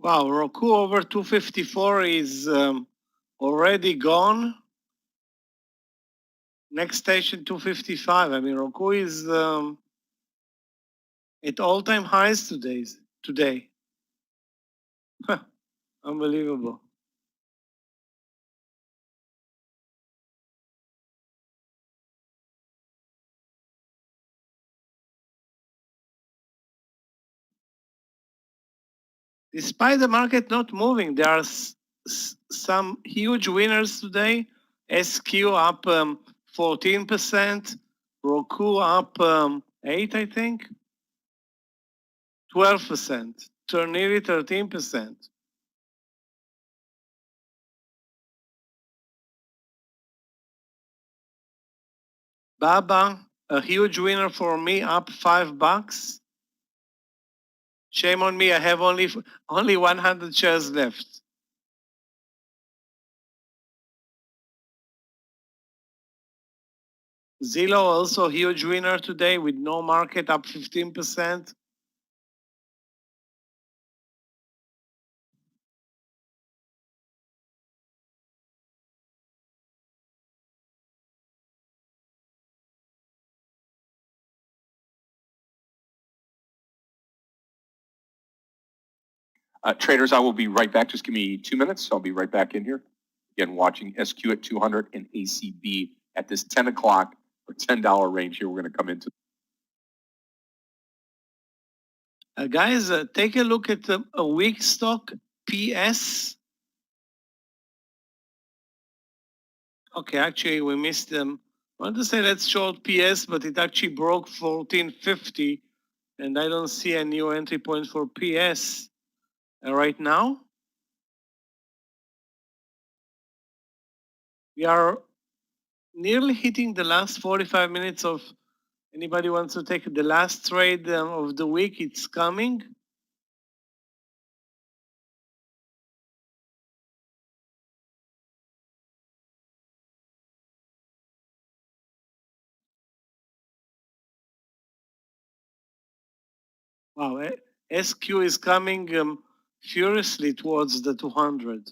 Wow, Roku over 254 is already gone. Next station 255. I mean, Roku is at all-time highs today. Unbelievable. Despite the market not moving, there are some huge winners today. SQ up 14%, Roku up 8, I think, 12%, nearly 13%. Baba, a huge winner for me, up $5. Shame on me, I have only 100 shares left. Zillow also a huge winner today with no market up 15%. Traders, I will be right back. Just give me 2 minutes. I'll be right back in here. Again, watching SQ at 200 and ACB at this 10 o'clock or $10 range here. We're going to come into. Guys, take a look at a weak stock, PS. Okay, actually, we missed them. I want to say let's short PS, but it actually broke 1450, and I don't see a new entry point for PS right now. We are nearly hitting the last 45 minutes of anybody wants to take the last trade of the week. It's coming. Wow, SQ is coming furiously towards the 200.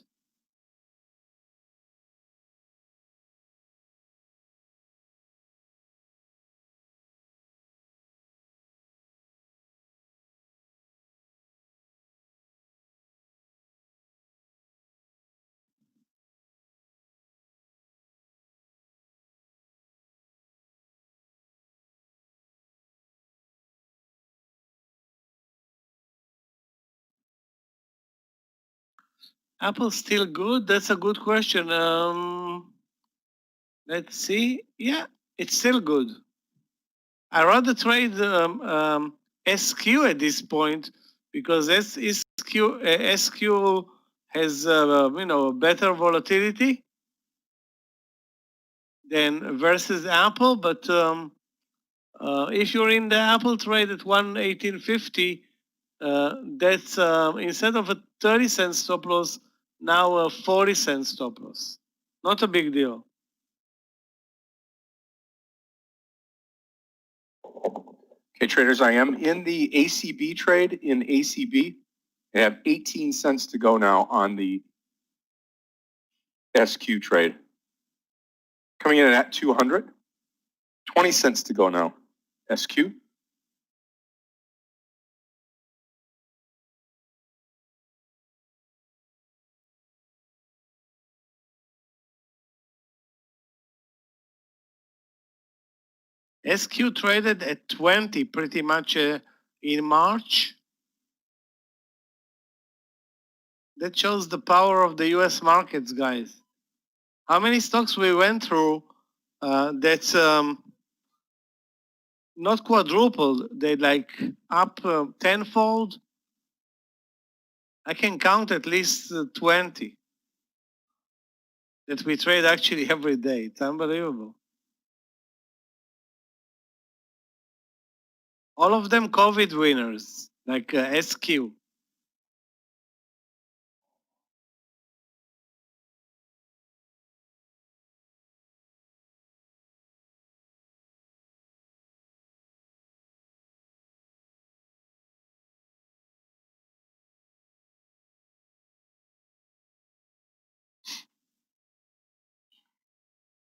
Apple's still good? That's a good question. Let's see. Yeah, it's still good. I rather trade SQ at this point because SQ has better volatility than versus Apple. But if you're in the Apple trade at 118.50, that's instead of a 30-cent stop loss, now a 40-cent stop loss. Not a big deal. Okay, traders, I am in the ACB trade in ACB. I have 18 cents to go now on the SQ trade. Coming in at 200. 20 cents to go now. SQ. SQ traded at 20 pretty much in March. That shows the power of the US markets, guys. How many stocks we went through that's not quadrupled, they like up tenfold? I can count at least 20 that we trade actually every day. It's unbelievable. All of them COVID winners, like SQ.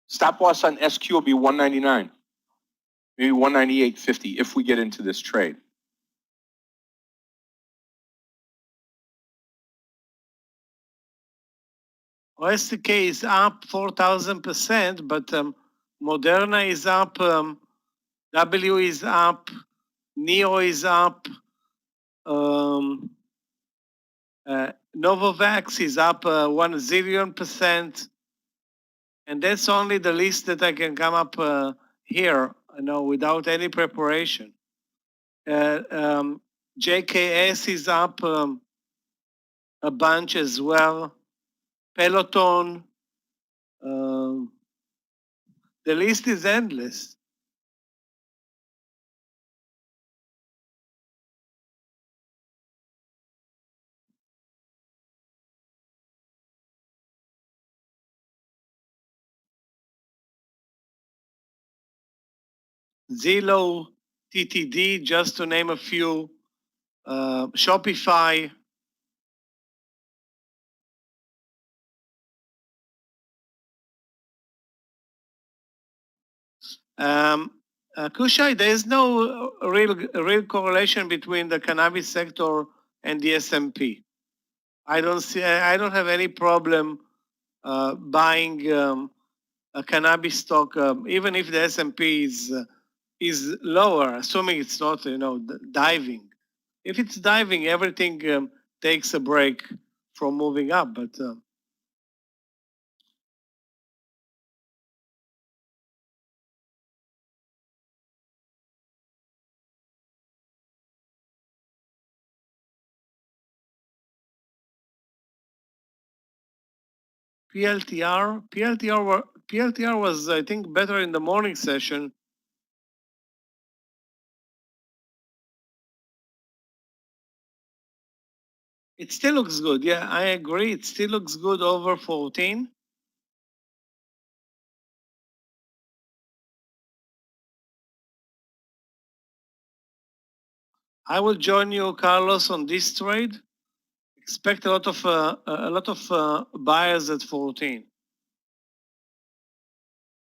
Stop loss on SQ will be 199. Maybe 198.50 if we get into this trade. OSTK is up 4,000%, but Moderna is up, W is up, Neo is up, Novavax is up 1 zillion%. And that's only the list that I can come up here, without any preparation. JKS is up a bunch as well. Peloton. The list is endless. Zillow, TTD, just to name a few, Shopify. Kushai, there is no real correlation between the cannabis sector and the S&P. I don't have any problem buying a cannabis stock, even if the S&P is lower, assuming it's not diving. If it's diving, everything takes a break from moving up. But PLTR was, I think, better in the morning session. It still looks good. Yeah, I agree. It still looks good over 14. I will join you, Carlos, on this trade. Expect a lot of buyers at 14.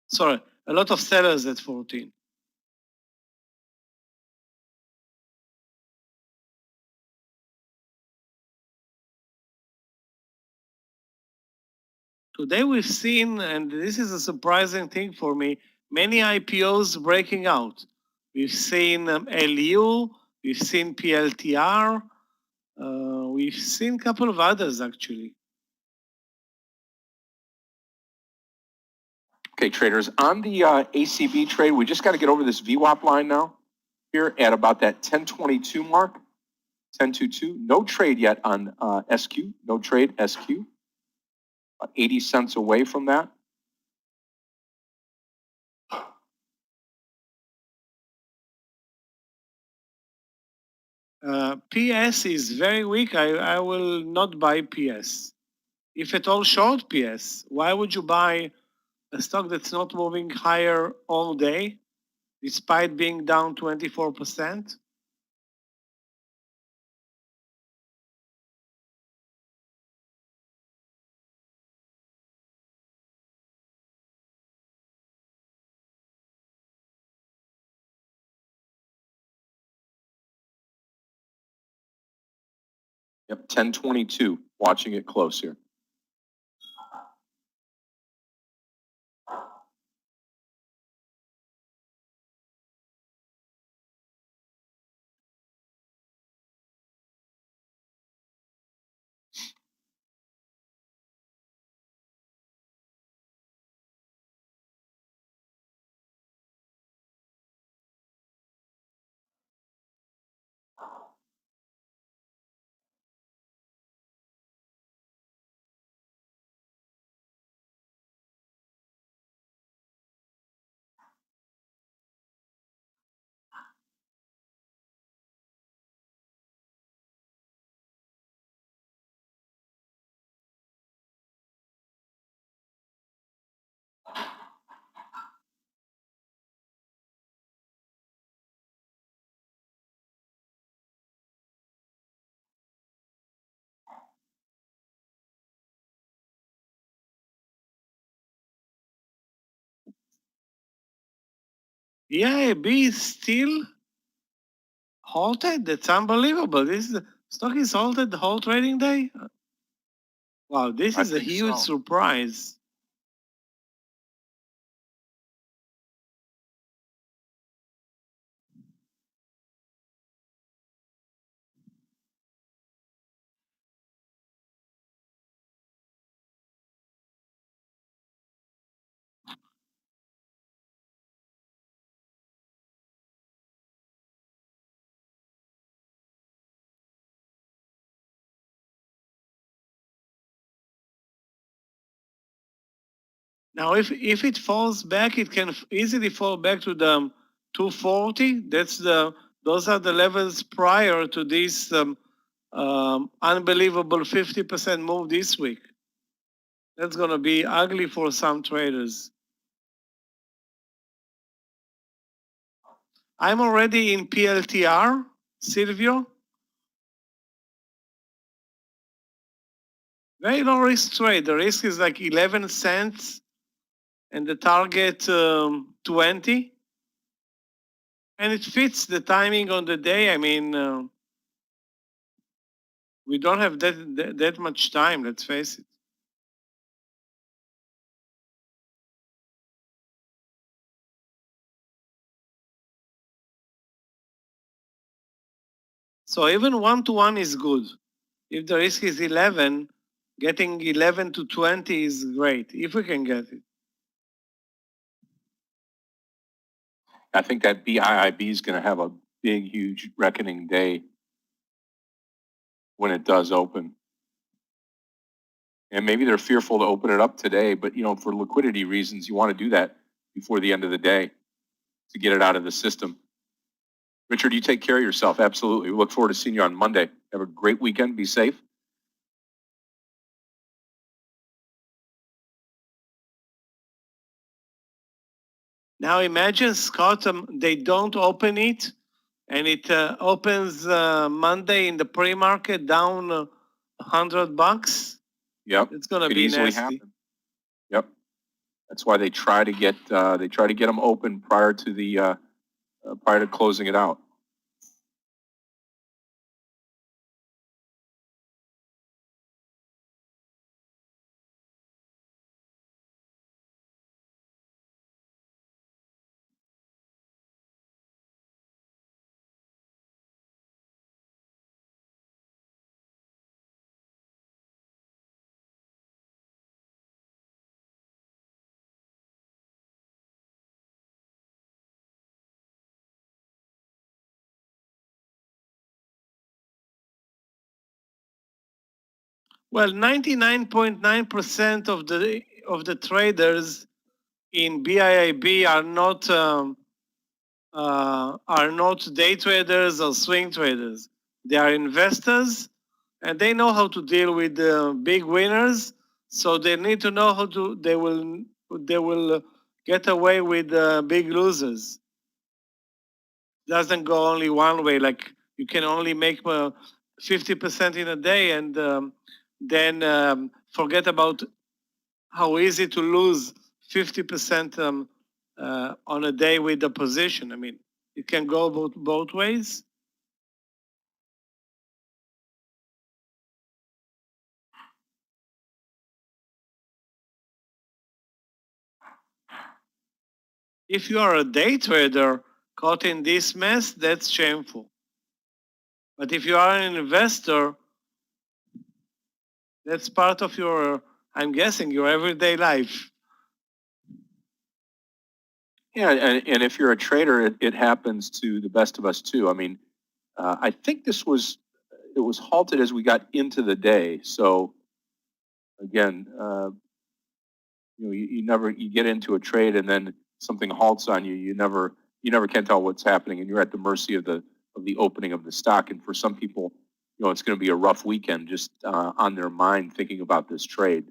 Sorry, a lot of sellers at 14. Today we've seen, and this is a surprising thing for me, many IPOs breaking out. We've seen LU, we've seen PLTR, we've seen a couple of others actually. Okay, traders, on the ACB trade, we just got to get over this VWAP line now here at about that 1022 mark, 1022. No trade yet on SQ, no trade SQ. 80 cents away from that. PS is very weak. I will not buy PS. If at all short PS, why would you buy a stock that's not moving higher all day, despite being down 24%? Yep, 1022, watching it close here. Yeah, B is still halted. That's unbelievable. This stock is halted the whole trading day. Wow, this is a huge surprise. Now, if it falls back, it can easily fall back to the 240. Those are the levels prior to this unbelievable 50% move this week. That's going to be ugly for some traders. I'm already in PLTR, Silvio. Very low risk trade. The risk is like 11 cents and the target 20. And it fits the timing on the day. I mean, we don't have that much time, let's face it. So even 1-to-1 is good. If the risk is 11, getting 11 to 20 is great, if we can get it. I think that BIIB is going to have a big, huge reckoning day when it does open. And maybe they're fearful to open it up today, but for liquidity reasons, you want to do that before the end of the day to get it out of the system. Richard, you take care of yourself. Absolutely. We look forward to seeing you on Monday. Have a great weekend. Be safe. Now imagine, Scott, they don't open it, and it opens Monday in the pre-market down $100. Yep. It's going to Could be easily nasty. happen. Yep. That's why they try to get them open prior to closing it out. Well, 99.9% of the traders in BIIB are not day traders or swing traders. They are investors, and they know how to deal with big winners. So they need to know how to. They will get away with big losers. Doesn't go only one way. Like you can only make 50% in a day, and then forget about how easy to lose 50% on a day with the position. I mean, it can go both ways. If you are a day trader caught in this mess, that's shameful. But if you are an investor, that's part of your, I'm guessing, your everyday life. Yeah, and if you're a trader, it happens to the best of us too. I mean, I think it was halted as we got into the day. So again, you get into a trade and then something halts on you. You never can tell what's happening, and you're at the mercy of the opening of the stock. And for some people, it's going to be a rough weekend just on their mind thinking about this trade.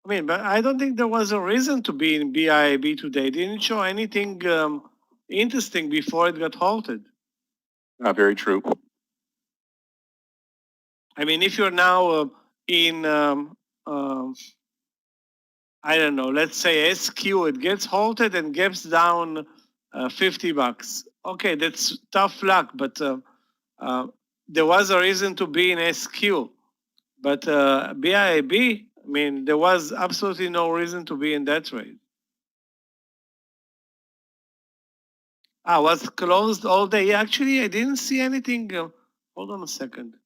I mean, but I don't think there was a reason to be in BIB today. It didn't show anything interesting before it got halted. Very true. I mean, if you're now in, I don't know, let's say SQ, it gets halted and gets down $50. Okay, that's tough luck, but there was a reason to be in SQ. But BIB, I mean, there was absolutely no reason to be in that trade. Was closed all day. Actually, I didn't see anything. Hold on a second.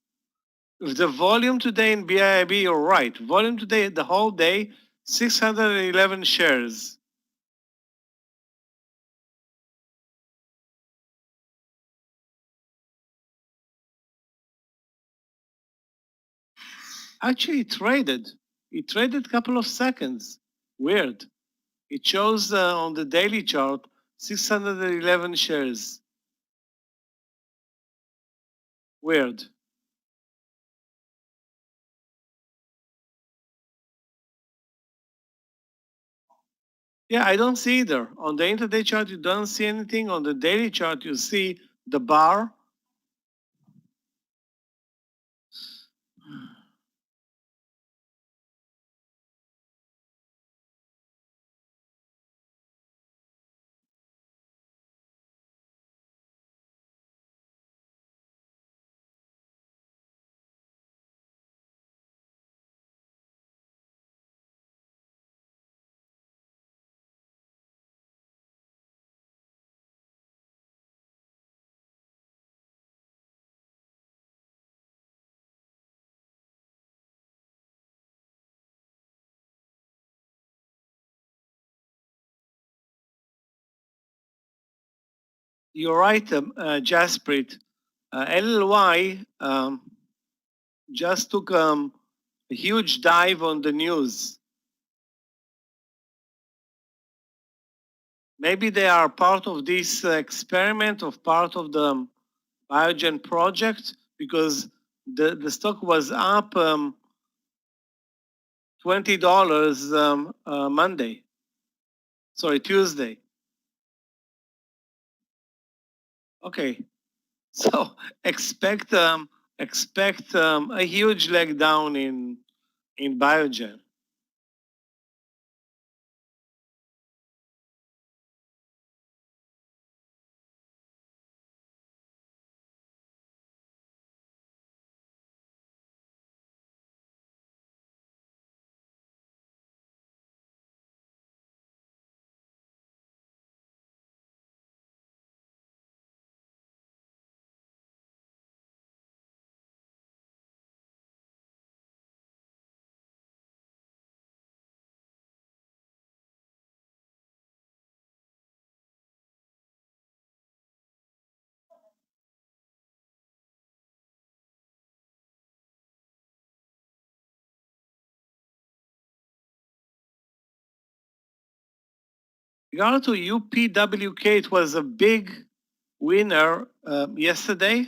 If the volume today in BIB, you're right. Volume today, the whole day, 611 shares. Actually, it traded. It traded a couple of seconds. Weird. It shows on the daily chart 611 shares. Weird. Yeah, I don't see either. On the intraday chart, you don't see anything. On the daily chart, you see the bar. You're right, Jasprit. LLY just took a huge dive on the news. Maybe they are part of this experiment of part of the Biogen project because the stock was up $20 Monday. Sorry, Tuesday. Okay, so expect a huge leg down in Biogen. Regard to UPWK, it was a big winner yesterday.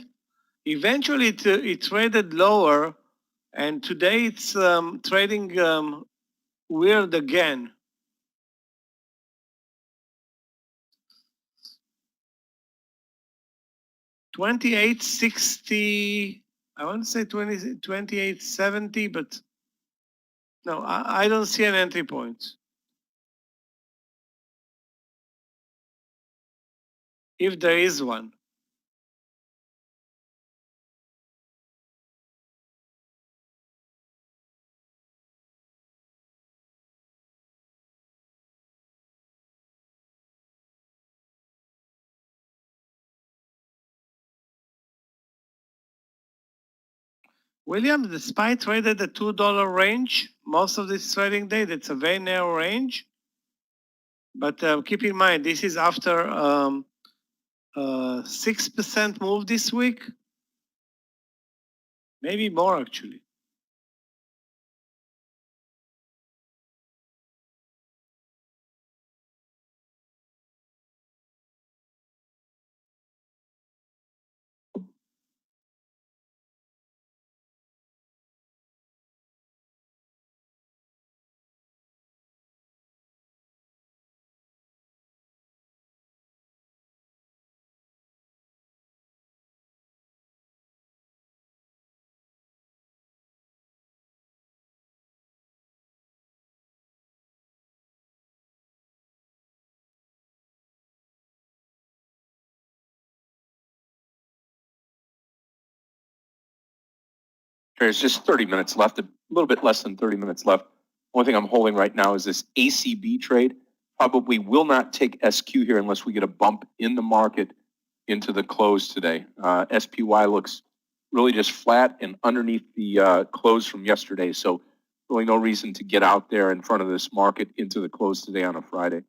Eventually, it traded lower, and today it's trading weird again. $28.60. I want to say 28.70, but no, I don't see an entry point. If there is one. William, the SPY traded the $2 range most of this trading day. That's a very narrow range. But keep in mind, this is after 6% move this week. Maybe more, actually. There's just 30 minutes left, a little bit less than 30 minutes left. Only thing I'm holding right now is this ACB trade. Probably will not take SQ here unless we get a bump in the market into the close today. SPY looks really just flat and underneath the close from yesterday. So really no reason to get out there in front of this market into the close today on a Friday.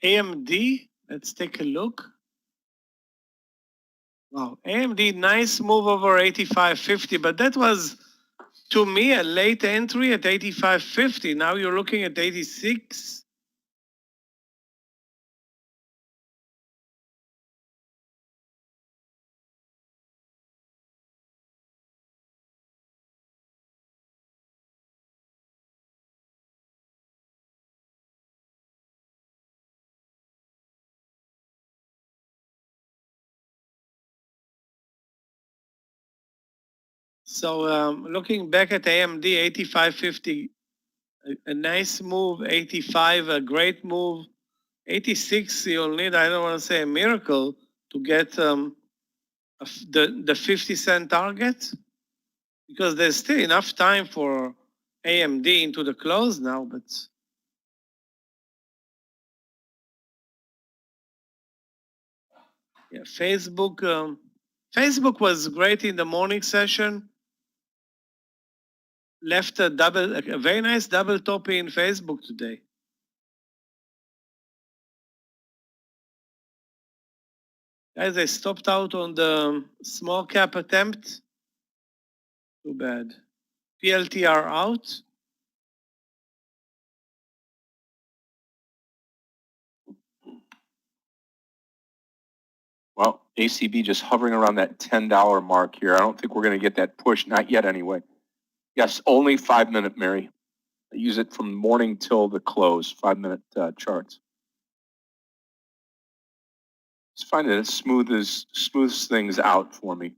AMD, let's take a look. Wow, AMD, nice move over 85.50, but that was, to me, a late entry at 85.50. Now you're looking at 86. So looking back at AMD, 85.50, a nice move. 85, a great move. 86, you'll need, I don't want to say a miracle, to get the 50-cent target, because there's still enough time for AMD into the close now, but yeah, Facebook was great in the morning session. Left a very nice double top in Facebook today. Guys, I stopped out on the small cap attempt. Too bad. PLTR out. Well, ACB just hovering around that $10 mark here. I don't think we're going to get that push, not yet anyway. Yes, only 5-minute, Mary. I use it from morning till the close, 5-minute charts. Just find that it smooths things out for me.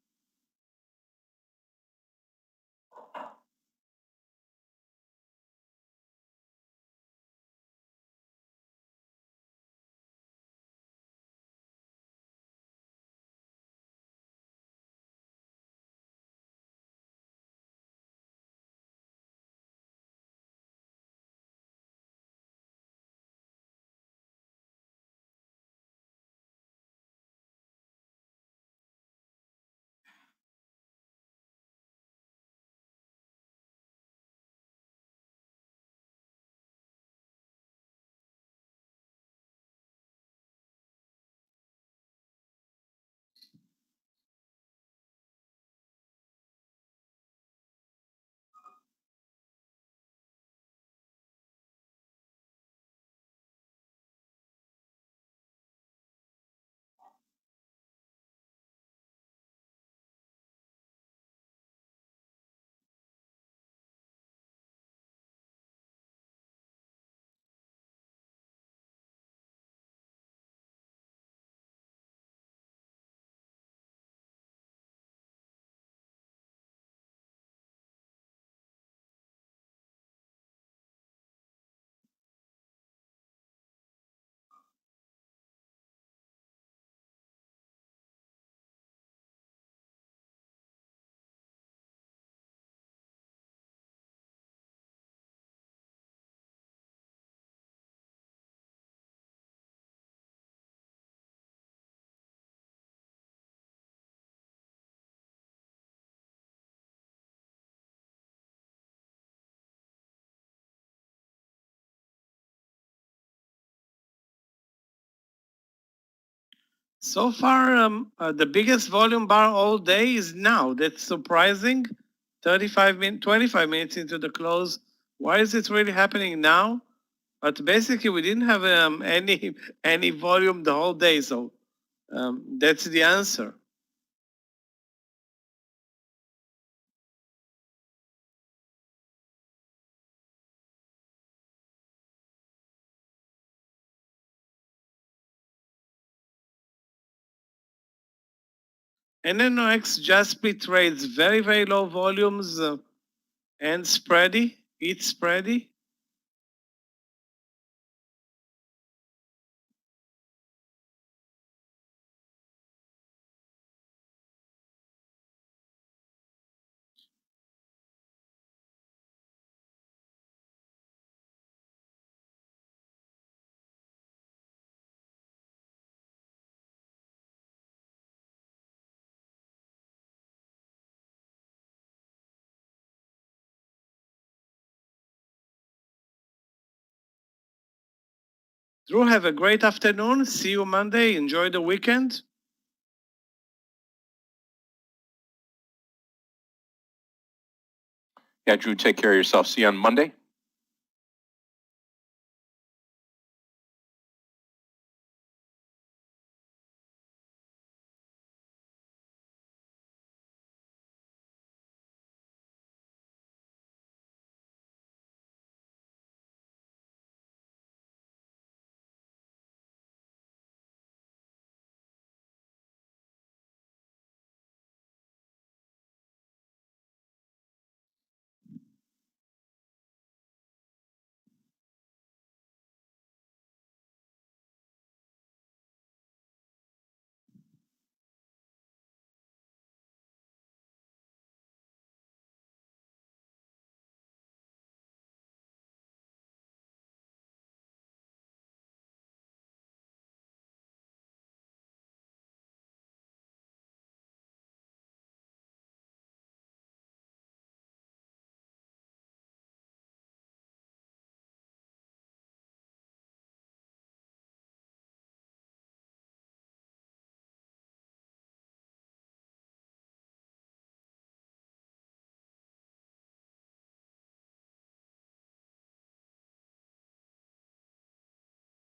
So far, the biggest volume bar all day is now. That's surprising. 25 minutes into the close. Why is it really happening now? But basically, we didn't have any volume the whole day, so that's the answer. And then NOx just trades very, very low volumes and spready. It's spready. Drew, have a great afternoon. See you Monday. Enjoy the weekend. Yeah, Drew, take care of yourself. See you on Monday.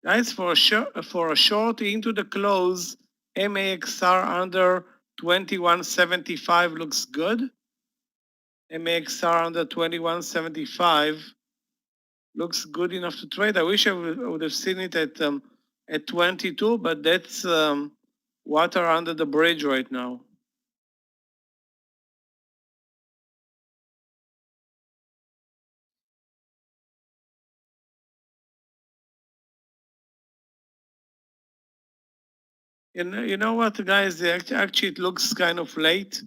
Guys, for a short into the close, MAXR under 2175 looks good. MAXR under 2175 looks good enough to trade. I wish I would have seen it at 22, but that's water under the bridge right now. You know what, guys? Actually, it looks kind of late.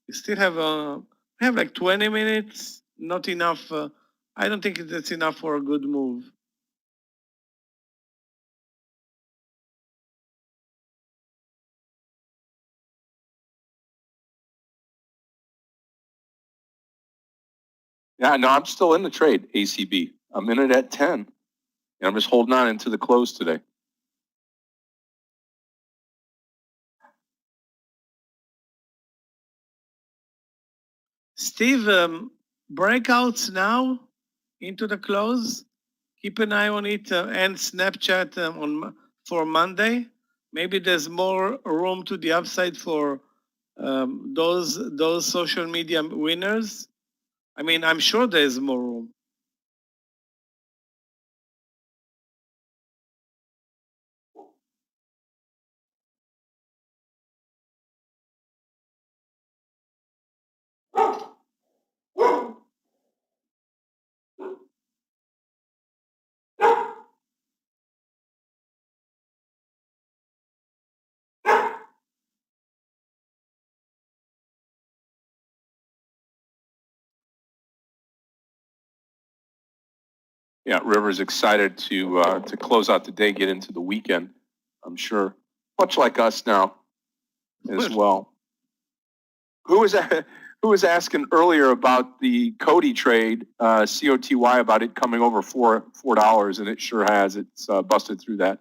You still have like 20 minutes. Not enough. I don't think that's enough for a good move. Yeah, no, I'm still in the trade, ACB. I'm in it at 10. And I'm just holding on into the close today. Steve, breakouts now into the close. Keep an eye on it and Snapchat for Monday. Maybe there's more room to the upside for those social media winners. I mean, I'm sure there's more room. Yeah, River's excited to close out the day, get into the weekend. I'm sure, much like us now, as well. Who was asking earlier about the Cody trade, COTY, about it coming over $4, and it sure has. It's busted through that.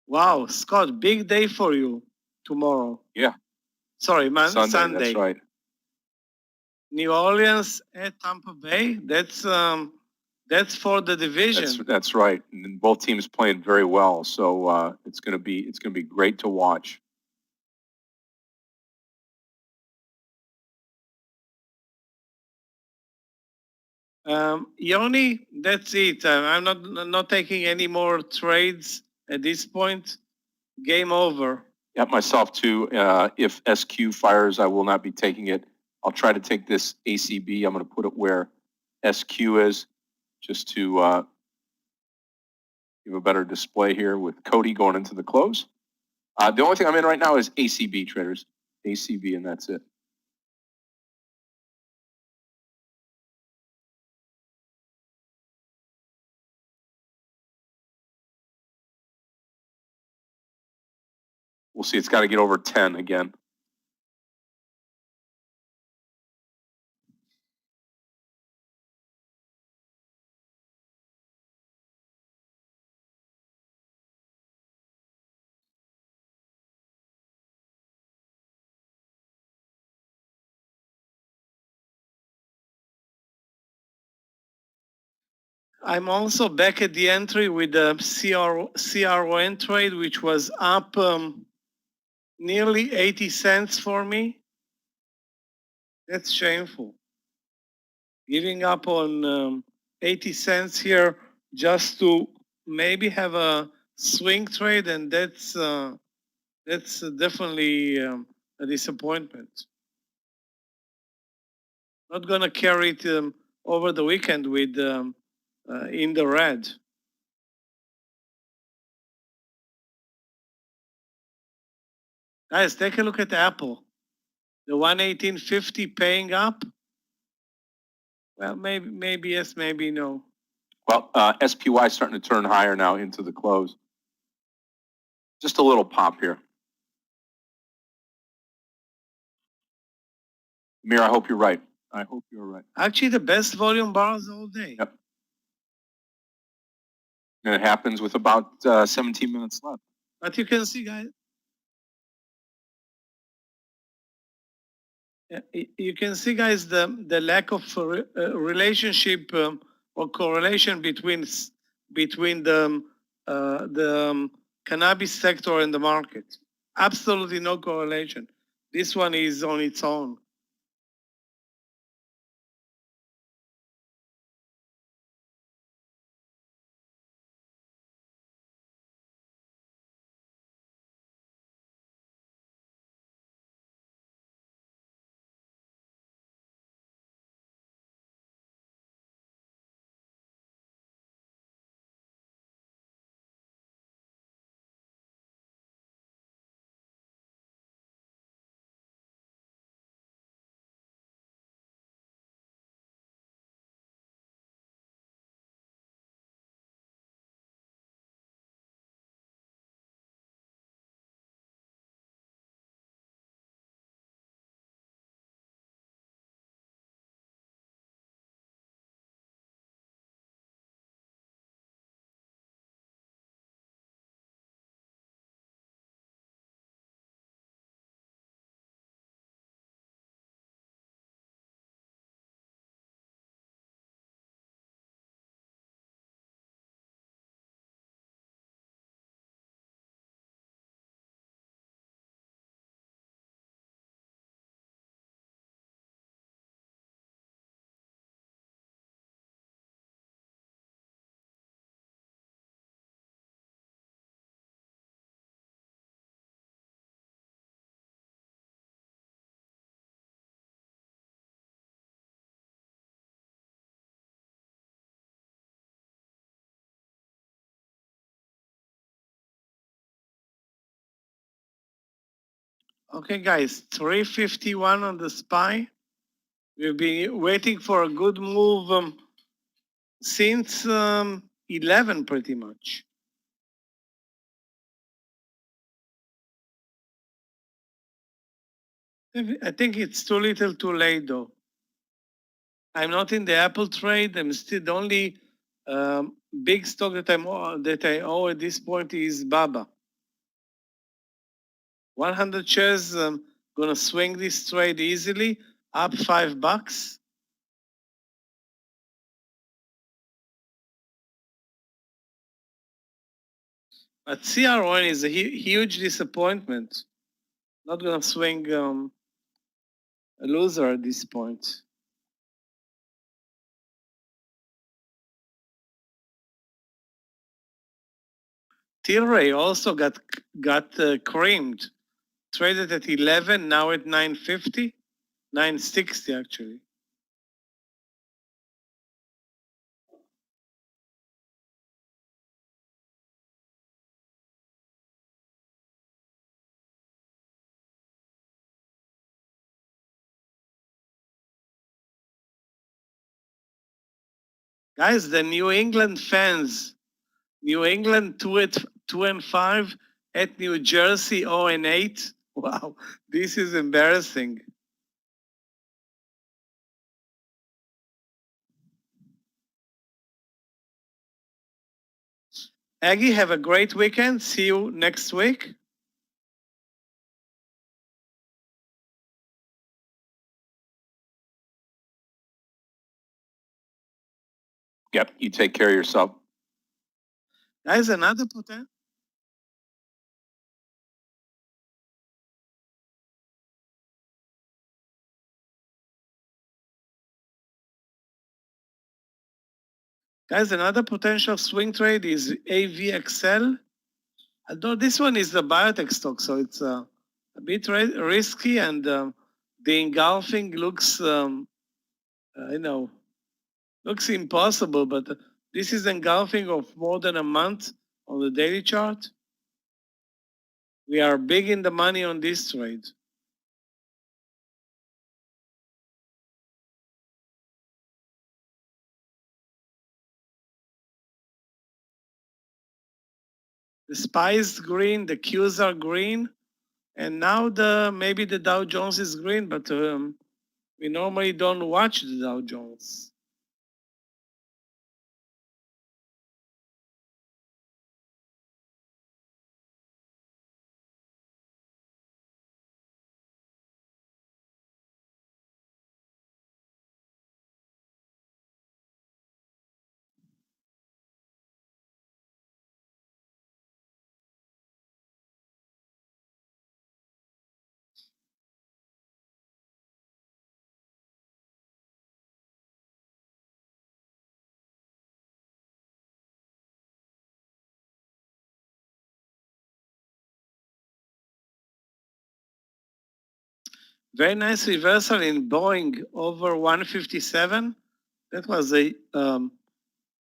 Wow, Scott, big day for you tomorrow. Yeah. Sorry, Sunday. That's right. New Orleans at Tampa Bay. That's for the division. That's right. And both teams playing very well, so it's gonna be great to watch. Yoni, that's it. I'm not taking any more trades at this point. Game over. Yeah, myself too. If SQ fires, I will not be taking it. I'll try to take this ACB. I'm going to put it where SQ is, just to give a better display here with Cody going into the close. The only thing I'm in right now is ACB traders, ACB, and that's it. We'll see. It's got to get over 10 again. I'm also back at the entry with the CRON trade, which was up nearly 80 cents for me. That's shameful. Giving up on 80 cents here just to maybe have a swing trade, and that's definitely a disappointment. Not gonna carry it over the weekend with in the red. Guys, take a look at Apple. The 118.50 paying up. Well, maybe yes, maybe no. Well, SPY is starting to turn higher now into the close. Just a little pop here. Meir, I hope you're right. I hope you're right. Actually, the best volume bars all day. Yep. And it happens with about 17 minutes left. But you can see, guys, you can see, guys, the lack of relationship or correlation between the cannabis sector and the market. Absolutely no correlation. This one is on its own. Okay, guys, 351 on the SPY. We've been waiting for a good move since 11, pretty much. I think it's too little too late, though. I'm not in the Apple trade. I'm still the only big stock that I owe at this point is Baba. 100 shares, gonna swing this trade easily, up $5. But CR1 is a huge disappointment. Not gonna swing a loser at this point. Tilray also got creamed. traded at 11, now at 950, 960 actually. Guys, the New England fans, New England 2-5 at New Jersey 0-8. Wow, this is embarrassing. Aggie, have a great weekend. See you next week. Yep, you take care of yourself. Guys, another potential. Guys, another potential swing trade is AVXL. Although this one is the biotech stock, so it's a bit risky, and the engulfing looks, looks impossible. But this is engulfing of more than a month on the daily chart. We are big in the money on this trade. The SPY is green, the Qs are green, and now maybe the Dow Jones is green, but we normally don't watch the Dow Jones. Very nice reversal in Boeing over 157. That was a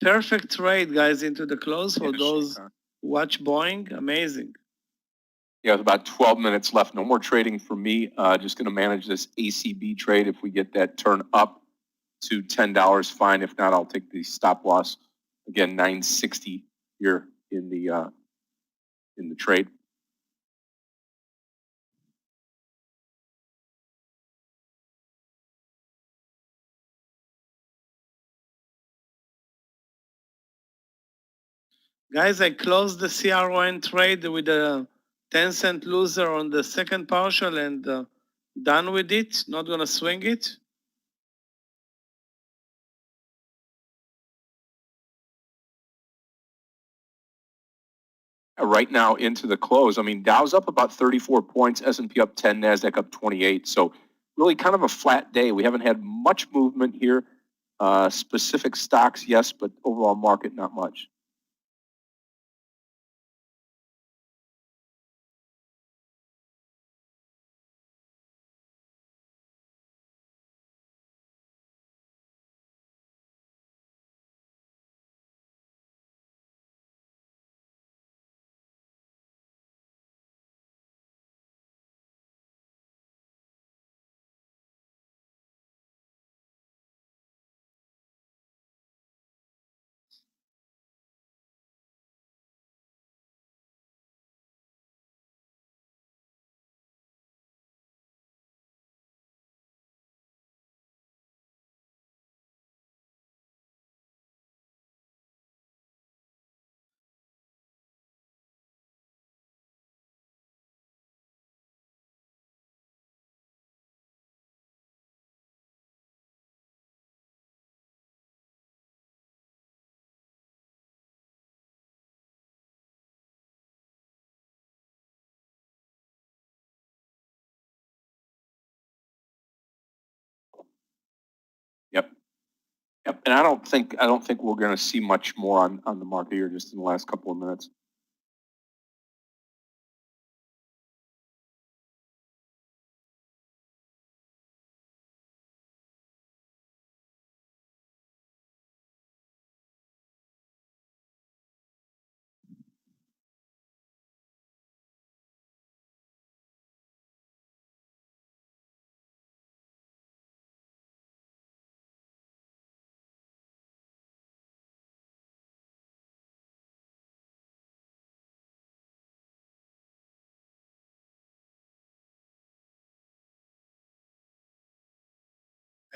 perfect trade, guys, into the close for those who watch Boeing. Amazing. Yeah, with about 12 minutes left. No more trading for me. Just going to manage this ACB trade. If we get that turn up to $10, fine. If not, I'll take the stop loss. Again, 960 here in the trade. Guys, I closed the CRON trade with a 10-cent loser on the second partial and done with it. Not going to swing it. Right now into the close. I mean, Dow's up about 34 points, S&P up 10, NASDAQ up 28. So really kind of a flat day. We haven't had much movement here. Specific stocks, yes, but overall market, not much. Yep. Yep. And I don't think we're going to see much more on the market here just in the last couple of minutes.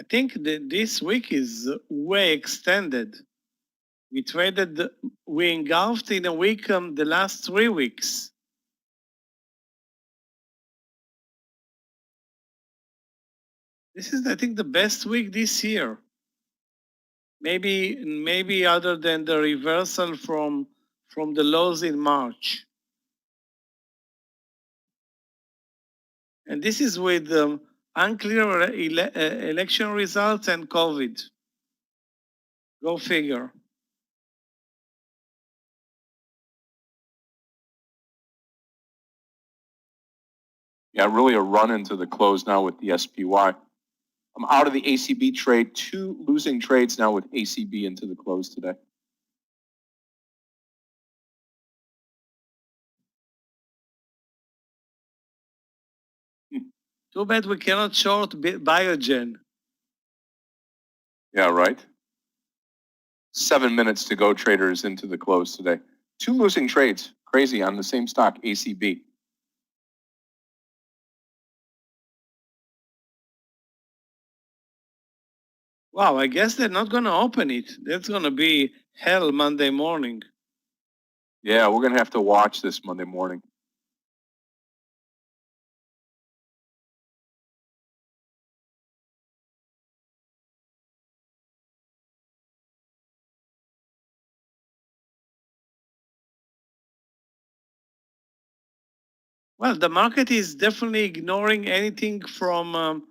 I think that this week is way extended. We engulfed in a week the last 3 weeks. This is, I think, the best week this year. Maybe other than the reversal from the lows in March. And this is with unclear election results and COVID. Go figure. Yeah, really a run into the close now with the SPY. I'm out of the ACB trade, 2 losing trades now with ACB into the close today. Too bad we cannot short Biogen. Yeah, right. 7 minutes to go, traders, into the close today. 2 losing trades, crazy, on the same stock, ACB. Wow, I guess they're not going to open it. That's going to be hell Monday morning. Yeah, we're going to have to watch this Monday morning. Well, the market is definitely ignoring anything from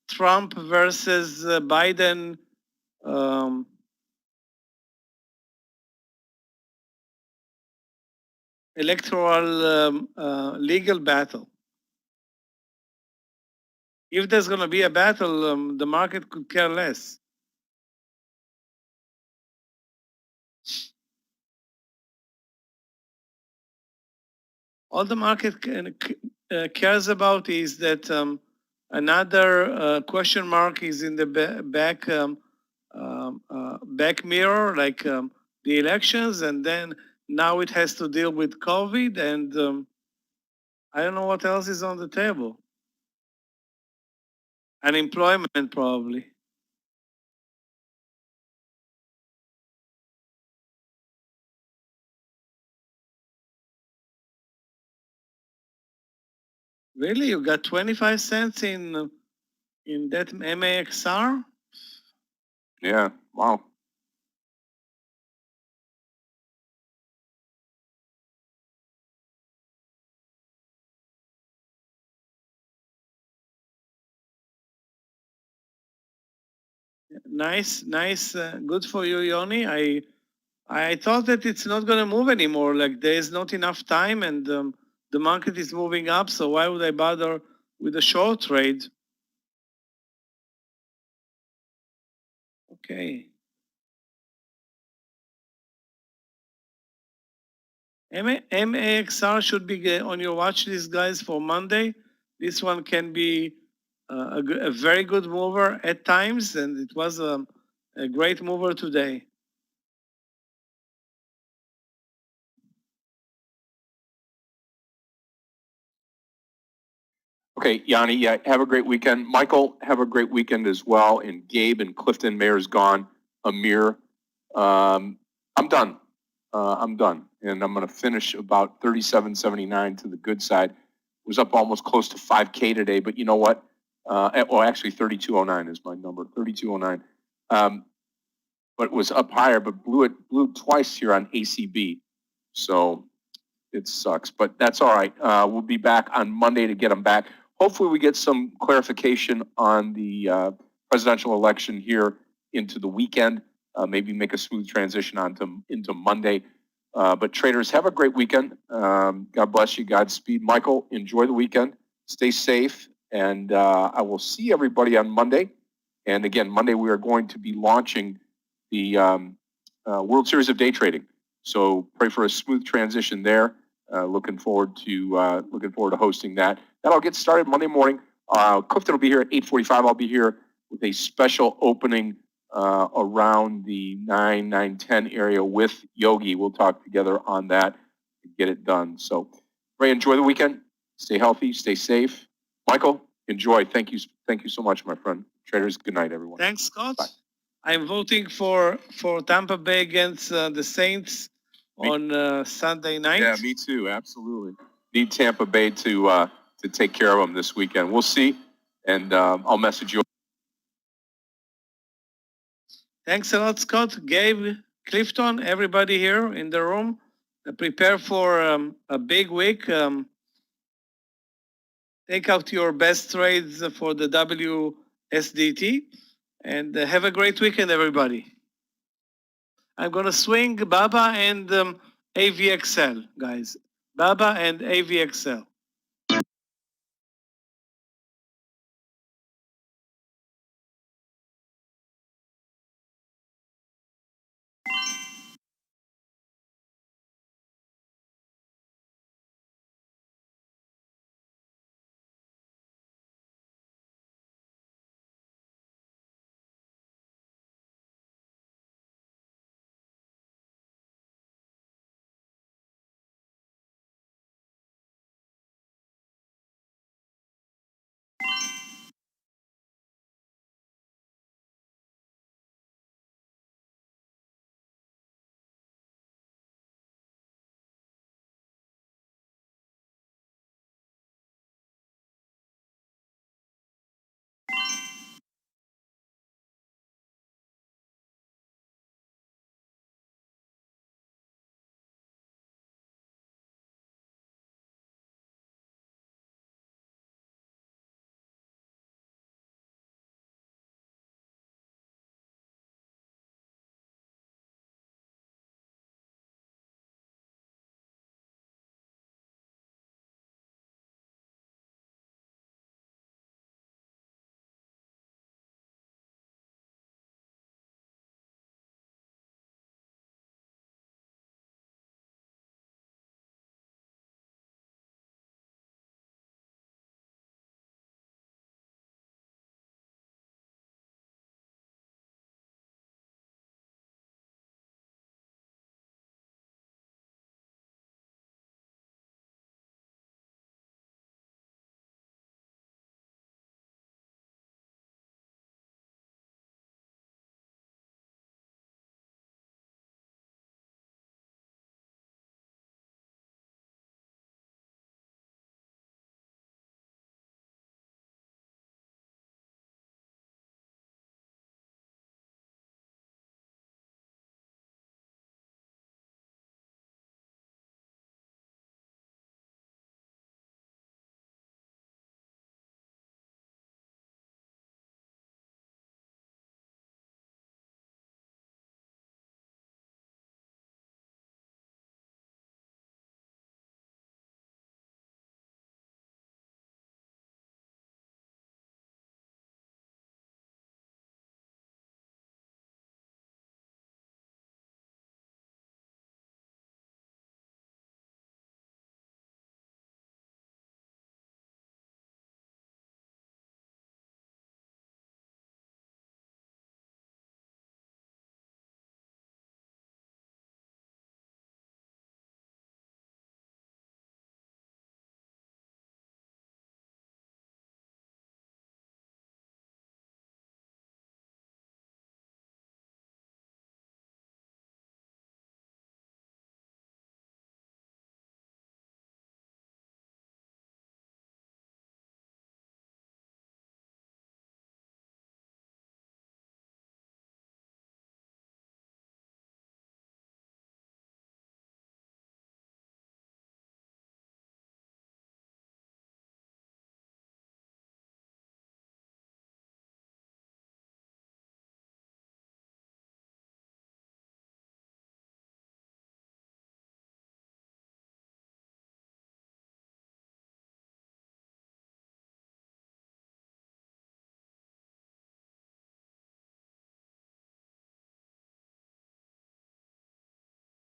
Trump versus Biden electoral legal battle. If there's going to be a battle, the market could care less. All the market cares about is that another question mark is in the back mirror, like the elections, and then now it has to deal with COVID, and I don't know what else is on the table. Unemployment, probably. Really, you got 25 cents in that MAXR? Yeah, wow. Nice, good for you, Yoni. I thought that it's not going to move anymore. Like there is not enough time, and the market is moving up. So why would I bother with a short trade? Okay. MAXR should be on your watch list, guys, for Monday. This one can be a very good mover at times, and it was a great mover today. Okay, Yanni, yeah, have a great weekend. Michael, have a great weekend as well. And Gabe and Clifton, Meir's gone. Amir, I'm done. I'm done. And I'm going to finish about 37.79 to the good side. Was up almost close to 5K today, but you know what? Well, actually 32.09 is my number, 32.09. But it was up higher, but blew twice here on ACB. So it sucks, but that's all right. We'll be back on Monday to get them back. Hopefully we get some clarification on the presidential election here into the weekend. Maybe make a smooth transition into Monday. But traders, have a great weekend. God bless you. Godspeed. Michael, enjoy the weekend. Stay safe. And I will see everybody on Monday. And again, Monday we are going to be launching the World Series of Day Trading. So pray for a smooth transition there. Looking forward to hosting that. That'll get started Monday morning. Clifton will be here at 8:45. I'll be here with a special opening around the 9:10 area with Yogi. We'll talk together on that and get it done. So, Ray, enjoy the weekend. Stay healthy. Stay safe. Michael, enjoy. Thank you so much, my friend. Traders, good night, everyone. Thanks, Scott. Bye. I'm voting for Tampa Bay against the Saints on Sunday night. Yeah, me too. Absolutely. Need Tampa Bay to take care of them this weekend. We'll see, and I'll message you. Thanks a lot, Scott, Gabe, Clifton, everybody here in the room. Prepare for a big week. Take out your best trades for the WSDT, and have a great weekend, everybody. I'm going to swing Baba and AVXL, guys. Baba and AVXL.